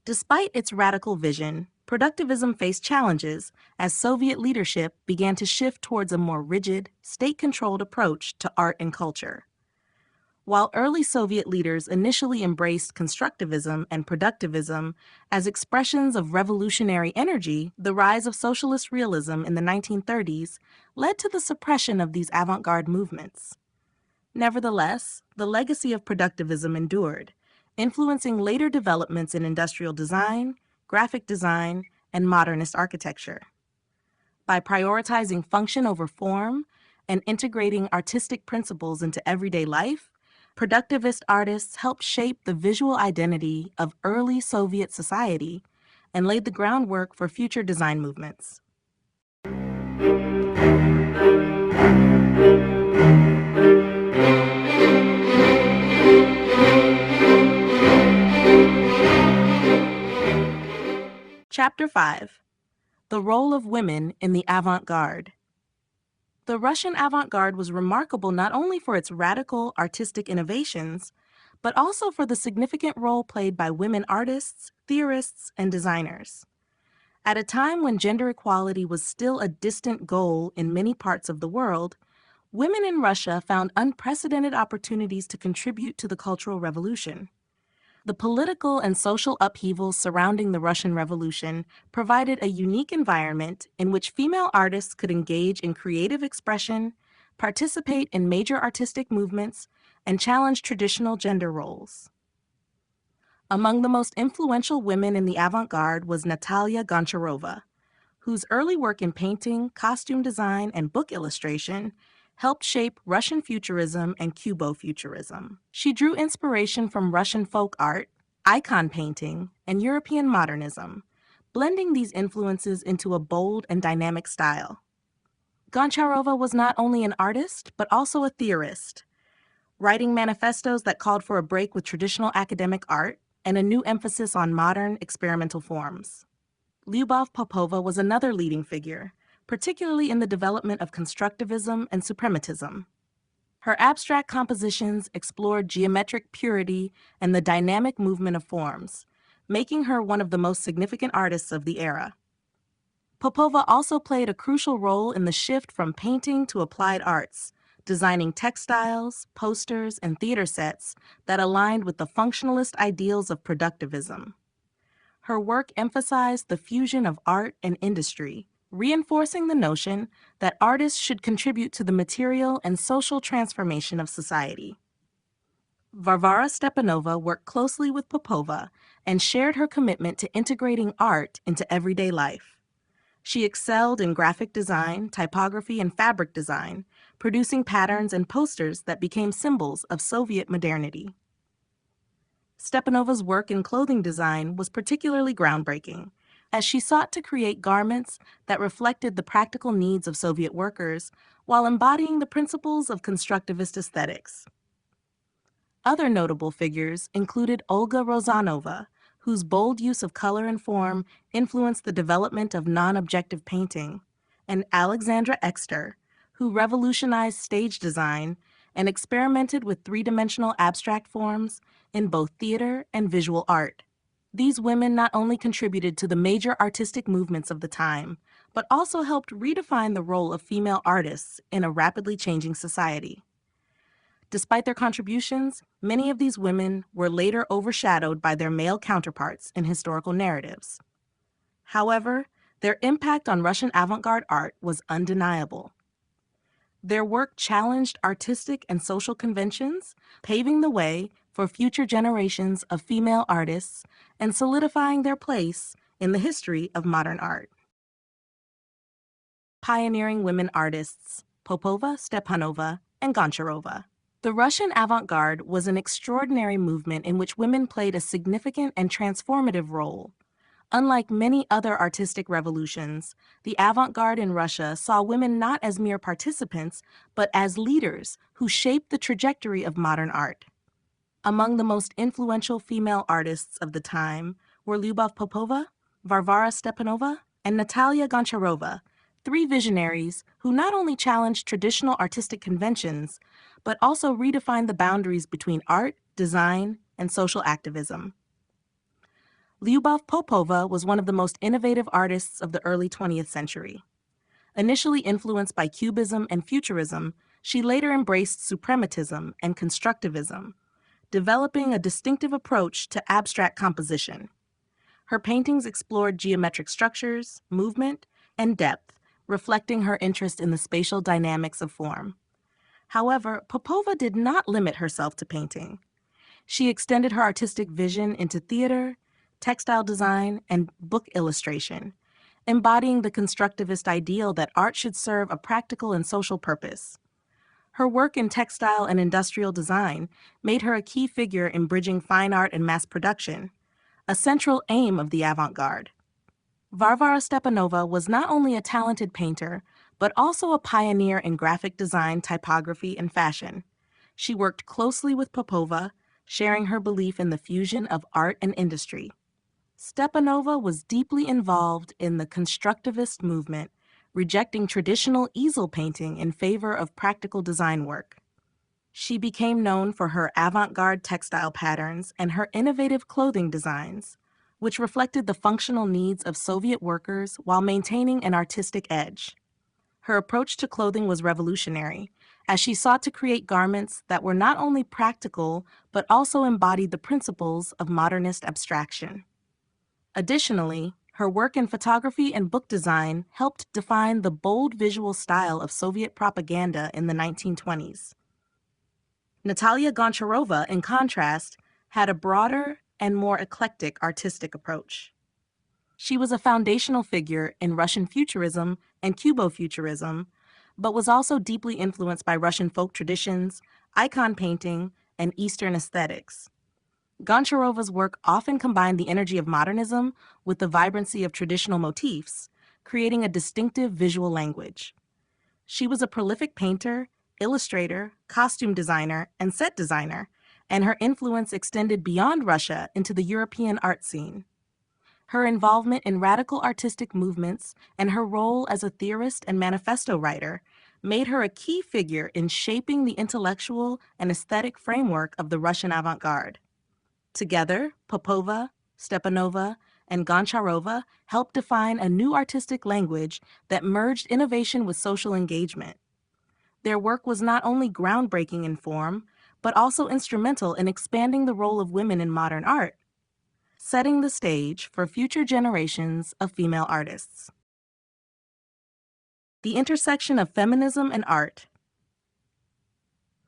Despite its radical vision, productivism faced challenges as Soviet leadership began to shift towards a more rigid, state-controlled approach to art and culture. While early Soviet leaders initially embraced constructivism and productivism as expressions of revolutionary energy, the rise of socialist realism in the 1930s led to the suppression of these avant-garde movements. Nevertheless, the legacy of productivism endured, influencing later developments in industrial design, graphic design, and modernist architecture. By prioritizing function over form and integrating artistic principles into everyday life, productivist artists helped shape the visual identity of early Soviet society and laid the groundwork for future design movements. Chapter 5: The Role of Women in the Avant-Garde. The Russian avant-garde was remarkable not only for its radical artistic innovations, but also for the significant role played by women artists, theorists, and designers. At a time when gender equality was still a distant goal in many parts of the world, women in Russia found unprecedented opportunities to contribute to the Cultural Revolution. The political and social upheavals surrounding the Russian Revolution provided a unique environment in which female artists could engage in creative expression, participate in major artistic movements, and challenge traditional gender roles. Among the most influential women in the avant-garde was Natalia Goncharova, whose early work in painting, costume design, and book illustration helped shape Russian Futurism and Cubo-Futurism. She drew inspiration from Russian folk art, icon painting, and European modernism, blending these influences into a bold and dynamic style. Goncharova was not only an artist, but also a theorist, writing manifestos that called for a break with traditional academic art and a new emphasis on modern, experimental forms. Lyubov Popova was another leading figure, particularly in the development of constructivism and suprematism. Her abstract compositions explored geometric purity and the dynamic movement of forms, making her one of the most significant artists of the era. Popova also played a crucial role in the shift from painting to applied arts, designing textiles, posters, and theater sets that aligned with the functionalist ideals of productivism. Her work emphasized the fusion of art and industry, reinforcing the notion that artists should contribute to the material and social transformation of society. Varvara Stepanova worked closely with Popova and shared her commitment to integrating art into everyday life. She excelled in graphic design, typography, and fabric design, producing patterns and posters that became symbols of Soviet modernity. Stepanova's work in clothing design was particularly groundbreaking, as she sought to create garments that reflected the practical needs of Soviet workers while embodying the principles of constructivist aesthetics. Other notable figures included Olga Rozanova, whose bold use of color and form influenced the development of non-objective painting, and Alexandra Exter, who revolutionized stage design and experimented with three-dimensional abstract forms in both theater and visual art. These women not only contributed to the major artistic movements of the time, but also helped redefine the role of female artists in a rapidly changing society. Despite their contributions, many of these women were later overshadowed by their male counterparts in historical narratives. However, their impact on Russian avant-garde art was undeniable. Their work challenged artistic and social conventions, paving the way for future generations of female artists and solidifying their place in the history of modern art. Pioneering women artists, Popova, Stepanova, and Goncharova. The Russian avant-garde was an extraordinary movement in which women played a significant and transformative role. Unlike many other artistic revolutions, the avant-garde in Russia saw women not as mere participants, but as leaders who shaped the trajectory of modern art. Among the most influential female artists of the time were Lyubov Popova, Varvara Stepanova, and Natalia Goncharova, three visionaries who not only challenged traditional artistic conventions, but also redefined the boundaries between art, design, and social activism. Lyubov Popova was one of the most innovative artists of the early 20th century. Initially influenced by Cubism and Futurism, she later embraced suprematism and constructivism, developing a distinctive approach to abstract composition. Her paintings explored geometric structures, movement, and depth, reflecting her interest in the spatial dynamics of form. However, Popova did not limit herself to painting. She extended her artistic vision into theater, textile design, and book illustration, embodying the constructivist ideal that art should serve a practical and social purpose. Her work in textile and industrial design made her a key figure in bridging fine art and mass production, a central aim of the avant-garde. Varvara Stepanova was not only a talented painter, but also a pioneer in graphic design, typography, and fashion. She worked closely with Popova, sharing her belief in the fusion of art and industry. Stepanova was deeply involved in the constructivist movement, rejecting traditional easel painting in favor of practical design work. She became known for her avant-garde textile patterns and her innovative clothing designs, which reflected the functional needs of Soviet workers while maintaining an artistic edge. Her approach to clothing was revolutionary, as she sought to create garments that were not only practical, but also embodied the principles of modernist abstraction. Additionally, her work in photography and book design helped define the bold visual style of Soviet propaganda in the 1920s. Natalia Goncharova, in contrast, had a broader and more eclectic artistic approach. She was a foundational figure in Russian Futurism and Cubo-Futurism, but was also deeply influenced by Russian folk traditions, icon painting, and Eastern aesthetics. Goncharova's work often combined the energy of modernism with the vibrancy of traditional motifs, creating a distinctive visual language. She was a prolific painter, illustrator, costume designer, and set designer, and her influence extended beyond Russia into the European art scene. Her involvement in radical artistic movements and her role as a theorist and manifesto writer made her a key figure in shaping the intellectual and aesthetic framework of the Russian avant-garde. Together, Popova, Stepanova, and Goncharova helped define a new artistic language that merged innovation with social engagement. Their work was not only groundbreaking in form, but also instrumental in expanding the role of women in modern art, setting the stage for future generations of female artists. The intersection of feminism and art.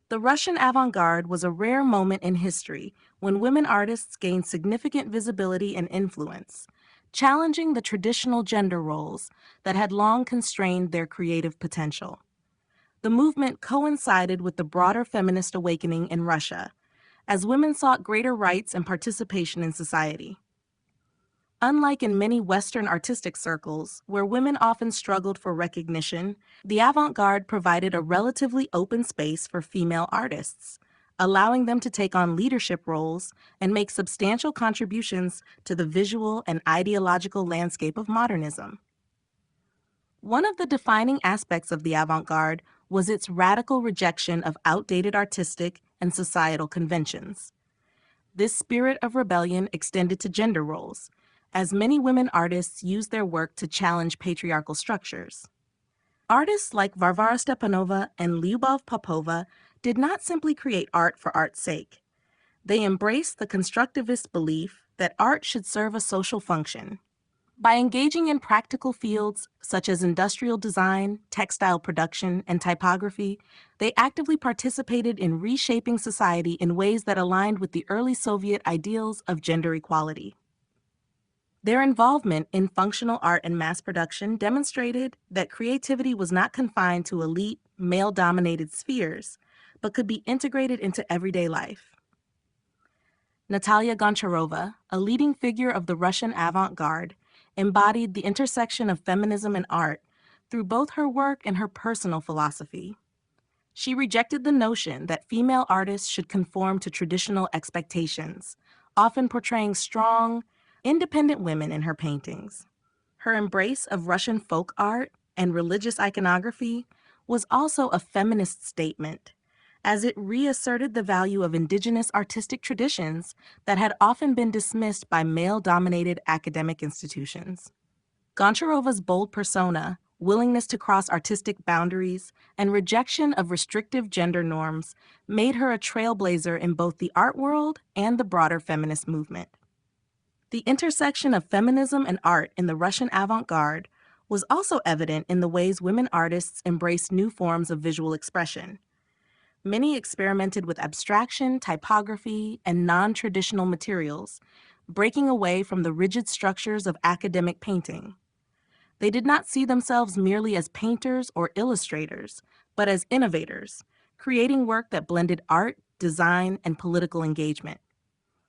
The Russian avant-garde was a rare moment in history when women artists gained significant visibility and influence, challenging the traditional gender roles that had long constrained their creative potential. The movement coincided with the broader feminist awakening in Russia, as women sought greater rights and participation in society. Unlike in many Western artistic circles, where women often struggled for recognition, the avant-garde provided a relatively open space for female artists, allowing them to take on leadership roles and make substantial contributions to the visual and ideological landscape of modernism. One of the defining aspects of the avant-garde was its radical rejection of outdated artistic and societal conventions. This spirit of rebellion extended to gender roles, as many women artists used their work to challenge patriarchal structures. Artists like Varvara Stepanova and Lyubov Popova did not simply create art for art's sake. They embraced the constructivist belief that art should serve a social function. By engaging in practical fields such as industrial design, textile production, and typography, they actively participated in reshaping society in ways that aligned with the early Soviet ideals of gender equality. Their involvement in functional art and mass production demonstrated that creativity was not confined to elite, male-dominated spheres, but could be integrated into everyday life. Natalia Goncharova, a leading figure of the Russian avant-garde, embodied the intersection of feminism and art through both her work and her personal philosophy. She rejected the notion that female artists should conform to traditional expectations, often portraying strong, independent women in her paintings. Her embrace of Russian folk art and religious iconography was also a feminist statement, as it reasserted the value of indigenous artistic traditions that had often been dismissed by male-dominated academic institutions. Goncharova's bold persona, willingness to cross artistic boundaries, and rejection of restrictive gender norms made her a trailblazer in both the art world and the broader feminist movement. The intersection of feminism and art in the Russian avant-garde was also evident in the ways women artists embraced new forms of visual expression. Many experimented with abstraction, typography, and non-traditional materials, breaking away from the rigid structures of academic painting. They did not see themselves merely as painters or illustrators, but as innovators, creating work that blended art, design, and political engagement.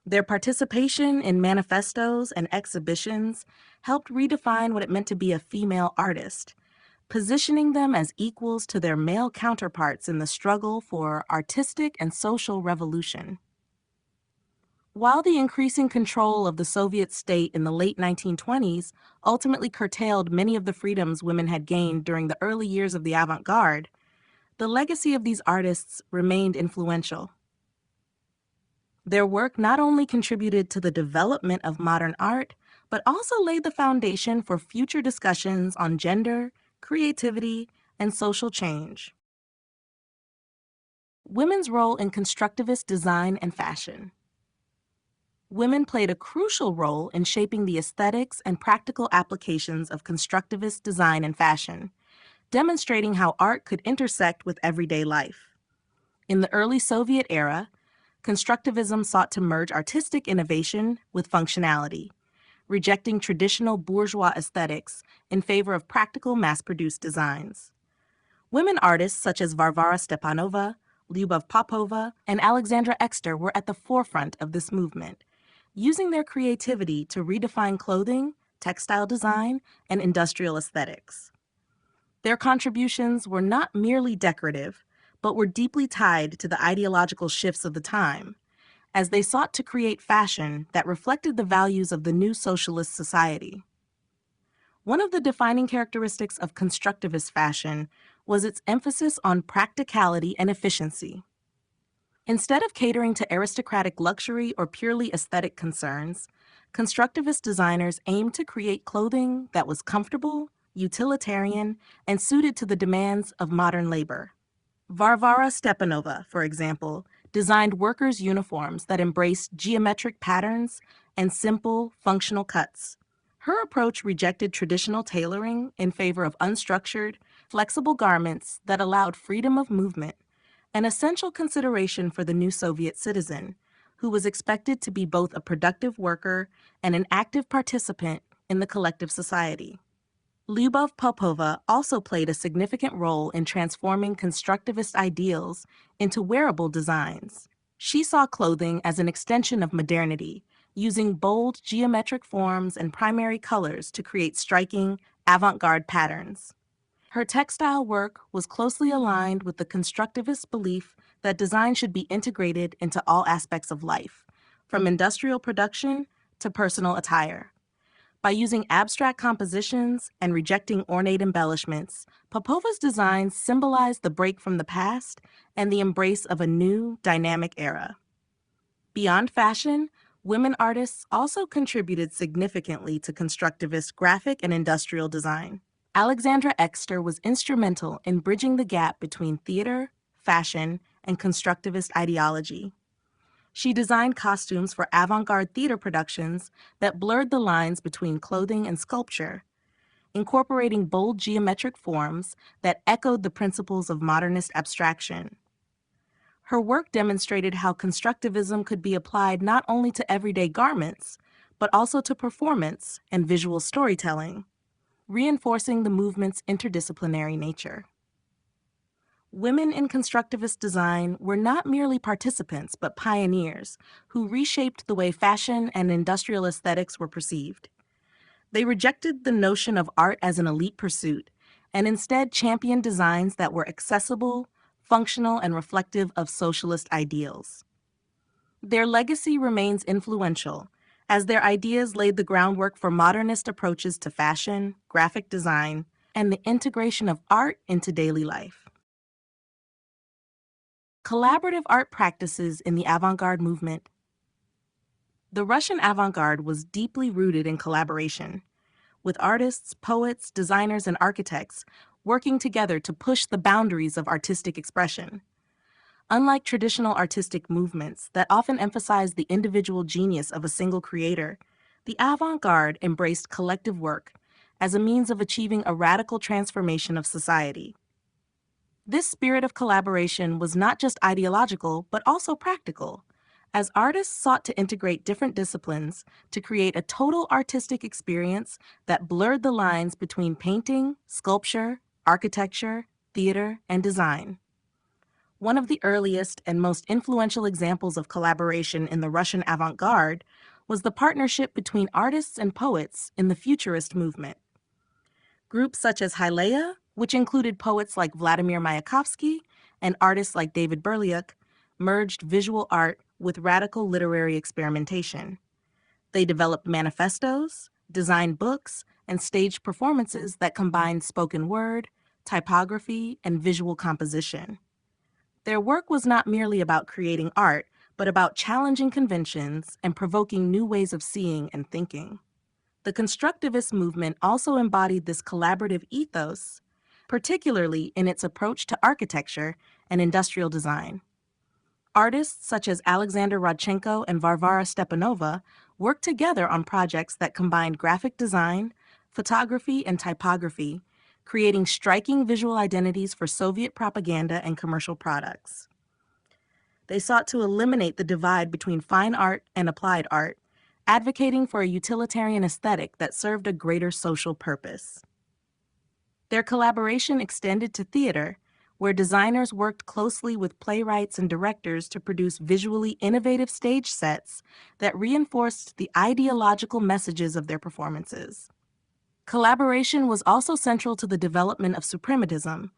Their participation in manifestos and exhibitions helped redefine what it meant to be a female artist, positioning them as equals to their male counterparts in the struggle for artistic and social revolution. While the increasing control of the Soviet state in the late 1920s ultimately curtailed many of the freedoms women had gained during the early years of the avant-garde, the legacy of these artists remained influential. Their work not only contributed to the development of modern art, but also laid the foundation for future discussions on gender, creativity, and social change. Women's role in constructivist design and fashion. Women played a crucial role in shaping the aesthetics and practical applications of constructivist design and fashion, demonstrating how art could intersect with everyday life. In the early Soviet era, constructivism sought to merge artistic innovation with functionality, rejecting traditional bourgeois aesthetics in favor of practical mass-produced designs. Women artists such as Varvara Stepanova, Lyubov Popova, and Alexandra Exter were at the forefront of this movement, using their creativity to redefine clothing, textile design, and industrial aesthetics. Their contributions were not merely decorative, but were deeply tied to the ideological shifts of the time, as they sought to create fashion that reflected the values of the new socialist society. One of the defining characteristics of constructivist fashion was its emphasis on practicality and efficiency. Instead of catering to aristocratic luxury or purely aesthetic concerns, constructivist designers aimed to create clothing that was comfortable, utilitarian, and suited to the demands of modern labor. Varvara Stepanova, for example, designed workers' uniforms that embraced geometric patterns and simple, functional cuts. Her approach rejected traditional tailoring in favor of unstructured, flexible garments that allowed freedom of movement, an essential consideration for the new Soviet citizen, who was expected to be both a productive worker and an active participant in the collective society. Lyubov Popova also played a significant role in transforming constructivist ideals into wearable designs. She saw clothing as an extension of modernity, using bold geometric forms and primary colors to create striking, avant-garde patterns. Her textile work was closely aligned with the constructivist belief that design should be integrated into all aspects of life, from industrial production to personal attire. By using abstract compositions and rejecting ornate embellishments, Popova's designs symbolized the break from the past and the embrace of a new, dynamic era. Beyond fashion, women artists also contributed significantly to constructivist graphic and industrial design. Alexandra Exter was instrumental in bridging the gap between theater, fashion, and constructivist ideology. She designed costumes for avant-garde theater productions that blurred the lines between clothing and sculpture, incorporating bold geometric forms that echoed the principles of modernist abstraction. Her work demonstrated how constructivism could be applied not only to everyday garments, but also to performance and visual storytelling, reinforcing the movement's interdisciplinary nature. Women in constructivist design were not merely participants, but pioneers who reshaped the way fashion and industrial aesthetics were perceived. They rejected the notion of art as an elite pursuit and instead championed designs that were accessible, functional, and reflective of socialist ideals. Their legacy remains influential, as their ideas laid the groundwork for modernist approaches to fashion, graphic design, and the integration of art into daily life. Collaborative art practices in the avant-garde movement. The Russian avant-garde was deeply rooted in collaboration, with artists, poets, designers, and architects working together to push the boundaries of artistic expression. Unlike traditional artistic movements that often emphasize the individual genius of a single creator, the avant-garde embraced collective work as a means of achieving a radical transformation of society. This spirit of collaboration was not just ideological, but also practical, as artists sought to integrate different disciplines to create a total artistic experience that blurred the lines between painting, sculpture, architecture, theater, and design. One of the earliest and most influential examples of collaboration in the Russian avant-garde was the partnership between artists and poets in the Futurist movement. Groups such as Hyleia, which included poets like Vladimir Mayakovsky and artists like David Berliuk, merged visual art with radical literary experimentation. They developed manifestos, designed books, and staged performances that combined spoken word, typography, and visual composition. Their work was not merely about creating art, but about challenging conventions and provoking new ways of seeing and thinking. The constructivist movement also embodied this collaborative ethos, particularly in its approach to architecture and industrial design. Artists such as Alexander Rodchenko and Varvara Stepanova worked together on projects that combined graphic design, photography, and typography, creating striking visual identities for Soviet propaganda and commercial products. They sought to eliminate the divide between fine art and applied art, advocating for a utilitarian aesthetic that served a greater social purpose. Their collaboration extended to theater, where designers worked closely with playwrights and directors to produce visually innovative stage sets that reinforced the ideological messages of their performances. Collaboration was also central to the development of suprematism,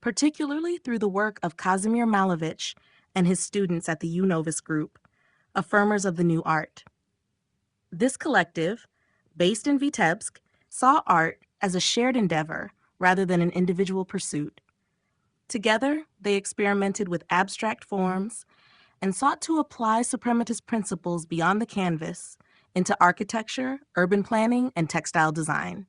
particularly through the work of Kazimir Malevich and his students at the U-Novus group, affirmers of the new art. This collective, based in Vitebsk, saw art as a shared endeavor rather than an individual pursuit. Together, they experimented with abstract forms and sought to apply suprematist principles beyond the canvas into architecture, urban planning, and textile design.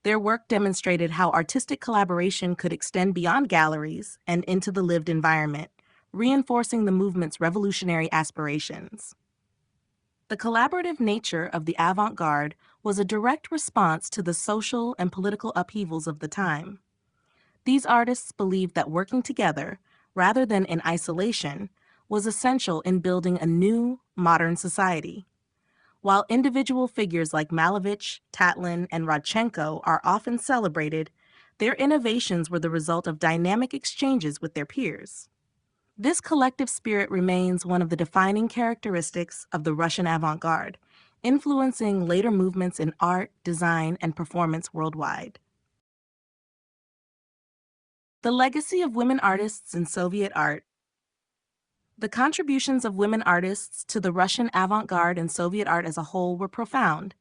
Their work demonstrated how artistic collaboration could extend beyond galleries and into the lived environment, reinforcing the movement's revolutionary aspirations. The collaborative nature of the avant-garde was a direct response to the social and political upheavals of the time. These artists believed that working together, rather than in isolation, was essential in building a new, modern society. While individual figures like Malevich, Tatlin, and Rodchenko are often celebrated, their innovations were the result of dynamic exchanges with their peers. This collective spirit remains one of the defining characteristics of the Russian avant-garde, influencing later movements in art, design, and performance worldwide. The legacy of women artists in Soviet art. The contributions of women artists to the Russian avant-garde and Soviet art as a whole were profound,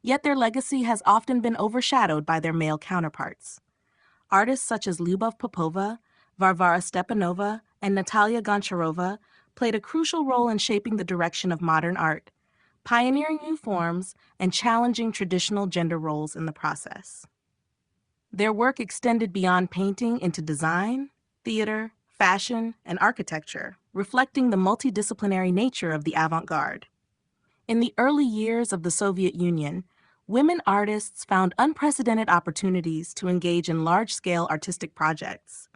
yet their legacy has often been overshadowed by their male counterparts. Artists such as Lyubov Popova, Varvara Stepanova, and Natalia Goncharova played a crucial role in shaping the direction of modern art, pioneering new forms and challenging traditional gender roles in the process. Their work extended beyond painting into design, theater, fashion, and architecture, reflecting the multidisciplinary nature of the avant-garde. In the early years of the Soviet Union, women artists found unprecedented opportunities to engage in large-scale artistic projects,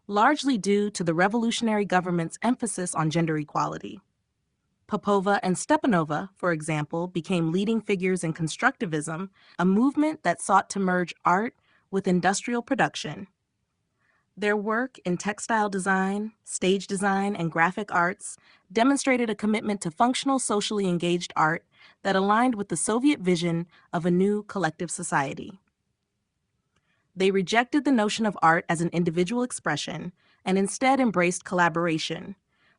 largely due to the revolutionary government's emphasis on gender equality. Popova and Stepanova, for example, became leading figures in constructivism, a movement that sought to merge art with industrial production. Their work in textile design, stage design, and graphic arts demonstrated a commitment to functional, socially engaged art that aligned with the Soviet vision of a new collective society. They rejected the notion of art as an individual expression and instead embraced collaboration,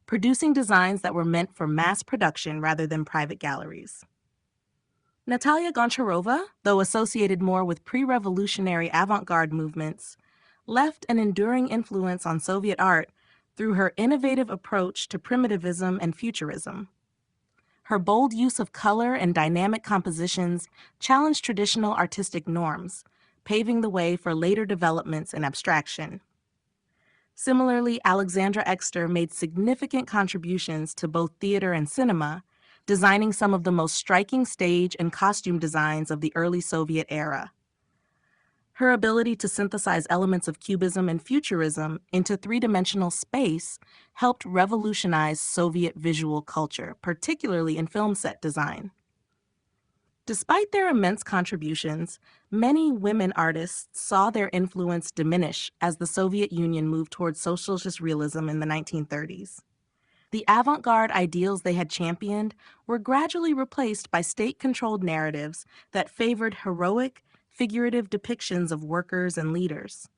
producing designs that were meant for mass production rather than private galleries. Natalia Goncharova, though associated more with pre-revolutionary avant-garde movements, left an enduring influence on Soviet art through her innovative approach to primitivism and futurism. Her bold use of color and dynamic compositions challenged traditional artistic norms, paving the way for later developments in abstraction. Similarly, Alexandra Exter made significant contributions to both theater and cinema, designing some of the most striking stage and costume designs of the early Soviet era. Her ability to synthesize elements of Cubism and Futurism into three-dimensional space helped revolutionize Soviet visual culture, particularly in film set design. Despite their immense contributions, many women artists saw their influence diminish as the Soviet Union moved towards socialist realism in the 1930s. The avant-garde ideals they had championed were gradually replaced by state-controlled narratives that favored heroic, figurative depictions of workers and leaders.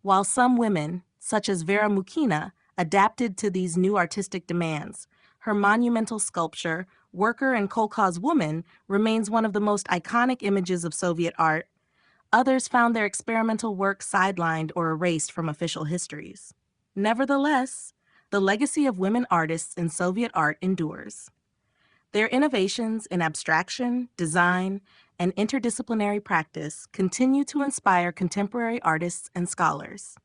While some women, such as Vera Mukina, adapted to these new artistic demands, her monumental sculpture, Worker and Kolkhoz Woman, remains one of the most iconic images of Soviet art. Others found their experimental work sidelined or erased from official histories. Nevertheless, the legacy of women artists in Soviet art endures. Their innovations in abstraction, design, and interdisciplinary practice continue to inspire contemporary artists and scholars.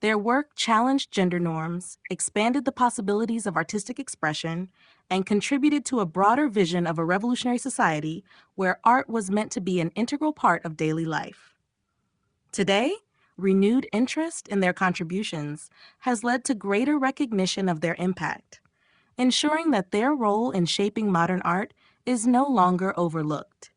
Their work challenged gender norms, expanded the possibilities of artistic expression, and contributed to a broader vision of a revolutionary society where art was meant to be an integral part of daily life. Today, renewed interest in their contributions has led to greater recognition of their impact, ensuring that their role in shaping modern art is no longer overlooked.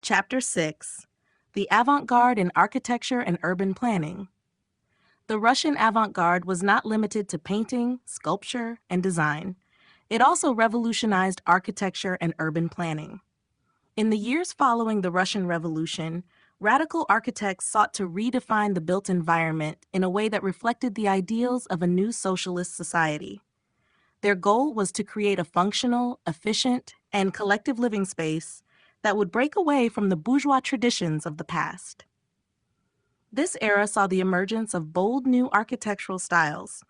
Chapter 6: The Avant-Garde in Architecture and Urban Planning. The Russian avant-garde was not limited to painting, sculpture, and design. It also revolutionized architecture and urban planning. In the years following the Russian Revolution, radical architects sought to redefine the built environment in a way that reflected the ideals of a new socialist society. Their goal was to create a functional, efficient, and collective living space that would break away from the bourgeois traditions of the past. This era saw the emergence of bold new architectural styles,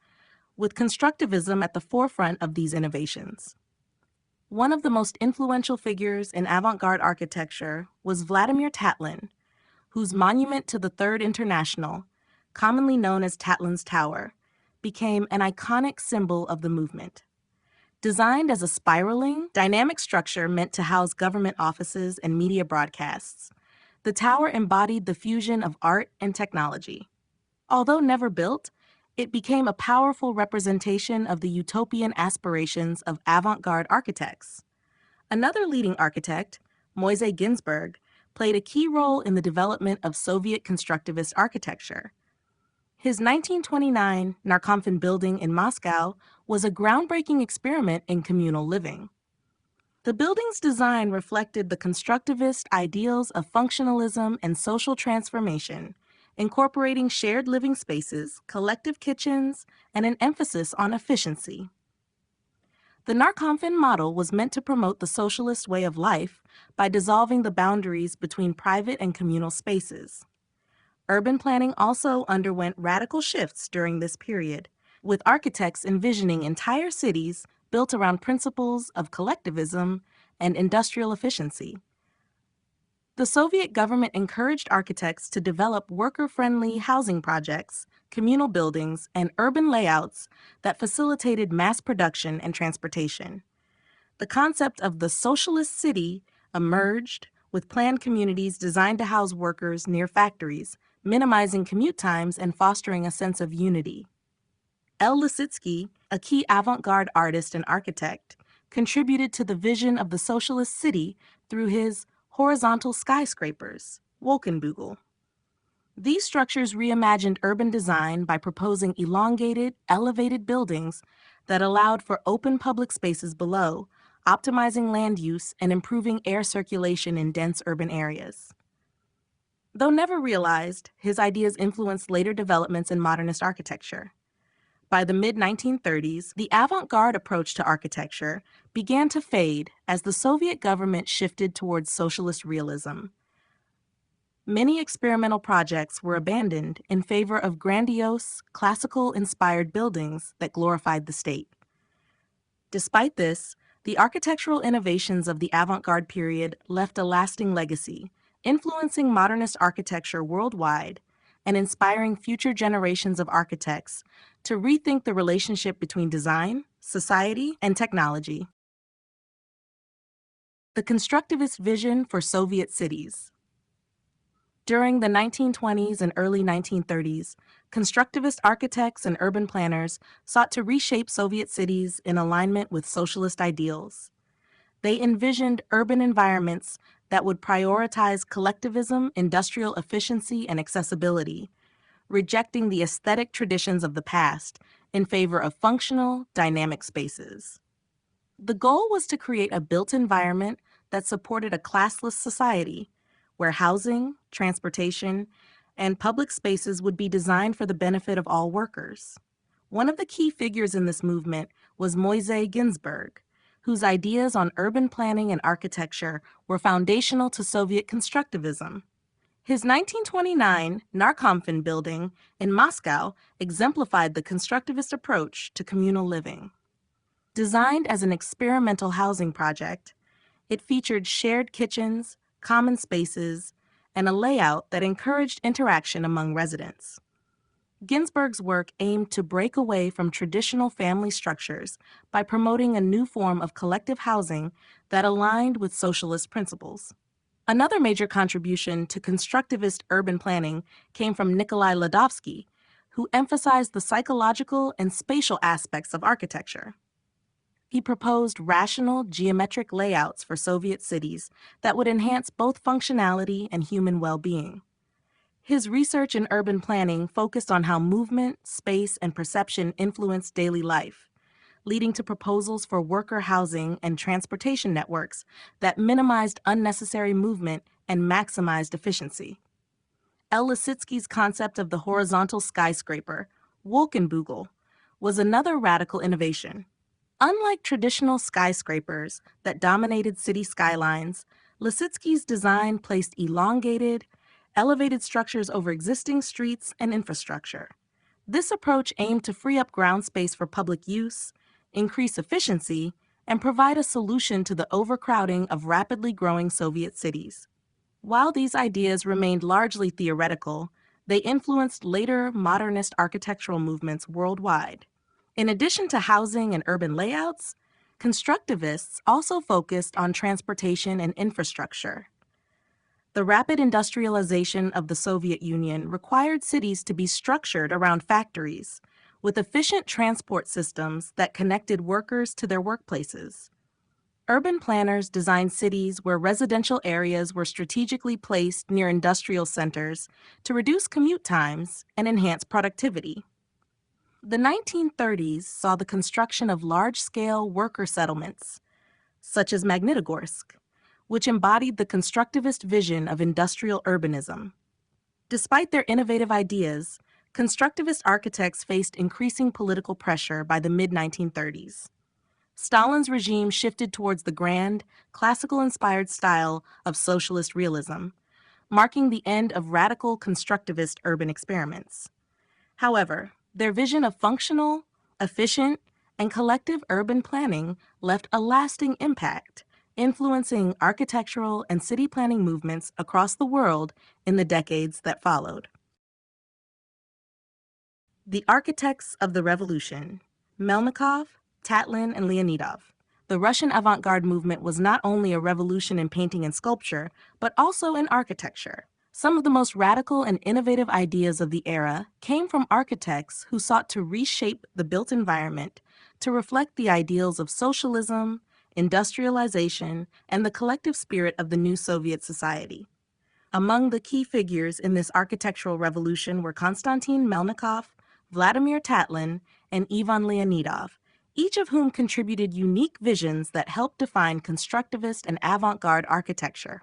with constructivism at the forefront of these innovations. One of the most influential figures in avant-garde architecture was Vladimir Tatlin, whose monument to the Third International, commonly known as Tatlin's Tower, became an iconic symbol of the movement. Designed as a spiraling, dynamic structure meant to house government offices and media broadcasts, the tower embodied the fusion of art and technology. Although never built, it became a powerful representation of the utopian aspirations of avant-garde architects. Another leading architect, Moise Ginsburg, played a key role in the development of Soviet constructivist architecture. His 1929 Narkomfin building in Moscow was a groundbreaking experiment in communal living. The building's design reflected the constructivist ideals of functionalism and social transformation, incorporating shared living spaces, collective kitchens, and an emphasis on efficiency. The Narkomfin model was meant to promote the socialist way of life by dissolving the boundaries between private and communal spaces. Urban planning also underwent radical shifts during this period, with architects envisioning entire cities built around principles of collectivism and industrial efficiency. The Soviet government encouraged architects to develop worker-friendly housing projects, communal buildings, and urban layouts that facilitated mass production and transportation. The concept of the socialist city emerged with planned communities designed to house workers near factories, minimizing commute times and fostering a sense of unity. L. Lissitzky, a key avant-garde artist and architect, contributed to the vision of the socialist city through his horizontal skyscrapers, Wolkenbügel. These structures reimagined urban design by proposing elongated, elevated buildings that allowed for open public spaces below, optimizing land use and improving air circulation in dense urban areas. Though never realized, his ideas influenced later developments in modernist architecture. By the mid-1930s, the avant-garde approach to architecture began to fade as the Soviet government shifted towards socialist realism. Many experimental projects were abandoned in favor of grandiose, classical-inspired buildings that glorified the state. Despite this, the architectural innovations of the avant-garde period left a lasting legacy, influencing modernist architecture worldwide and inspiring future generations of architects to rethink the relationship between design, society, and technology. The constructivist vision for Soviet cities. During the 1920s and early 1930s, constructivist architects and urban planners sought to reshape Soviet cities in alignment with socialist ideals. They envisioned urban environments that would prioritize collectivism, industrial efficiency, and accessibility, rejecting the aesthetic traditions of the past in favor of functional, dynamic spaces. The goal was to create a built environment that supported a classless society, where housing, transportation, and public spaces would be designed for the benefit of all workers. One of the key figures in this movement was Moise Ginsburg, whose ideas on urban planning and architecture were foundational to Soviet constructivism. His 1929 Narkomfin building in Moscow exemplified the constructivist approach to communal living. Designed as an experimental housing project, it featured shared kitchens, common spaces, and a layout that encouraged interaction among residents. Ginsburg's work aimed to break away from traditional family structures by promoting a new form of collective housing that aligned with socialist principles. Another major contribution to constructivist urban planning came from Nikolai Ladovsky, who emphasized the psychological and spatial aspects of architecture. He proposed rational, geometric layouts for Soviet cities that would enhance both functionality and human well-being. His research in urban planning focused on how movement, space, and perception influenced daily life, leading to proposals for worker housing and transportation networks that minimized unnecessary movement and maximized efficiency. L. Lissitzky's concept of the horizontal skyscraper, Wolkenbügel, was another radical innovation. Unlike traditional skyscrapers that dominated city skylines, Lissitzky's design placed elongated, elevated structures over existing streets and infrastructure. This approach aimed to free up ground space for public use, increase efficiency, and provide a solution to the overcrowding of rapidly growing Soviet cities. While these ideas remained largely theoretical, they influenced later modernist architectural movements worldwide. In addition to housing and urban layouts, constructivists also focused on transportation and infrastructure. The rapid industrialization of the Soviet Union required cities to be structured around factories, with efficient transport systems that connected workers to their workplaces. Urban planners designed cities where residential areas were strategically placed near industrial centers to reduce commute times and enhance productivity. The 1930s saw the construction of large-scale worker settlements, such as Magnitogorsk, which embodied the constructivist vision of industrial urbanism. Despite their innovative ideas, constructivist architects faced increasing political pressure by the mid-1930s. Stalin's regime shifted towards the grand, classical-inspired style of socialist realism, marking the end of radical constructivist urban experiments. However, their vision of functional, efficient, and collective urban planning left a lasting impact, influencing architectural and city planning movements across the world in the decades that followed. The Architects of the Revolution, Melnikov, Tatlin, and Leonidov. The Russian avant-garde movement was not only a revolution in painting and sculpture, but also in architecture. Some of the most radical and innovative ideas of the era came from architects who sought to reshape the built environment to reflect the ideals of socialism, industrialization, and the collective spirit of the new Soviet society. Among the key figures in this architectural revolution were Konstantin Melnikov, Vladimir Tatlin, and Ivan Leonidov, each of whom contributed unique visions that helped define constructivist and avant-garde architecture.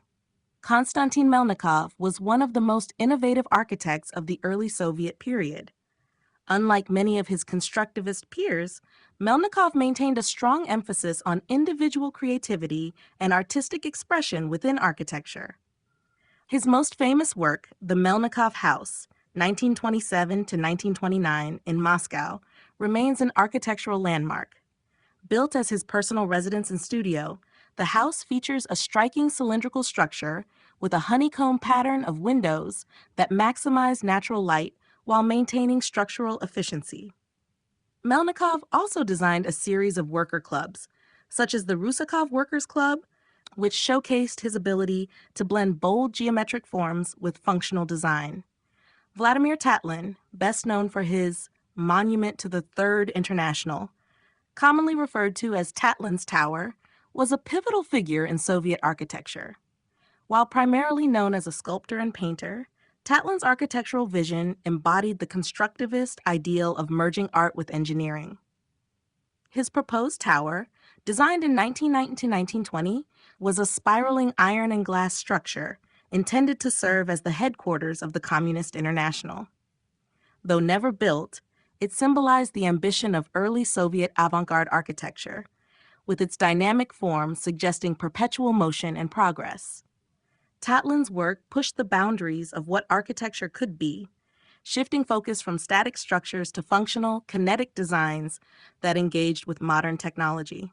Konstantin Melnikov was one of the most innovative architects of the early Soviet period. Unlike many of his constructivist peers, Melnikov maintained a strong emphasis on individual creativity and artistic expression within architecture. His most famous work, the Melnikov House, 1927 to 1929 in Moscow, remains an architectural landmark. Built as his personal residence and studio, the house features a striking cylindrical structure with a honeycomb pattern of windows that maximize natural light while maintaining structural efficiency. Melnikov also designed a series of worker clubs, such as the Rusakov Workers' Club, which showcased his ability to blend bold geometric forms with functional design. Vladimir Tatlin, best known for his Monument to the Third International, commonly referred to as Tatlin's Tower, was a pivotal figure in Soviet architecture. While primarily known as a sculptor and painter, Tatlin's architectural vision embodied the constructivist ideal of merging art with engineering. His proposed tower, designed in 1919 to 1920, was a spiraling iron and glass structure intended to serve as the headquarters of the Communist International. Though never built, it symbolized the ambition of early Soviet avant-garde architecture, with its dynamic form suggesting perpetual motion and progress. Tatlin's work pushed the boundaries of what architecture could be, shifting focus from static structures to functional, kinetic designs that engaged with modern technology.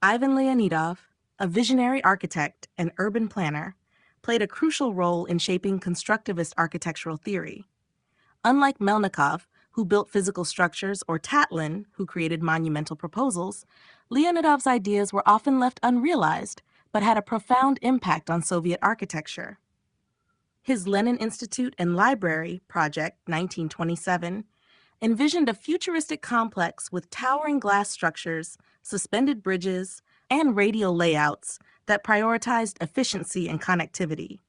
Ivan Leonidov, a visionary architect and urban planner, played a crucial role in shaping constructivist architectural theory. Unlike Melnikov, who built physical structures, or Tatlin, who created monumental proposals, Leonidov's ideas were often left unrealized, but had a profound impact on Soviet architecture. His Lenin Institute and Library project, 1927, envisioned a futuristic complex with towering glass structures, suspended bridges, and radial layouts that prioritized efficiency and connectivity.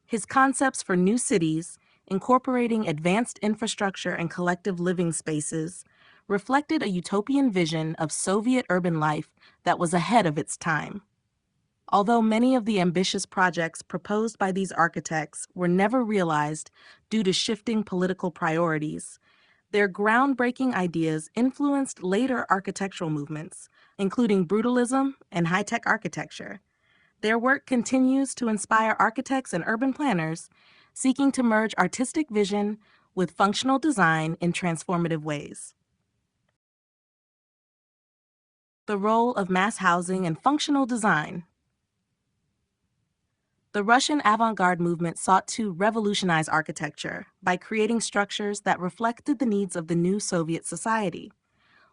His concepts for new cities, incorporating advanced infrastructure and collective living spaces, reflected a utopian vision of Soviet urban life that was ahead of its time. Although many of the ambitious projects proposed by these architects were never realized due to shifting political priorities, their groundbreaking ideas influenced later architectural movements, including brutalism and high-tech architecture. Their work continues to inspire architects and urban planners seeking to merge artistic vision with functional design in transformative ways. The role of mass housing and functional design. The Russian avant-garde movement sought to revolutionize architecture by creating structures that reflected the needs of the new Soviet society.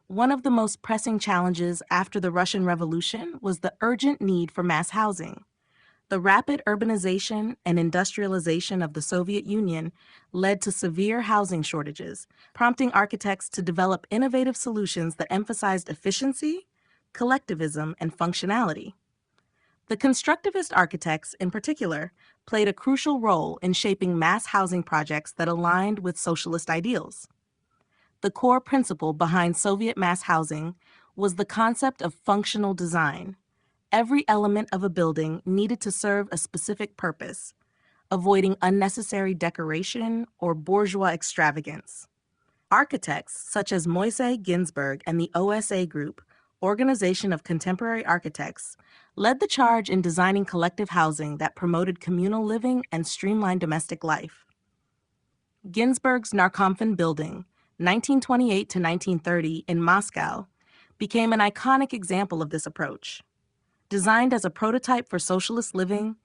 One of the most pressing challenges after the Russian Revolution was the urgent need for mass housing. The rapid urbanization and industrialization of the Soviet Union led to severe housing shortages, prompting architects to develop innovative solutions that emphasized efficiency, collectivism, and functionality. The constructivist architects, in particular, played a crucial role in shaping mass housing projects that aligned with socialist ideals. The core principle behind Soviet mass housing was the concept of functional design. Every element of a building needed to serve a specific purpose, avoiding unnecessary decoration or bourgeois extravagance. Architects such as Moise Ginsburg and the OSA Group, Organization of Contemporary Architects, led the charge in designing collective housing that promoted communal living and streamlined domestic life. Ginsburg's Narkomfen building, 1928 to 1930 in Moscow, became an iconic example of this approach. Designed as a prototype for socialist living,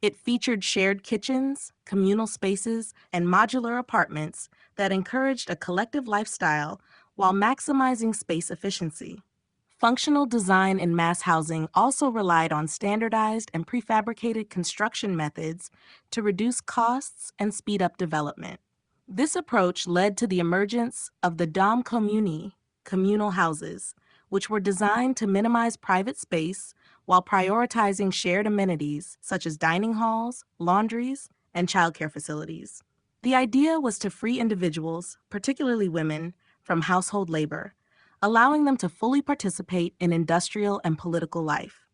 it featured shared kitchens, communal spaces, and modular apartments that encouraged a collective lifestyle while maximizing space efficiency. Functional design in mass housing also relied on standardized and prefabricated construction methods to reduce costs and speed up development. This approach led to the emergence of the Dom communi, communal houses, which were designed to minimize private space while prioritizing shared amenities such as dining halls, laundries, and childcare facilities. The idea was to free individuals, particularly women, from household labor, allowing them to fully participate in industrial and political life.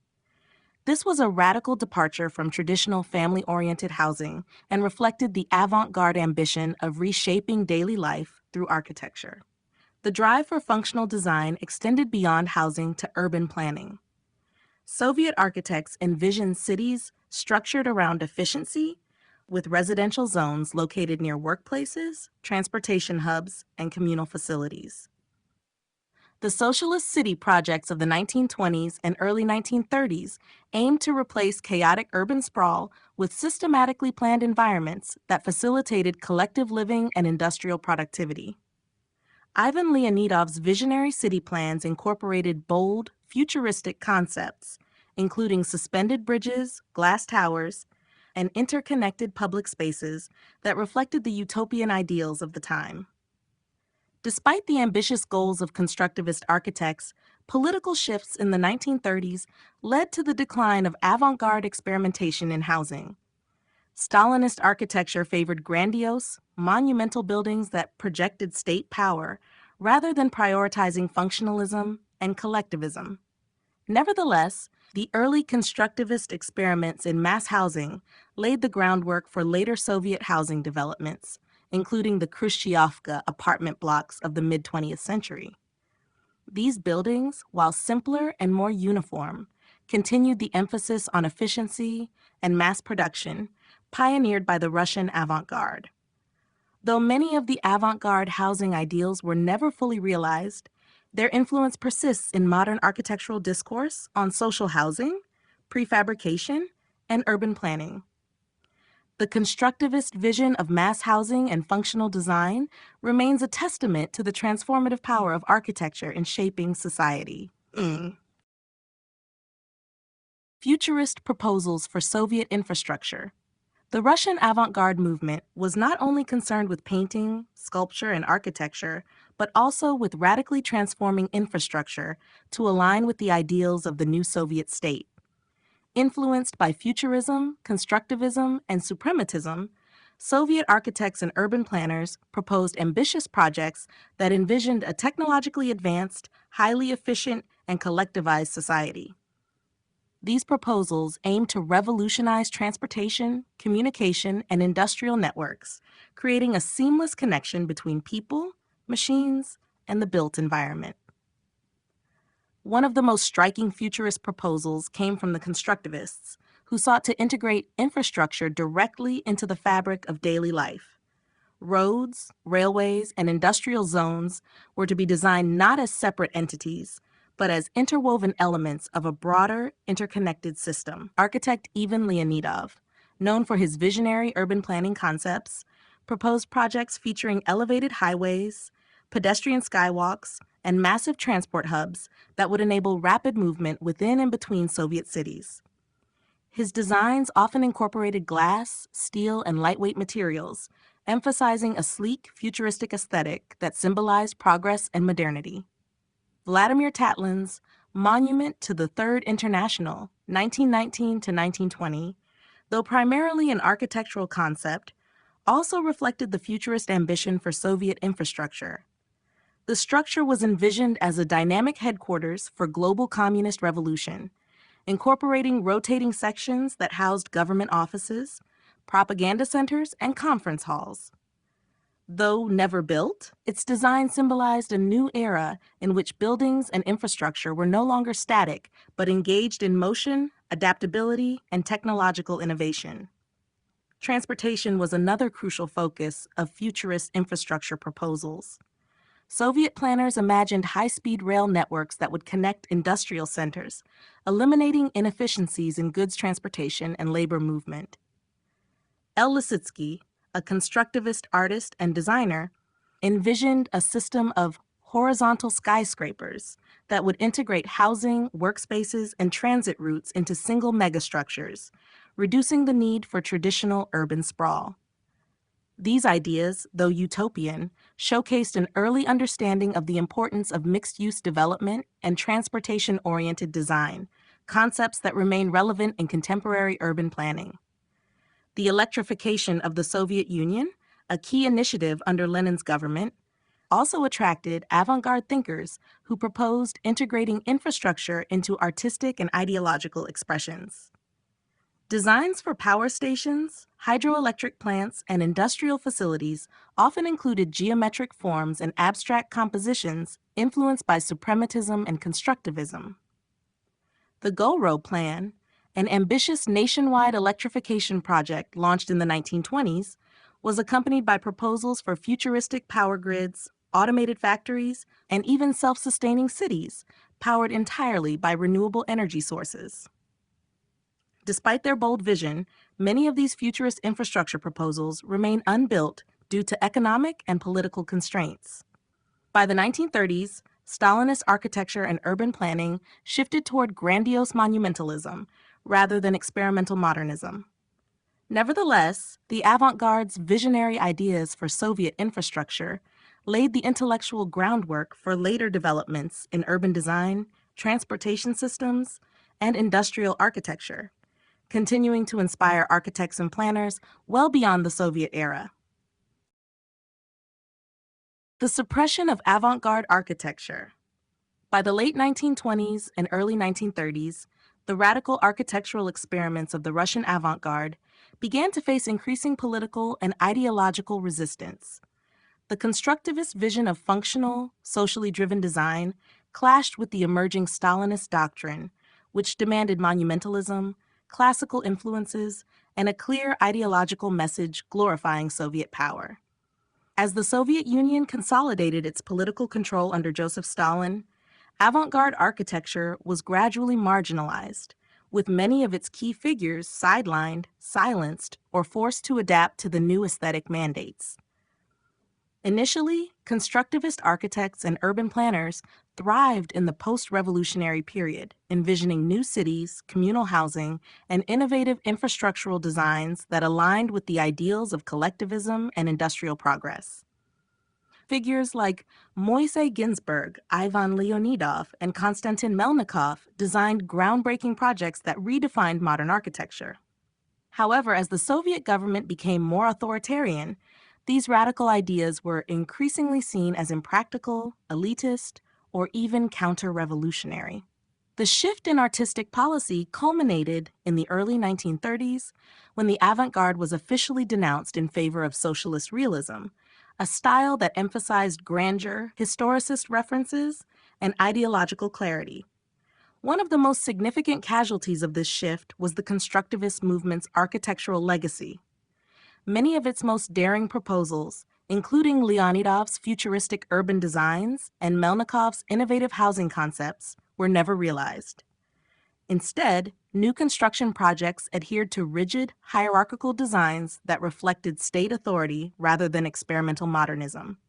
This was a radical departure from traditional family-oriented housing and reflected the avant-garde ambition of reshaping daily life through architecture. The drive for functional design extended beyond housing to urban planning. Soviet architects envisioned cities structured around efficiency, with residential zones located near workplaces, transportation hubs, and communal facilities. The socialist city projects of the 1920s and early 1930s aimed to replace chaotic urban sprawl with systematically planned environments that facilitated collective living and industrial productivity. Ivan Leonidov's visionary city plans incorporated bold, futuristic concepts, including suspended bridges, glass towers, and interconnected public spaces that reflected the utopian ideals of the time. Despite the ambitious goals of constructivist architects, political shifts in the 1930s led to the decline of avant-garde experimentation in housing. Stalinist architecture favored grandiose, monumental buildings that projected state power rather than prioritizing functionalism and collectivism. Nevertheless, the early constructivist experiments in mass housing laid the groundwork for later Soviet housing developments, including the Khrushchevka apartment blocks of the mid-20th century. These buildings, while simpler and more uniform, continued the emphasis on efficiency and mass production pioneered by the Russian avant-garde. Though many of the avant-garde housing ideals were never fully realized, their influence persists in modern architectural discourse on social housing, prefabrication, and urban planning. The constructivist vision of mass housing and functional design remains a testament to the transformative power of architecture in shaping society. Futurist proposals for Soviet infrastructure. The Russian avant-garde movement was not only concerned with painting, sculpture, and architecture, but also with radically transforming infrastructure to align with the ideals of the new Soviet state. Influenced by futurism, constructivism, and suprematism, Soviet architects and urban planners proposed ambitious projects that envisioned a technologically advanced, highly efficient, and collectivized society. These proposals aim to revolutionize transportation, communication, and industrial networks, creating a seamless connection between people, machines, and the built environment. One of the most striking futurist proposals came from the constructivists, who sought to integrate infrastructure directly into the fabric of daily life. Roads, railways, and industrial zones were to be designed not as separate entities, but as interwoven elements of a broader, interconnected system. Architect Ivan Leonidov, known for his visionary urban planning concepts, proposed projects featuring elevated highways, pedestrian skywalks, and massive transport hubs that would enable rapid movement within and between Soviet cities. His designs often incorporated glass, steel, and lightweight materials, emphasizing a sleek, futuristic aesthetic that symbolized progress and modernity. Vladimir Tatlin's Monument to the Third International, 1919 to 1920, though primarily an architectural concept, also reflected the futurist ambition for Soviet infrastructure. The structure was envisioned as a dynamic headquarters for global communist revolution, incorporating rotating sections that housed government offices, propaganda centers, and conference halls. Though never built, its design symbolized a new era in which buildings and infrastructure were no longer static, but engaged in motion, adaptability, and technological innovation. Transportation was another crucial focus of futurist infrastructure proposals. Soviet planners imagined high-speed rail networks that would connect industrial centers, eliminating inefficiencies in goods transportation and labor movement. L. Lisitsky, a constructivist artist and designer, envisioned a system of horizontal skyscrapers that would integrate housing, workspaces, and transit routes into single megastructures, reducing the need for traditional urban sprawl. These ideas, though utopian, showcased an early understanding of the importance of mixed-use development and transportation-oriented design, concepts that remain relevant in contemporary urban planning. The electrification of the Soviet Union, a key initiative under Lenin's government, also attracted avant-garde thinkers who proposed integrating infrastructure into artistic and ideological expressions. Designs for power stations, hydroelectric plants, and industrial facilities often included geometric forms and abstract compositions influenced by suprematism and constructivism. The Go-Road Plan, an ambitious nationwide electrification project launched in the 1920s, was accompanied by proposals for futuristic power grids, automated factories, and even self-sustaining cities powered entirely by renewable energy sources. Despite their bold vision, many of these futurist infrastructure proposals remain unbuilt due to economic and political constraints. By the 1930s, Stalinist architecture and urban planning shifted toward grandiose monumentalism rather than experimental modernism. Nevertheless, the avant-garde's visionary ideas for Soviet infrastructure laid the intellectual groundwork for later developments in urban design, transportation systems, and industrial architecture, continuing to inspire architects and planners well beyond the Soviet era. The suppression of avant-garde architecture. By the late 1920s and early 1930s, the radical architectural experiments of the Russian avant-garde began to face increasing political and ideological resistance. The constructivist vision of functional, socially driven design clashed with the emerging Stalinist doctrine, which demanded monumentalism, classical influences, and a clear ideological message glorifying Soviet power. As the Soviet Union consolidated its political control under Joseph Stalin, avant-garde architecture was gradually marginalized, with many of its key figures sidelined, silenced, or forced to adapt to the new aesthetic mandates. Initially, constructivist architects and urban planners thrived in the post-revolutionary period, envisioning new cities, communal housing, and innovative infrastructural designs that aligned with the ideals of collectivism and industrial progress. Figures like Moise Ginsburg, Ivan Leonidov, and Konstantin Melnikov designed groundbreaking projects that redefined modern architecture. However, as the Soviet government became more authoritarian, these radical ideas were increasingly seen as impractical, elitist, or even counter-revolutionary. The shift in artistic policy culminated in the early 1930s when the avant-garde was officially denounced in favor of socialist realism, a style that emphasized grandeur, historicist references, and ideological clarity. One of the most significant casualties of this shift was the constructivist movement's architectural legacy. Many of its most daring proposals, including Leonidov's futuristic urban designs and Melnikov's innovative housing concepts, were never realized. Instead, new construction projects adhered to rigid, hierarchical designs that reflected state authority rather than experimental modernism.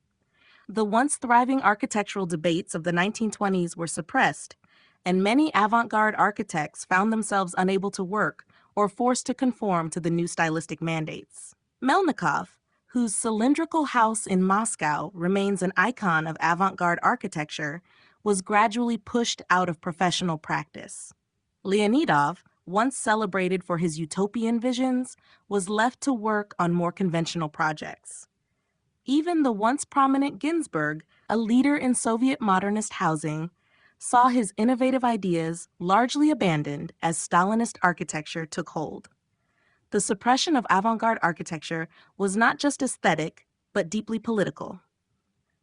The once thriving architectural debates of the 1920s were suppressed, and many avant-garde architects found themselves unable to work or forced to conform to the new stylistic mandates. Melnikov, whose cylindrical house in Moscow remains an icon of avant-garde architecture, was gradually pushed out of professional practice. Leonidov, once celebrated for his utopian visions, was left to work on more conventional projects. Even the once prominent Ginsburg, a leader in Soviet modernist housing, saw his innovative ideas largely abandoned as Stalinist architecture took hold. The suppression of avant-garde architecture was not just aesthetic, but deeply political.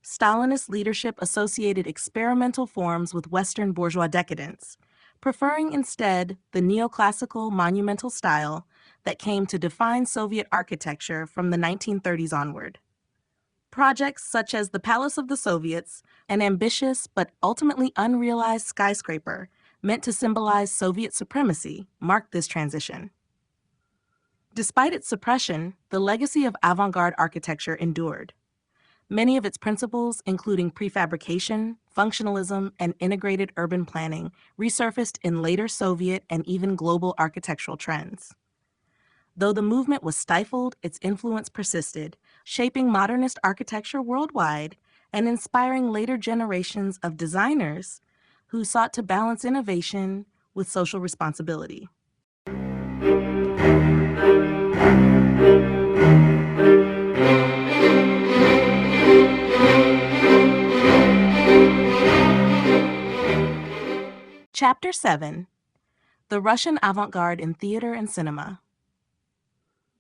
Stalinist leadership associated experimental forms with Western bourgeois decadence, preferring instead the neoclassical monumental style that came to define Soviet architecture from the 1930s onward. Projects such as the Palace of the Soviets, an ambitious but ultimately unrealized skyscraper meant to symbolize Soviet supremacy, marked this transition. Despite its suppression, the legacy of avant-garde architecture endured. Many of its principles, including prefabrication, functionalism, and integrated urban planning, resurfaced in later Soviet and even global architectural trends. Though the movement was stifled, its influence persisted, shaping modernist architecture worldwide and inspiring later generations of designers who sought to balance innovation with social responsibility. Chapter 7: The Russian Avant-Garde in Theater and Cinema.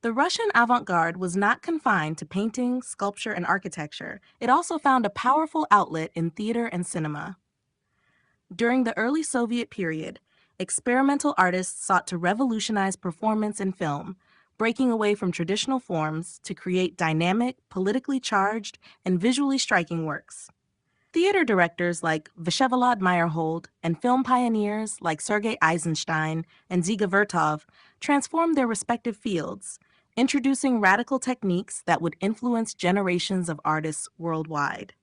The Russian avant-garde was not confined to painting, sculpture, and architecture. It also found a powerful outlet in theater and cinema. During the early Soviet period, experimental artists sought to revolutionize performance in film, breaking away from traditional forms to create dynamic, politically charged, and visually striking works. Theater directors like Vsevolod Meyerhold and film pioneers like Sergei Eisenstein and Dziga Vertov transformed their respective fields, introducing radical techniques that would influence generations of artists worldwide.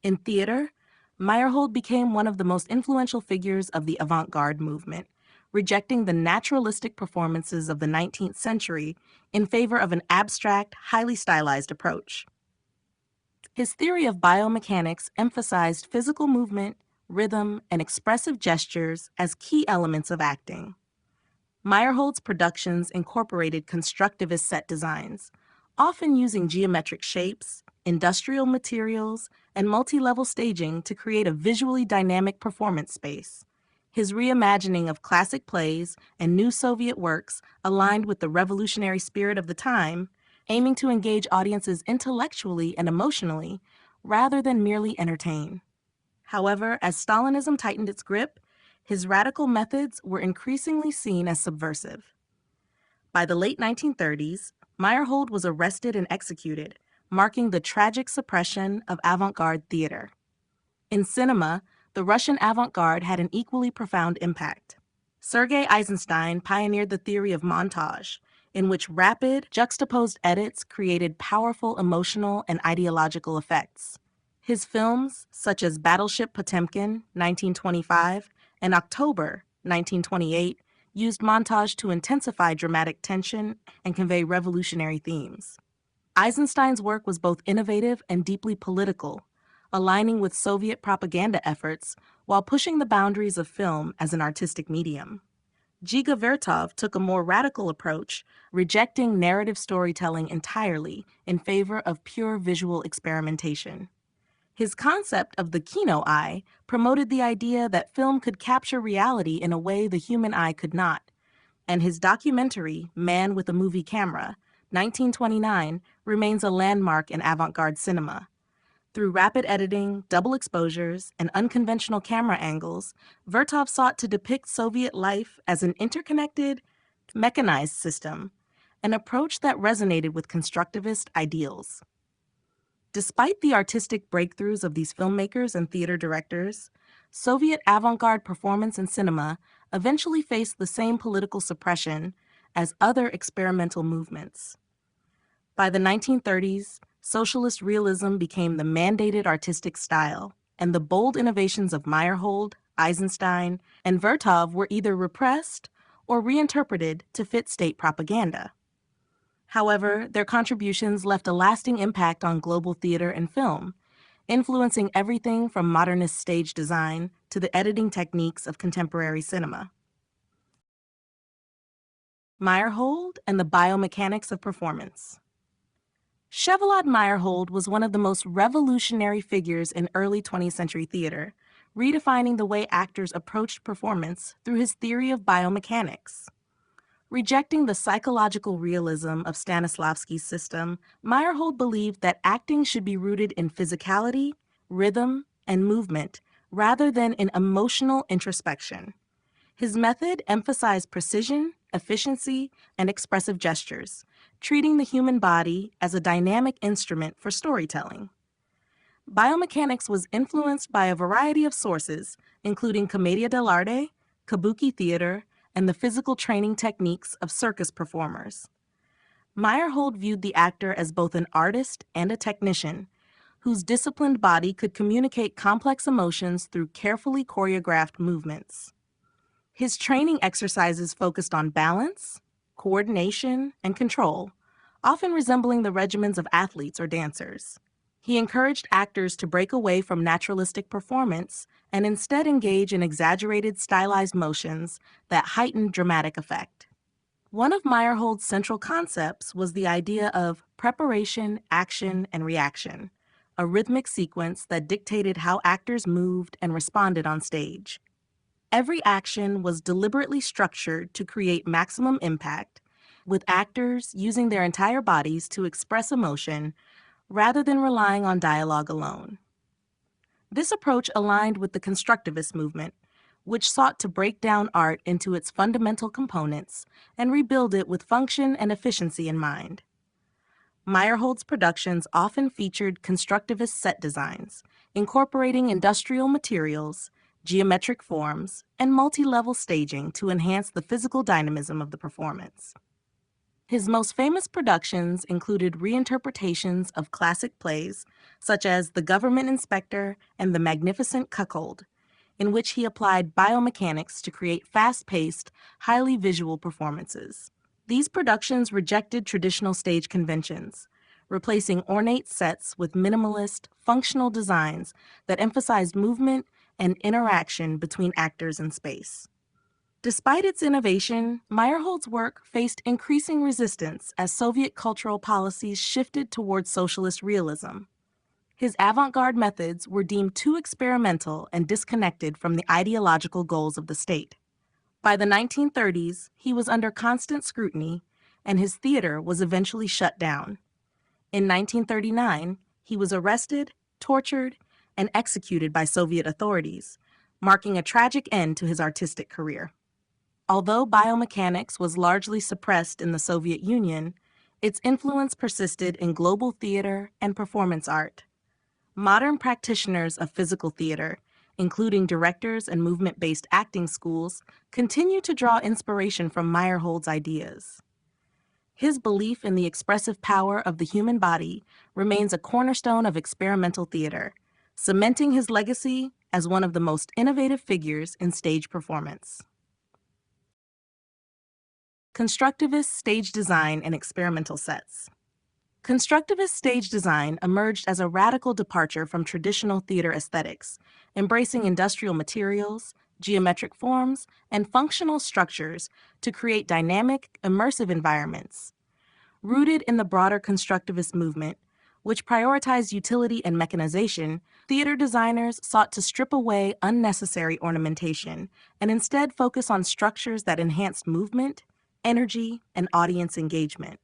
In theater, Meyerhold became one of the most influential figures of the avant-garde movement, rejecting the naturalistic performances of the 19th century in favor of an abstract, highly stylized approach. His theory of biomechanics emphasized physical movement, rhythm, and expressive gestures as key elements of acting. Meyerhold's productions incorporated constructivist set designs, often using geometric shapes, industrial materials, and multi-level staging to create a visually dynamic performance space. His reimagining of classic plays and new Soviet works aligned with the revolutionary spirit of the time, aiming to engage audiences intellectually and emotionally rather than merely entertain. However, as Stalinism tightened its grip, his radical methods were increasingly seen as subversive. By the late 1930s, Meyerhold was arrested and executed, marking the tragic suppression of avant-garde theater. In cinema, the Russian avant-garde had an equally profound impact. Sergei Eisenstein pioneered the theory of montage, in which rapid, juxtaposed edits created powerful emotional and ideological effects. His films, such as Battleship Potemkin, 1925, and October, 1928, used montage to intensify dramatic tension and convey revolutionary themes. Eisenstein's work was both innovative and deeply political, aligning with Soviet propaganda efforts while pushing the boundaries of film as an artistic medium. Dziga Vertov took a more radical approach, rejecting narrative storytelling entirely in favor of pure visual experimentation. His concept of the kino eye promoted the idea that film could capture reality in a way the human eye could not, and his documentary, Man with a Movie Camera, 1929, remains a landmark in avant-garde cinema. Through rapid editing, double exposures, and unconventional camera angles, Vertov sought to depict Soviet life as an interconnected, mechanized system, an approach that resonated with constructivist ideals. Despite the artistic breakthroughs of these filmmakers and theater directors, Soviet avant-garde performance in cinema eventually faced the same political suppression as other experimental movements. By the 1930s, socialist realism became the mandated artistic style, and the bold innovations of Meyerhold, Eisenstein, and Vertov were either repressed or reinterpreted to fit state propaganda. However, their contributions left a lasting impact on global theater and film, influencing everything from modernist stage design to the editing techniques of contemporary cinema. Meyerhold and the biomechanics of performance. Vsevolod Meyerhold was one of the most revolutionary figures in early 20th century theater, redefining the way actors approached performance through his theory of biomechanics. Rejecting the psychological realism of Stanislavski's system, Meyerhold believed that acting should be rooted in physicality, rhythm, and movement, rather than in emotional introspection. His method emphasized precision, efficiency, and expressive gestures, treating the human body as a dynamic instrument for storytelling. Biomechanics was influenced by a variety of sources, including commedia dell'arte, kabuki theater, and the physical training techniques of circus performers. Meyerhold viewed the actor as both an artist and a technician, whose disciplined body could communicate complex emotions through carefully choreographed movements. His training exercises focused on balance, coordination, and control, often resembling the regimens of athletes or dancers. He encouraged actors to break away from naturalistic performance and instead engage in exaggerated, stylized motions that heightened dramatic effect. One of Meyerhold's central concepts was the idea of preparation, action, and reaction, a rhythmic sequence that dictated how actors moved and responded on stage. Every action was deliberately structured to create maximum impact, with actors using their entire bodies to express emotion rather than relying on dialogue alone. This approach aligned with the constructivist movement, which sought to break down art into its fundamental components and rebuild it with function and efficiency in mind. Meyerhold's productions often featured constructivist set designs, incorporating industrial materials, geometric forms, and multi-level staging to enhance the physical dynamism of the performance. His most famous productions included reinterpretations of classic plays, such as The Government Inspector and The Magnificent Cuckold, in which he applied biomechanics to create fast-paced, highly visual performances. These productions rejected traditional stage conventions, replacing ornate sets with minimalist, functional designs that emphasized movement and interaction between actors in space. Despite its innovation, Meyerhold's work faced increasing resistance as Soviet cultural policies shifted towards socialist realism. His avant-garde methods were deemed too experimental and disconnected from the ideological goals of the state. By the 1930s, he was under constant scrutiny, and his theater was eventually shut down. In 1939, he was arrested, tortured, and executed by Soviet authorities, marking a tragic end to his artistic career. Although biomechanics was largely suppressed in the Soviet Union, its influence persisted in global theater and performance art. Modern practitioners of physical theater, including directors and movement-based acting schools, continue to draw inspiration from Meyerhold's ideas. His belief in the expressive power of the human body remains a cornerstone of experimental theater, cementing his legacy as one of the most innovative figures in stage performance. Constructivist stage design and experimental sets. Constructivist stage design emerged as a radical departure from traditional theater aesthetics, embracing industrial materials, geometric forms, and functional structures to create dynamic, immersive environments. Rooted in the broader constructivist movement, which prioritized utility and mechanization, theater designers sought to strip away unnecessary ornamentation and instead focus on structures that enhanced movement, energy, and audience engagement.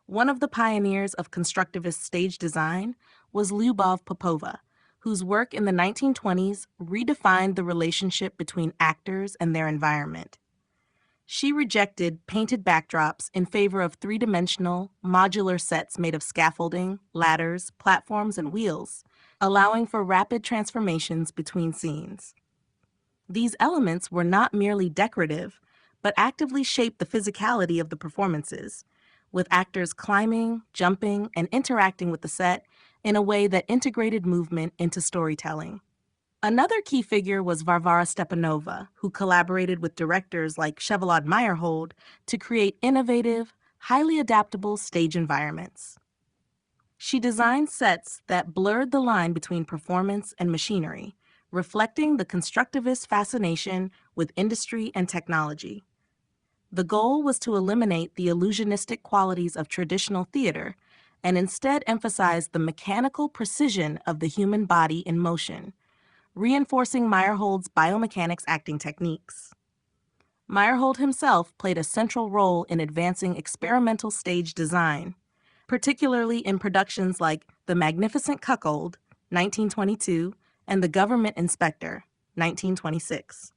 One of the pioneers of constructivist stage design was Lyubov Popova, whose work in the 1920s redefined the relationship between actors and their environment. She rejected painted backdrops in favor of three-dimensional, modular sets made of scaffolding, ladders, platforms, and wheels, allowing for rapid transformations between scenes. These elements were not merely decorative, but actively shaped the physicality of the performances, with actors climbing, jumping, and interacting with the set in a way that integrated movement into storytelling. Another key figure was Varvara Stepanova, who collaborated with directors like Vsevolod Meyerhold to create innovative, highly adaptable stage environments. She designed sets that blurred the line between performance and machinery, reflecting the constructivist fascination with industry and technology. The goal was to eliminate the illusionistic qualities of traditional theater and instead emphasize the mechanical precision of the human body in motion, reinforcing Meyerhold's biomechanics acting techniques. Meyerhold himself played a central role in advancing experimental stage design, particularly in productions like The Magnificent Cuckold, 1922, and The Government Inspector, 1926.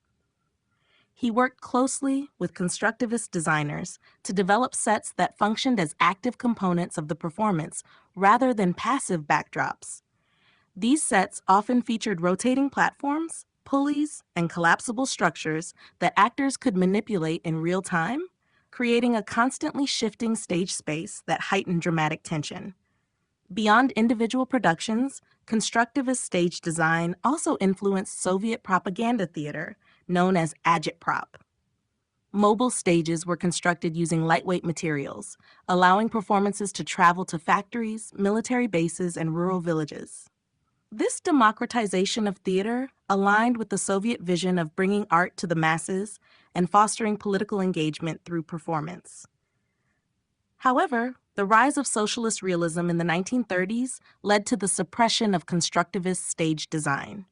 He worked closely with constructivist designers to develop sets that functioned as active components of the performance rather than passive backdrops. These sets often featured rotating platforms, pulleys, and collapsible structures that actors could manipulate in real time, creating a constantly shifting stage space that heightened dramatic tension. Beyond individual productions, constructivist stage design also influenced Soviet propaganda theater, known as agitprop. Mobile stages were constructed using lightweight materials, allowing performances to travel to factories, military bases, and rural villages. This democratization of theater aligned with the Soviet vision of bringing art to the masses and fostering political engagement through performance. However, the rise of socialist realism in the 1930s led to the suppression of constructivist stage design.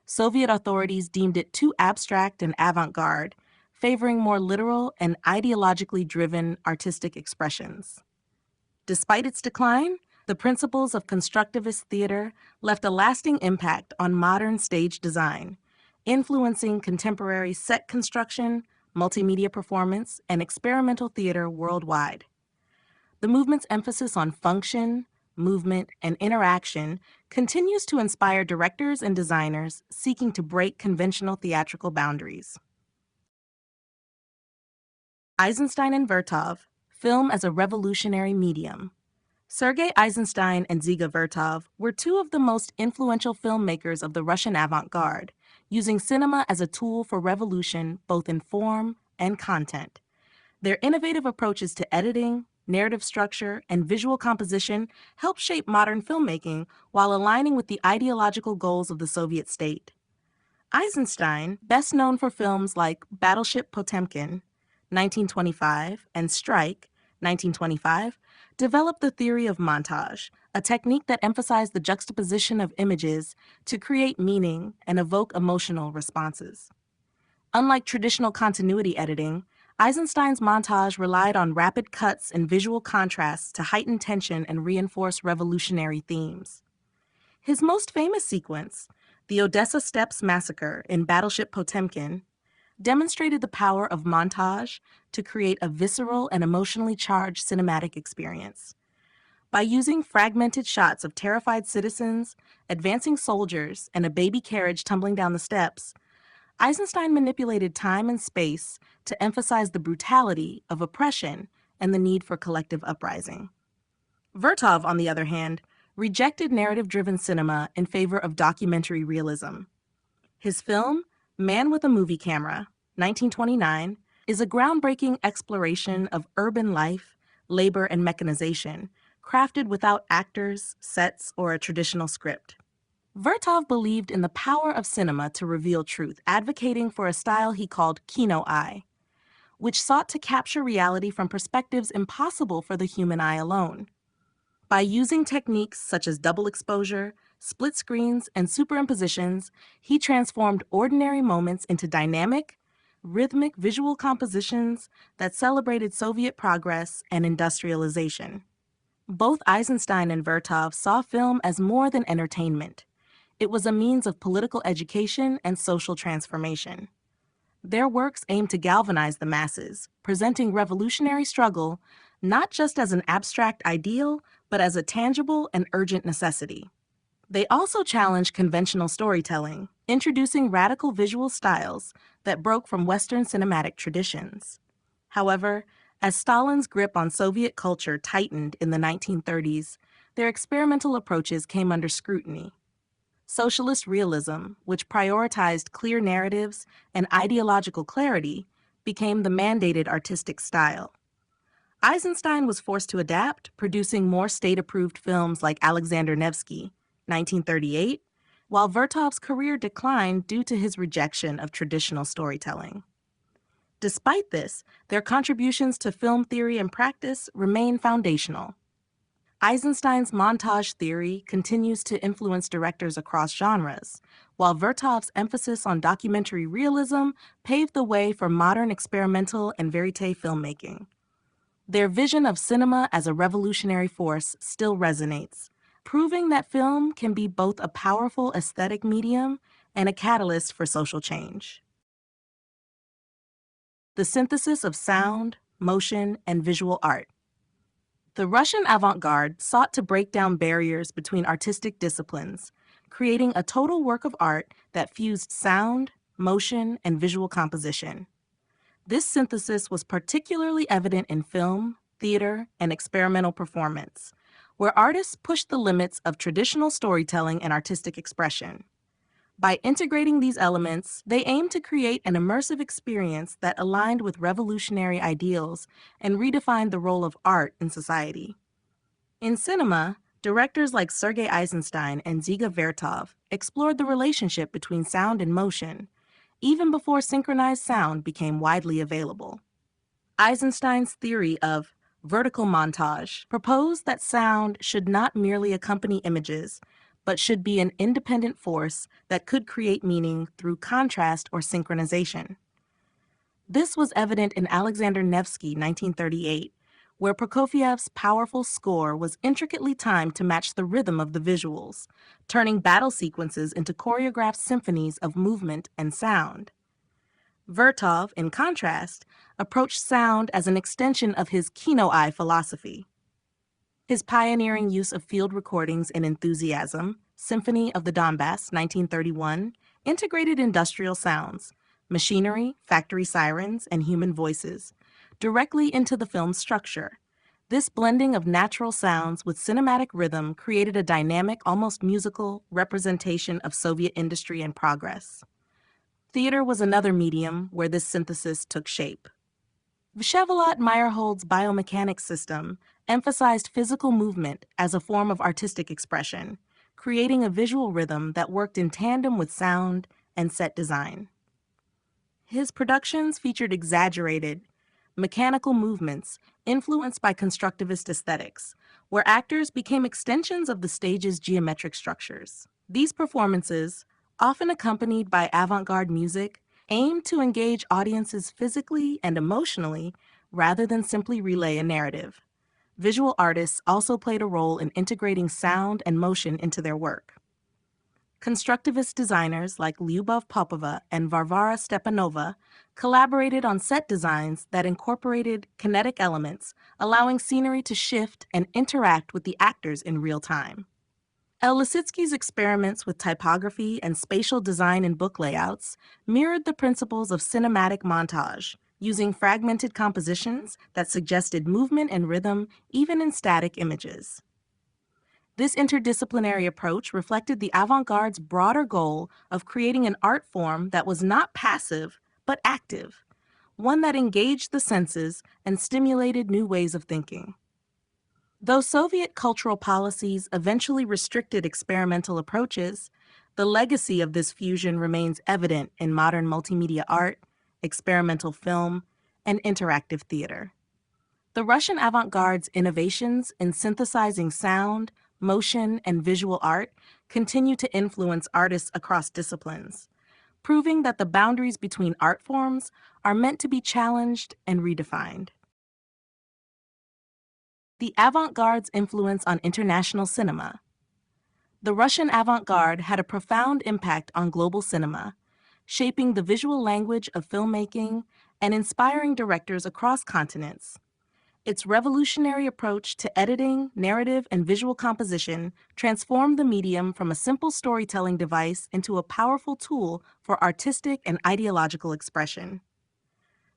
Soviet authorities deemed it too abstract and avant-garde, favoring more literal and ideologically driven artistic expressions. Despite its decline, the principles of constructivist theater left a lasting impact on modern stage design, influencing contemporary set construction, multimedia performance, and experimental theater worldwide. The movement's emphasis on function, movement, and interaction continues to inspire directors and designers seeking to break conventional theatrical boundaries. Eisenstein and Vertov, film as a revolutionary medium. Sergei Eisenstein and Dziga Vertov were two of the most influential filmmakers of the Russian avant-garde, using cinema as a tool for revolution both in form and content. Their innovative approaches to editing, narrative structure, and visual composition helped shape modern filmmaking while aligning with the ideological goals of the Soviet state. Eisenstein, best known for films like Battleship Potemkin, 1925, and Strike, 1925, developed the theory of montage, a technique that emphasized the juxtaposition of images to create meaning and evoke emotional responses. Unlike traditional continuity editing, Eisenstein's montage relied on rapid cuts and visual contrasts to heighten tension and reinforce revolutionary themes. His most famous sequence, the Odessa Steppes Massacre in Battleship Potemkin, demonstrated the power of montage to create a visceral and emotionally charged cinematic experience. By using fragmented shots of terrified citizens, advancing soldiers, and a baby carriage tumbling down the steps, Eisenstein manipulated time and space to emphasize the brutality of oppression and the need for collective uprising. Vertov, on the other hand, rejected narrative-driven cinema in favor of documentary realism. His film, Man with a Movie Camera, 1929, is a groundbreaking exploration of urban life, labor, and mechanization, crafted without actors, sets, or a traditional script. Vertov believed in the power of cinema to reveal truth, advocating for a style he called kino eye, which sought to capture reality from perspectives impossible for the human eye alone. By using techniques such as double exposure, split screens, and superimpositions, he transformed ordinary moments into dynamic, rhythmic visual compositions that celebrated Soviet progress and industrialization. Both Eisenstein and Vertov saw film as more than entertainment. It was a means of political education and social transformation. Their works aimed to galvanize the masses, presenting revolutionary struggle not just as an abstract ideal, but as a tangible and urgent necessity. They also challenged conventional storytelling, introducing radical visual styles that broke from Western cinematic traditions. However, as Stalin's grip on Soviet culture tightened in the 1930s, their experimental approaches came under scrutiny. Socialist realism, which prioritized clear narratives and ideological clarity, became the mandated artistic style. Eisenstein was forced to adapt, producing more state-approved films like Alexander Nevsky, 1938, while Vertov's career declined due to his rejection of traditional storytelling. Despite this, their contributions to film theory and practice remain foundational. Eisenstein's montage theory continues to influence directors across genres, while Vertov's emphasis on documentary realism paved the way for modern experimental and verite filmmaking. Their vision of cinema as a revolutionary force still resonates, proving that film can be both a powerful aesthetic medium and a catalyst for social change. The synthesis of sound, motion, and visual art. The Russian avant-garde sought to break down barriers between artistic disciplines, creating a total work of art that fused sound, motion, and visual composition. This synthesis was particularly evident in film, theater, and experimental performance, where artists pushed the limits of traditional storytelling and artistic expression. By integrating these elements, they aimed to create an immersive experience that aligned with revolutionary ideals and redefined the role of art in society. In cinema, directors like Sergei Eisenstein and Dziga Vertov explored the relationship between sound and motion, even before synchronized sound became widely available. Eisenstein's theory of vertical montage proposed that sound should not merely accompany images, but should be an independent force that could create meaning through contrast or synchronization. This was evident in Alexander Nevsky, 1938, where Prokofiev's powerful score was intricately timed to match the rhythm of the visuals, turning battle sequences into choreographed symphonies of movement and sound. Vertov, in contrast, approached sound as an extension of his kino-eye philosophy. His pioneering use of field recordings in Enthusiasm, Symphony of the Donbass, 1931, integrated industrial sounds, machinery, factory sirens, and human voices, directly into the film's structure. This blending of natural sounds with cinematic rhythm created a dynamic, almost musical, representation of Soviet industry and progress. Theater was another medium where this synthesis took shape. Vsevolod Meyerhold's biomechanics system emphasized physical movement as a form of artistic expression, creating a visual rhythm that worked in tandem with sound and set design. His productions featured exaggerated, mechanical movements influenced by constructivist aesthetics, where actors became extensions of the stage's geometric structures. These performances, often accompanied by avant-garde music, aimed to engage audiences physically and emotionally rather than simply relay a narrative. Visual artists also played a role in integrating sound and motion into their work. Constructivist designers like Lyubov Popova and Varvara Stepanova collaborated on set designs that incorporated kinetic elements, allowing scenery to shift and interact with the actors in real time. El Lissitzky's experiments with typography and spatial design in book layouts mirrored the principles of cinematic montage, using fragmented compositions that suggested movement and rhythm even in static images. This interdisciplinary approach reflected the avant-garde's broader goal of creating an art form that was not passive, but active, one that engaged the senses and stimulated new ways of thinking. Though Soviet cultural policies eventually restricted experimental approaches, the legacy of this fusion remains evident in modern multimedia art, experimental film, and interactive theater. The Russian avant-garde's innovations in synthesizing sound, motion, and visual art continue to influence artists across disciplines, proving that the boundaries between art forms are meant to be challenged and redefined. The avant-garde's influence on international cinema. The Russian avant-garde had a profound impact on global cinema, shaping the visual language of filmmaking and inspiring directors across continents. Its revolutionary approach to editing, narrative, and visual composition transformed the medium from a simple storytelling device into a powerful tool for artistic and ideological expression.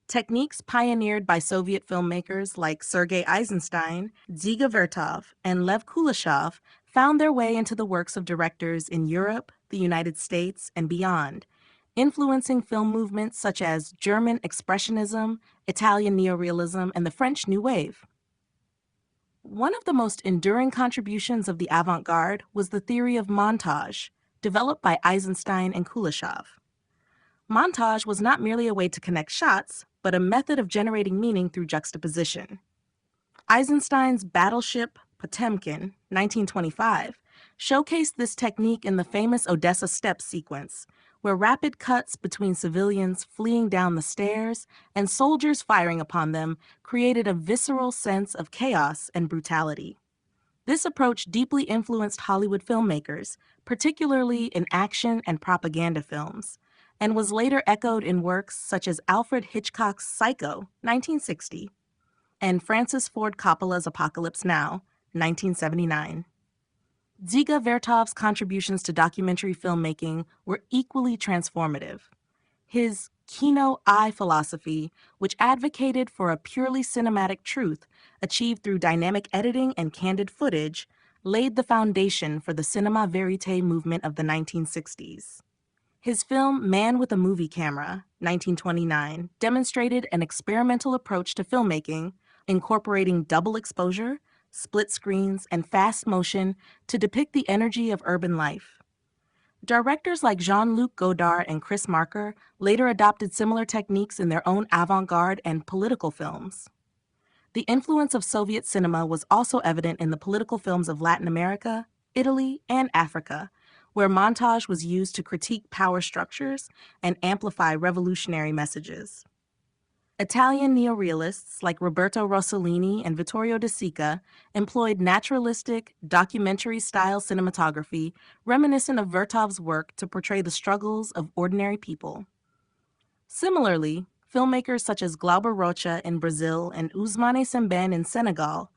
Techniques pioneered by Soviet filmmakers like Sergei Eisenstein, Dziga Vertov, and Lev Kuleshov found their way into the works of directors in Europe, the United States, and beyond, influencing film movements such as German Expressionism, Italian Neorealism, and the French New Wave. One of the most enduring contributions of the avant-garde was the theory of montage, developed by Eisenstein and Kuleshov. Montage was not merely a way to connect shots, but a method of generating meaning through juxtaposition. Eisenstein's Battleship Potemkin, 1925, showcased this technique in the famous Odessa Steps sequence, where rapid cuts between civilians fleeing down the stairs and soldiers firing upon them created a visceral sense of chaos and brutality. This approach deeply influenced Hollywood filmmakers, particularly in action and propaganda films, and was later echoed in works such as Alfred Hitchcock's Psycho, 1960, and Francis Ford Coppola's Apocalypse Now, 1979. Dziga Vertov's contributions to documentary filmmaking were equally transformative. His Kino eye philosophy, which advocated for a purely cinematic truth achieved through dynamic editing and candid footage, laid the foundation for the cinema verite movement of the 1960s. His film Man with a Movie Camera, 1929, demonstrated an experimental approach to filmmaking, incorporating double exposure, split screens, and fast motion to depict the energy of urban life. Directors like Jean-Luc Godard and Chris Marker later adopted similar techniques in their own avant-garde and political films. The influence of Soviet cinema was also evident in the political films of Latin America, Italy, and Africa, where montage was used to critique power structures and amplify revolutionary messages. Italian neorealists like Roberto Rossellini and Vittorio De Sica employed naturalistic, documentary-style cinematography reminiscent of Vertov's work to portray the struggles of ordinary people. Similarly, filmmakers such as Glauber Rocha in Brazil and Ousmane Sembène in Senegal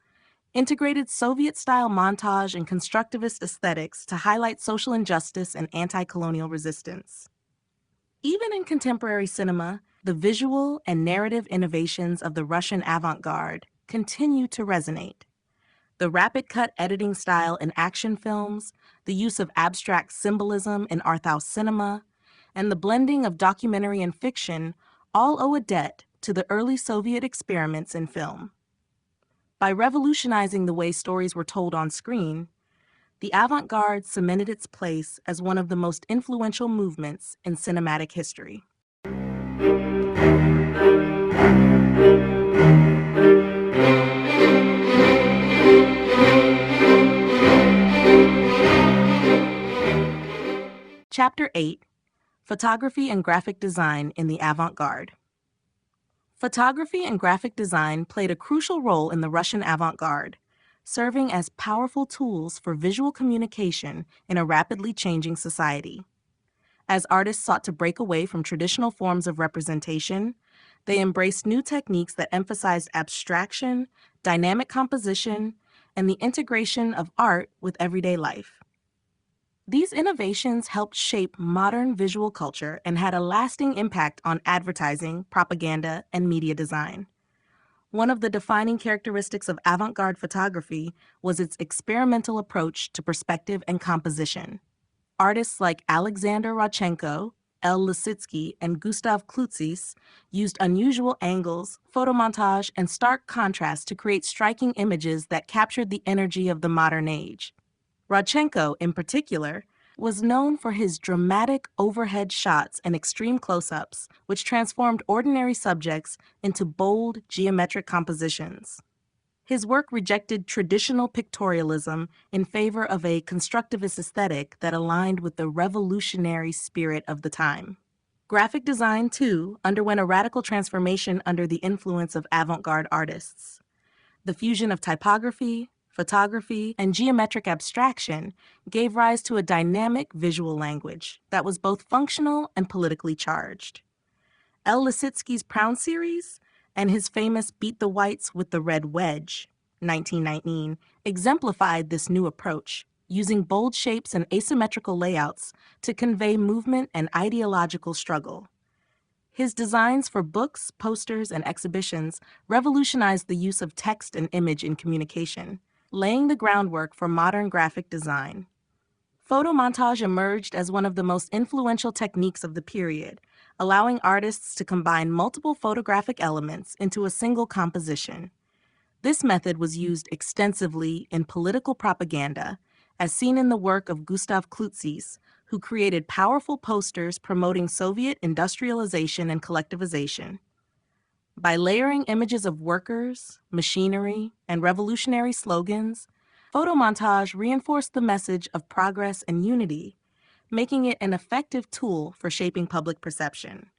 integrated Soviet-style montage and constructivist aesthetics to highlight social injustice and anti-colonial resistance. Even in contemporary cinema, the visual and narrative innovations of the Russian avant-garde continue to resonate. The rapid-cut editing style in action films, the use of abstract symbolism in art house cinema, and the blending of documentary and fiction all owe a debt to the early Soviet experiments in film. By revolutionizing the way stories were told on screen, the avant-garde cemented its place as one of the most influential movements in cinematic history. Chapter 8: Photography and Graphic Design in the Avant-Garde. Photography and graphic design played a crucial role in the Russian avant-garde, serving as powerful tools for visual communication in a rapidly changing society. As artists sought to break away from traditional forms of representation, they embraced new techniques that emphasized abstraction, dynamic composition, and the integration of art with everyday life. These innovations helped shape modern visual culture and had a lasting impact on advertising, propaganda, and media design. One of the defining characteristics of avant-garde photography was its experimental approach to perspective and composition. Artists like Alexander Rodchenko, El Lissitzky, and Gustav Klutzis used unusual angles, photomontage, and stark contrast to create striking images that captured the energy of the modern age. Rodchenko, in particular, was known for his dramatic overhead shots and extreme close-ups, which transformed ordinary subjects into bold, geometric compositions. His work rejected traditional pictorialism in favor of a constructivist aesthetic that aligned with the revolutionary spirit of the time. Graphic design, too, underwent a radical transformation under the influence of avant-garde artists. The fusion of typography, photography, and geometric abstraction gave rise to a dynamic visual language that was both functional and politically charged. El Lissitzky's Pround series and his famous Beat the Whites with the Red Wedge, 1919, exemplified this new approach, using bold shapes and asymmetrical layouts to convey movement and ideological struggle. His designs for books, posters, and exhibitions revolutionized the use of text and image in communication, laying the groundwork for modern graphic design. Photomontage emerged as one of the most influential techniques of the period, allowing artists to combine multiple photographic elements into a single composition. This method was used extensively in political propaganda, as seen in the work of Gustav Klutzis, who created powerful posters promoting Soviet industrialization and collectivization. By layering images of workers, machinery, and revolutionary slogans, photomontage reinforced the message of progress and unity, making it an effective tool for shaping public perception.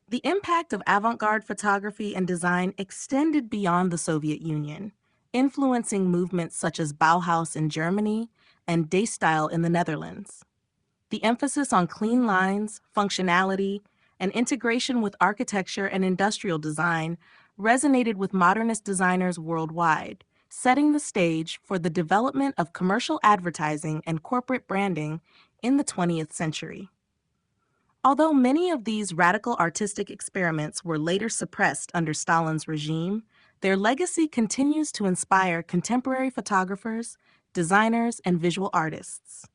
The impact of avant-garde photography and design extended beyond the Soviet Union, influencing movements such as Bauhaus in Germany and Daystyle in the Netherlands. The emphasis on clean lines, functionality, and integration with architecture and industrial design resonated with modernist designers worldwide, setting the stage for the development of commercial advertising and corporate branding in the 20th century. Although many of these radical artistic experiments were later suppressed under Stalin's regime, their legacy continues to inspire contemporary photographers, designers, and visual artists.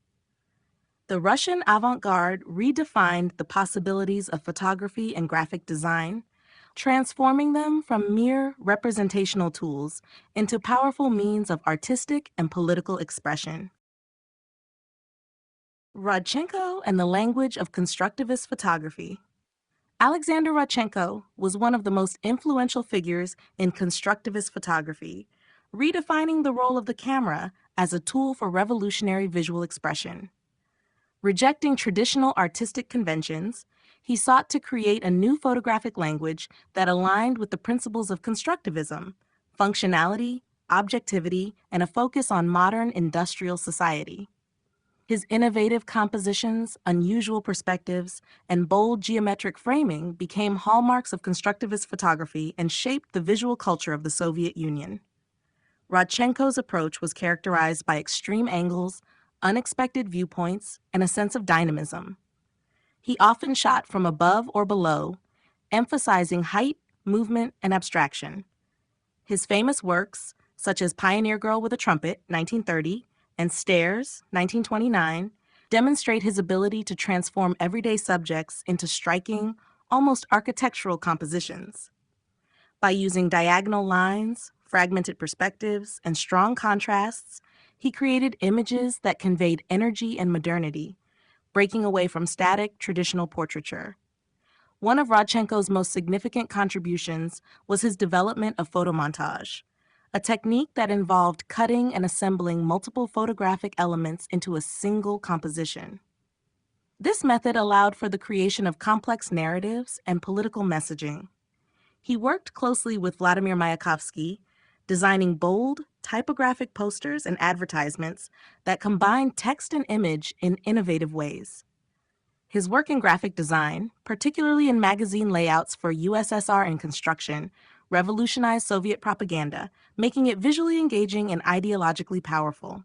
The Russian avant-garde redefined the possibilities of photography and graphic design, transforming them from mere representational tools into powerful means of artistic and political expression. Rodchenko and the language of constructivist photography. Alexander Rodchenko was one of the most influential figures in constructivist photography, redefining the role of the camera as a tool for revolutionary visual expression. Rejecting traditional artistic conventions, he sought to create a new photographic language that aligned with the principles of constructivism, functionality, objectivity, and a focus on modern industrial society. His innovative compositions, unusual perspectives, and bold geometric framing became hallmarks of constructivist photography and shaped the visual culture of the Soviet Union. Rodchenko's approach was characterized by extreme angles, unexpected viewpoints, and a sense of dynamism. He often shot from above or below, emphasizing height, movement, and abstraction. His famous works, such as Pioneer Girl with a Trumpet, 1930, and Stairs, 1929, demonstrate his ability to transform everyday subjects into striking, almost architectural compositions. By using diagonal lines, fragmented perspectives, and strong contrasts, he created images that conveyed energy and modernity, breaking away from static, traditional portraiture. One of Rodchenko's most significant contributions was his development of photomontage, a technique that involved cutting and assembling multiple photographic elements into a single composition. This method allowed for the creation of complex narratives and political messaging. He worked closely with Vladimir Mayakovsky, designing bold, typographic posters and advertisements that combined text and image in innovative ways. His work in graphic design, particularly in magazine layouts for USSR in construction, revolutionized Soviet propaganda, making it visually engaging and ideologically powerful.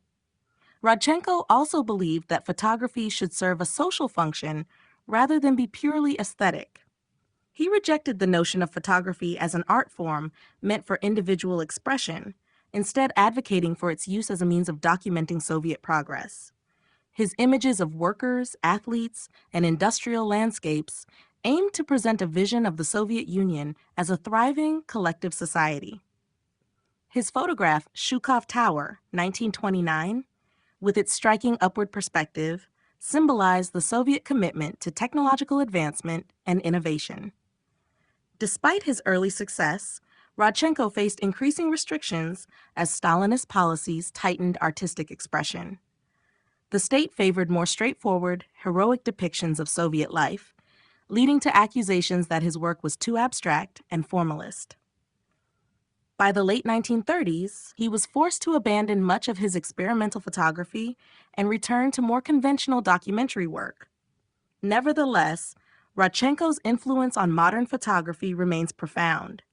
Rodchenko also believed that photography should serve a social function rather than be purely aesthetic. He rejected the notion of photography as an art form meant for individual expression, instead advocating for its use as a means of documenting Soviet progress. His images of workers, athletes, and industrial landscapes aimed to present a vision of the Soviet Union as a thriving, collective society. His photograph, Shukov Tower, 1929, with its striking upward perspective, symbolized the Soviet commitment to technological advancement and innovation. Despite his early success, Rodchenko faced increasing restrictions as Stalinist policies tightened artistic expression. The state favored more straightforward, heroic depictions of Soviet life, leading to accusations that his work was too abstract and formalist. By the late 1930s, he was forced to abandon much of his experimental photography and return to more conventional documentary work. Nevertheless, Rodchenko's influence on modern photography remains profound.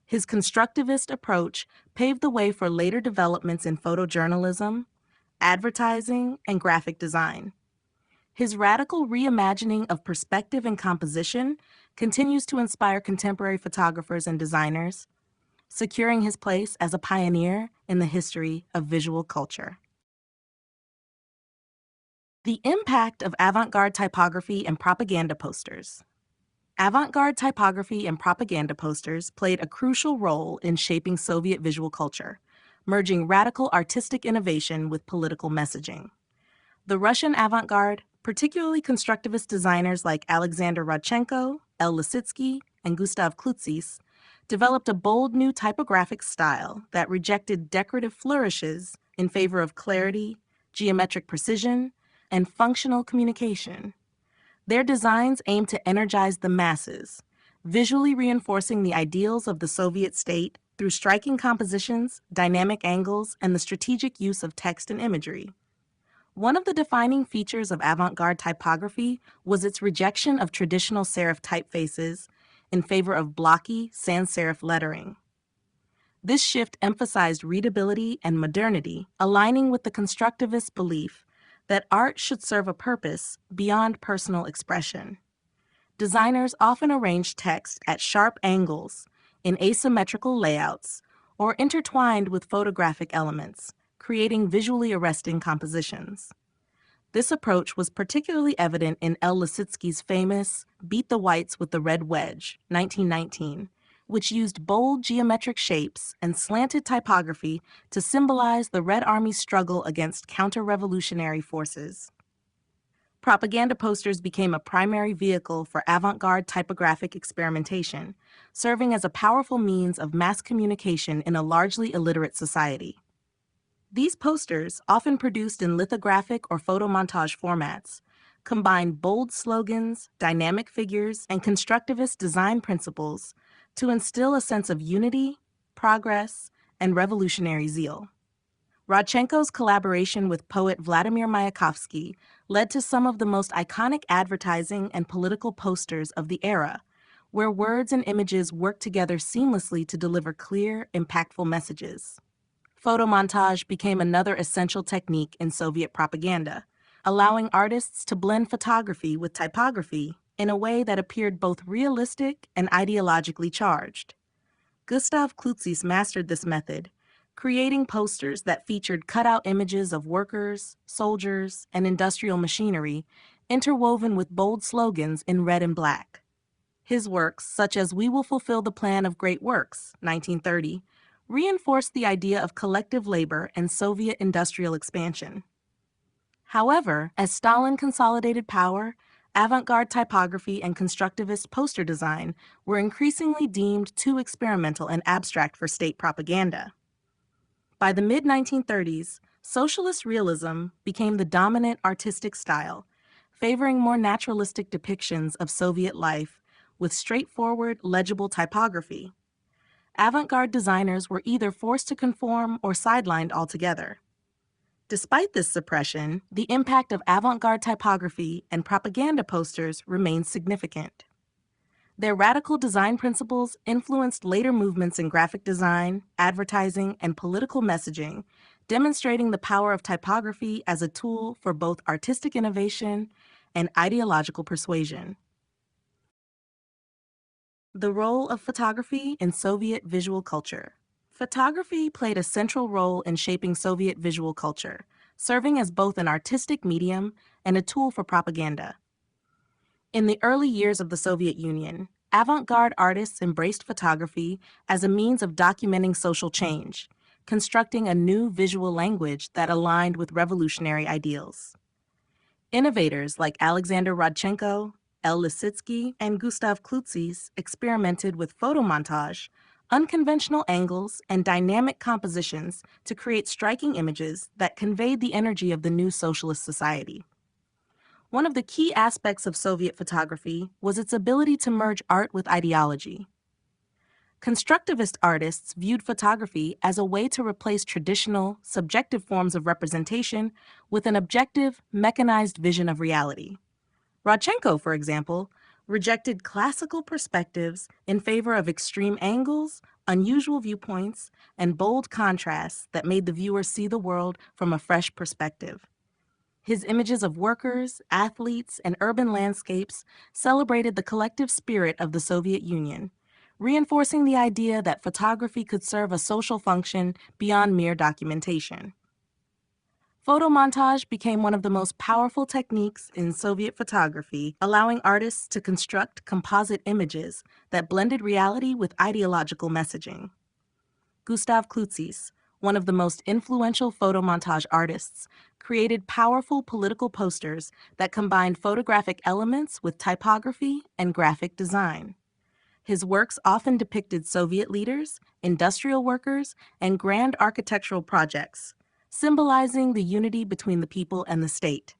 His constructivist approach paved the way for later developments in photojournalism, advertising, and graphic design. His radical reimagining of perspective and composition continues to inspire contemporary photographers and designers, securing his place as a pioneer in the history of visual culture. The impact of avant-garde typography and propaganda posters. Avant-garde typography and propaganda posters played a crucial role in shaping Soviet visual culture, merging radical artistic innovation with political messaging. The Russian avant-garde, particularly constructivist designers like Alexander Rodchenko, L. Lisitsky, and Gustav Klutzis, developed a bold new typographic style that rejected decorative flourishes in favor of clarity, geometric precision, and functional communication. Their designs aimed to energize the masses, visually reinforcing the ideals of the Soviet state through striking compositions, dynamic angles, and the strategic use of text and imagery. One of the defining features of avant-garde typography was its rejection of traditional serif typefaces in favor of blocky sans-serif lettering. This shift emphasized readability and modernity, aligning with the constructivist belief that art should serve a purpose beyond personal expression. Designers often arranged text at sharp angles, in asymmetrical layouts, or intertwined with photographic elements, creating visually arresting compositions. This approach was particularly evident in L. Lissitzky's famous Beat the Whites with the Red Wedge, 1919, which used bold geometric shapes and slanted typography to symbolize the Red Army's struggle against counter-revolutionary forces. Propaganda posters became a primary vehicle for avant-garde typographic experimentation, serving as a powerful means of mass communication in a largely illiterate society. These posters, often produced in lithographic or photomontage formats, combine bold slogans, dynamic figures, and constructivist design principles to instill a sense of unity, progress, and revolutionary zeal. Rodchenko's collaboration with poet Vladimir Mayakovsky led to some of the most iconic advertising and political posters of the era, where words and images worked together seamlessly to deliver clear, impactful messages. Photomontage became another essential technique in Soviet propaganda, allowing artists to blend photography with typography in a way that appeared both realistic and ideologically charged. Gustav Klutzis mastered this method, creating posters that featured cutout images of workers, soldiers, and industrial machinery, interwoven with bold slogans in red and black. His works, such as We Will Fulfill the Plan of Great Works, 1930, reinforced the idea of collective labor and Soviet industrial expansion. However, as Stalin consolidated power, avant-garde typography and constructivist poster design were increasingly deemed too experimental and abstract for state propaganda. By the mid-1930s, socialist realism became the dominant artistic style, favoring more naturalistic depictions of Soviet life with straightforward, legible typography. Avant-garde designers were either forced to conform or sidelined altogether. Despite this suppression, the impact of avant-garde typography and propaganda posters remained significant. Their radical design principles influenced later movements in graphic design, advertising, and political messaging, demonstrating the power of typography as a tool for both artistic innovation and ideological persuasion. The role of photography in Soviet visual culture. Photography played a central role in shaping Soviet visual culture, serving as both an artistic medium and a tool for propaganda. In the early years of the Soviet Union, avant-garde artists embraced photography as a means of documenting social change, constructing a new visual language that aligned with revolutionary ideals. Innovators like Alexander Rodchenko, L. Lissitzky, and Gustav Klutzis experimented with photomontage, unconventional angles, and dynamic compositions to create striking images that conveyed the energy of the new socialist society. One of the key aspects of Soviet photography was its ability to merge art with ideology. Constructivist artists viewed photography as a way to replace traditional, subjective forms of representation with an objective, mechanized vision of reality. Rodchenko, for example, rejected classical perspectives in favor of extreme angles, unusual viewpoints, and bold contrasts that made the viewer see the world from a fresh perspective. His images of workers, athletes, and urban landscapes celebrated the collective spirit of the Soviet Union, reinforcing the idea that photography could serve a social function beyond mere documentation. Photomontage became one of the most powerful techniques in Soviet photography, allowing artists to construct composite images that blended reality with ideological messaging. Gustav Klutzis, one of the most influential photomontage artists, created powerful political posters that combined photographic elements with typography and graphic design. His works often depicted Soviet leaders, industrial workers, and grand architectural projects, symbolizing the unity between the people and the state.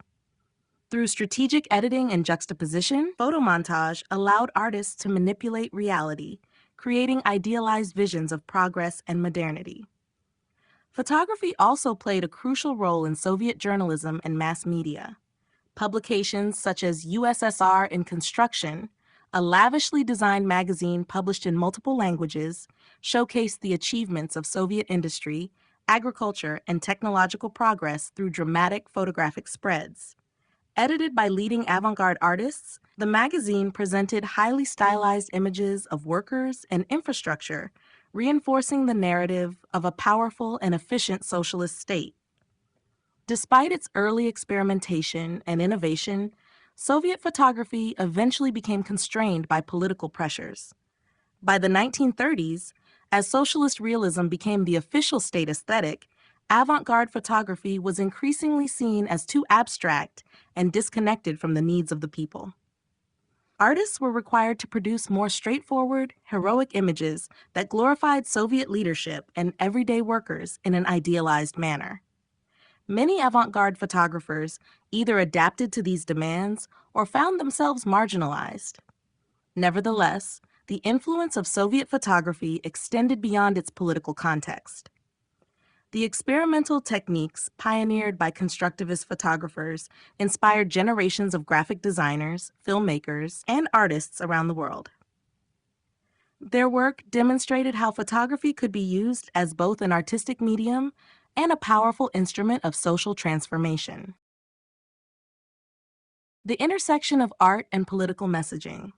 Through strategic editing and juxtaposition, photomontage allowed artists to manipulate reality, creating idealized visions of progress and modernity. Photography also played a crucial role in Soviet journalism and mass media. Publications such as USSR in Construction, a lavishly designed magazine published in multiple languages, showcased the achievements of Soviet industry, agriculture, and technological progress through dramatic photographic spreads. Edited by leading avant-garde artists, the magazine presented highly stylized images of workers and infrastructure, reinforcing the narrative of a powerful and efficient socialist state. Despite its early experimentation and innovation, Soviet photography eventually became constrained by political pressures. By the 1930s, as socialist realism became the official state aesthetic, avant-garde photography was increasingly seen as too abstract and disconnected from the needs of the people. Artists were required to produce more straightforward, heroic images that glorified Soviet leadership and everyday workers in an idealized manner. Many avant-garde photographers either adapted to these demands or found themselves marginalized. Nevertheless, the influence of Soviet photography extended beyond its political context. The experimental techniques pioneered by constructivist photographers inspired generations of graphic designers, filmmakers, and artists around the world. Their work demonstrated how photography could be used as both an artistic medium and a powerful instrument of social transformation. The intersection of art and political messaging.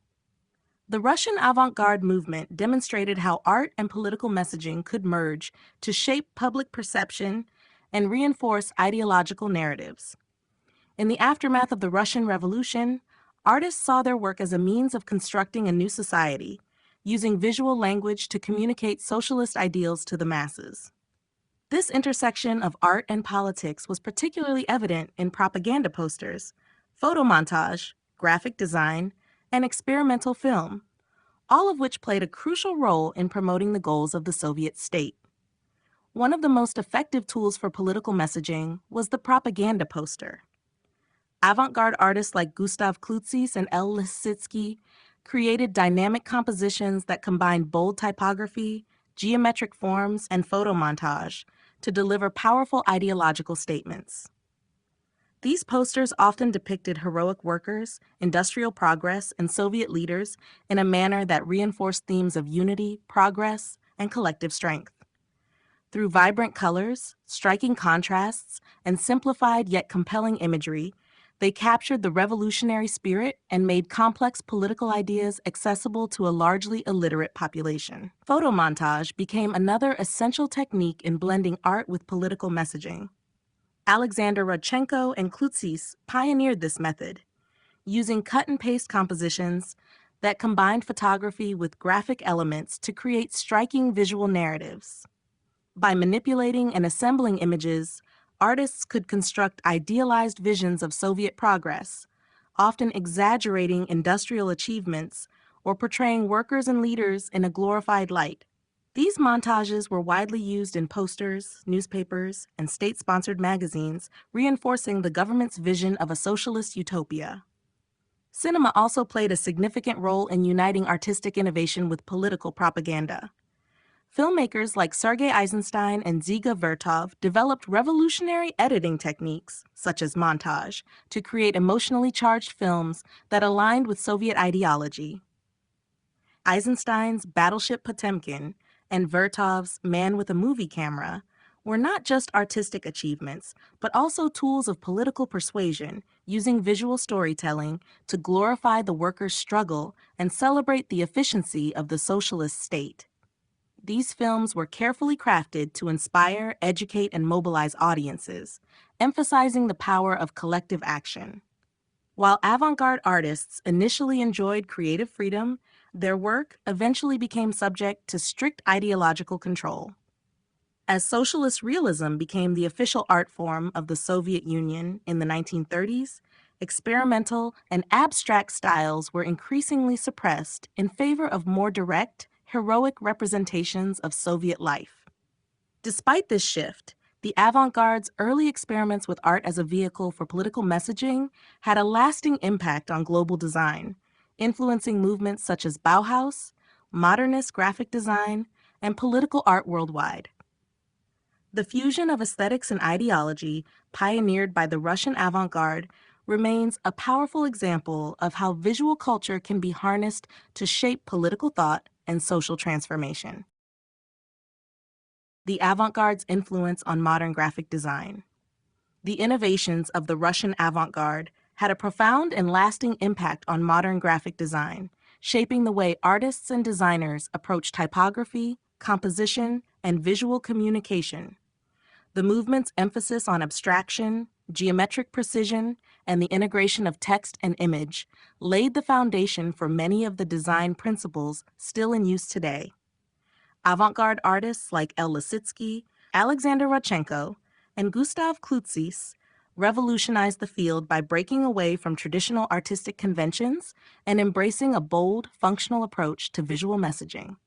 The Russian avant-garde movement demonstrated how art and political messaging could merge to shape public perception and reinforce ideological narratives. In the aftermath of the Russian Revolution, artists saw their work as a means of constructing a new society, using visual language to communicate socialist ideals to the masses. This intersection of art and politics was particularly evident in propaganda posters, photo montage, graphic design, and experimental film, all of which played a crucial role in promoting the goals of the Soviet state. One of the most effective tools for political messaging was the propaganda poster. Avant-garde artists like Gustav Klutzis and L. Lisitsky created dynamic compositions that combined bold typography, geometric forms, and photo montage to deliver powerful ideological statements. These posters often depicted heroic workers, industrial progress, and Soviet leaders in a manner that reinforced themes of unity, progress, and collective strength. Through vibrant colors, striking contrasts, and simplified yet compelling imagery, they captured the revolutionary spirit and made complex political ideas accessible to a largely illiterate population. Photo montage became another essential technique in blending art with political messaging. Alexander Rodchenko and Klutzis pioneered this method, using cut-and-paste compositions that combined photography with graphic elements to create striking visual narratives. By manipulating and assembling images, artists could construct idealized visions of Soviet progress, often exaggerating industrial achievements or portraying workers and leaders in a glorified light. These montages were widely used in posters, newspapers, and state-sponsored magazines, reinforcing the government's vision of a socialist utopia. Cinema also played a significant role in uniting artistic innovation with political propaganda. Filmmakers like Sergei Eisenstein and Dziga Vertov developed revolutionary editing techniques, such as montage, to create emotionally charged films that aligned with Soviet ideology. Eisenstein's Battleship Potemkin and Vertov's Man with a Movie Camera were not just artistic achievements, but also tools of political persuasion, using visual storytelling to glorify the workers' struggle and celebrate the efficiency of the socialist state. These films were carefully crafted to inspire, educate, and mobilize audiences, emphasizing the power of collective action. While avant-garde artists initially enjoyed creative freedom, their work eventually became subject to strict ideological control. As socialist realism became the official art form of the Soviet Union in the 1930s, experimental and abstract styles were increasingly suppressed in favor of more direct, heroic representations of Soviet life. Despite this shift, the avant-garde's early experiments with art as a vehicle for political messaging had a lasting impact on global design, influencing movements such as Bauhaus, modernist graphic design, and political art worldwide. The fusion of aesthetics and ideology, pioneered by the Russian avant-garde, remains a powerful example of how visual culture can be harnessed to shape political thought and social transformation. The avant-garde's influence on modern graphic design. The innovations of the Russian avant-garde had a profound and lasting impact on modern graphic design, shaping the way artists and designers approach typography, composition, and visual communication. The movement's emphasis on abstraction, geometric precision, and the integration of text and image laid the foundation for many of the design principles still in use today. Avant-garde artists like El Lissitzky, Alexander Rodchenko, and Gustav Klutzis revolutionized the field by breaking away from traditional artistic conventions and embracing a bold, functional approach to visual messaging.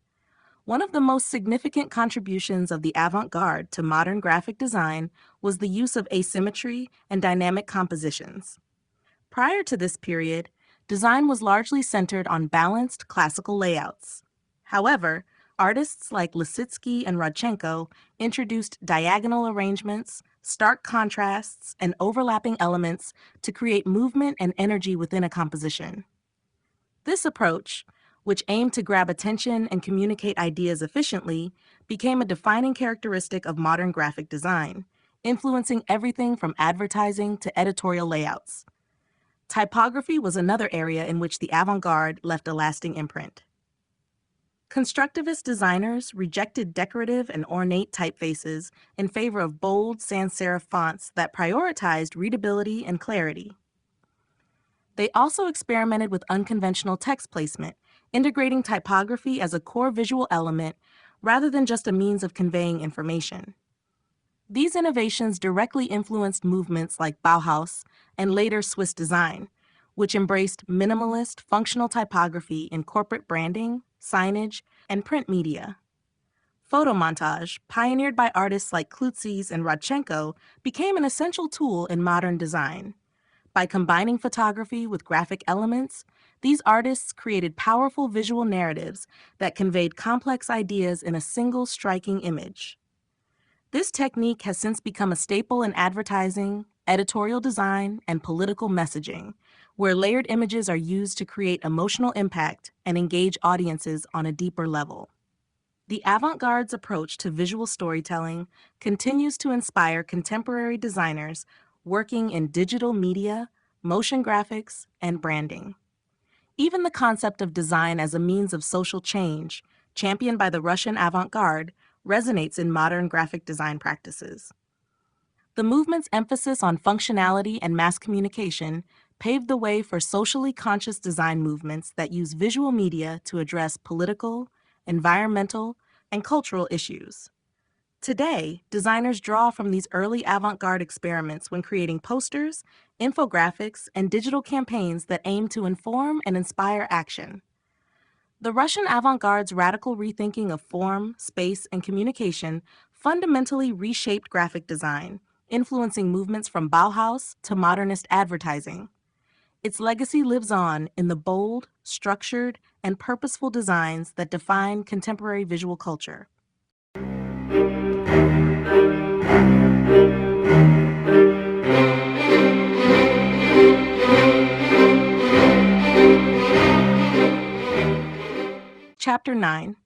One of the most significant contributions of the avant-garde to modern graphic design was the use of asymmetry and dynamic compositions. Prior to this period, design was largely centered on balanced classical layouts. However, artists like Lissitzky and Rodchenko introduced diagonal arrangements, stark contrasts, and overlapping elements to create movement and energy within a composition. This approach, which aimed to grab attention and communicate ideas efficiently, became a defining characteristic of modern graphic design, influencing everything from advertising to editorial layouts. Typography was another area in which the avant-garde left a lasting imprint. Constructivist designers rejected decorative and ornate typefaces in favor of bold sans-serif fonts that prioritized readability and clarity. They also experimented with unconventional text placement, integrating typography as a core visual element rather than just a means of conveying information. These innovations directly influenced movements like Bauhaus and later Swiss design, which embraced minimalist, functional typography in corporate branding, signage, and print media. Photomontage, pioneered by artists like Klutzis and Rodchenko, became an essential tool in modern design. By combining photography with graphic elements, these artists created powerful visual narratives that conveyed complex ideas in a single striking image. This technique has since become a staple in advertising, editorial design, and political messaging, where layered images are used to create emotional impact and engage audiences on a deeper level. The avant-garde's approach to visual storytelling continues to inspire contemporary designers working in digital media, motion graphics, and branding. Even the concept of design as a means of social change, championed by the Russian avant-garde, resonates in modern graphic design practices. The movement's emphasis on functionality and mass communication paved the way for socially conscious design movements that use visual media to address political, environmental, and cultural issues. Today, designers draw from these early avant-garde experiments when creating posters, infographics, and digital campaigns that aim to inform and inspire action. The Russian avant-garde's radical rethinking of form, space, and communication fundamentally reshaped graphic design, influencing movements from Bauhaus to modernist advertising. Its legacy lives on in the bold, structured, and purposeful designs that define contemporary visual culture. Chapter 9.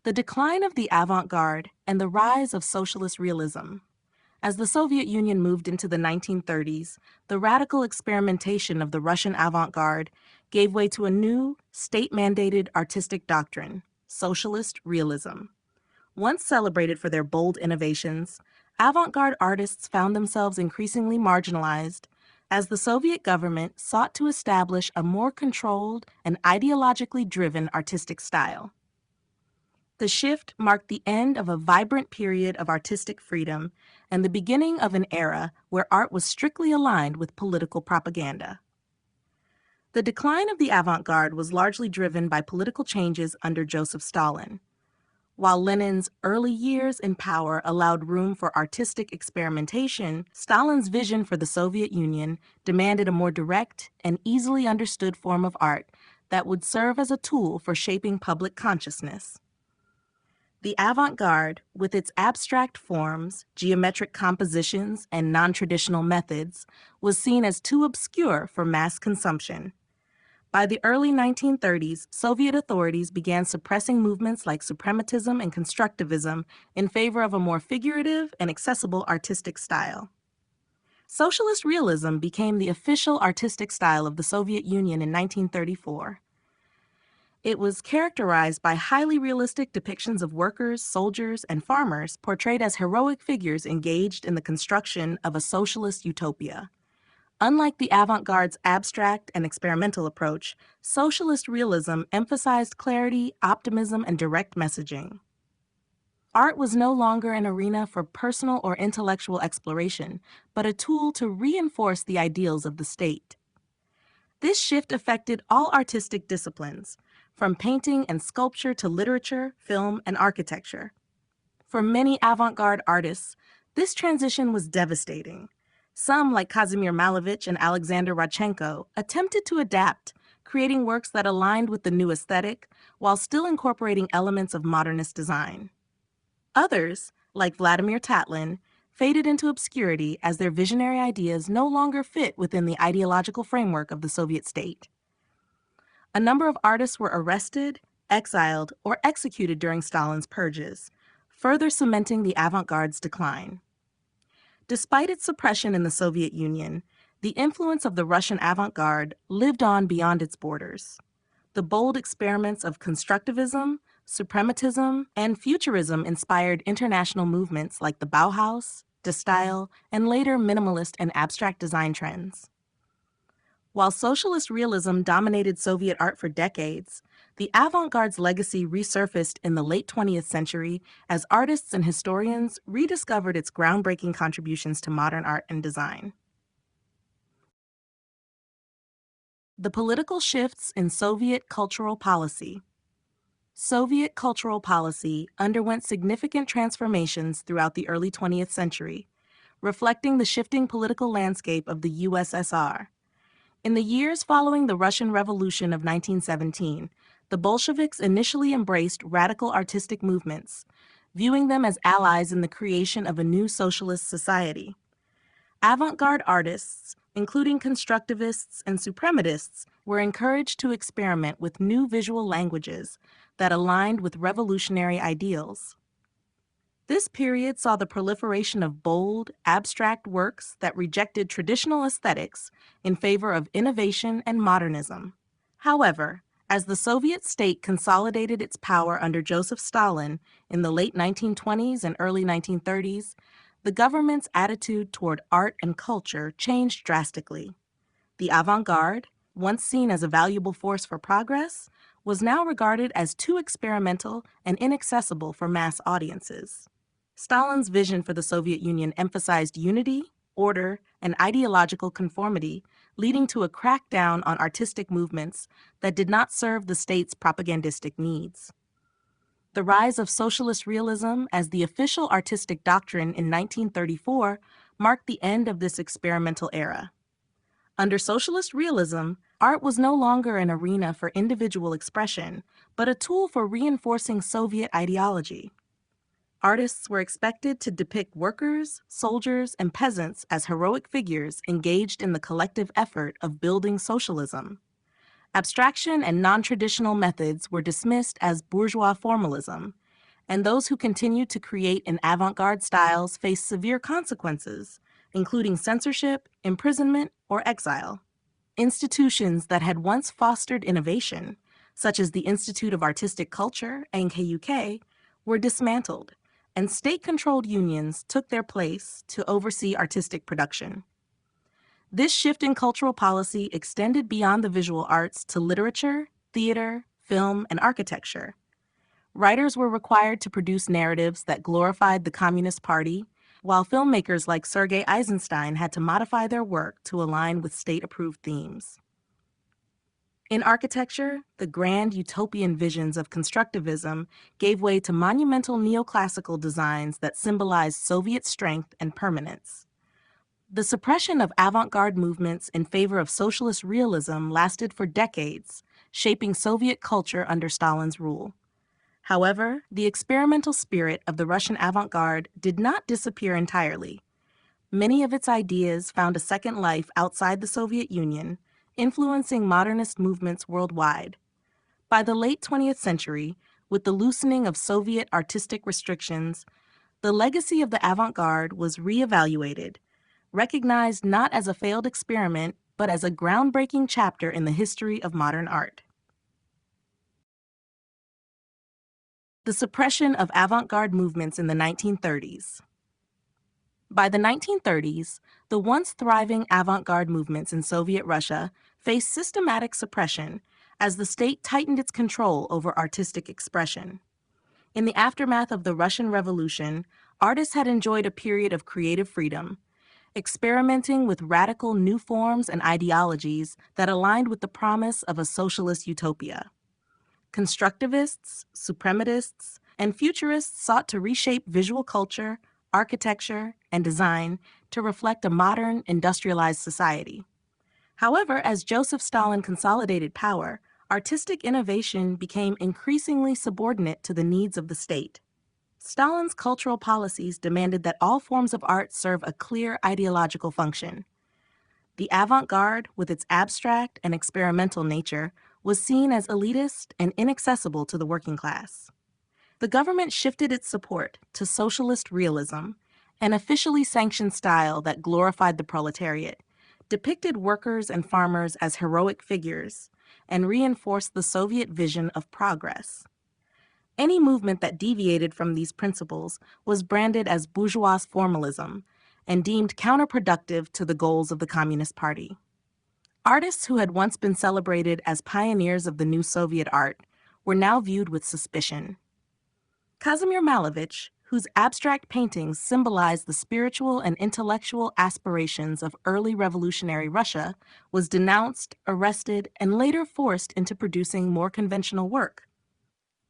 The Decline of the Avant-Garde and the Rise of Socialist Realism. As the Soviet Union moved into the 1930s, the radical experimentation of the Russian avant-garde gave way to a new, state-mandated artistic doctrine, socialist realism. Once celebrated for their bold innovations, avant-garde artists found themselves increasingly marginalized as the Soviet government sought to establish a more controlled and ideologically driven artistic style. The shift marked the end of a vibrant period of artistic freedom and the beginning of an era where art was strictly aligned with political propaganda. The decline of the avant-garde was largely driven by political changes under Joseph Stalin. While Lenin's early years in power allowed room for artistic experimentation, Stalin's vision for the Soviet Union demanded a more direct and easily understood form of art that would serve as a tool for shaping public consciousness. The avant-garde, with its abstract forms, geometric compositions, and non-traditional methods, was seen as too obscure for mass consumption. By the early 1930s, Soviet authorities began suppressing movements like suprematism and constructivism in favor of a more figurative and accessible artistic style. Socialist realism became the official artistic style of the Soviet Union in 1934. It was characterized by highly realistic depictions of workers, soldiers, and farmers portrayed as heroic figures engaged in the construction of a socialist utopia. Unlike the avant-garde's abstract and experimental approach, socialist realism emphasized clarity, optimism, and direct messaging. Art was no longer an arena for personal or intellectual exploration, but a tool to reinforce the ideals of the state. This shift affected all artistic disciplines, from painting and sculpture to literature, film, and architecture. For many avant-garde artists, this transition was devastating. Some, like Kazimir Malevich and Alexander Rodchenko, attempted to adapt, creating works that aligned with the new aesthetic while still incorporating elements of modernist design. Others, like Vladimir Tatlin, faded into obscurity as their visionary ideas no longer fit within the ideological framework of the Soviet state. A number of artists were arrested, exiled, or executed during Stalin's purges, further cementing the avant-garde's decline. Despite its suppression in the Soviet Union, the influence of the Russian avant-garde lived on beyond its borders. The bold experiments of constructivism, suprematism, and futurism inspired international movements like the Bauhaus, De Style, and later minimalist and abstract design trends. While socialist realism dominated Soviet art for decades, the avant-garde's legacy resurfaced in the late 20th century as artists and historians rediscovered its groundbreaking contributions to modern art and design. The political shifts in Soviet cultural policy. Soviet cultural policy underwent significant transformations throughout the early 20th century, reflecting the shifting political landscape of the USSR. In the years following the Russian Revolution of 1917, the Bolsheviks initially embraced radical artistic movements, viewing them as allies in the creation of a new socialist society. Avant-garde artists, including constructivists and suprematists, were encouraged to experiment with new visual languages that aligned with revolutionary ideals. This period saw the proliferation of bold, abstract works that rejected traditional aesthetics in favor of innovation and modernism. However, as the Soviet state consolidated its power under Joseph Stalin in the late 1920s and early 1930s, the government's attitude toward art and culture changed drastically. The avant-garde, once seen as a valuable force for progress, was now regarded as too experimental and inaccessible for mass audiences. Stalin's vision for the Soviet Union emphasized unity, order, and ideological conformity, leading to a crackdown on artistic movements that did not serve the state's propagandistic needs. The rise of socialist realism as the official artistic doctrine in 1934 marked the end of this experimental era. Under socialist realism, art was no longer an arena for individual expression, but a tool for reinforcing Soviet ideology. Artists were expected to depict workers, soldiers, and peasants as heroic figures engaged in the collective effort of building socialism. Abstraction and non-traditional methods were dismissed as bourgeois formalism, and those who continued to create in avant-garde styles faced severe consequences, including censorship, imprisonment, or exile. Institutions that had once fostered innovation, such as the Institute of Artistic Culture, NKUK, were dismantled, and state-controlled unions took their place to oversee artistic production. This shift in cultural policy extended beyond the visual arts to literature, theater, film, and architecture. Writers were required to produce narratives that glorified the Communist Party, while filmmakers like Sergei Eisenstein had to modify their work to align with state-approved themes. In architecture, the grand utopian visions of constructivism gave way to monumental neoclassical designs that symbolized Soviet strength and permanence. The suppression of avant-garde movements in favor of socialist realism lasted for decades, shaping Soviet culture under Stalin's rule. However, the experimental spirit of the Russian avant-garde did not disappear entirely. Many of its ideas found a second life outside the Soviet Union, influencing modernist movements worldwide. By the late 20th century, with the loosening of Soviet artistic restrictions, the legacy of the avant-garde was reevaluated, recognized not as a failed experiment, but as a groundbreaking chapter in the history of modern art. The suppression of avant-garde movements in the 1930s. By the 1930s, the once thriving avant-garde movements in Soviet Russia faced systematic suppression as the state tightened its control over artistic expression. In the aftermath of the Russian Revolution, artists had enjoyed a period of creative freedom, experimenting with radical new forms and ideologies that aligned with the promise of a socialist utopia. Constructivists, suprematists, and futurists sought to reshape visual culture, architecture, and design to reflect a modern, industrialized society. However, as Joseph Stalin consolidated power, artistic innovation became increasingly subordinate to the needs of the state. Stalin's cultural policies demanded that all forms of art serve a clear ideological function. The avant-garde, with its abstract and experimental nature, was seen as elitist and inaccessible to the working class. The government shifted its support to socialist realism, an officially sanctioned style that glorified the proletariat, depicted workers and farmers as heroic figures, and reinforced the Soviet vision of progress. Any movement that deviated from these principles was branded as bourgeois formalism and deemed counterproductive to the goals of the Communist Party. Artists who had once been celebrated as pioneers of the new Soviet art were now viewed with suspicion. Kazimir Malevich, whose abstract paintings symbolized the spiritual and intellectual aspirations of early revolutionary Russia, was denounced, arrested, and later forced into producing more conventional work.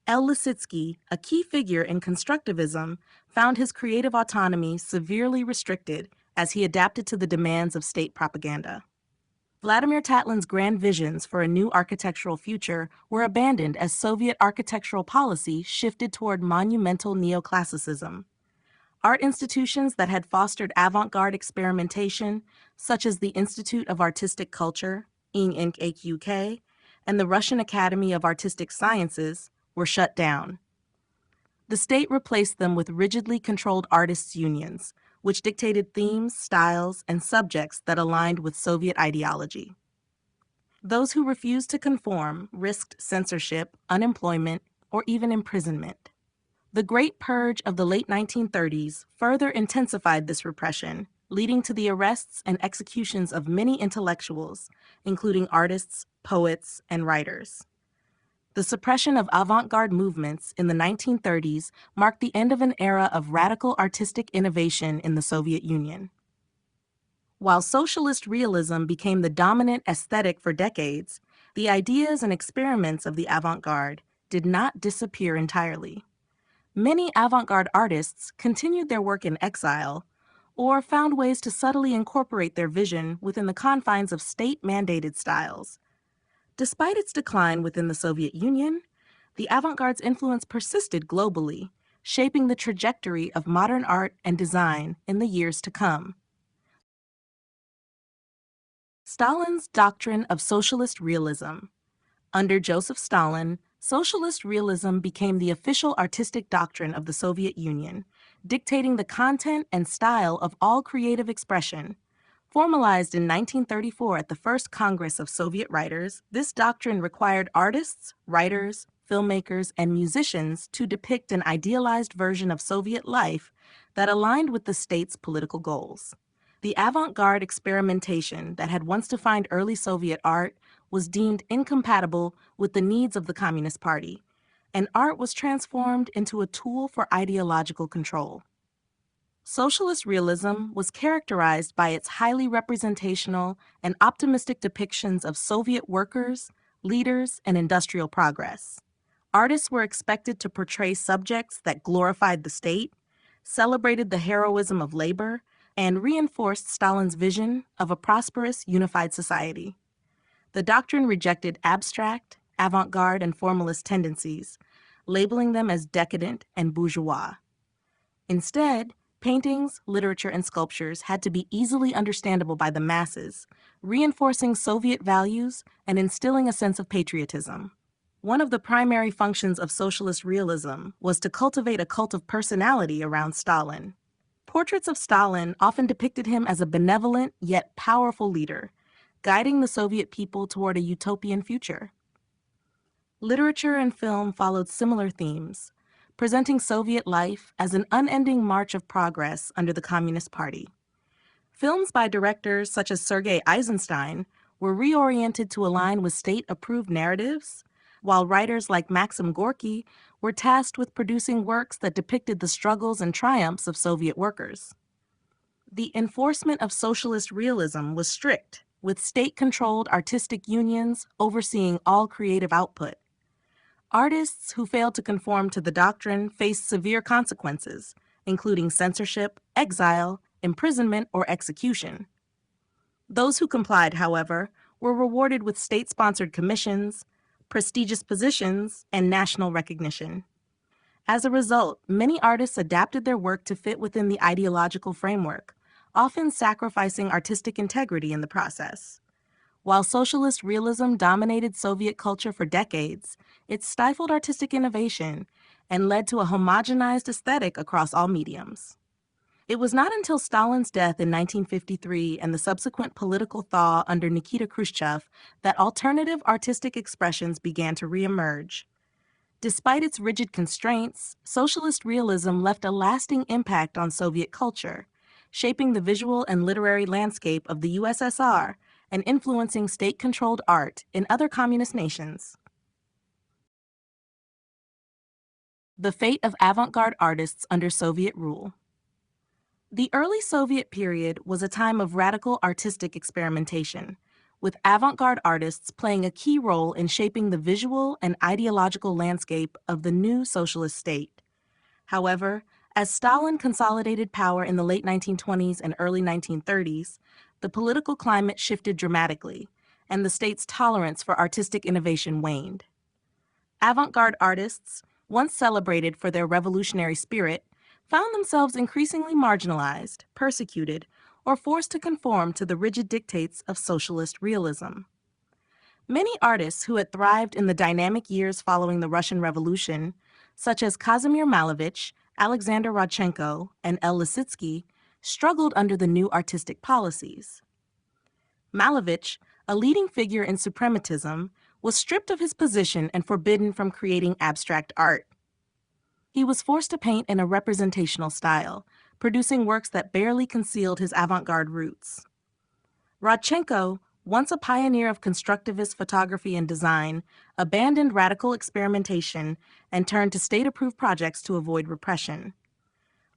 L. Lissitzky, a key figure in constructivism, found his creative autonomy severely restricted as he adapted to the demands of state propaganda. Vladimir Tatlin's grand visions for a new architectural future were abandoned as Soviet architectural policy shifted toward monumental neoclassicism. Art institutions that had fostered avant-garde experimentation, such as the Institute of Artistic Culture, INC and the Russian Academy of Artistic Sciences, were shut down. The state replaced them with rigidly controlled artists' unions, which dictated themes, styles, and subjects that aligned with Soviet ideology. Those who refused to conform risked censorship, unemployment, or even imprisonment. The Great Purge of the late 1930s further intensified this repression, leading to the arrests and executions of many intellectuals, including artists, poets, and writers. The suppression of avant-garde movements in the 1930s marked the end of an era of radical artistic innovation in the Soviet Union. While socialist realism became the dominant aesthetic for decades, the ideas and experiments of the avant-garde did not disappear entirely. Many avant-garde artists continued their work in exile or found ways to subtly incorporate their vision within the confines of state-mandated styles. Despite its decline within the Soviet Union, the avant-garde's influence persisted globally, shaping the trajectory of modern art and design in the years to come. Stalin's doctrine of socialist realism. Under Joseph Stalin, socialist realism became the official artistic doctrine of the Soviet Union, dictating the content and style of all creative expression. Formalized in 1934 at the First Congress of Soviet Writers, this doctrine required artists, writers, filmmakers, and musicians to depict an idealized version of Soviet life that aligned with the state's political goals. The avant-garde experimentation that had once defined early Soviet art was deemed incompatible with the needs of the Communist Party, and art was transformed into a tool for ideological control. Socialist realism was characterized by its highly representational and optimistic depictions of Soviet workers, leaders, and industrial progress. Artists were expected to portray subjects that glorified the state, celebrated the heroism of labor, and reinforced Stalin's vision of a prosperous, unified society. The doctrine rejected abstract, avant-garde, and formalist tendencies, labeling them as decadent and bourgeois. Instead, paintings, literature, and sculptures had to be easily understandable by the masses, reinforcing Soviet values and instilling a sense of patriotism. One of the primary functions of socialist realism was to cultivate a cult of personality around Stalin. Portraits of Stalin often depicted him as a benevolent yet powerful leader, guiding the Soviet people toward a utopian future. Literature and film followed similar themes, presenting Soviet life as an unending march of progress under the Communist Party. Films by directors such as Sergei Eisenstein were reoriented to align with state-approved narratives, while writers like Maxim Gorky were tasked with producing works that depicted the struggles and triumphs of Soviet workers. The enforcement of socialist realism was strict, with state-controlled artistic unions overseeing all creative output. Artists who failed to conform to the doctrine faced severe consequences, including censorship, exile, imprisonment, or execution. Those who complied, however, were rewarded with state-sponsored commissions, prestigious positions, and national recognition. As a result, many artists adapted their work to fit within the ideological framework, often sacrificing artistic integrity in the process. While socialist realism dominated Soviet culture for decades, it stifled artistic innovation and led to a homogenized aesthetic across all mediums. It was not until Stalin's death in 1953 and the subsequent political thaw under Nikita Khrushchev that alternative artistic expressions began to reemerge. Despite its rigid constraints, socialist realism left a lasting impact on Soviet culture, shaping the visual and literary landscape of the USSR and influencing state-controlled art in other communist nations. The fate of avant-garde artists under Soviet rule. The early Soviet period was a time of radical artistic experimentation, with avant-garde artists playing a key role in shaping the visual and ideological landscape of the new socialist state. However, as Stalin consolidated power in the late 1920s and early 1930s, the political climate shifted dramatically, and the state's tolerance for artistic innovation waned. Avant-garde artists, once celebrated for their revolutionary spirit, found themselves increasingly marginalized, persecuted, or forced to conform to the rigid dictates of socialist realism. Many artists who had thrived in the dynamic years following the Russian Revolution, such as Kazimir Malevich, Alexander Rodchenko, and El Lissitzky, struggled under the new artistic policies. Malevich, a leading figure in suprematism, was stripped of his position and forbidden from creating abstract art. He was forced to paint in a representational style, producing works that barely concealed his avant-garde roots. Rodchenko, once a pioneer of constructivist photography and design, abandoned radical experimentation and turned to state-approved projects to avoid repression.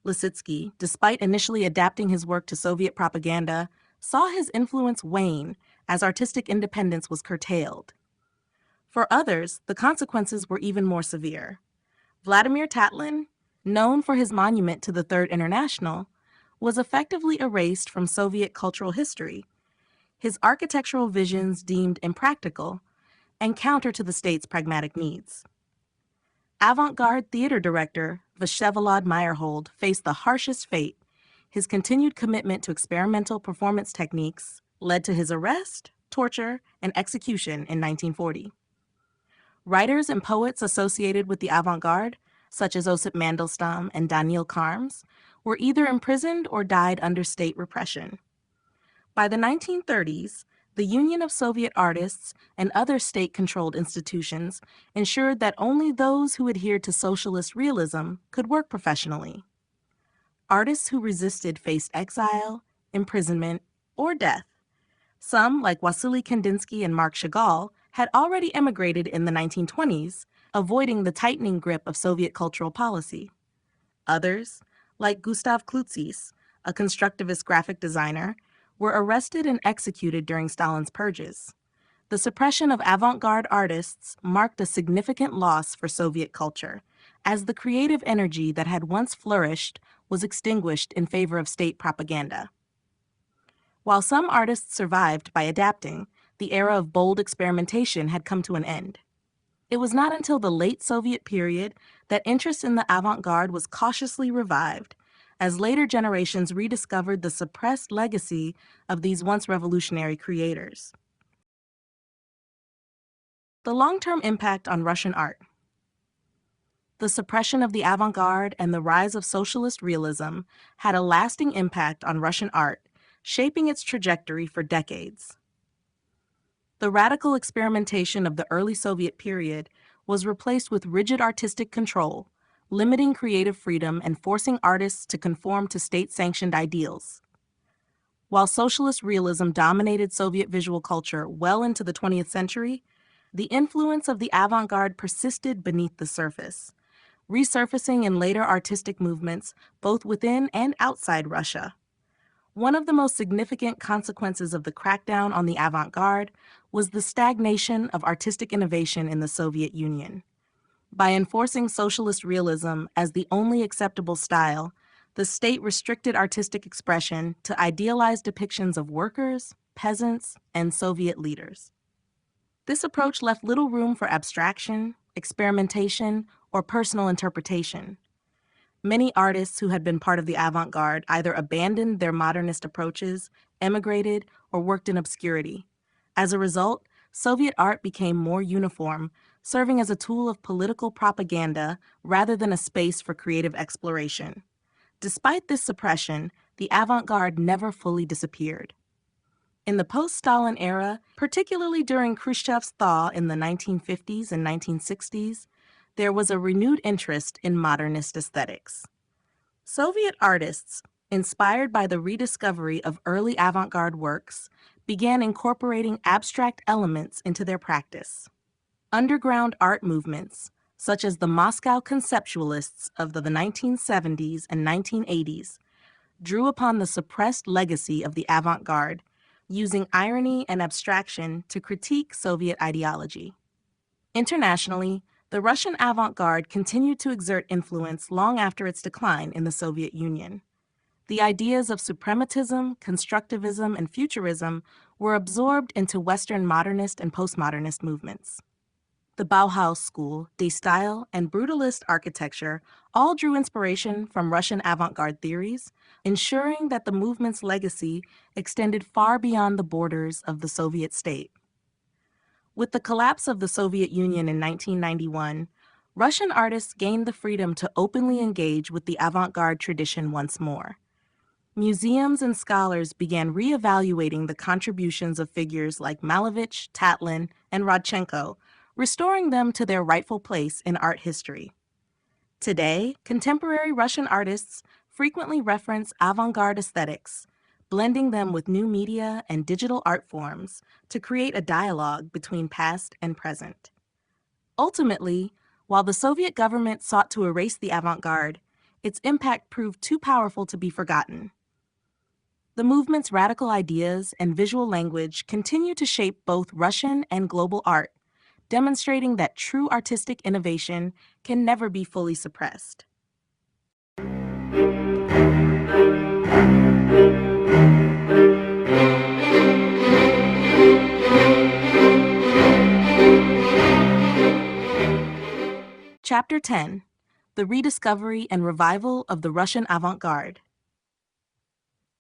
Lissitzky, despite initially adapting his work to Soviet propaganda, saw his influence wane as artistic independence was curtailed. For others, the consequences were even more severe. Vladimir Tatlin, known for his monument to the Third International, was effectively erased from Soviet cultural history, his architectural visions deemed impractical and counter to the state's pragmatic needs. Avant-garde theater director Vsevolod Meyerhold faced the harshest fate. His continued commitment to experimental performance techniques led to his arrest, torture, and execution in 1940. Writers and poets associated with the avant-garde, such as Osip Mandelstam and Daniil Karms, were either imprisoned or died under state repression. By the 1930s, the Union of Soviet Artists and other state-controlled institutions ensured that only those who adhered to socialist realism could work professionally. Artists who resisted faced exile, imprisonment, or death. Some, like Wassily Kandinsky and Marc Chagall, had already emigrated in the 1920s, avoiding the tightening grip of Soviet cultural policy. Others, like Gustav Klutzis, a constructivist graphic designer, were arrested and executed during Stalin's purges. The suppression of avant-garde artists marked a significant loss for Soviet culture, as the creative energy that had once flourished was extinguished in favor of state propaganda. While some artists survived by adapting, the era of bold experimentation had come to an end. It was not until the late Soviet period that interest in the avant-garde was cautiously revived, as later generations rediscovered the suppressed legacy of these once revolutionary creators. The long-term impact on Russian art. The suppression of the avant-garde and the rise of socialist realism had a lasting impact on Russian art, shaping its trajectory for decades. The radical experimentation of the early Soviet period was replaced with rigid artistic control, limiting creative freedom and forcing artists to conform to state-sanctioned ideals. While socialist realism dominated Soviet visual culture well into the 20th century, the influence of the avant-garde persisted beneath the surface, resurfacing in later artistic movements both within and outside Russia. One of the most significant consequences of the crackdown on the avant-garde was the stagnation of artistic innovation in the Soviet Union. By enforcing socialist realism as the only acceptable style, the state restricted artistic expression to idealized depictions of workers, peasants, and Soviet leaders. This approach left little room for abstraction, experimentation, or personal interpretation. Many artists who had been part of the avant-garde either abandoned their modernist approaches, emigrated, or worked in obscurity. As a result, Soviet art became more uniform, serving as a tool of political propaganda rather than a space for creative exploration. Despite this suppression, the avant-garde never fully disappeared. In the post-Stalin era, particularly during Khrushchev's thaw in the 1950s and 1960s, there was a renewed interest in modernist aesthetics. Soviet artists, inspired by the rediscovery of early avant-garde works, began incorporating abstract elements into their practice. Underground art movements, such as the Moscow conceptualists of the 1970s and 1980s, drew upon the suppressed legacy of the avant-garde, using irony and abstraction to critique Soviet ideology. Internationally, the Russian avant-garde continued to exert influence long after its decline in the Soviet Union. The ideas of suprematism, constructivism, and futurism were absorbed into Western modernist and postmodernist movements. The Bauhaus school, De Style, and brutalist architecture all drew inspiration from Russian avant-garde theories, ensuring that the movement's legacy extended far beyond the borders of the Soviet state. With the collapse of the Soviet Union in 1991, Russian artists gained the freedom to openly engage with the avant-garde tradition once more. Museums and scholars began re-evaluating the contributions of figures like Malevich, Tatlin, and Rodchenko, restoring them to their rightful place in art history. Today, contemporary Russian artists frequently reference avant-garde aesthetics, blending them with new media and digital art forms to create a dialogue between past and present. Ultimately, while the Soviet government sought to erase the avant-garde, its impact proved too powerful to be forgotten. The movement's radical ideas and visual language continue to shape both Russian and global art, demonstrating that true artistic innovation can never be fully suppressed. Chapter 10: The Rediscovery and Revival of the Russian Avant-Garde.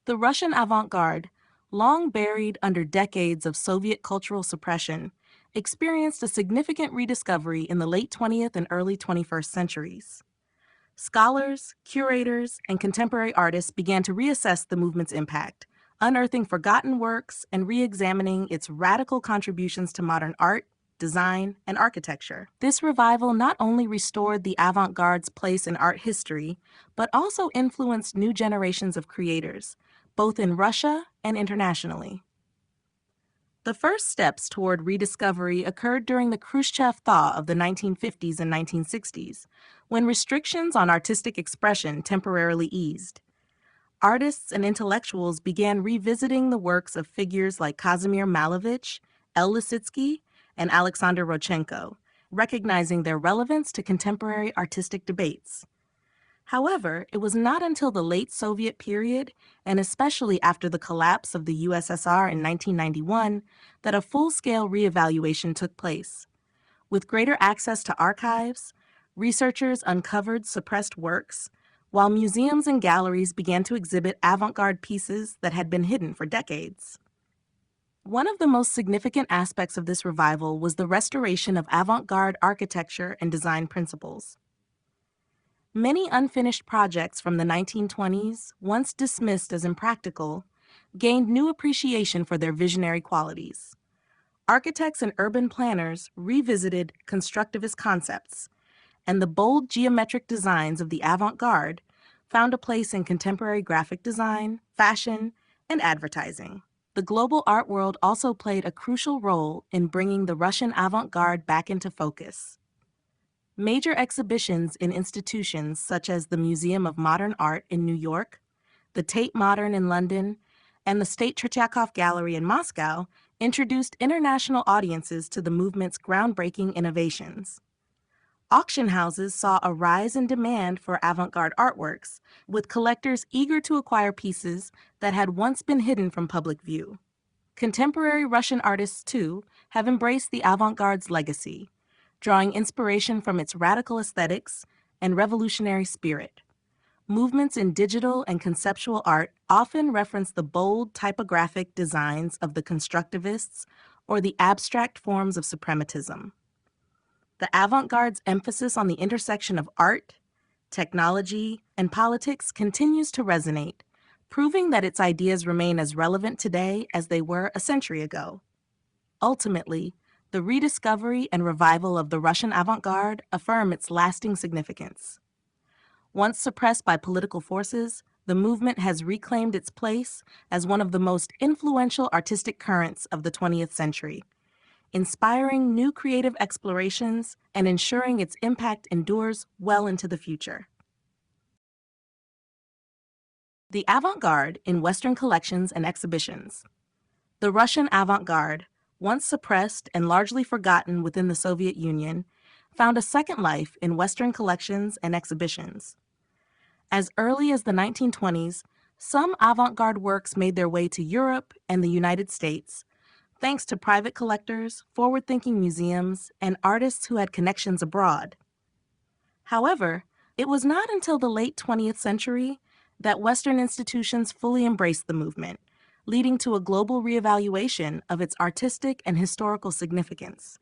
The Russian avant-garde, long buried under decades of Soviet cultural suppression, experienced a significant rediscovery in the late 20th and early 21st centuries. Scholars, curators, and contemporary artists began to reassess the movement's impact, unearthing forgotten works and re-examining its radical contributions to modern art, design, and architecture. This revival not only restored the avant-garde's place in art history, but also influenced new generations of creators, both in Russia and internationally. The first steps toward rediscovery occurred during the Khrushchev thaw of the 1950s and 1960s, when restrictions on artistic expression temporarily eased. Artists and intellectuals began revisiting the works of figures like Kazimir Malevich, El Lissitzky, and Alexander Rodchenko, recognizing their relevance to contemporary artistic debates. However, it was not until the late Soviet period, and especially after the collapse of the USSR in 1991, that a full-scale reevaluation took place. With greater access to archives, researchers uncovered suppressed works, while museums and galleries began to exhibit avant-garde pieces that had been hidden for decades. One of the most significant aspects of this revival was the restoration of avant-garde architecture and design principles. Many unfinished projects from the 1920s, once dismissed as impractical, gained new appreciation for their visionary qualities. Architects and urban planners revisited constructivist concepts, and the bold geometric designs of the avant-garde found a place in contemporary graphic design, fashion, and advertising. The global art world also played a crucial role in bringing the Russian avant-garde back into focus. Major exhibitions in institutions such as the Museum of Modern Art in New York, the Tate Modern in London, and the State Tretyakov Gallery in Moscow introduced international audiences to the movement's groundbreaking innovations. Auction houses saw a rise in demand for avant-garde artworks, with collectors eager to acquire pieces that had once been hidden from public view. Contemporary Russian artists, too, have embraced the avant-garde's legacy, drawing inspiration from its radical aesthetics and revolutionary spirit. Movements in digital and conceptual art often reference the bold typographic designs of the constructivists or the abstract forms of suprematism. The avant-garde's emphasis on the intersection of art, technology, and politics continues to resonate, proving that its ideas remain as relevant today as they were a century ago. Ultimately, the rediscovery and revival of the Russian avant-garde affirm its lasting significance. Once suppressed by political forces, the movement has reclaimed its place as one of the most influential artistic currents of the 20th century, inspiring new creative explorations and ensuring its impact endures well into the future. The avant-garde in Western collections and exhibitions. The Russian avant-garde, once suppressed and largely forgotten within the Soviet Union, found a second life in Western collections and exhibitions. As early as the 1920s, some avant-garde works made their way to Europe and the United States, thanks to private collectors, forward-thinking museums, and artists who had connections abroad. However, it was not until the late 20th century that Western institutions fully embraced the movement, leading to a global reevaluation of its artistic and historical significance.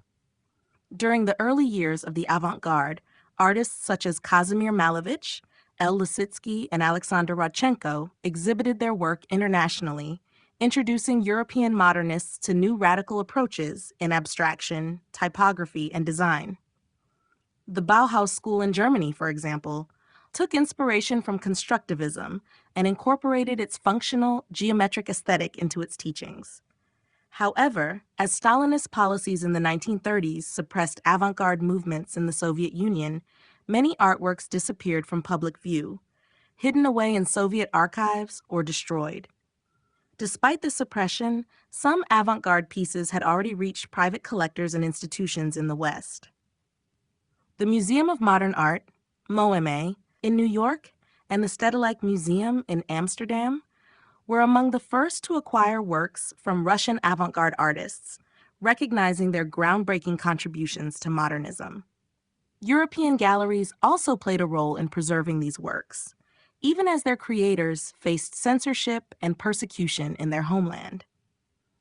During the early years of the avant-garde, artists such as Kazimir Malevich, El Lissitzky, and Alexander Rodchenko exhibited their work internationally, introducing European modernists to new radical approaches in abstraction, typography, and design. The Bauhaus school in Germany, for example, took inspiration from constructivism and incorporated its functional, geometric aesthetic into its teachings. However, as Stalinist policies in the 1930s suppressed avant-garde movements in the Soviet Union, many artworks disappeared from public view, hidden away in Soviet archives or destroyed. Despite the suppression, some avant-garde pieces had already reached private collectors and institutions in the West. The Museum of Modern Art, MoMA, in New York and the Stedelijk Museum in Amsterdam were among the first to acquire works from Russian avant-garde artists, recognizing their groundbreaking contributions to modernism. European galleries also played a role in preserving these works, even as their creators faced censorship and persecution in their homeland.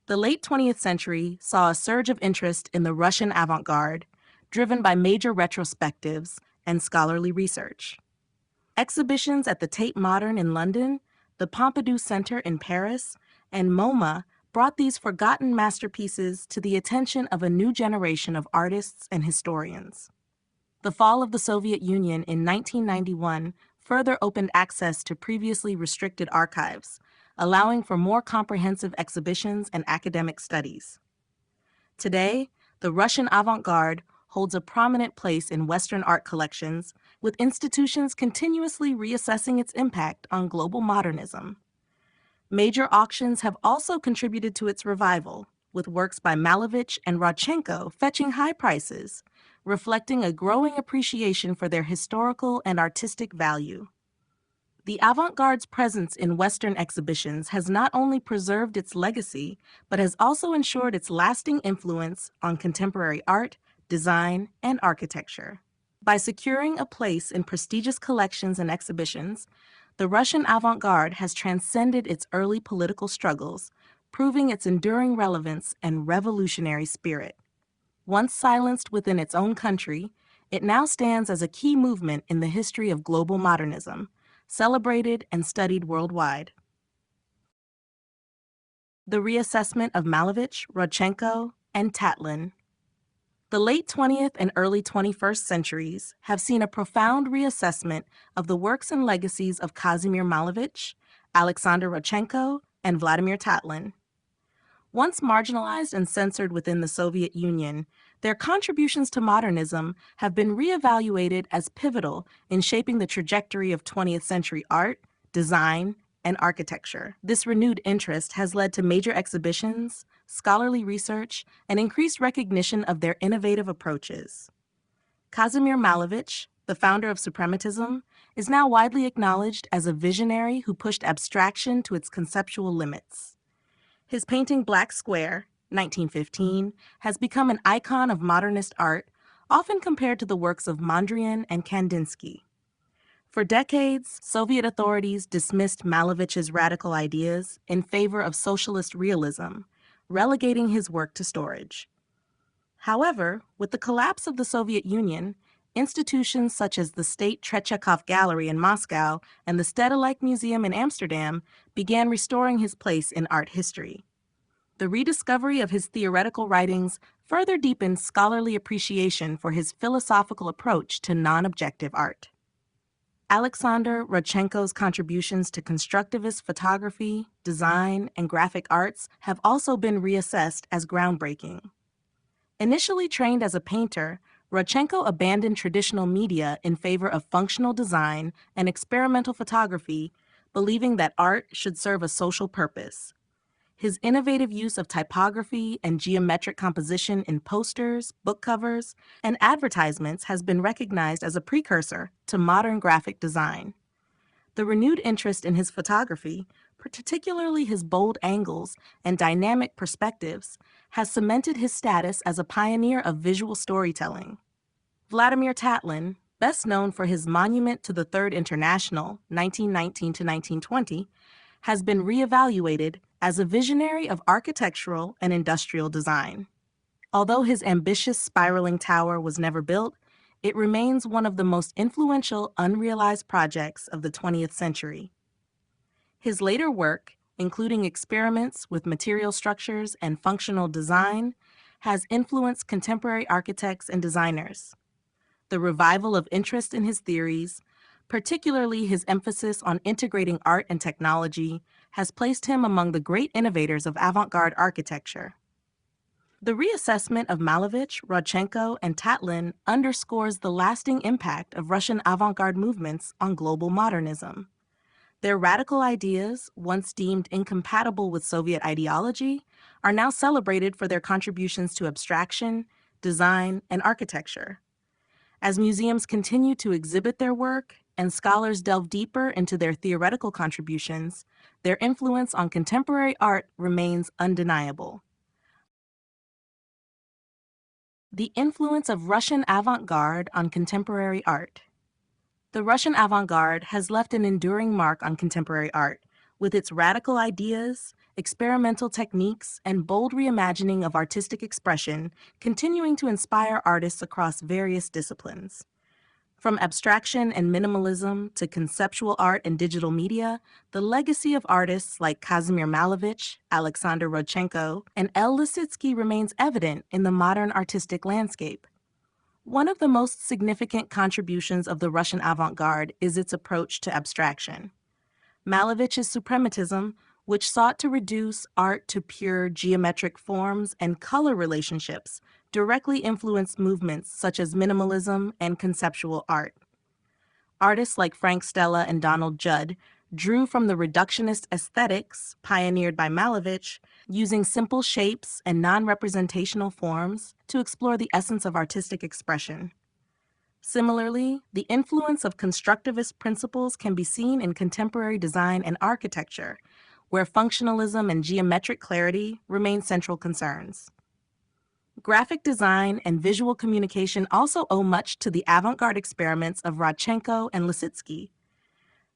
The late 20th century saw a surge of interest in the Russian avant-garde, driven by major retrospectives and scholarly research. Exhibitions at the Tate Modern in London, the Pompidou Center in Paris, and MoMA brought these forgotten masterpieces to the attention of a new generation of artists and historians. The fall of the Soviet Union in 1991 further opened access to previously restricted archives, allowing for more comprehensive exhibitions and academic studies. Today, the Russian avant-garde holds a prominent place in Western art collections, with institutions continuously reassessing its impact on global modernism. Major auctions have also contributed to its revival, with works by Malevich and Rodchenko fetching high prices, reflecting a growing appreciation for their historical and artistic value. The avant-garde's presence in Western exhibitions has not only preserved its legacy, but has also ensured its lasting influence on contemporary art, design, and architecture. By securing a place in prestigious collections and exhibitions, the Russian avant-garde has transcended its early political struggles, proving its enduring relevance and revolutionary spirit. Once silenced within its own country, It now stands as a key movement in the history of global modernism, celebrated and studied worldwide. The reassessment of Malevich, Rodchenko, and Tatlin. The late 20th and early 21st centuries have seen a profound reassessment of the works and legacies of Kazimir Malevich, Alexander Rodchenko, and Vladimir Tatlin. Once marginalized and censored within the Soviet Union, their contributions to modernism have been reevaluated as pivotal in shaping the trajectory of 20th century art, design, and architecture. This renewed interest has led to major exhibitions, scholarly research, and increased recognition of their innovative approaches. Kazimir Malevich, the founder of suprematism, is now widely acknowledged as a visionary who pushed abstraction to its conceptual limits. His painting Black Square, 1915, has become an icon of modernist art, often compared to the works of Mondrian and Kandinsky. For decades, Soviet authorities dismissed Malevich's radical ideas in favor of socialist realism, relegating his work to storage. However, with the collapse of the Soviet Union, institutions such as the State Tretyakov Gallery in Moscow and the Stedelijk Museum in Amsterdam began restoring his place in art history. The rediscovery of his theoretical writings further deepened scholarly appreciation for his philosophical approach to non-objective art. Alexander Rodchenko's contributions to constructivist photography, design, and graphic arts have also been reassessed as groundbreaking. Initially trained as a painter, Rodchenko abandoned traditional media in favor of functional design and experimental photography, believing that art should serve a social purpose. His innovative use of typography and geometric composition in posters, book covers, and advertisements has been recognized as a precursor to modern graphic design. The renewed interest in his photography, particularly his bold angles and dynamic perspectives, has cemented his status as a pioneer of visual storytelling. Vladimir Tatlin, best known for his Monument to the Third International, 1919 to 1920, has been reevaluated as a visionary of architectural and industrial design. Although his ambitious spiraling tower was never built, it remains one of the most influential unrealized projects of the 20th century. His later work, including experiments with material structures and functional design, has influenced contemporary architects and designers. The revival of interest in his theories, particularly his emphasis on integrating art and technology, has placed him among the great innovators of avant-garde architecture. The reassessment of Malevich, Rodchenko, and Tatlin underscores the lasting impact of Russian avant-garde movements on global modernism. Their radical ideas, once deemed incompatible with Soviet ideology, are now celebrated for their contributions to abstraction, design, and architecture. As museums continue to exhibit their work and scholars delve deeper into their theoretical contributions, their influence on contemporary art remains undeniable. The influence of Russian avant-garde on contemporary art. The Russian avant-garde has left an enduring mark on contemporary art, with its radical ideas, experimental techniques, and bold reimagining of artistic expression continuing to inspire artists across various disciplines. From abstraction and minimalism to conceptual art and digital media, the legacy of artists like Kazimir Malevich, Alexander Rodchenko, and L. Lissitzky remains evident in the modern artistic landscape. One of the most significant contributions of the Russian avant-garde is its approach to abstraction. Malevich's suprematism, which sought to reduce art to pure geometric forms and color relationships, directly influenced movements such as minimalism and conceptual art. Artists like Frank Stella and Donald Judd drew from the reductionist aesthetics pioneered by Malevich, using simple shapes and non-representational forms to explore the essence of artistic expression. Similarly, the influence of constructivist principles can be seen in contemporary design and architecture, where functionalism and geometric clarity remain central concerns. Graphic design and visual communication also owe much to the avant-garde experiments of Rodchenko and Lissitzky.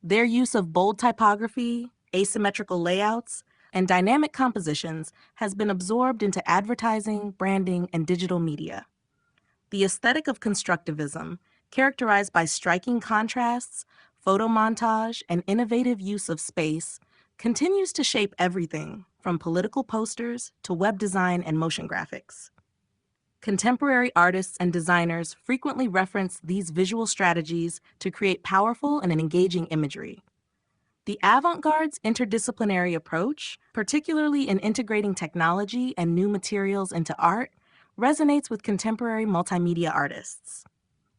Their use of bold typography, asymmetrical layouts, and dynamic compositions has been absorbed into advertising, branding, and digital media. The aesthetic of constructivism, characterized by striking contrasts, photo montage, and innovative use of space, continues to shape everything from political posters to web design and motion graphics. Contemporary artists and designers frequently reference these visual strategies to create powerful and engaging imagery. The avant-garde's interdisciplinary approach, particularly in integrating technology and new materials into art, resonates with contemporary multimedia artists.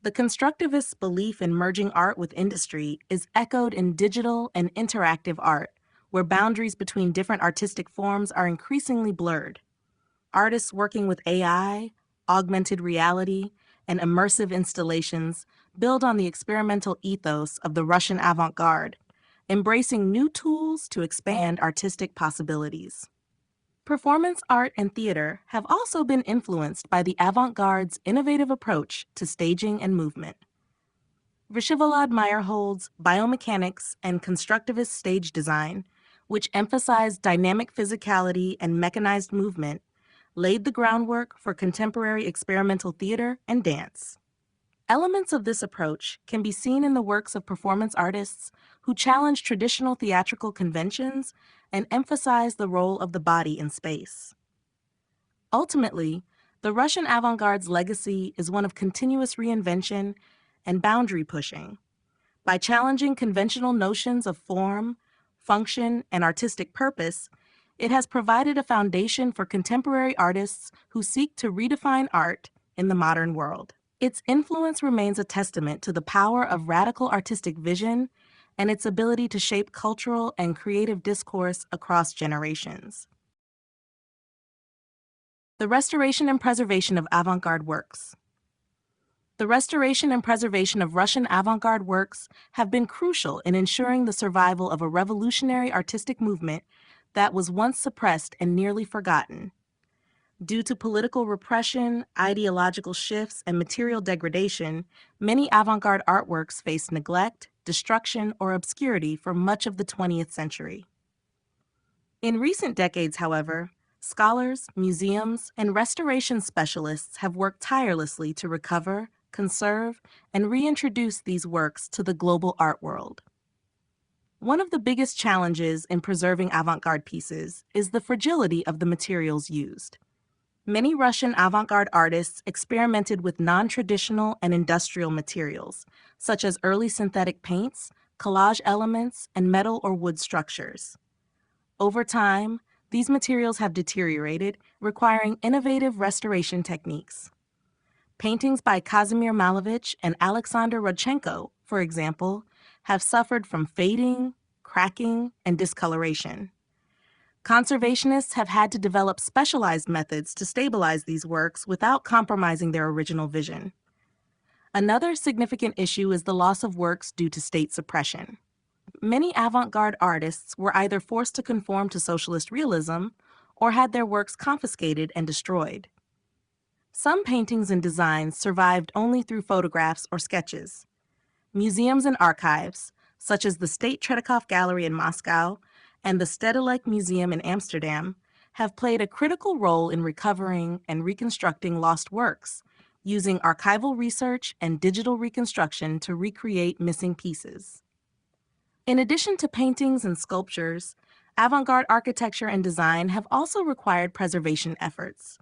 The constructivists' belief in merging art with industry is echoed in digital and interactive art, where boundaries between different artistic forms are increasingly blurred. Artists working with AI, augmented reality, and immersive installations build on the experimental ethos of the Russian avant-garde, embracing new tools to expand artistic possibilities. Performance art and theater have also been influenced by the avant-garde's innovative approach to staging and movement. Vyshevolod Meyerhold's biomechanics and constructivist stage design, which emphasized dynamic physicality and mechanized movement, laid the groundwork for contemporary experimental theater and dance. Elements of this approach can be seen in the works of performance artists who challenge traditional theatrical conventions and emphasize the role of the body in space. Ultimately, the Russian avant-garde's legacy is one of continuous reinvention and boundary pushing. By challenging conventional notions of form, function, and artistic purpose, it has provided a foundation for contemporary artists who seek to redefine art in the modern world. Its influence remains a testament to the power of radical artistic vision and its ability to shape cultural and creative discourse across generations. The restoration and preservation of avant-garde works. The restoration and preservation of Russian avant-garde works have been crucial in ensuring the survival of a revolutionary artistic movement that was once suppressed and nearly forgotten. Due to political repression, ideological shifts, and material degradation, many avant-garde artworks faced neglect, destruction, or obscurity for much of the 20th century. In recent decades, however, scholars, museums, and restoration specialists have worked tirelessly to recover, conserve, and reintroduce these works to the global art world. One of the biggest challenges in preserving avant-garde pieces is the fragility of the materials used. Many Russian avant-garde artists experimented with non-traditional and industrial materials, such as early synthetic paints, collage elements, and metal or wood structures. Over time, these materials have deteriorated, requiring innovative restoration techniques. Paintings by Kazimir Malevich and Alexander Rodchenko, for example, have suffered from fading, cracking, and discoloration. Conservationists have had to develop specialized methods to stabilize these works without compromising their original vision. Another significant issue is the loss of works due to state suppression. Many avant-garde artists were either forced to conform to socialist realism or had their works confiscated and destroyed. Some paintings and designs survived only through photographs or sketches. Museums and archives, such as the State Tretyakov Gallery in Moscow and the Stedelijk Museum in Amsterdam, have played a critical role in recovering and reconstructing lost works, using archival research and digital reconstruction to recreate missing pieces. In addition to paintings and sculptures, avant-garde architecture and design have also required preservation efforts.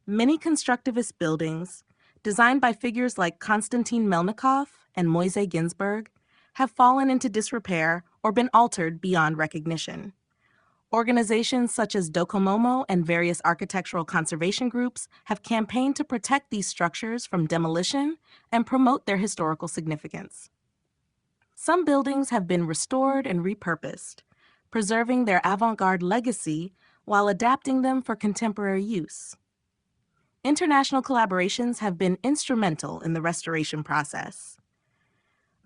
Many constructivist buildings, designed by figures like Konstantin Melnikov and Moise Ginsburg, have fallen into disrepair or been altered beyond recognition. Organizations such as Docomomo and various architectural conservation groups have campaigned to protect these structures from demolition and promote their historical significance. Some buildings have been restored and repurposed, preserving their avant-garde legacy while adapting them for contemporary use. International collaborations have been instrumental in the restoration process.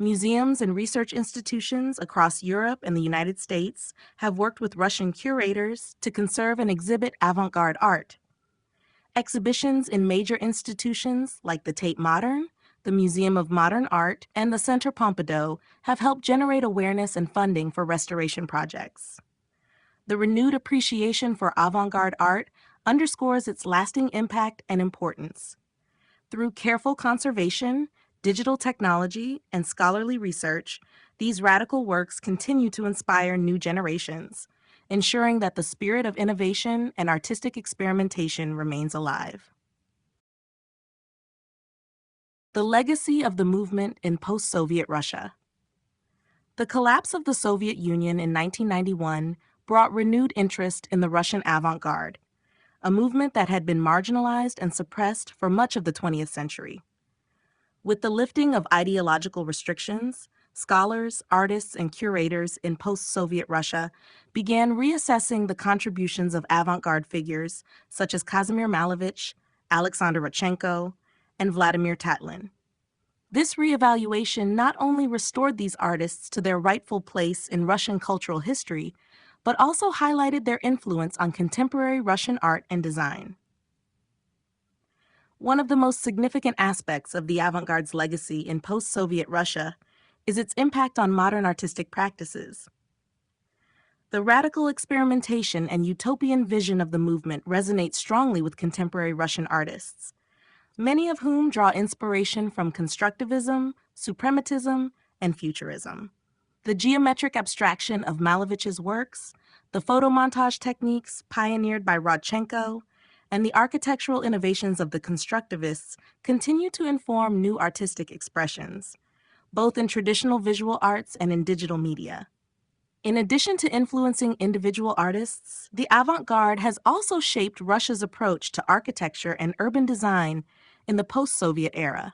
Museums and research institutions across Europe and the United States have worked with Russian curators to conserve and exhibit avant-garde art. Exhibitions in major institutions like the Tate Modern, the Museum of Modern Art, and the Centre Pompidou have helped generate awareness and funding for restoration projects. The renewed appreciation for avant-garde art underscores its lasting impact and importance. Through careful conservation, digital technology, and scholarly research, these radical works continue to inspire new generations, ensuring that the spirit of innovation and artistic experimentation remains alive. The legacy of the movement in post-Soviet Russia. The collapse of the Soviet Union in 1991 brought renewed interest in the Russian avant-garde, a movement that had been marginalized and suppressed for much of the 20th century. With the lifting of ideological restrictions, scholars, artists, and curators in post-Soviet Russia began reassessing the contributions of avant-garde figures such as Kazimir Malevich, Alexander Rodchenko, and Vladimir Tatlin. This reevaluation not only restored these artists to their rightful place in Russian cultural history, but also highlighted their influence on contemporary Russian art and design. One of the most significant aspects of the avant-garde's legacy in post-Soviet Russia is its impact on modern artistic practices. The radical experimentation and utopian vision of the movement resonate strongly with contemporary Russian artists, many of whom draw inspiration from constructivism, suprematism, and futurism. The geometric abstraction of Malevich's works, the photomontage techniques pioneered by Rodchenko, and the architectural innovations of the constructivists continue to inform new artistic expressions, both in traditional visual arts and in digital media. In addition to influencing individual artists, the avant-garde has also shaped Russia's approach to architecture and urban design in the post-Soviet era.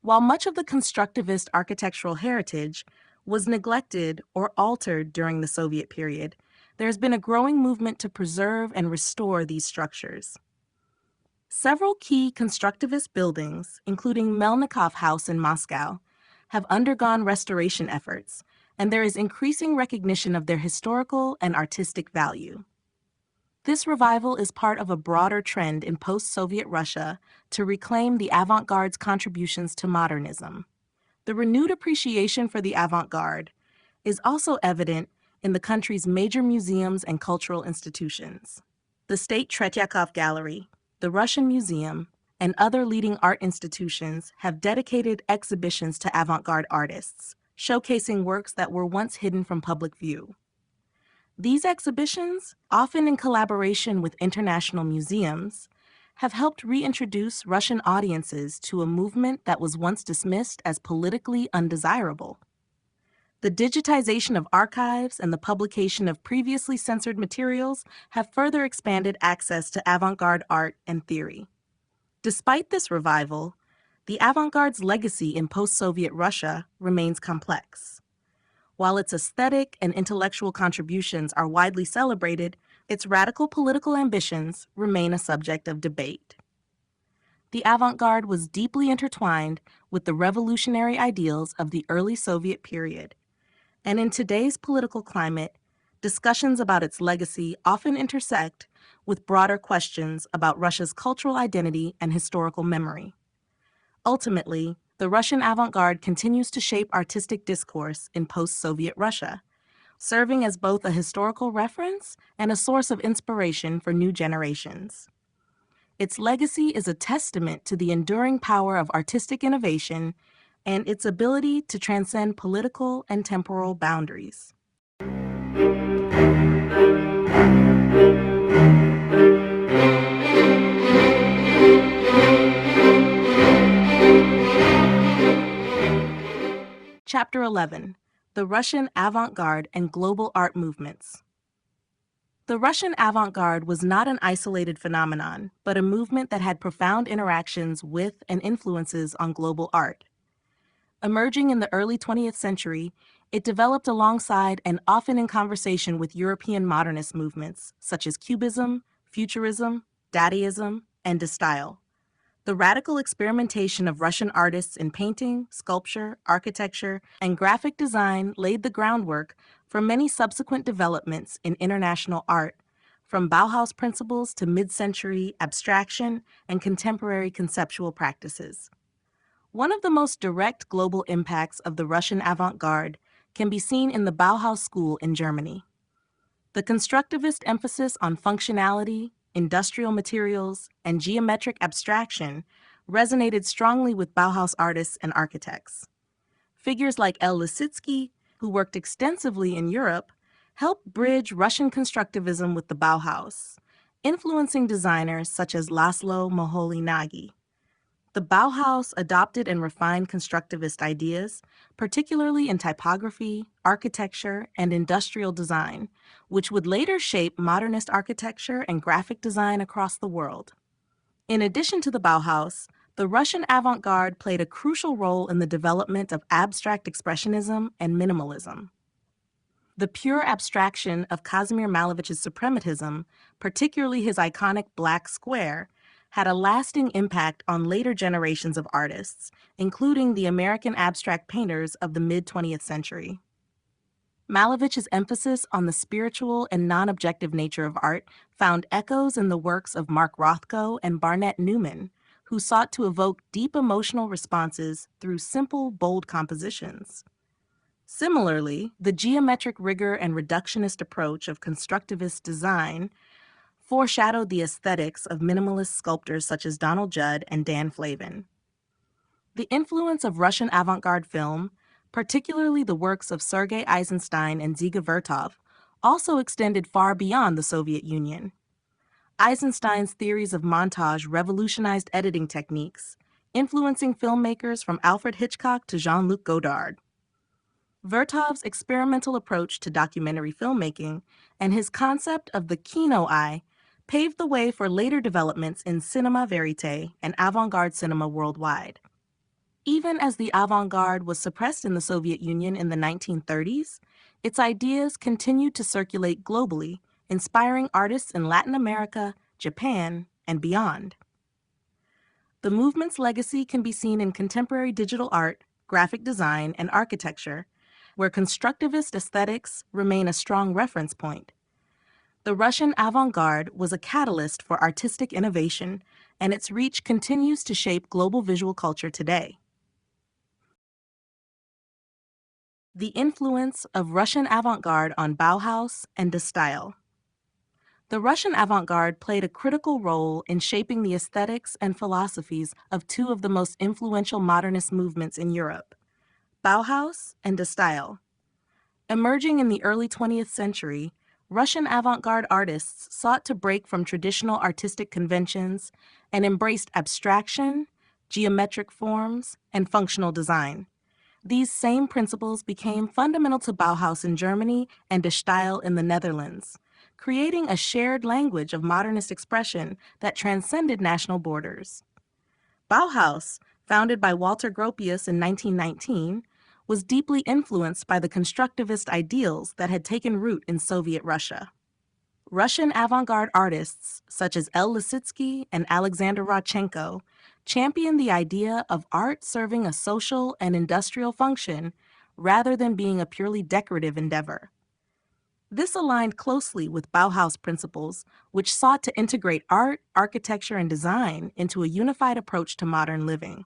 While much of the constructivist architectural heritage was neglected or altered during the Soviet period, there has been a growing movement to preserve and restore these structures. Several key constructivist buildings, including Melnikov House in Moscow, have undergone restoration efforts, and there is increasing recognition of their historical and artistic value. This revival is part of a broader trend in post-Soviet Russia to reclaim the avant-garde's contributions to modernism. The renewed appreciation for the avant-garde is also evident in the country's major museums and cultural institutions. The State Tretyakov Gallery, the Russian Museum, and other leading art institutions have dedicated exhibitions to avant-garde artists, showcasing works that were once hidden from public view. These exhibitions, often in collaboration with international museums, have helped reintroduce Russian audiences to a movement that was once dismissed as politically undesirable. The digitization of archives and the publication of previously censored materials have further expanded access to avant-garde art and theory. Despite this revival, the avant-garde's legacy in post-Soviet Russia remains complex. While its aesthetic and intellectual contributions are widely celebrated, its radical political ambitions remain a subject of debate. The avant-garde was deeply intertwined with the revolutionary ideals of the early Soviet period, and in today's political climate, discussions about its legacy often intersect with broader questions about Russia's cultural identity and historical memory. Ultimately, the Russian avant-garde continues to shape artistic discourse in post-Soviet Russia, serving as both a historical reference and a source of inspiration for new generations. Its legacy is a testament to the enduring power of artistic innovation and its ability to transcend political and temporal boundaries. Chapter 11. The Russian Avant-Garde and Global Art Movements. The Russian avant-garde was not an isolated phenomenon, but a movement that had profound interactions with and influences on global art. Emerging in the early 20th century, it developed alongside and often in conversation with European modernist movements such as Cubism, Futurism, Dadaism, and De-style. The radical experimentation of Russian artists in painting, sculpture, architecture, and graphic design laid the groundwork for many subsequent developments in international art, from Bauhaus principles to mid-century abstraction and contemporary conceptual practices. One of the most direct global impacts of the Russian avant-garde can be seen in the Bauhaus school in Germany. The constructivist emphasis on functionality, industrial materials, and geometric abstraction resonated strongly with Bauhaus artists and architects. Figures like L. Lissitzky, who worked extensively in Europe, helped bridge Russian constructivism with the Bauhaus, influencing designers such as Laszlo Moholy-Nagy. The Bauhaus adopted and refined constructivist ideas, particularly in typography, architecture, and industrial design, which would later shape modernist architecture and graphic design across the world. In addition to the Bauhaus, the Russian avant-garde played a crucial role in the development of abstract expressionism and minimalism. The pure abstraction of Kazimir Malevich's suprematism, particularly his iconic black square, had a lasting impact on later generations of artists, including the American abstract painters of the mid-20th century. Malevich's emphasis on the spiritual and non-objective nature of art found echoes in the works of Mark Rothko and Barnett Newman, who sought to evoke deep emotional responses through simple, bold compositions. Similarly, the geometric rigor and reductionist approach of constructivist design foreshadowed the aesthetics of minimalist sculptors such as Donald Judd and Dan Flavin. The influence of Russian avant-garde film, particularly the works of Sergei Eisenstein and Dziga Vertov, also extended far beyond the Soviet Union. Eisenstein's theories of montage revolutionized editing techniques, influencing filmmakers from Alfred Hitchcock to Jean-Luc Godard. Vertov's experimental approach to documentary filmmaking and his concept of the kino eye paved the way for later developments in cinema verite and avant-garde cinema worldwide. Even as the avant-garde was suppressed in the Soviet Union in the 1930s, its ideas continued to circulate globally, inspiring artists in Latin America, Japan, and beyond. The movement's legacy can be seen in contemporary digital art, graphic design, and architecture, where constructivist aesthetics remain a strong reference point. The Russian avant-garde was a catalyst for artistic innovation, and its reach continues to shape global visual culture today. The influence of Russian avant-garde on Bauhaus and de style. The Russian avant-garde played a critical role in shaping the aesthetics and philosophies of two of the most influential modernist movements in Europe, Bauhaus and de style. Emerging in the early 20th century, Russian avant-garde artists sought to break from traditional artistic conventions and embraced abstraction, geometric forms, and functional design. These same principles became fundamental to Bauhaus in Germany and de style in the Netherlands, creating a shared language of modernist expression that transcended national borders. Bauhaus, founded by Walter Gropius in 1919, was deeply influenced by the constructivist ideals that had taken root in Soviet Russia. Russian avant-garde artists such as L. Lissitzky and Alexander Rodchenko championed the idea of art serving a social and industrial function rather than being a purely decorative endeavor. This aligned closely with Bauhaus principles, which sought to integrate art, architecture, and design into a unified approach to modern living.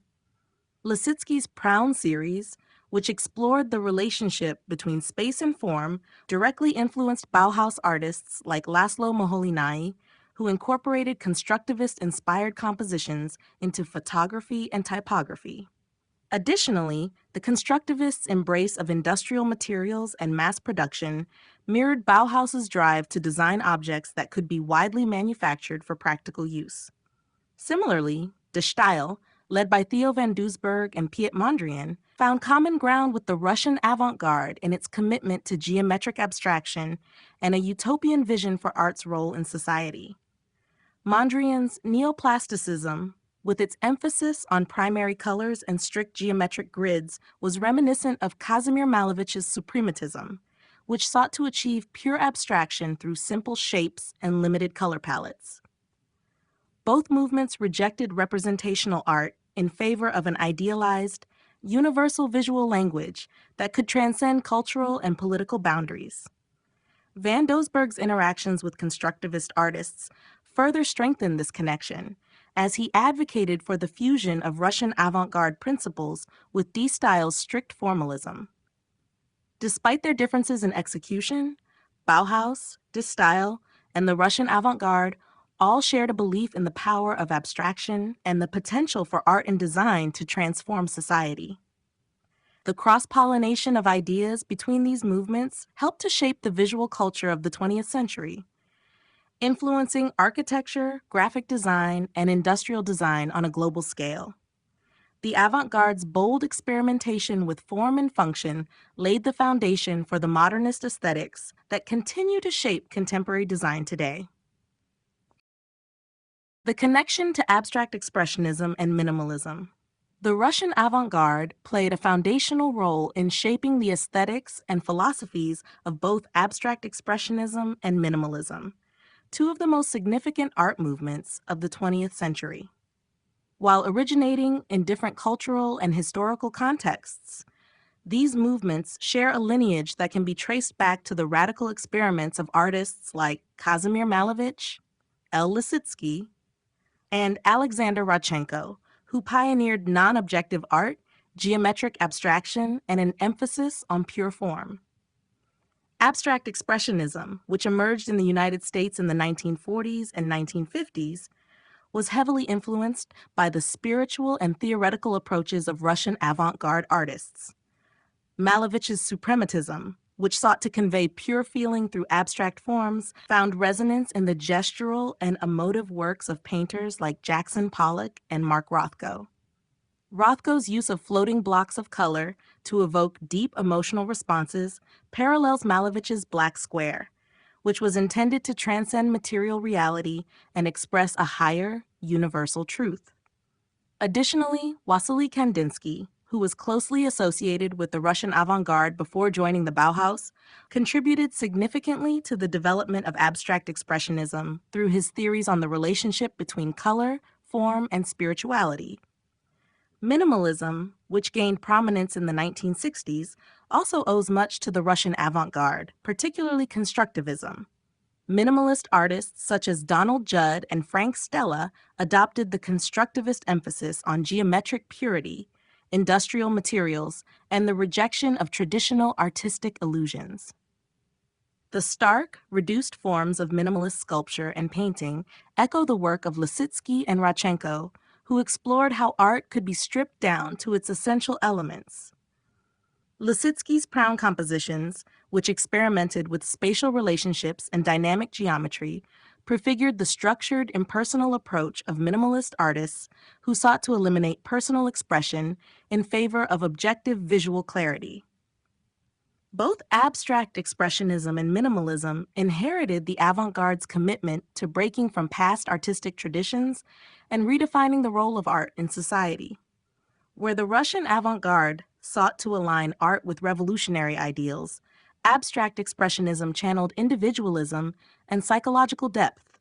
Lissitzky's Proun series, which explored the relationship between space and form, directly influenced Bauhaus artists like Laszlo Moholy-Nagy, who incorporated constructivist-inspired compositions into photography and typography. Additionally, the constructivists' embrace of industrial materials and mass production mirrored Bauhaus's drive to design objects that could be widely manufactured for practical use. Similarly, de style, led by Theo van Doesburg and Piet Mondrian, found common ground with the Russian avant-garde in its commitment to geometric abstraction and a utopian vision for art's role in society. Mondrian's neoplasticism, with its emphasis on primary colors and strict geometric grids, was reminiscent of Kazimir Malevich's suprematism, which sought to achieve pure abstraction through simple shapes and limited color palettes. Both movements rejected representational art in favor of an idealized, universal visual language that could transcend cultural and political boundaries. Van Doesburg's interactions with constructivist artists further strengthened this connection, as he advocated for the fusion of Russian avant-garde principles with de style's strict formalism. Despite their differences in execution, Bauhaus, de style, and the Russian avant-garde all shared a belief in the power of abstraction and the potential for art and design to transform society. The cross-pollination of ideas between these movements helped to shape the visual culture of the 20th century, influencing architecture, graphic design, and industrial design on a global scale. The avant-garde's bold experimentation with form and function laid the foundation for the modernist aesthetics that continue to shape contemporary design today. The connection to abstract expressionism and minimalism. The Russian avant-garde played a foundational role in shaping the aesthetics and philosophies of both abstract expressionism and minimalism, two of the most significant art movements of the 20th century. While originating in different cultural and historical contexts, these movements share a lineage that can be traced back to the radical experiments of artists like Kazimir Malevich, L. Lissitzky, and Alexander Rodchenko, who pioneered non-objective art, geometric abstraction, and an emphasis on pure form. Abstract expressionism, which emerged in the United States in the 1940s and 1950s, was heavily influenced by the spiritual and theoretical approaches of Russian avant-garde artists. Malevich's suprematism, which sought to convey pure feeling through abstract forms, found resonance in the gestural and emotive works of painters like Jackson Pollock and Mark Rothko. Rothko's use of floating blocks of color to evoke deep emotional responses parallels Malevich's Black Square, which was intended to transcend material reality and express a higher, universal truth. Additionally, Wassily Kandinsky, who was closely associated with the Russian avant-garde before joining the Bauhaus, contributed significantly to the development of abstract expressionism through his theories on the relationship between color, form, and spirituality. Minimalism, which gained prominence in the 1960s, also owes much to the Russian avant-garde, particularly constructivism. Minimalist artists such as Donald Judd and Frank Stella adopted the constructivist emphasis on geometric purity, industrial materials, and the rejection of traditional artistic illusions. The stark, reduced forms of minimalist sculpture and painting echo the work of Lissitzky and Rodchenko, who explored how art could be stripped down to its essential elements. Lissitzky's Proud compositions, which experimented with spatial relationships and dynamic geometry, prefigured the structured, impersonal approach of minimalist artists who sought to eliminate personal expression in favor of objective visual clarity. Both abstract expressionism and minimalism inherited the avant-garde's commitment to breaking from past artistic traditions and redefining the role of art in society. Where the Russian avant-garde sought to align art with revolutionary ideals, abstract expressionism channeled individualism and psychological depth,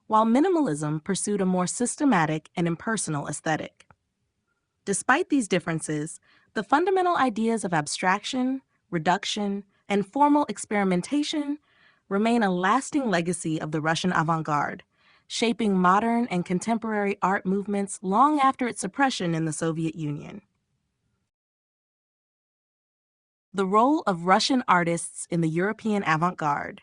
while minimalism pursued a more systematic and impersonal aesthetic. Despite these differences, the fundamental ideas of abstraction, reduction, and formal experimentation remain a lasting legacy of the Russian avant-garde, shaping modern and contemporary art movements long after its suppression in the Soviet Union. The role of Russian artists in the European avant-garde.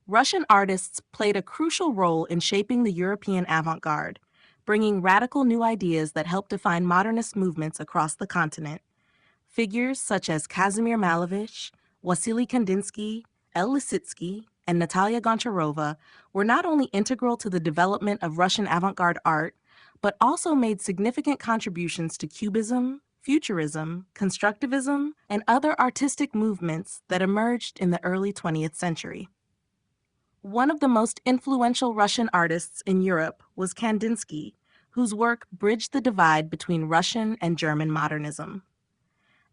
Russian artists played a crucial role in shaping the European avant-garde, bringing radical new ideas that helped define modernist movements across the continent. Figures such as Kazimir Malevich, Wassily Kandinsky, L. Lissitzky, and Natalia Goncharova were not only integral to the development of Russian avant-garde art, but also made significant contributions to Cubism, Futurism, Constructivism, and other artistic movements that emerged in the early 20th century. One of the most influential Russian artists in Europe was Kandinsky, whose work bridged the divide between Russian and German modernism.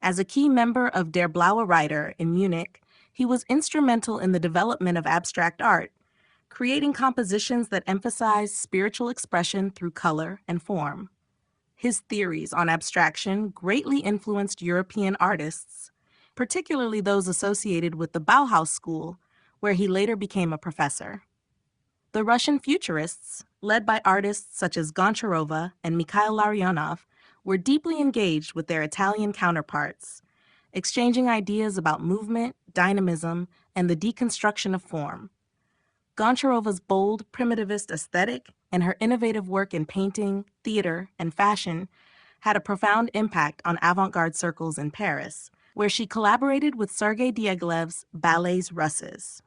As a key member of Der Blaue Reiter in Munich, he was instrumental in the development of abstract art, creating compositions that emphasize spiritual expression through color and form. His theories on abstraction greatly influenced European artists, particularly those associated with the Bauhaus school, where he later became a professor. The Russian Futurists, led by artists such as Goncharova and Mikhail Larionov, were deeply engaged with their Italian counterparts, exchanging ideas about movement, dynamism, and the deconstruction of form. Goncharova's bold, primitivist aesthetic and her innovative work in painting, theater, and fashion had a profound impact on avant-garde circles in Paris, where she collaborated with Sergei Diaghilev's Ballets Russes.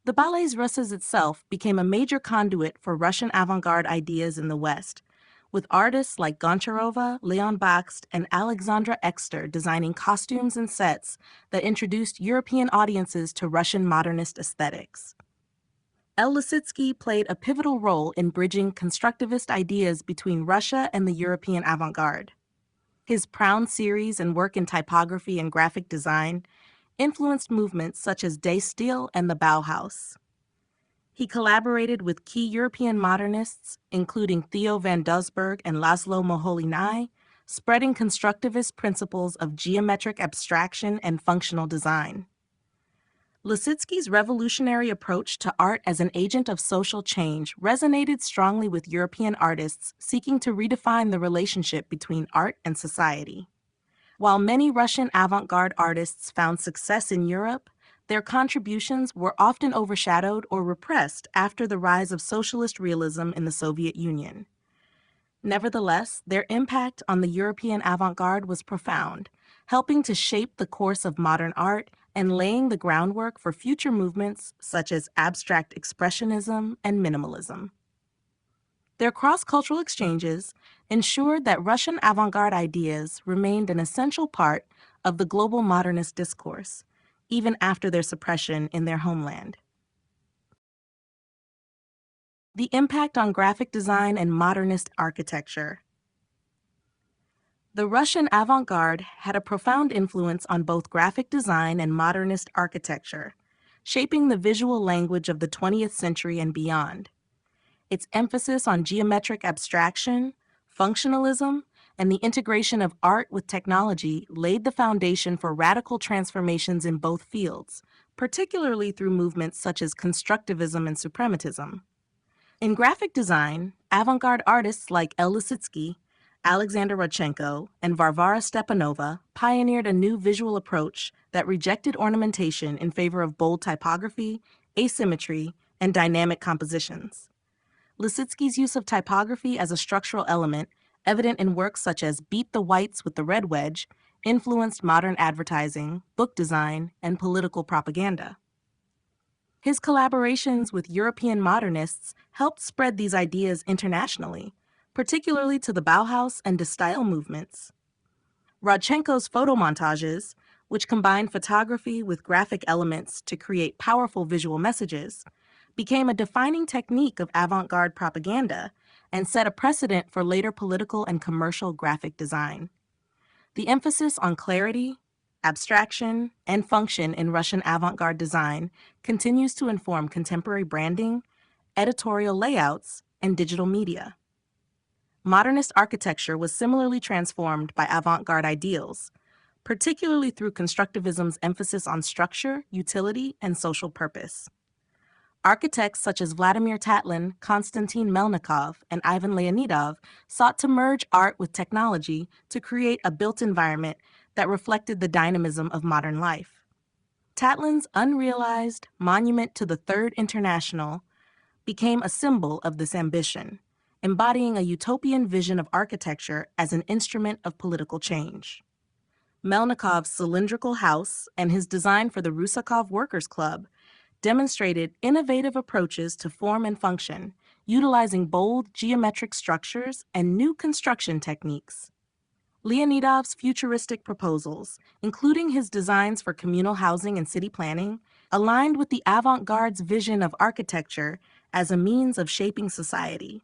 The Ballets Russes itself became a major conduit for Russian avant-garde ideas in the West, with artists like Goncharova, Leon Bakst, and Alexandra Exter designing costumes and sets that introduced European audiences to Russian modernist aesthetics. El Lissitzky played a pivotal role in bridging constructivist ideas between Russia and the European avant-garde. His Proun series and work in typography and graphic design influenced movements such as De Stijl and the Bauhaus. He collaborated with key European modernists, including Theo van Doesburg and Laszlo Moholy-Nagy, spreading constructivist principles of geometric abstraction and functional design. Lissitzky's revolutionary approach to art as an agent of social change resonated strongly with European artists seeking to redefine the relationship between art and society. While many Russian avant-garde artists found success in Europe, their contributions were often overshadowed or repressed after the rise of socialist realism in the Soviet Union. Nevertheless, their impact on the European avant-garde was profound, helping to shape the course of modern art and laying the groundwork for future movements such as abstract expressionism and minimalism. Their cross-cultural exchanges ensured that Russian avant-garde ideas remained an essential part of the global modernist discourse, even after their suppression in their homeland. The impact on graphic design and modernist architecture. The Russian avant-garde had a profound influence on both graphic design and modernist architecture, shaping the visual language of the 20th century and beyond. Its emphasis on geometric abstraction, functionalism, and the integration of art with technology laid the foundation for radical transformations in both fields, particularly through movements such as constructivism and suprematism. In graphic design, avant-garde artists like El Lissitzky, Alexander Rodchenko, and Varvara Stepanova pioneered a new visual approach that rejected ornamentation in favor of bold typography, asymmetry, and dynamic compositions. Lissitzky's use of typography as a structural element, evident in works such as Beat the Whites with the Red Wedge, influenced modern advertising, book design, and political propaganda. His collaborations with European modernists helped spread these ideas internationally, particularly to the Bauhaus and De Stijl movements. Rodchenko's photo montages, which combined photography with graphic elements to create powerful visual messages, became a defining technique of avant-garde propaganda and set a precedent for later political and commercial graphic design. The emphasis on clarity, abstraction, and function in Russian avant-garde design continues to inform contemporary branding, editorial layouts, and digital media. Modernist architecture was similarly transformed by avant-garde ideals, particularly through constructivism's emphasis on structure, utility, and social purpose. Architects such as Vladimir Tatlin, Konstantin Melnikov, and Ivan Leonidov sought to merge art with technology to create a built environment that reflected the dynamism of modern life. Tatlin's unrealized Monument to the Third International became a symbol of this ambition, embodying a utopian vision of architecture as an instrument of political change. Melnikov's cylindrical house and his design for the Rusakov Workers' Club demonstrated innovative approaches to form and function, utilizing bold geometric structures and new construction techniques. Leonidov's futuristic proposals, including his designs for communal housing and city planning, aligned with the avant-garde's vision of architecture as a means of shaping society.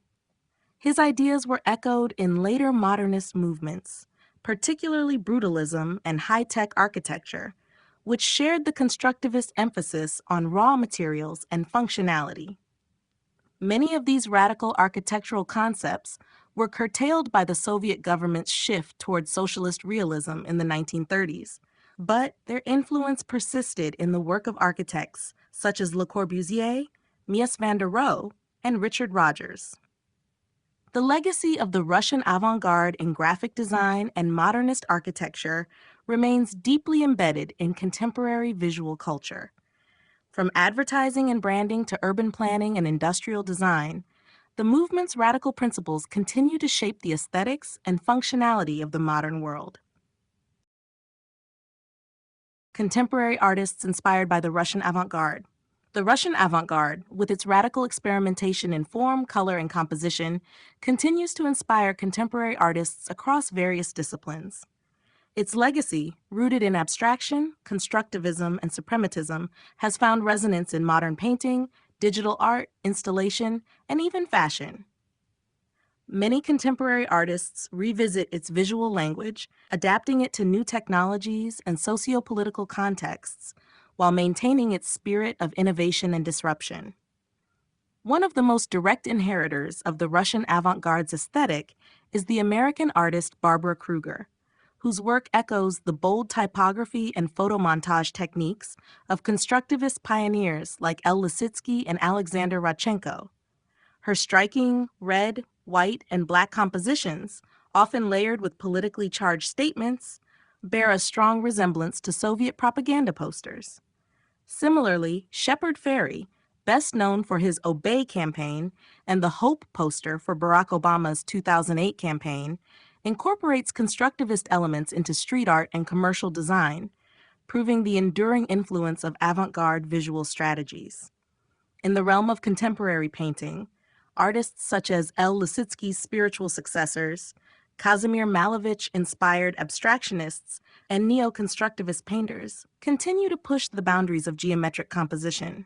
His ideas were echoed in later modernist movements, particularly brutalism and high-tech architecture, which shared the constructivist emphasis on raw materials and functionality. Many of these radical architectural concepts were curtailed by the Soviet government's shift toward socialist realism in the 1930s, but their influence persisted in the work of architects such as Le Corbusier, Mies van der Rohe, and Richard Rogers. The legacy of the Russian avant-garde in graphic design and modernist architecture remains deeply embedded in contemporary visual culture. From advertising and branding to urban planning and industrial design, the movement's radical principles continue to shape the aesthetics and functionality of the modern world. Contemporary artists inspired by the Russian avant-garde. The Russian avant-garde, with its radical experimentation in form, color, and composition, continues to inspire contemporary artists across various disciplines. Its legacy, rooted in abstraction, constructivism, and suprematism, has found resonance in modern painting, digital art, installation, and even fashion. Many contemporary artists revisit its visual language, adapting it to new technologies and socio-political contexts, while maintaining its spirit of innovation and disruption. One of the most direct inheritors of the Russian avant-garde's aesthetic is the American artist Barbara Kruger, whose work echoes the bold typography and photomontage techniques of constructivist pioneers like El Lissitzky and Alexander Rodchenko. Her striking red, white, and black compositions, often layered with politically charged statements, bear a strong resemblance to Soviet propaganda posters. Similarly, Shepard Fairey, best known for his Obey campaign and the Hope poster for Barack Obama's 2008 campaign, incorporates constructivist elements into street art and commercial design, proving the enduring influence of avant-garde visual strategies. In the realm of contemporary painting, artists such as El Lissitzky's spiritual successors, Kazimir Malevich-inspired abstractionists, and neo-constructivist painters continue to push the boundaries of geometric composition.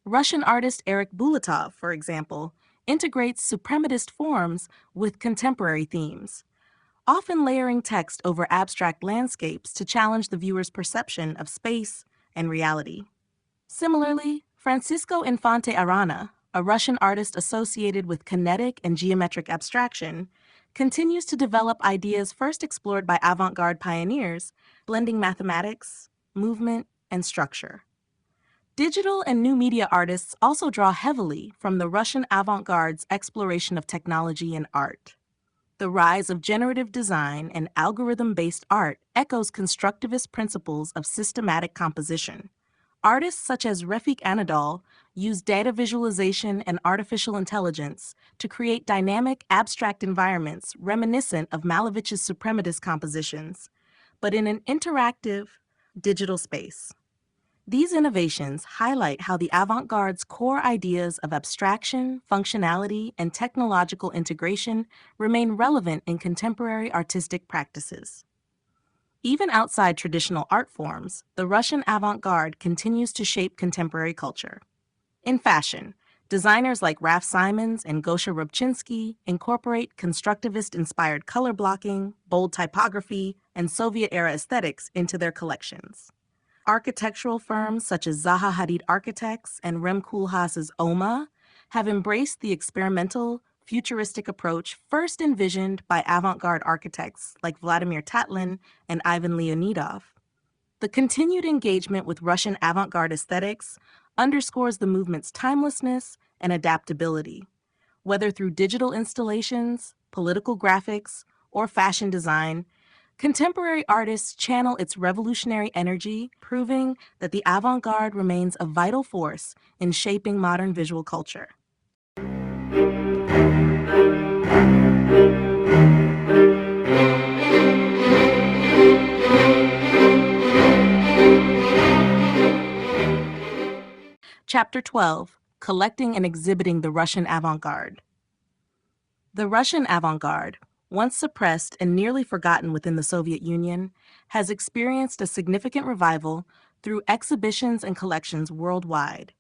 Russian artist Erich Bulatov, for example, integrates suprematist forms with contemporary themes, often layering text over abstract landscapes to challenge the viewer's perception of space and reality. Similarly, Francisco Infante Arana, a Russian artist associated with kinetic and geometric abstraction, continues to develop ideas first explored by avant-garde pioneers, blending mathematics, movement, and structure. Digital and new media artists also draw heavily from the Russian avant-garde's exploration of technology and art. The rise of generative design and algorithm-based art echoes constructivist principles of systematic composition. Artists such as Refik Anadol use data visualization and artificial intelligence to create dynamic, abstract environments reminiscent of Malevich's suprematist compositions, but in an interactive, digital space. These innovations highlight how the avant-garde's core ideas of abstraction, functionality, and technological integration remain relevant in contemporary artistic practices. Even outside traditional art forms, the Russian avant-garde continues to shape contemporary culture. In fashion, designers like Raf Simons and Gosha Rubchinsky incorporate constructivist-inspired color blocking, bold typography, and Soviet-era aesthetics into their collections. Architectural firms such as Zaha Hadid Architects and Rem Koolhaas's OMA have embraced the experimental, futuristic approach first envisioned by avant-garde architects like Vladimir Tatlin and Ivan Leonidov. The continued engagement with Russian avant-garde aesthetics underscores the movement's timelessness and adaptability, whether through digital installations, political graphics, or fashion design. Contemporary artists channel its revolutionary energy, proving that the avant-garde remains a vital force in shaping modern visual culture. Chapter 12: Collecting and Exhibiting the Russian Avant-Garde. The Russian avant-garde, once suppressed and nearly forgotten within the Soviet Union, has experienced a significant revival through exhibitions and collections worldwide.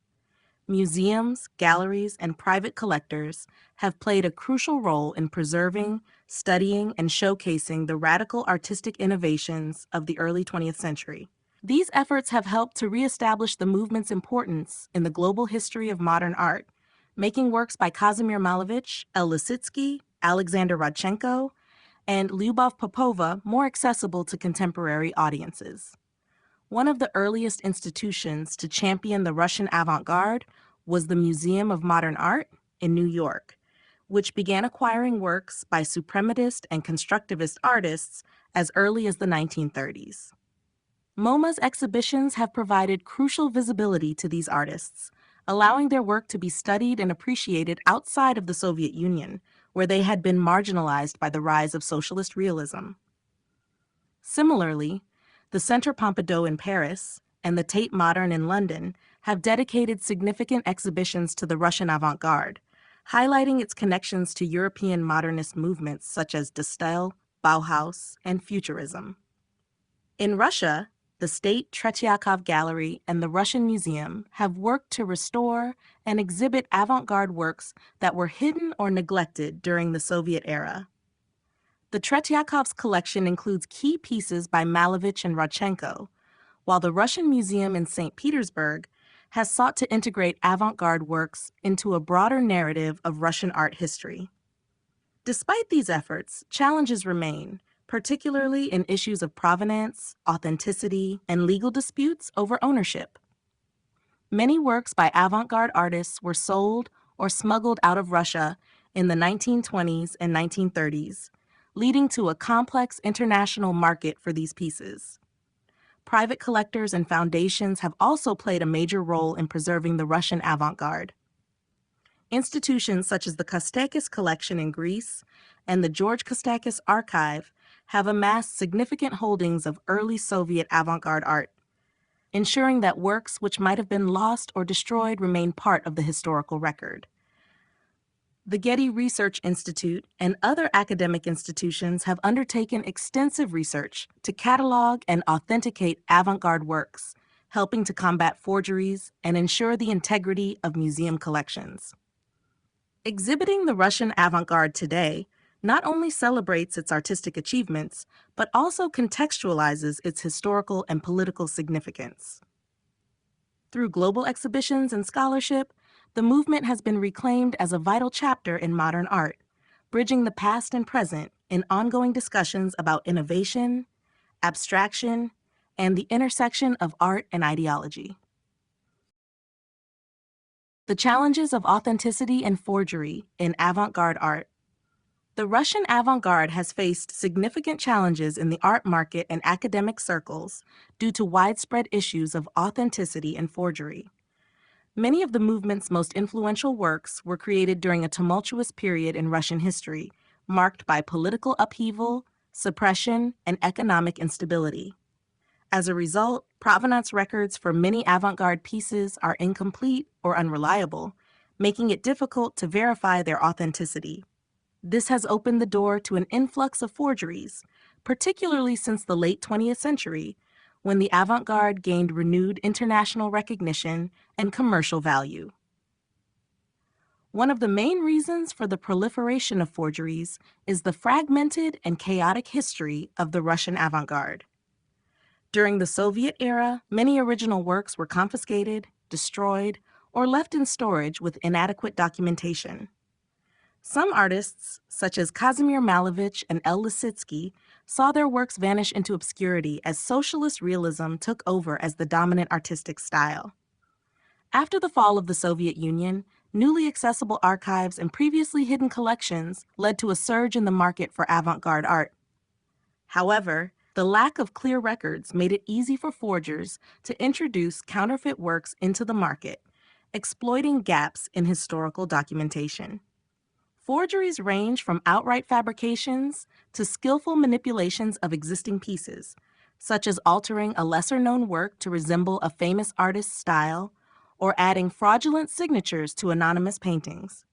Museums, galleries, and private collectors have played a crucial role in preserving, studying, and showcasing the radical artistic innovations of the early 20th century. These efforts have helped to reestablish the movement's importance in the global history of modern art, making works by Kazimir Malevich, El Lissitzky, Alexander Rodchenko, and Lyubov Popova more accessible to contemporary audiences. One of the earliest institutions to champion the Russian avant-garde was the Museum of Modern Art in New York, which began acquiring works by suprematist and constructivist artists as early as the 1930s. MoMA's exhibitions have provided crucial visibility to these artists, allowing their work to be studied and appreciated outside of the Soviet Union, where they had been marginalized by the rise of socialist realism. Similarly, the Centre Pompidou in Paris and the Tate Modern in London have dedicated significant exhibitions to the Russian avant-garde, highlighting its connections to European modernist movements such as De Stijl, Bauhaus, and Futurism. In Russia, the State Tretyakov Gallery and the Russian Museum have worked to restore and exhibit avant-garde works that were hidden or neglected during the Soviet era. The Tretyakov's collection includes key pieces by Malevich and Rodchenko, while the Russian Museum in St. Petersburg has sought to integrate avant-garde works into a broader narrative of Russian art history. Despite these efforts, challenges remain, particularly in issues of provenance, authenticity, and legal disputes over ownership. Many works by avant-garde artists were sold or smuggled out of Russia in the 1920s and 1930s, leading to a complex international market for these pieces. Private collectors and foundations have also played a major role in preserving the Russian avant-garde. Institutions such as the Kostakis Collection in Greece and the George Kostakis Archive have amassed significant holdings of early Soviet avant-garde art, ensuring that works which might have been lost or destroyed remain part of the historical record. The Getty Research Institute and other academic institutions have undertaken extensive research to catalog and authenticate avant-garde works, helping to combat forgeries and ensure the integrity of museum collections. Exhibiting the Russian avant-garde today not only celebrates its artistic achievements, but also contextualizes its historical and political significance. Through global exhibitions and scholarship, the movement has been reclaimed as a vital chapter in modern art, bridging the past and present in ongoing discussions about innovation, abstraction, and the intersection of art and ideology. The challenges of authenticity and forgery in avant-garde art. The Russian avant-garde has faced significant challenges in the art market and academic circles due to widespread issues of authenticity and forgery. Many of the movement's most influential works were created during a tumultuous period in Russian history, marked by political upheaval, suppression, and economic instability. As a result, provenance records for many avant-garde pieces are incomplete or unreliable, making it difficult to verify their authenticity. This has opened the door to an influx of forgeries, particularly since the late 20th century, when the avant-garde gained renewed international recognition and commercial value. One of the main reasons for the proliferation of forgeries is the fragmented and chaotic history of the Russian avant-garde. During the Soviet era, many original works were confiscated, destroyed, or left in storage with inadequate documentation. Some artists, such as Kazimir Malevich and L. Lisitsky, saw their works vanish into obscurity as socialist realism took over as the dominant artistic style. After the fall of the Soviet Union, newly accessible archives and previously hidden collections led to a surge in the market for avant-garde art. However, the lack of clear records made it easy for forgers to introduce counterfeit works into the market, exploiting gaps in historical documentation. Forgeries range from outright fabrications to skillful manipulations of existing pieces, such as altering a lesser-known work to resemble a famous artist's style or adding fraudulent signatures to anonymous paintings.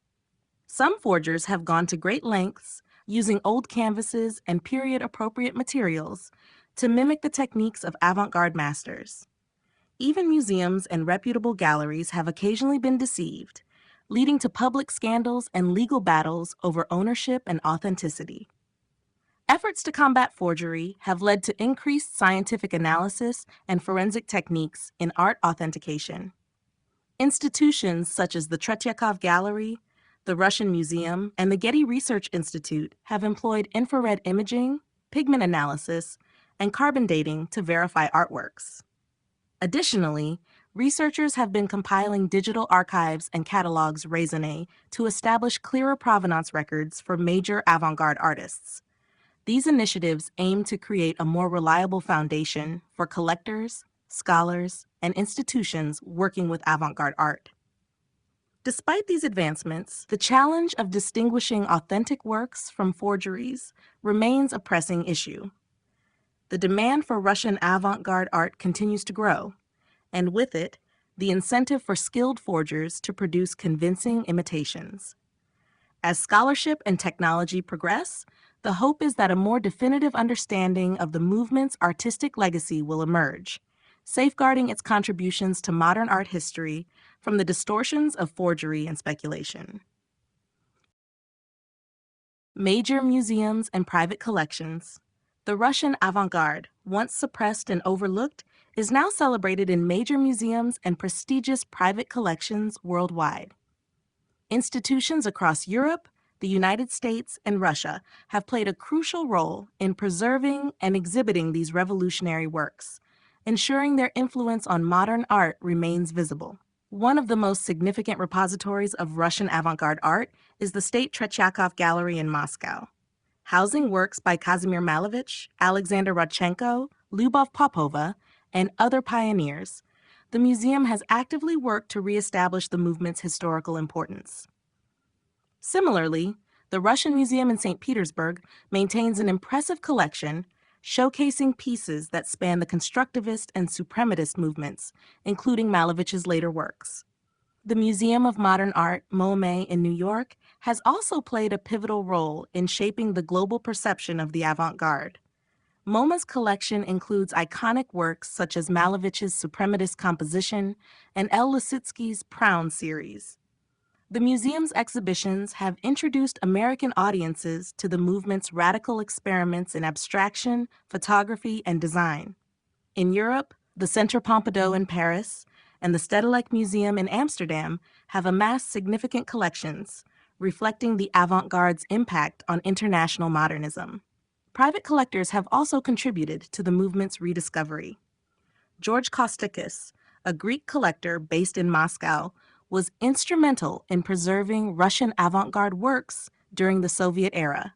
Some forgers have gone to great lengths, using old canvases and period-appropriate materials, to mimic the techniques of avant-garde masters. Even museums and reputable galleries have occasionally been deceived, leading to public scandals and legal battles over ownership and authenticity. Efforts to combat forgery have led to increased scientific analysis and forensic techniques in art authentication. Institutions such as the Tretyakov Gallery, the Russian Museum, and the Getty Research Institute have employed infrared imaging, pigment analysis, and carbon dating to verify artworks. Additionally, researchers have been compiling digital archives and catalogs raisonné to establish clearer provenance records for major avant-garde artists. These initiatives aim to create a more reliable foundation for collectors, scholars, and institutions working with avant-garde art. Despite these advancements, the challenge of distinguishing authentic works from forgeries remains a pressing issue. The demand for Russian avant-garde art continues to grow, and with it, the incentive for skilled forgers to produce convincing imitations. As scholarship and technology progress, the hope is that a more definitive understanding of the movement's artistic legacy will emerge, safeguarding its contributions to modern art history from the distortions of forgery and speculation. Major museums and private collections. The Russian avant-garde, once suppressed and overlooked, is now celebrated in major museums and prestigious private collections worldwide. Institutions across Europe, the United States, and Russia have played a crucial role in preserving and exhibiting these revolutionary works, ensuring their influence on modern art remains visible. One of the most significant repositories of Russian avant-garde art is the State Tretyakov Gallery in Moscow. Housing works by Kazimir Malevich, Alexander Rodchenko, Lyubov Popova, and other pioneers, the museum has actively worked to reestablish the movement's historical importance. Similarly, the Russian Museum in St. Petersburg maintains an impressive collection showcasing pieces that span the constructivist and suprematist movements, including Malevich's later works. The Museum of Modern Art, MoMA, in New York has also played a pivotal role in shaping the global perception of the avant-garde. MoMA's collection includes iconic works such as Malevich's Suprematist Composition and El Lisitsky's Proun series. The museum's exhibitions have introduced American audiences to the movement's radical experiments in abstraction, photography, and design. In Europe, the Centre Pompidou in Paris and the Stedelijk Museum in Amsterdam have amassed significant collections, reflecting the avant-garde's impact on international modernism. Private collectors have also contributed to the movement's rediscovery. George Kostikis, a Greek collector based in Moscow, was instrumental in preserving Russian avant-garde works during the Soviet era.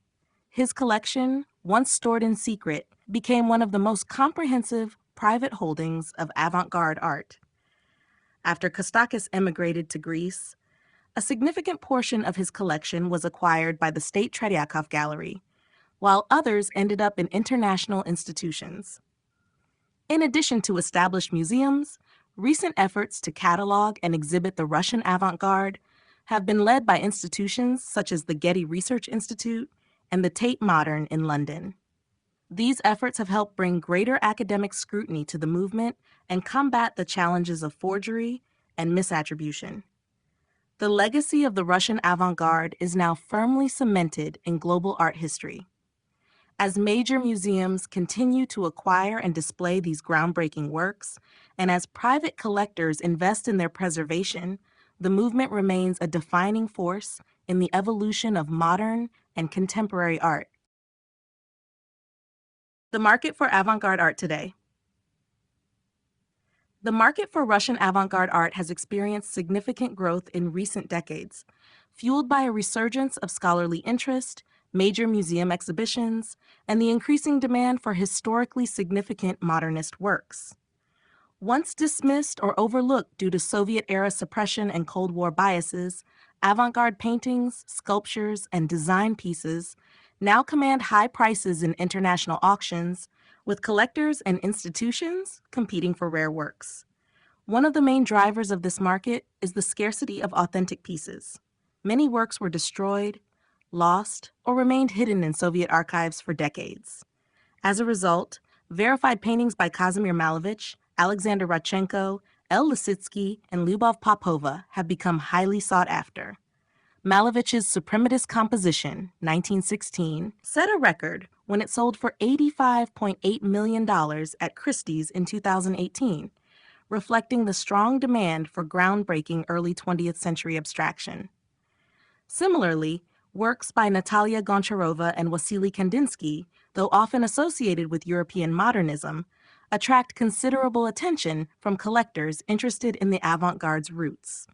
His collection, once stored in secret, became one of the most comprehensive private holdings of avant-garde art. After Kostakis emigrated to Greece, a significant portion of his collection was acquired by the State Tretyakov Gallery, while others ended up in international institutions. In addition to established museums, recent efforts to catalog and exhibit the Russian avant-garde have been led by institutions such as the Getty Research Institute and the Tate Modern in London. These efforts have helped bring greater academic scrutiny to the movement and combat the challenges of forgery and misattribution. The legacy of the Russian avant-garde is now firmly cemented in global art history. As major museums continue to acquire and display these groundbreaking works, and as private collectors invest in their preservation, the movement remains a defining force in the evolution of modern and contemporary art. The market for avant-garde art today. The market for Russian avant-garde art has experienced significant growth in recent decades, fueled by a resurgence of scholarly interest, major museum exhibitions, and the increasing demand for historically significant modernist works. Once dismissed or overlooked due to Soviet-era suppression and Cold War biases, avant-garde paintings, sculptures, and design pieces now command high prices in international auctions, with collectors and institutions competing for rare works. One of the main drivers of this market is the scarcity of authentic pieces. Many works were destroyed, lost, or remained hidden in Soviet archives for decades. As a result, verified paintings by Kazimir Malevich, Alexander Rodchenko, El Lisitsky, and Lyubov Popova have become highly sought after. Malevich's Suprematist Composition, 1916, set a record when it sold for $85.8 million at Christie's in 2018, reflecting the strong demand for groundbreaking early 20th century abstraction. Similarly, works by Natalia Goncharova and Wasily Kandinsky, though often associated with European modernism, attract considerable attention from collectors interested in the avant-garde's roots.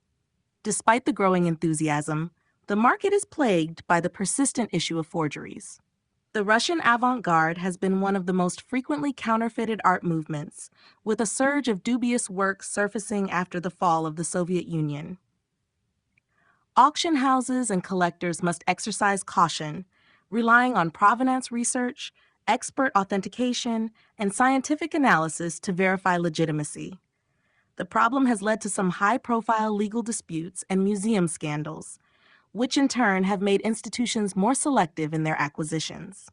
Despite the growing enthusiasm, the market is plagued by the persistent issue of forgeries. The Russian avant-garde has been one of the most frequently counterfeited art movements, with a surge of dubious works surfacing after the fall of the Soviet Union. Auction houses and collectors must exercise caution, relying on provenance research, expert authentication, and scientific analysis to verify legitimacy. The problem has led to some high-profile legal disputes and museum scandals, which in turn have made institutions more selective in their acquisitions.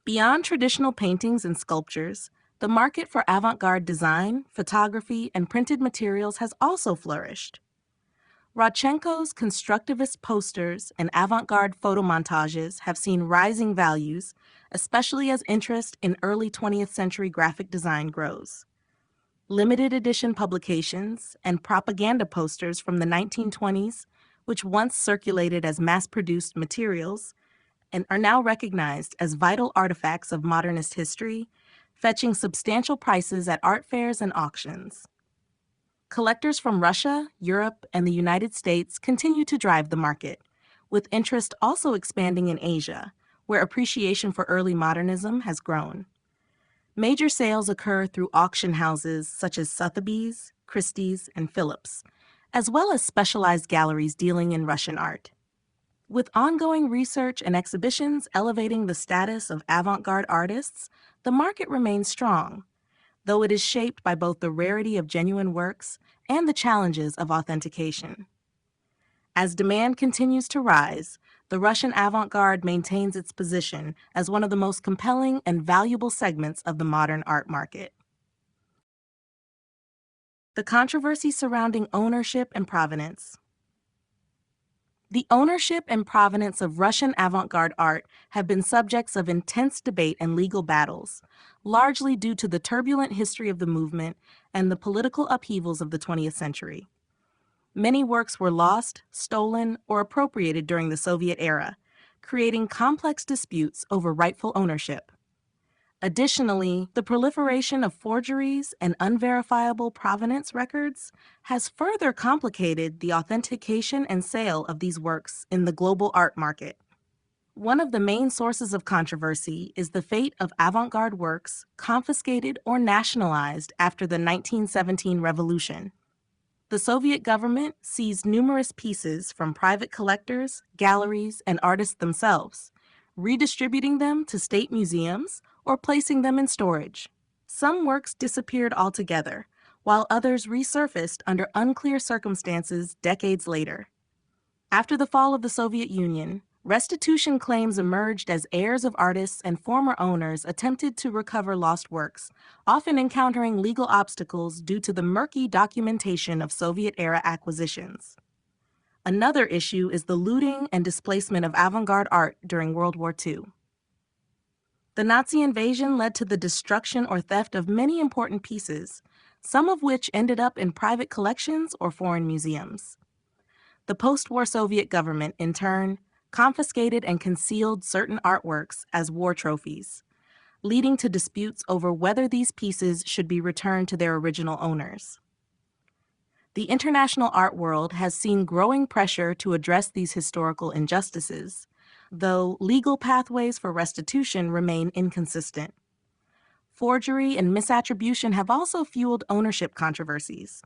Beyond traditional paintings and sculptures, the market for avant-garde design, photography, and printed materials has also flourished. Rodchenko's constructivist posters and avant-garde photomontages have seen rising values, especially as interest in early 20th century graphic design grows. Limited edition publications and propaganda posters from the 1920s, which once circulated as mass-produced materials, and are now recognized as vital artifacts of modernist history, fetching substantial prices at art fairs and auctions. Collectors from Russia, Europe, and the United States continue to drive the market, with interest also expanding in Asia, where appreciation for early modernism has grown. Major sales occur through auction houses such as Sotheby's, Christie's, and Phillips, as well as specialized galleries dealing in Russian art. With ongoing research and exhibitions elevating the status of avant-garde artists, the market remains strong, though it is shaped by both the rarity of genuine works and the challenges of authentication. As demand continues to rise, the Russian avant-garde maintains its position as one of the most compelling and valuable segments of the modern art market. The controversy surrounding ownership and provenance. The ownership and provenance of Russian avant-garde art have been subjects of intense debate and legal battles, largely due to the turbulent history of the movement and the political upheavals of the 20th century. Many works were lost, stolen, or appropriated during the Soviet era, creating complex disputes over rightful ownership. Additionally, the proliferation of forgeries and unverifiable provenance records has further complicated the authentication and sale of these works in the global art market. One of the main sources of controversy is the fate of avant-garde works confiscated or nationalized after the 1917 revolution. The Soviet government seized numerous pieces from private collectors, galleries, and artists themselves, redistributing them to state museums or placing them in storage. Some works disappeared altogether, while others resurfaced under unclear circumstances decades later. After the fall of the Soviet Union, restitution claims emerged as heirs of artists and former owners attempted to recover lost works, often encountering legal obstacles due to the murky documentation of Soviet-era acquisitions. Another issue is the looting and displacement of avant-garde art during World War II. The Nazi invasion led to the destruction or theft of many important pieces, some of which ended up in private collections or foreign museums. The post-war Soviet government, in turn, confiscated and concealed certain artworks as war trophies, leading to disputes over whether these pieces should be returned to their original owners. The international art world has seen growing pressure to address these historical injustices, though legal pathways for restitution remain inconsistent. Forgery and misattribution have also fueled ownership controversies.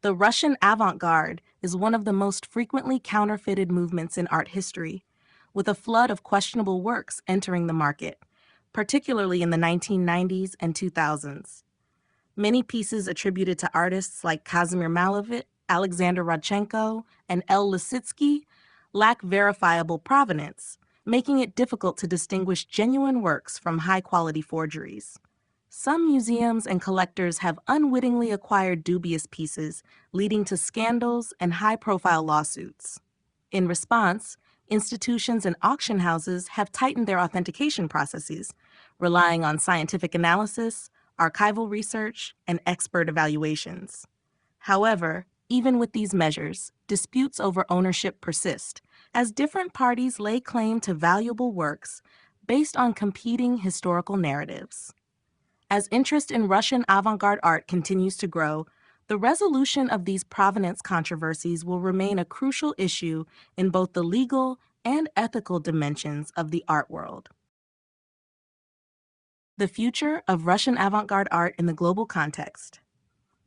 The Russian avant-garde is one of the most frequently counterfeited movements in art history, with a flood of questionable works entering the market, particularly in the 1990s and 2000s. Many pieces attributed to artists like Kazimir Malevich, Alexander Rodchenko, and L. Lisitsky lack verifiable provenance, making it difficult to distinguish genuine works from high-quality forgeries. Some museums and collectors have unwittingly acquired dubious pieces, leading to scandals and high-profile lawsuits. In response, institutions and auction houses have tightened their authentication processes, relying on scientific analysis, archival research, and expert evaluations. However, even with these measures, disputes over ownership persist, as different parties lay claim to valuable works based on competing historical narratives. As interest in Russian avant-garde art continues to grow, the resolution of these provenance controversies will remain a crucial issue in both the legal and ethical dimensions of the art world. The future of Russian avant-garde art in the global context.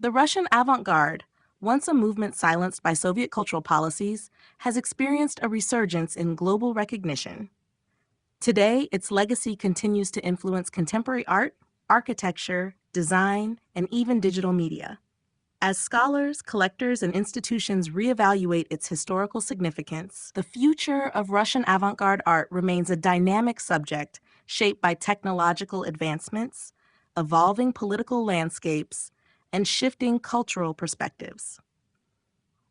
The Russian avant-garde, once a movement silenced by Soviet cultural policies, has experienced a resurgence in global recognition. Today, its legacy continues to influence contemporary art, architecture, design, and even digital media. As scholars, collectors, and institutions reevaluate its historical significance, the future of Russian avant-garde art remains a dynamic subject shaped by technological advancements, evolving political landscapes, and shifting cultural perspectives.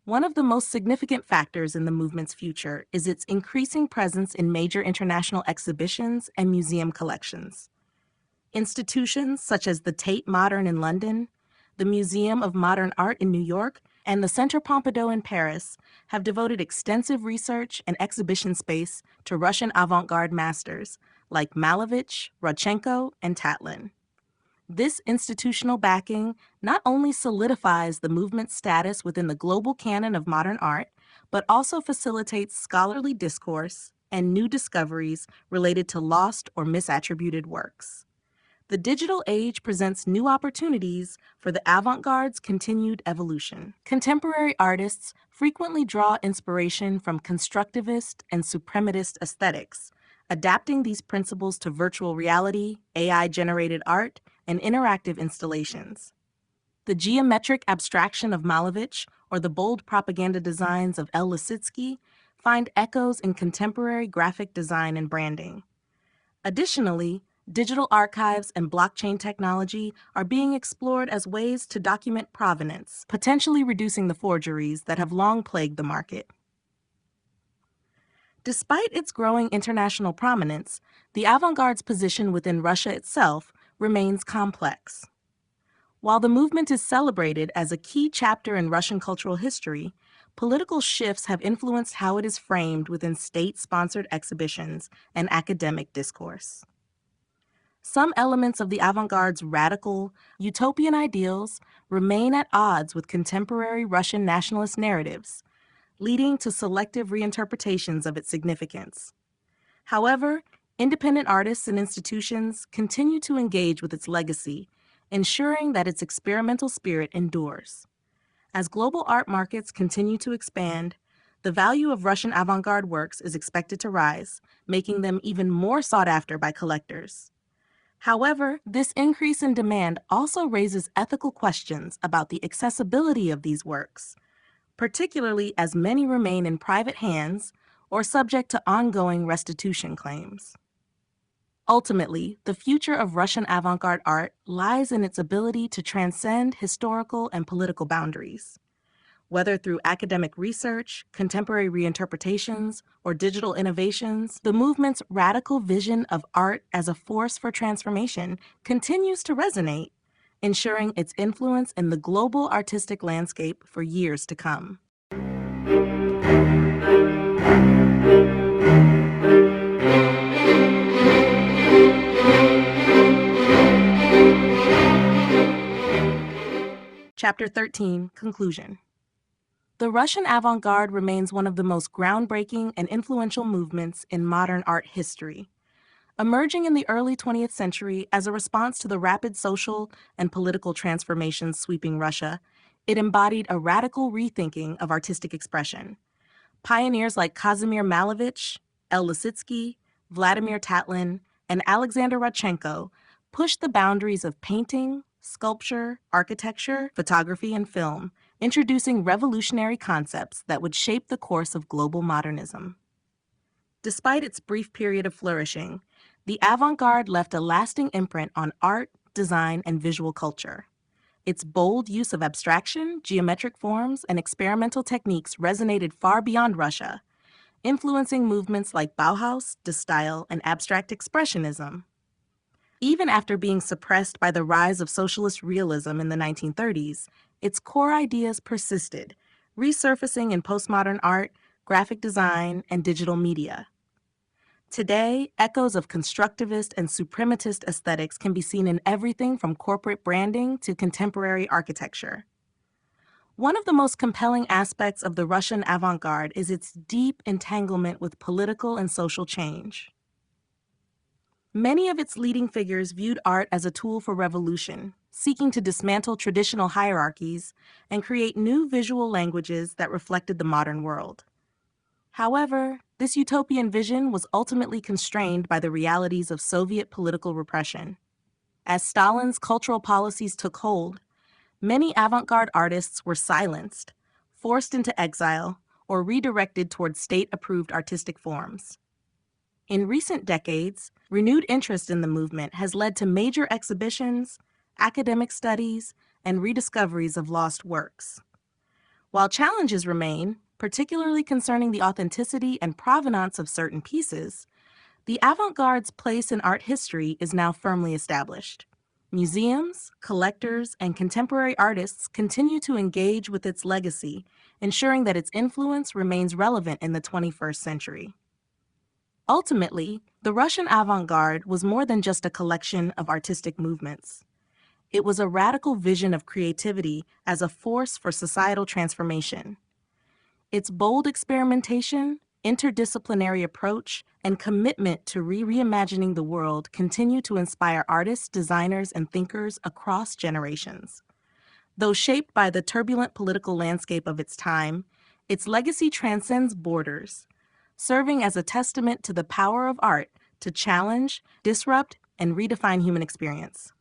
One of the most significant factors in the movement's future is its increasing presence in major international exhibitions and museum collections. Institutions such as the Tate Modern in London, the Museum of Modern Art in New York, and the Centre Pompidou in Paris have devoted extensive research and exhibition space to Russian avant-garde masters like Malevich, Rodchenko, and Tatlin. This institutional backing not only solidifies the movement's status within the global canon of modern art, but also facilitates scholarly discourse and new discoveries related to lost or misattributed works. The digital age presents new opportunities for the avant-garde's continued evolution. Contemporary artists frequently draw inspiration from constructivist and suprematist aesthetics, adapting these principles to virtual reality, AI-generated art, and interactive installations. The geometric abstraction of Malevich or the bold propaganda designs of El Lissitzky find echoes in contemporary graphic design and branding. Additionally, digital archives and blockchain technology are being explored as ways to document provenance, potentially reducing the forgeries that have long plagued the market. Despite its growing international prominence, the avant-garde's position within Russia itself remains complex. While the movement is celebrated as a key chapter in Russian cultural history, political shifts have influenced how it is framed within state-sponsored exhibitions and academic discourse. Some elements of the avant-garde's radical, utopian ideals remain at odds with contemporary Russian nationalist narratives, leading to selective reinterpretations of its significance. However, independent artists and institutions continue to engage with its legacy, ensuring that its experimental spirit endures. As global art markets continue to expand, the value of Russian avant-garde works is expected to rise, making them even more sought after by collectors. However, this increase in demand also raises ethical questions about the accessibility of these works, particularly as many remain in private hands or subject to ongoing restitution claims. Ultimately, the future of Russian avant-garde art lies in its ability to transcend historical and political boundaries. Whether through academic research, contemporary reinterpretations, or digital innovations, the movement's radical vision of art as a force for transformation continues to resonate, ensuring its influence in the global artistic landscape for years to come. Chapter 13, Conclusion. The Russian avant-garde remains one of the most groundbreaking and influential movements in modern art history. Emerging in the early 20th century as a response to the rapid social and political transformations sweeping Russia, it embodied a radical rethinking of artistic expression. Pioneers like Kazimir Malevich, El Lissitzky, Vladimir Tatlin, and Alexander Rodchenko pushed the boundaries of painting, sculpture, architecture, photography, and film, introducing revolutionary concepts that would shape the course of global modernism. Despite its brief period of flourishing, the avant-garde left a lasting imprint on art, design, and visual culture. Its bold use of abstraction, geometric forms, and experimental techniques resonated far beyond Russia, influencing movements like Bauhaus, De Style, and abstract expressionism. Even after being suppressed by the rise of socialist realism in the 1930s, its core ideas persisted, resurfacing in postmodern art, graphic design, and digital media. Today, echoes of constructivist and suprematist aesthetics can be seen in everything from corporate branding to contemporary architecture. One of the most compelling aspects of the Russian avant-garde is its deep entanglement with political and social change. Many of its leading figures viewed art as a tool for revolution, seeking to dismantle traditional hierarchies and create new visual languages that reflected the modern world. However, this utopian vision was ultimately constrained by the realities of Soviet political repression. As Stalin's cultural policies took hold, many avant-garde artists were silenced, forced into exile, or redirected toward state-approved artistic forms. In recent decades, renewed interest in the movement has led to major exhibitions, academic studies, and rediscoveries of lost works. While challenges remain, particularly concerning the authenticity and provenance of certain pieces, the avant-garde's place in art history is now firmly established. Museums, collectors, and contemporary artists continue to engage with its legacy, ensuring that its influence remains relevant in the 21st century. Ultimately, the Russian avant-garde was more than just a collection of artistic movements. It was a radical vision of creativity as a force for societal transformation. Its bold experimentation, interdisciplinary approach, and commitment to reimagining the world continue to inspire artists, designers, and thinkers across generations. Though shaped by the turbulent political landscape of its time, its legacy transcends borders, serving as a testament to the power of art to challenge, disrupt, and redefine human experience.